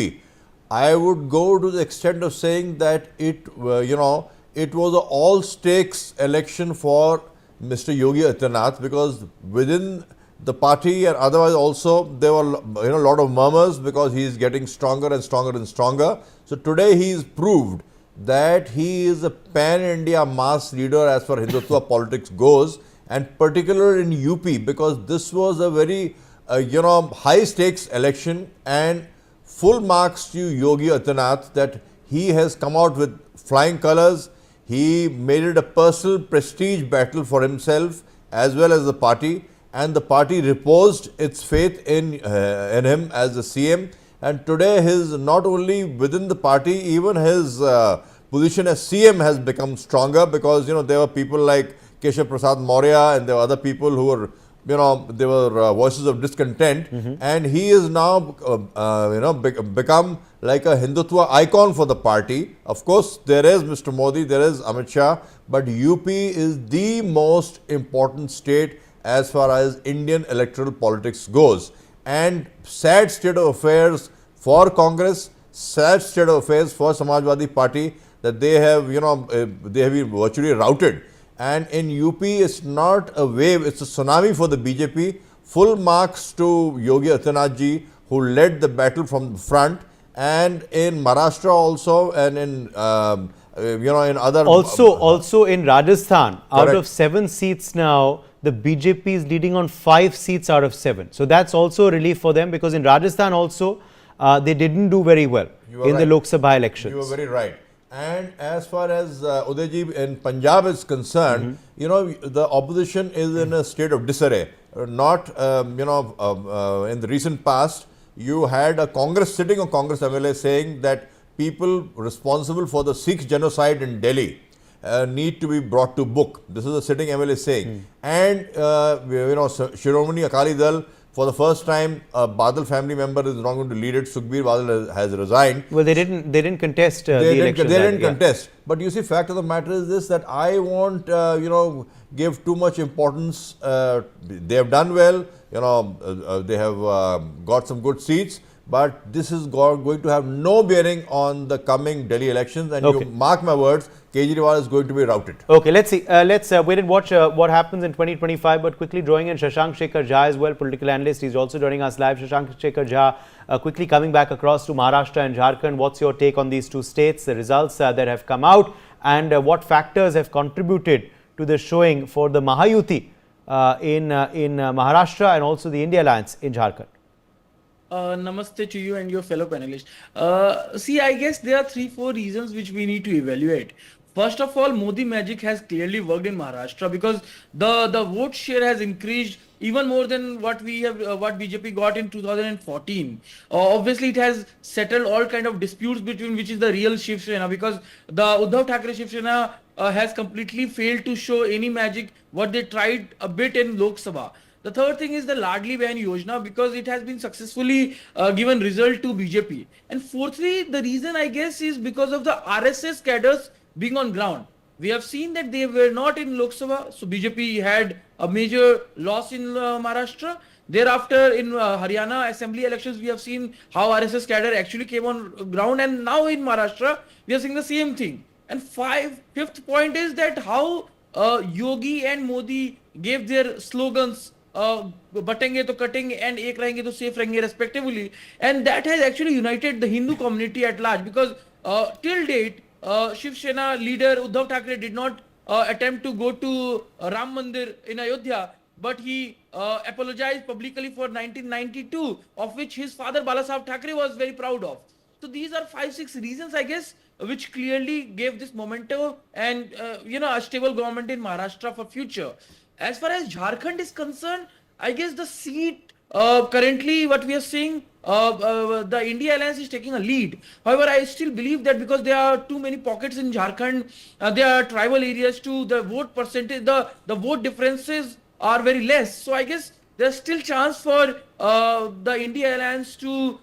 I would go to the extent of saying that it was an all-stakes election for Mr. Yogi Adityanath, because within the party and otherwise also there were a lot of murmurs because he is getting stronger and stronger and stronger. So today he is proved that he is a pan-India mass leader as far as Hindutva politics goes, and particularly in UP, because this was a very high stakes election, and full marks to Yogi Adityanath that he has come out with flying colors. He made it a personal prestige battle for himself as well as the party, and the party reposed its faith in him as the CM. And today his, not only within the party, even his position as CM has become stronger, because there were people like Keshav Prasad Maurya and there were other people who were, there were voices of discontent, and he is now become like a Hindutva icon for the party. Of course, there is Mr. Modi, there is Amit Shah, but UP is the most important state as far as Indian electoral politics goes. And sad state of affairs for Congress, sad state of affairs for Samajwadi Party, that they have, they have been virtually routed. And in UP, it's not a wave, it's a tsunami for the BJP. Full marks to Yogi Adityanath ji, who led the battle from the front. And in Maharashtra also, and in in other also in Rajasthan, correct. Out of 7 seats now, the BJP is leading on 5 seats out of 7. So that's also a relief for them, because in Rajasthan also they didn't do very well in the Lok Sabha elections. You are very right. And as far as Udayji in Punjab is concerned, the opposition is in a state of disarray. Not in the recent past, you had a Congress sitting on Congress MLA saying that people responsible for the Sikh genocide in Delhi need to be brought to book. This is a sitting MLA saying. And Shiromani Akali Dal, for the first time, a Badal family member is not going to lead it. Sukhbir Badal has resigned. Well, they didn't contest the election. They didn't contest. But you see, fact of the matter is this, that I won't give too much importance. They have done well. They have got some good seats. but this is going to have no bearing on the coming Delhi elections, and Okay. you mark my words, Kejriwal is going to be routed. Okay, let's see. Let's wait and watch what happens in 2025. But quickly drawing in Shashank Shekhar Jha as well, political analyst. He's also joining us live. Shashank Shekhar Jha, quickly coming back across to Maharashtra and Jharkhand. What's your take on these two states, the results that have come out, and what factors have contributed to the showing for the Mahayuti in Maharashtra and also the India Alliance in Jharkhand? Namaste to you and your fellow panelists. See, I guess there are 3-4 reasons which we need to evaluate. First of all, Modi magic has clearly worked in Maharashtra because the vote share has increased even more than what BJP got in 2014. Obviously, it has settled all kind of disputes between which is the real Shiv Sena, because the Uddhav Thackeray Shiv Sena has completely failed to show any magic what they tried a bit in Lok Sabha. The third thing is the Ladli Bahan Yojana, because it has been successfully given result to BJP. And fourthly, the reason I guess is because of the RSS cadres being on ground. We have seen that they were not in Lok Sabha, so BJP had a major loss in Maharashtra. Thereafter, in Haryana Assembly elections, we have seen how RSS cadre actually came on ground, and now in Maharashtra, we are seeing the same thing. And fifth point is that how Yogi and Modi gave their slogans, बटेंगे तो कटेंगे and एक रहेंगे तो safe रहेंगे respectively, and that has actually united the Hindu community at large, because till date Shiv Sena leader Uddhav Thackeray did not attempt to go to Ram Mandir in Ayodhya, but he apologized publicly for 1992, of which his father Balasaheb Thackeray was very proud of. So these are 5-6 reasons, I guess, which clearly gave this momentum and a stable government in Maharashtra for future. As far as Jharkhand is concerned, I guess the seat currently what we are seeing, the India Alliance is taking a lead. However, I still believe that because there are too many pockets in Jharkhand, there are tribal areas too, the vote percentage, the vote differences are very less. So I guess there's still chance for the India Alliance to,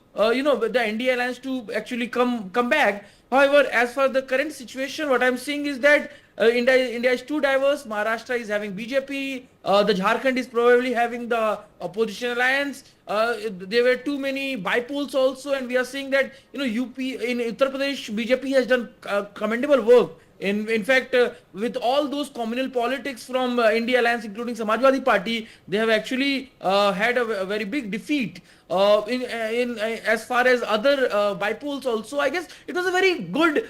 actually come back. However, as for the current situation, what I'm seeing is that India is too diverse. Maharashtra is having BJP. The Jharkhand is probably having the opposition alliance. There were too many bipoles also, and we are seeing that UP in Uttar Pradesh BJP has done commendable work. In fact, with all those communal politics from India Alliance, including Samajwadi Party, they have actually had a very big defeat. As far as other bipoles also, I guess it was a very good,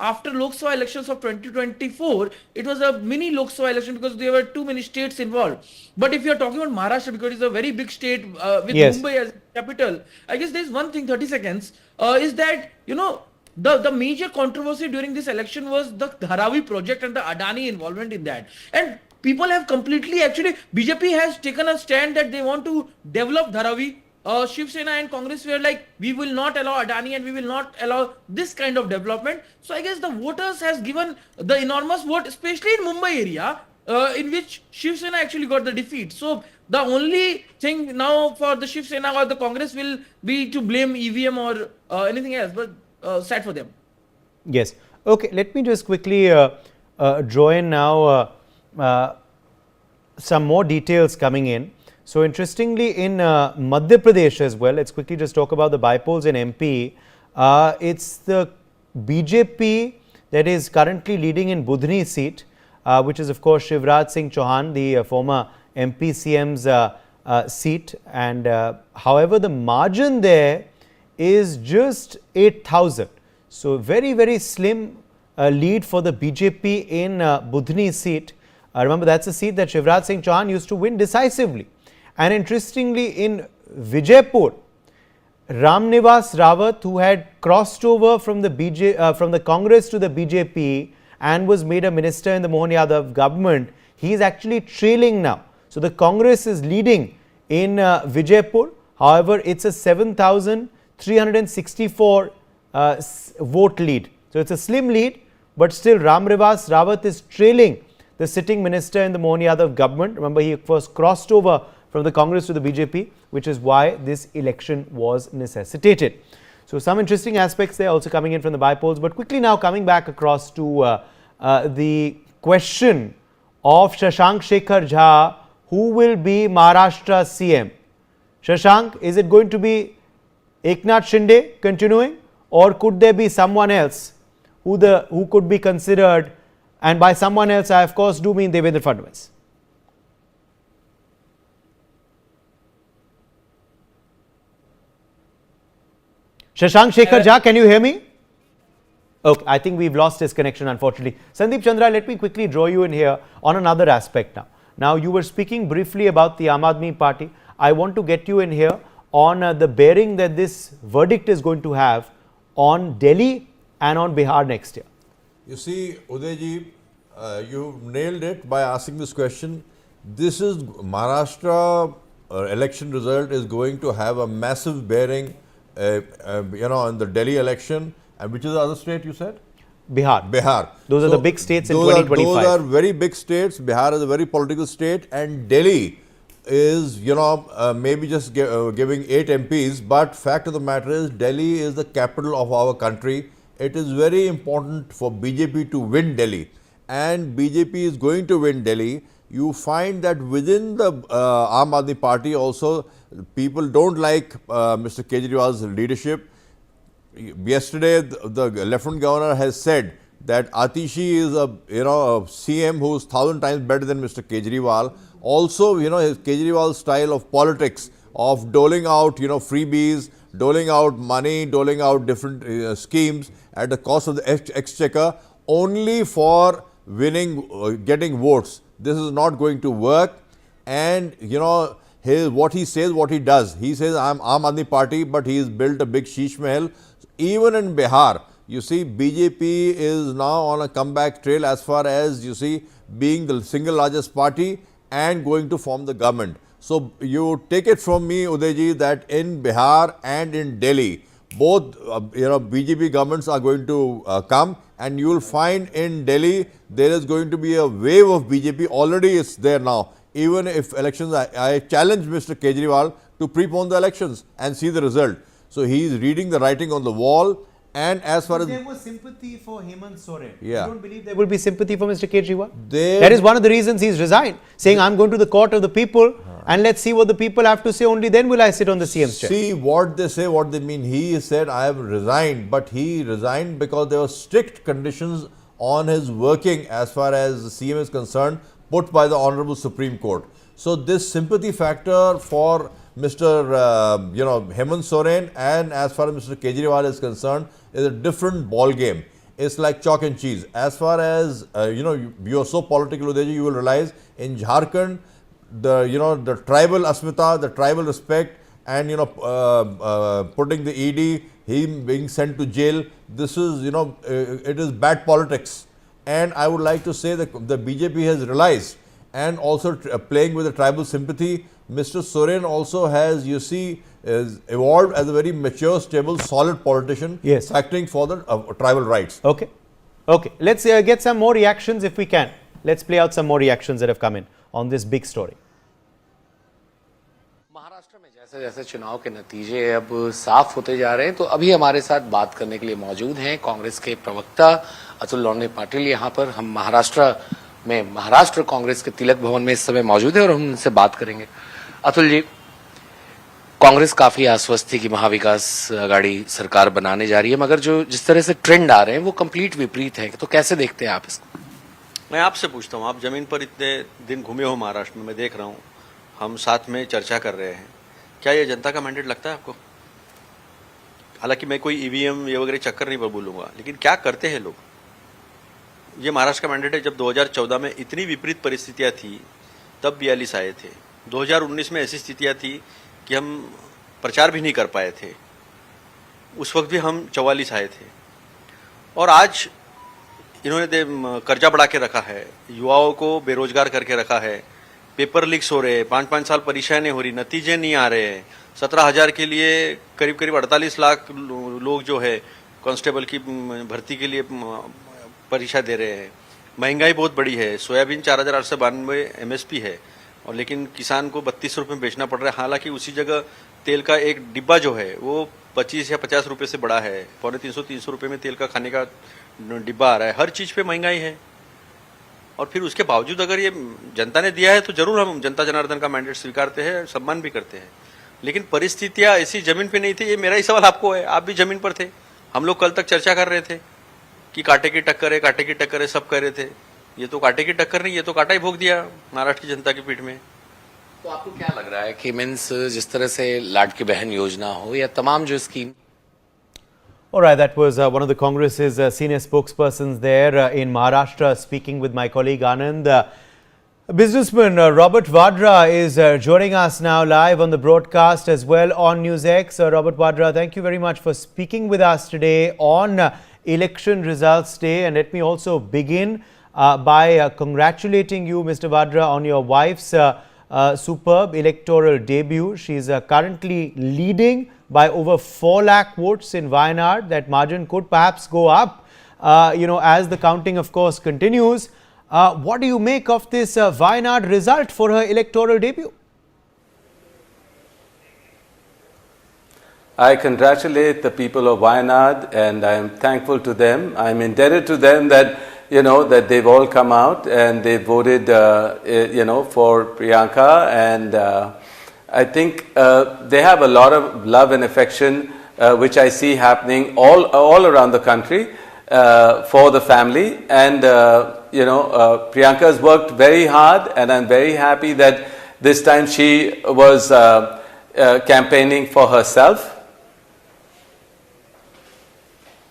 after Lok Sabha elections of 2024, it was a mini Lok Sabha election because there were too many states involved. But if you are talking about Maharashtra, because it's a very big state with Mumbai as capital, I guess there's one thing, 30 seconds, is that, the major controversy during this election was the Dharavi project and the Adani involvement in that. And people have completely, actually, BJP has taken a stand that they want to develop Dharavi. Shiv Sena and Congress were like, we will not allow Adani and we will not allow this kind of development. So I guess the voters has given the enormous vote, especially in Mumbai area, in which Shiv Sena actually got the defeat. So the only thing now for the Shiv Sena or the Congress will be to blame EVM or anything else, but sad for them. Yes. Okay, let me just quickly draw in now some more details coming in. So interestingly, in Madhya Pradesh as well, let's quickly just talk about the bipoles in MP. It's the BJP that is currently leading in Budhni seat, which is of course Shivraj Singh Chauhan, the former MP CM's seat. And however, the margin there is just 8,000. So very, very slim lead for the BJP in Budhni seat. Remember, that's a seat that Shivraj Singh Chauhan used to win decisively. And interestingly, in Vijaypur, Ramnivas Rawat, who had crossed over from the Congress to the BJP and was made a minister in the Mohan Yadav government, he is actually trailing now. So the Congress is leading in Vijaypur. However, it's a 7,364 vote lead. So it's a slim lead, but still Ramnivas Rawat is trailing the sitting minister in the Mohan Yadav government. Remember, he first crossed over from the Congress to the BJP, which is why this election was necessitated. So some interesting aspects there also coming in from the bipoles. But quickly now coming back across to the question of Shashank Shekhar Jha, who will be Maharashtra CM. Shashank, is it going to be Eknath Shinde continuing, or could there be someone else who could be considered? And by someone else, I of course do mean Devendra Fadnavis. Shashank Shekhar Jha, can you hear me? Okay, I think we've lost his connection, unfortunately. Sandeep Chandra, let me quickly draw you in here on another aspect now. Now, you were speaking briefly about the Aam Aadmi Party. I want to get you in here on the bearing that this verdict is going to have on Delhi and on Bihar next year. You see, Udayji, you nailed it by asking this question. This is Maharashtra election result is going to have a massive bearing, in the Delhi election. And which is the other state you said? Bihar. Bihar. Those are the big states in 2025. Those are very big states. Bihar is a very political state, and Delhi is, maybe just giving 8 MPs. But fact of the matter is, Delhi is the capital of our country. It is very important for BJP to win Delhi, and BJP is going to win Delhi. You find that within the Aam Aadmi Party also, people don't like Mr. Kejriwal's leadership. Yesterday, the Lieutenant Governor has said that Atishi is a CM who is 1,000 times better than Mr. Kejriwal. Also, his Kejriwal style of politics of doling out freebies, doling out money, doling out different schemes at the cost of the exchequer only for winning, getting votes. This is not going to work. And what he says, what he does. He says, I'm Aam Aadmi Party, but he has built a big sheesh mahal. Even in Bihar, you see, BJP is now on a comeback trail as far as, you see, being the single largest party and going to form the government. So, you take it from me, Udayji, that in Bihar and in Delhi, both, BJP governments are going to come, and you will find in Delhi, there is going to be a wave of BJP. Already it's there now. Even if elections, I challenge Mr. Kejriwal to prepone the elections and see the result. So, he is reading the writing on the wall. And as far as there was sympathy for Hemant Soren, yeah. You don't believe there will be sympathy for Mr. Kejriwal? That is one of the reasons he's resigned, saying I'm going to the court of the people and let's see what the people have to say, only then will I sit on the CM's chair. See what they say, what they mean. He said I have resigned, but he resigned because there were strict conditions on his working as far as the CM is concerned, put by the Honorable Supreme Court. So this sympathy factor for Mr. Hemant Soren and as far as Mr. Kejriwal is concerned is a different ball game. It's like chalk and cheese. As far as you are so political, Udayji, you will realize in Jharkhand, the tribal asmita, the tribal respect, and putting the ED, him being sent to jail. This is it is bad politics, and I would like to say that the BJP has realized and also playing with the tribal sympathy. Mr. Soren also has, is evolved as a very mature, stable, solid politician, yes, acting for the tribal rights. Okay. Let's get some more reactions if we can. Let's play out some more reactions that have come in on this big story. Maharashtra में जैसे जैसे चुनाव के नतीजे अब साफ होते जा रहे हैं, तो अभी हमारे साथ बात करने के लिए मौजूद हैं कांग्रेस के प्रवक्ता अतुल लोने पाटिल। यहाँ पर हम महाराष्ट्र कांग्रेस के तिलक भवन में इस समय मौजूद है और हम उनसे बात करेंगे। अतुल जी, कांग्रेस काफी आश्वस्त थी कि महाविकास आघाड़ी सरकार बनाने जा रही है, मगर जिस तरह से ट्रेंड आ रहे हैं वो कंप्लीट विपरीत है, तो कैसे देखते हैं आप इसको? मैं आपसे पूछता हूं, आप जमीन पर इतने दिन घूमे हो महाराष्ट्र में, मैं देख रहा हूं, हम साथ में चर्चा कर रहे हैं, क्या ये जनता का मैंडेट लगता है आपको? हालांकि मैं कोई ईवीएम ये वगैरह चक्कर नहीं पर बोलूंगा, लेकिन क्या करते हैं लोग? ये महाराष्ट्र का मैंडेट है। जब 2014 में इतनी विपरीत परिस्थितियां थी तब 42 आए थे। 2019 में ऐसी स्थितियां थी कि हम प्रचार भी नहीं कर पाए थे, उस वक्त भी हम 44 आए थे। और आज इन्होंने कर्जा बढ़ा के रखा है, युवाओं को बेरोजगार करके रखा है, पेपर लीक्स हो रहे, 5-5 साल परीक्षाएं नहीं हो रही, नतीजे नहीं आ रहे हैं। 17,000 के लिए करीब 48 लाख लोग जो है कांस्टेबल की भर्ती के लिए परीक्षा दे रहे हैं। महंगाई बहुत बड़ी है, सोयाबीन 4,892 MSP है, और लेकिन किसान को 32 रुपये में बेचना पड़ रहा है। हालांकि उसी जगह तेल का एक डिब्बा जो है वो 25 या 50 रुपये से बड़ा है, 250-300 रुपये में तेल का खाने का डिब्बा आ रहा है। हर चीज़ पे महंगाई है, और फिर उसके बावजूद अगर ये जनता ने दिया है तो जरूर हम जनता जनार्दन का मैंडेट स्वीकारते हैं, सम्मान भी करते हैं। लेकिन परिस्थितियां ऐसी जमीन पे नहीं थी। ये मेरा ही सवाल आपको है, आप भी जमीन पर थे। हम लोग कल तक चर्चा कर रहे थे कि कांटे की टक्कर है, कांटे की टक्कर है, सब कह रहे थे। ये तो कांटे की टक्कर नहीं, ये तो कांटा ही भोग दिया महाराष्ट्र की जनता की पीठ में। तो आपको क्या लग रहा है कि मीन्स जिस तरह से लाडकी बहन योजना हो या तमाम जो scheme. All right, that was one of the Congress's senior spokespersons there in Maharashtra, speaking with my colleague Anand. Businessman Robert Vadra is joining us now live on the broadcast as well on NewsX. Robert Vadra, thank you very much for speaking with us today on Election Results Day. And let me also begin by congratulating you, Mr. Vadra, on your wife's superb electoral debut. She's currently leading by over 4 lakh votes in Wayanad. That margin could perhaps go up, as the counting, of course, continues. What do you make of this Wayanad result for her electoral debut? I congratulate the people of Wayanad and I am thankful to them. I am indebted to them that, that they've all come out and they voted, for Priyanka, and I think they have a lot of love and affection, which I see happening all around the country for the family. And, Priyanka has worked very hard, and I'm very happy that this time she was campaigning for herself.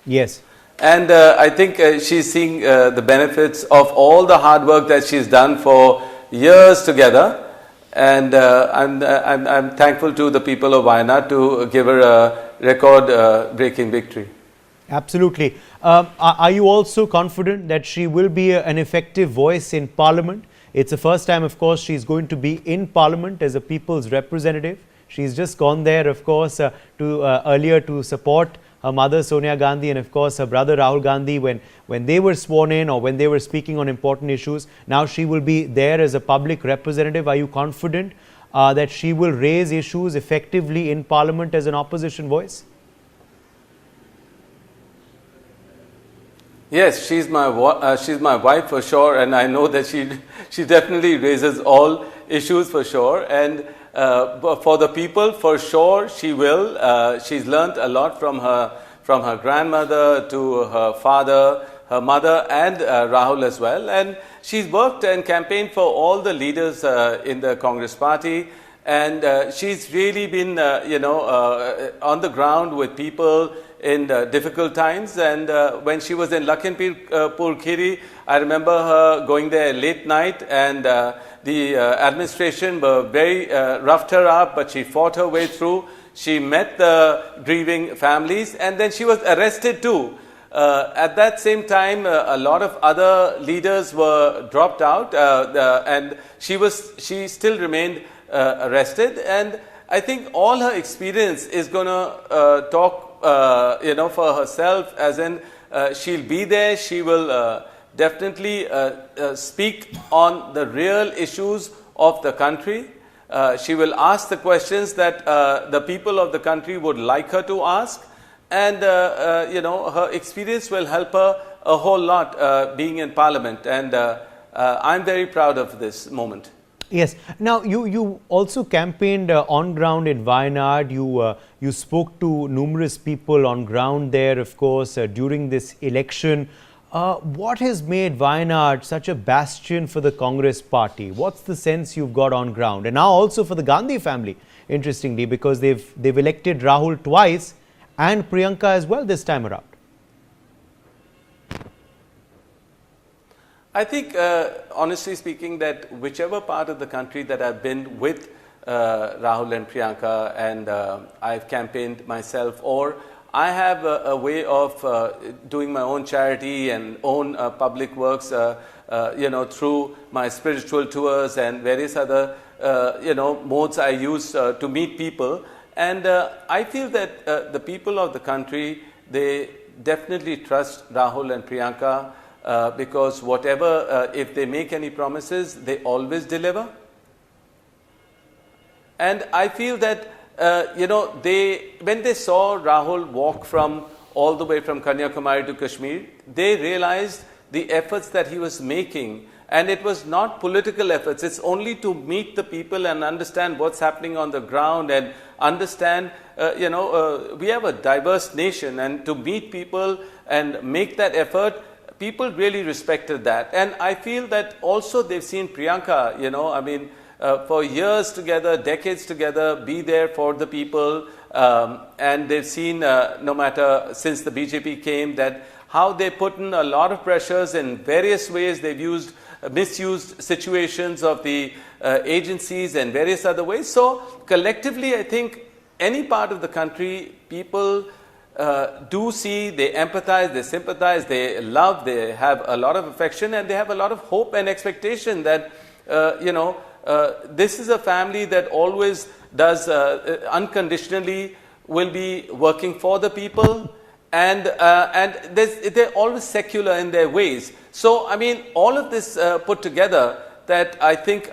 Yes. And I think she's seeing the benefits of all the hard work that she's done for years together. And I'm thankful to the people of Wayanad to give her a record-breaking victory. Absolutely. Are you also confident that she will be an effective voice in Parliament? It's the first time, of course, she's going to be in Parliament as a people's representative. She's just gone there, of course, earlier to support her mother Sonia Gandhi and, of course, her brother Rahul Gandhi when they were sworn in or when they were speaking on important issues. Now she will be there as a public representative. Are you confident that she will raise issues effectively in Parliament as an opposition voice? Yes, she's my wife for sure, and I know that she definitely raises all issues for sure. And for the people, for sure, she will. She's learnt a lot from her grandmother to her father, her mother, and Rahul as well. And she's worked and campaigned for all the leaders in the Congress party. And she's really been, on the ground with people in difficult times. And when she was in Lakhimpur Kheri, I remember her going there late night, and the administration were very roughed her up, but she fought her way through. She met the grieving families, and then she was arrested too. At that same time, a lot of other leaders were dropped out, and she still remained arrested. And I think all her experience is going to talk, for herself, as in she'll be there, she will definitely speak on the real issues of the country. She will ask the questions that the people of the country would like her to ask. And, her experience will help her a whole lot being in Parliament. And I'm very proud of this moment. Yes. Now, you also campaigned on ground in Wayanad. You spoke to numerous people on ground there, of course, during this election. What has made Wayanad such a bastion for the Congress party? What's the sense you've got on ground? And now also for the Gandhi family, interestingly, because they've elected Rahul twice and Priyanka as well this time around. I think, honestly speaking, that whichever part of the country that I've been with Rahul and Priyanka, and I've campaigned myself, or I have a way of doing my own charity and own public works, through my spiritual tours and various other, modes I use to meet people. And I feel that the people of the country, they definitely trust Rahul and Priyanka. Because whatever, if they make any promises, they always deliver. And I feel that, when they saw Rahul walk all the way from Kanyakumari to Kashmir, they realized the efforts that he was making and it was not political efforts. It's only to meet the people and understand what's happening on the ground and understand, we have a diverse nation, and to meet people and make that effort, people really respected that. And I feel that also they've seen Priyanka, for years together, decades together, be there for the people. And they've seen, no matter since the BJP came, that how they put in a lot of pressures in various ways. They've misused situations of the agencies and various other ways. So collectively, I think any part of the country, people do see, they empathize, they sympathize, they love, they have a lot of affection, and they have a lot of hope and expectation that, this is a family that always does unconditionally will be working for the people, and they're always secular in their ways. So, all of this put together, that I think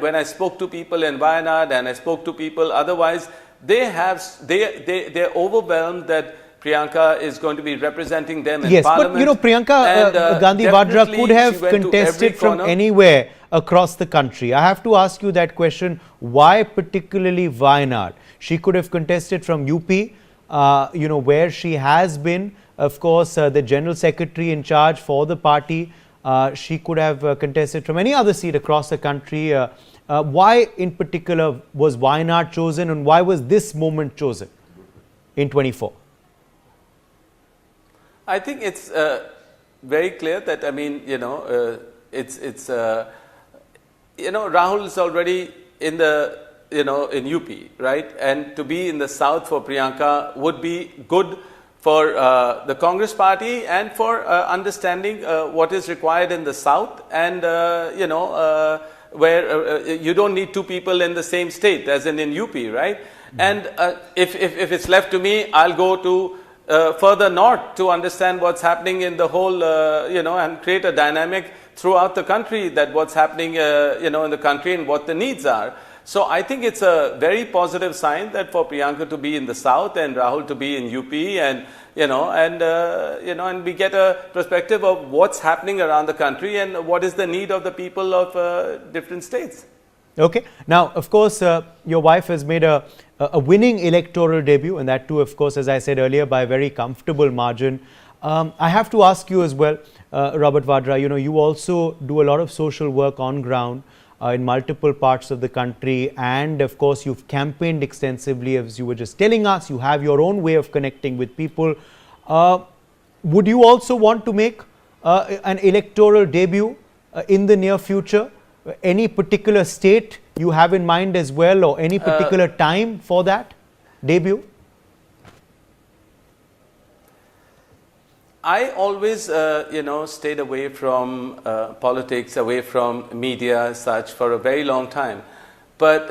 when I spoke to people in Wayanad and I spoke to people otherwise, they're overwhelmed that Priyanka is going to be representing them in Parliament. But Priyanka Gandhi Vadra could have contested from anywhere across the country. I have to ask you that question. Why particularly Wayanad? She could have contested from UP, where she has been, of course, the General Secretary in charge for the party. She could have contested from any other seat across the country. Why in particular was Wayanad chosen, and why was this moment chosen in 24? I think it's very clear that, Rahul is already in the, in UP, right? And to be in the South for Priyanka would be good for the Congress party and for understanding what is required in the South, and, where you don't need two people in the same state as in UP, right? And if it's left to me, I'll go to further north to understand what's happening in the whole, and create a dynamic throughout the country, that what's happening, in the country and what the needs are. So I think it's a very positive sign that for Priyanka to be in the South and Rahul to be in UP, and, and we get a perspective of what's happening around the country and what is the need of the people of different states. Okay. Now, of course, your wife has made a winning electoral debut, and that too, of course, as I said earlier, by a very comfortable margin. I have to ask you as well, Robert Vadra, you also do a lot of social work on ground in multiple parts of the country, and of course, you've campaigned extensively, as you were just telling us. You have your own way of connecting with people. Would you also want to make an electoral debut in the near future? Any particular state you have in mind as well, or any particular time for that debut? I always, stayed away from politics, away from media as such for a very long time. But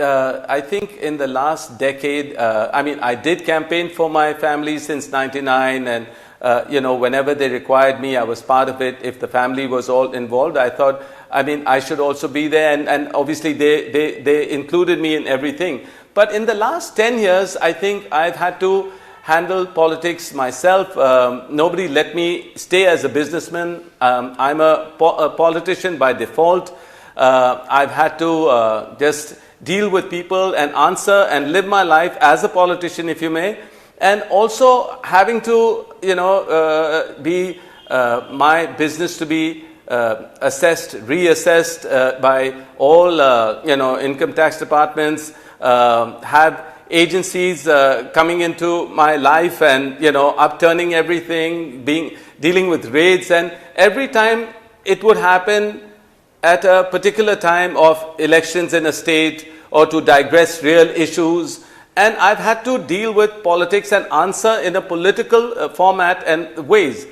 I think in the last decade, I did campaign for my family since '99, and whenever they required me, I was part of it. If the family was all involved, I thought, I should also be there, and obviously they included me in everything. But in the last 10 years, I think I've had to handle politics myself. Nobody let me stay as a businessman. I'm a politician by default. I've had to just deal with people and answer and live my life as a politician, if you may, and also having to, be my business to be assessed, reassessed by all, income tax departments, have agencies coming into my life and, upturning everything, dealing with raids, and every time it would happen at a particular time of elections in a state or to digress real issues. And I've had to deal with politics and answer in a political format and ways.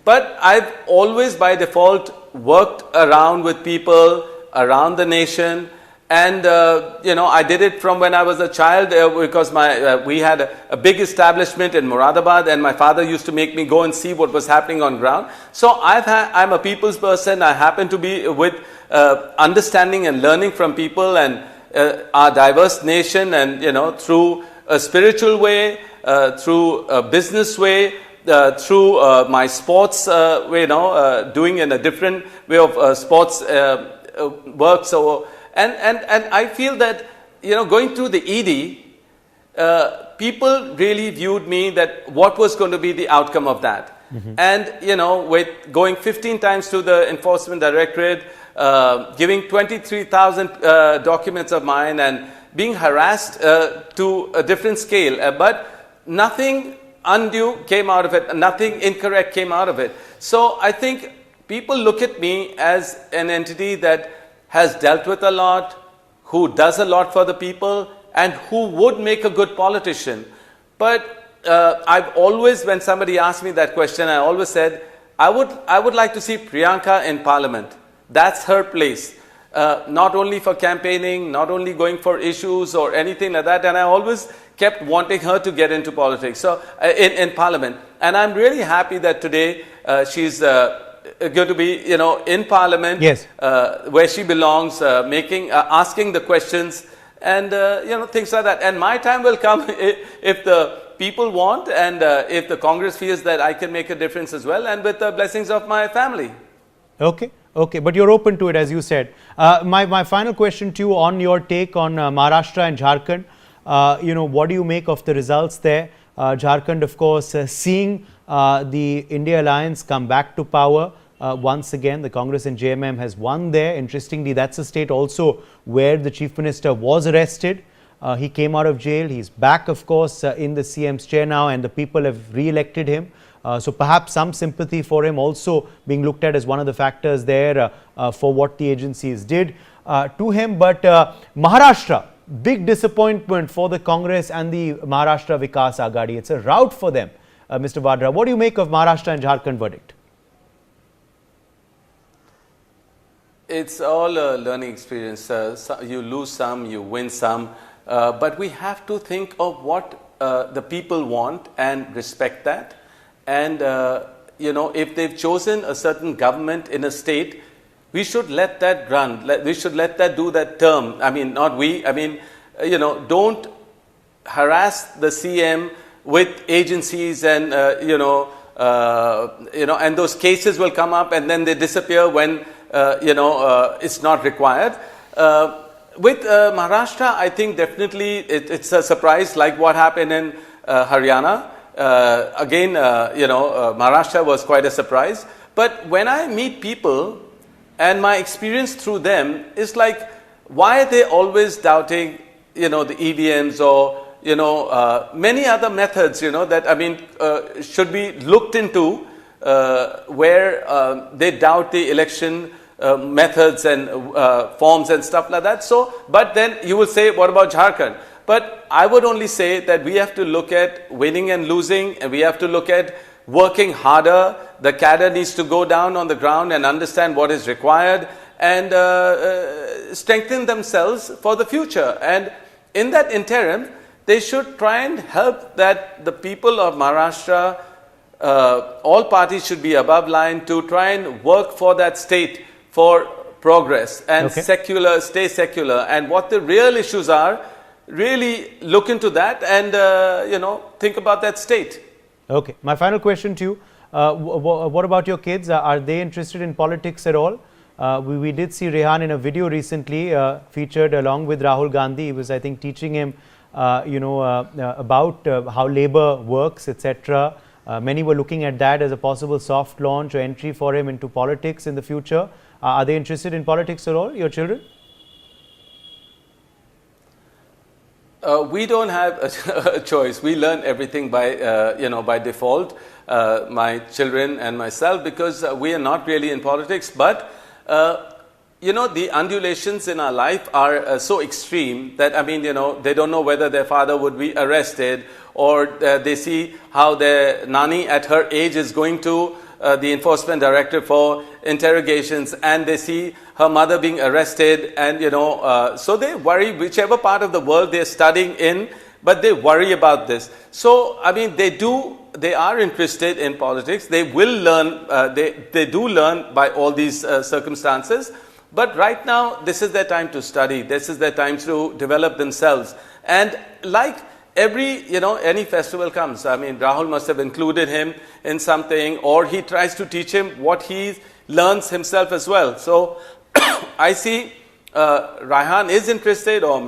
But I've always by default worked around with people around the nation. And, I did it from when I was a child because we had a big establishment in Moradabad, and my father used to make me go and see what was happening on ground. So I'm a people's person. I happen to be with understanding and learning from people and our diverse nation, and, through a spiritual way, through a business way, through my sports, doing in a different way of sports work. So, and I feel that, going through the ED, people really viewed me that what was going to be the outcome of that. And, with going 15 times to the Enforcement Directorate, giving 23,000 documents of mine and being harassed to a different scale, but nothing undue came out of it, nothing incorrect came out of it. So I think people look at me as an entity that has dealt with a lot, who does a lot for the people, and who would make a good politician. But I've always, when somebody asked me that question, I always said, I would like to see Priyanka in Parliament. That's her place. Not only for campaigning, not only going for issues or anything like that. And I always kept wanting her to get into politics, so in Parliament. And I'm really happy that today she's going to be, in Parliament, yes, where she belongs, asking the questions, and things like that. And my time will come if the people want, and if the Congress feels that I can make a difference as well, and with the blessings of my family. Okay. Okay, but you're open to it, as you said. My final question to you on your take on Maharashtra and Jharkhand. What do you make of the results there? Jharkhand, of course, seeing the India Alliance come back to power once again. The Congress and JMM has won there. Interestingly, that's a state also where the Chief Minister was arrested. He came out of jail. He's back, of course, in the CM's chair now, and the people have re-elected him. So perhaps some sympathy for him also being looked at as one of the factors there for what the agencies did to him. But Maharashtra, big disappointment for the Congress and the Maharashtra Vikas Aghadi. It's a rout for them. Mr. Vadra, what do you make of Maharashtra and Jharkhand verdict? It's all a learning experience. You lose some, you win some. But we have to think of what the people want and respect that. And, if they've chosen a certain government in a state, we should let that run. We should let that do that term. I mean, not we. I mean, don't harass the CM with agencies and, and those cases will come up and then they disappear when, it's not required. With Maharashtra, I think definitely it's a surprise, like what happened in Haryana. Again, Maharashtra was quite a surprise. But when I meet people and my experience through them is like, why are they always doubting, the EVMs or, many other methods, that, should be looked into where they doubt the election methods and forms and stuff like that. So, but then you will say, what about Jharkhand? But I would only say that we have to look at winning and losing, and we have to look at working harder. The cadre needs to go down on the ground and understand what is required and strengthen themselves for the future. And in that interim, they should try and help that the people of Maharashtra, all parties should be above line to try and work for that state for progress and stay secular. And what the real issues are, really look into that and, think about that state. Okay. My final question to you, what about your kids? Are they interested in politics at all? We did see Rehan in a video recently featured along with Rahul Gandhi. He was, I think, teaching him, about how labor works, etc. Many were looking at that as a possible soft launch or entry for him into politics in the future. Are they interested in politics at all, your children? We don't have a choice. We learn everything by, by default, my children and myself, because we are not really in politics. But, the undulations in our life are so extreme that, they don't know whether their father would be arrested, or they see how their nani at her age is going to the enforcement director for interrogations, and they see her mother being arrested, and so they worry whichever part of the world they're studying in, but they worry about this. So they are interested in politics. They will learn, they do learn by all these circumstances, but right now this is their time to study. This is their time to develop themselves. And like any festival comes, I mean, Rahul must have included him in something, or he tries to teach him what he learns himself as well. So I see Raihan is interested, or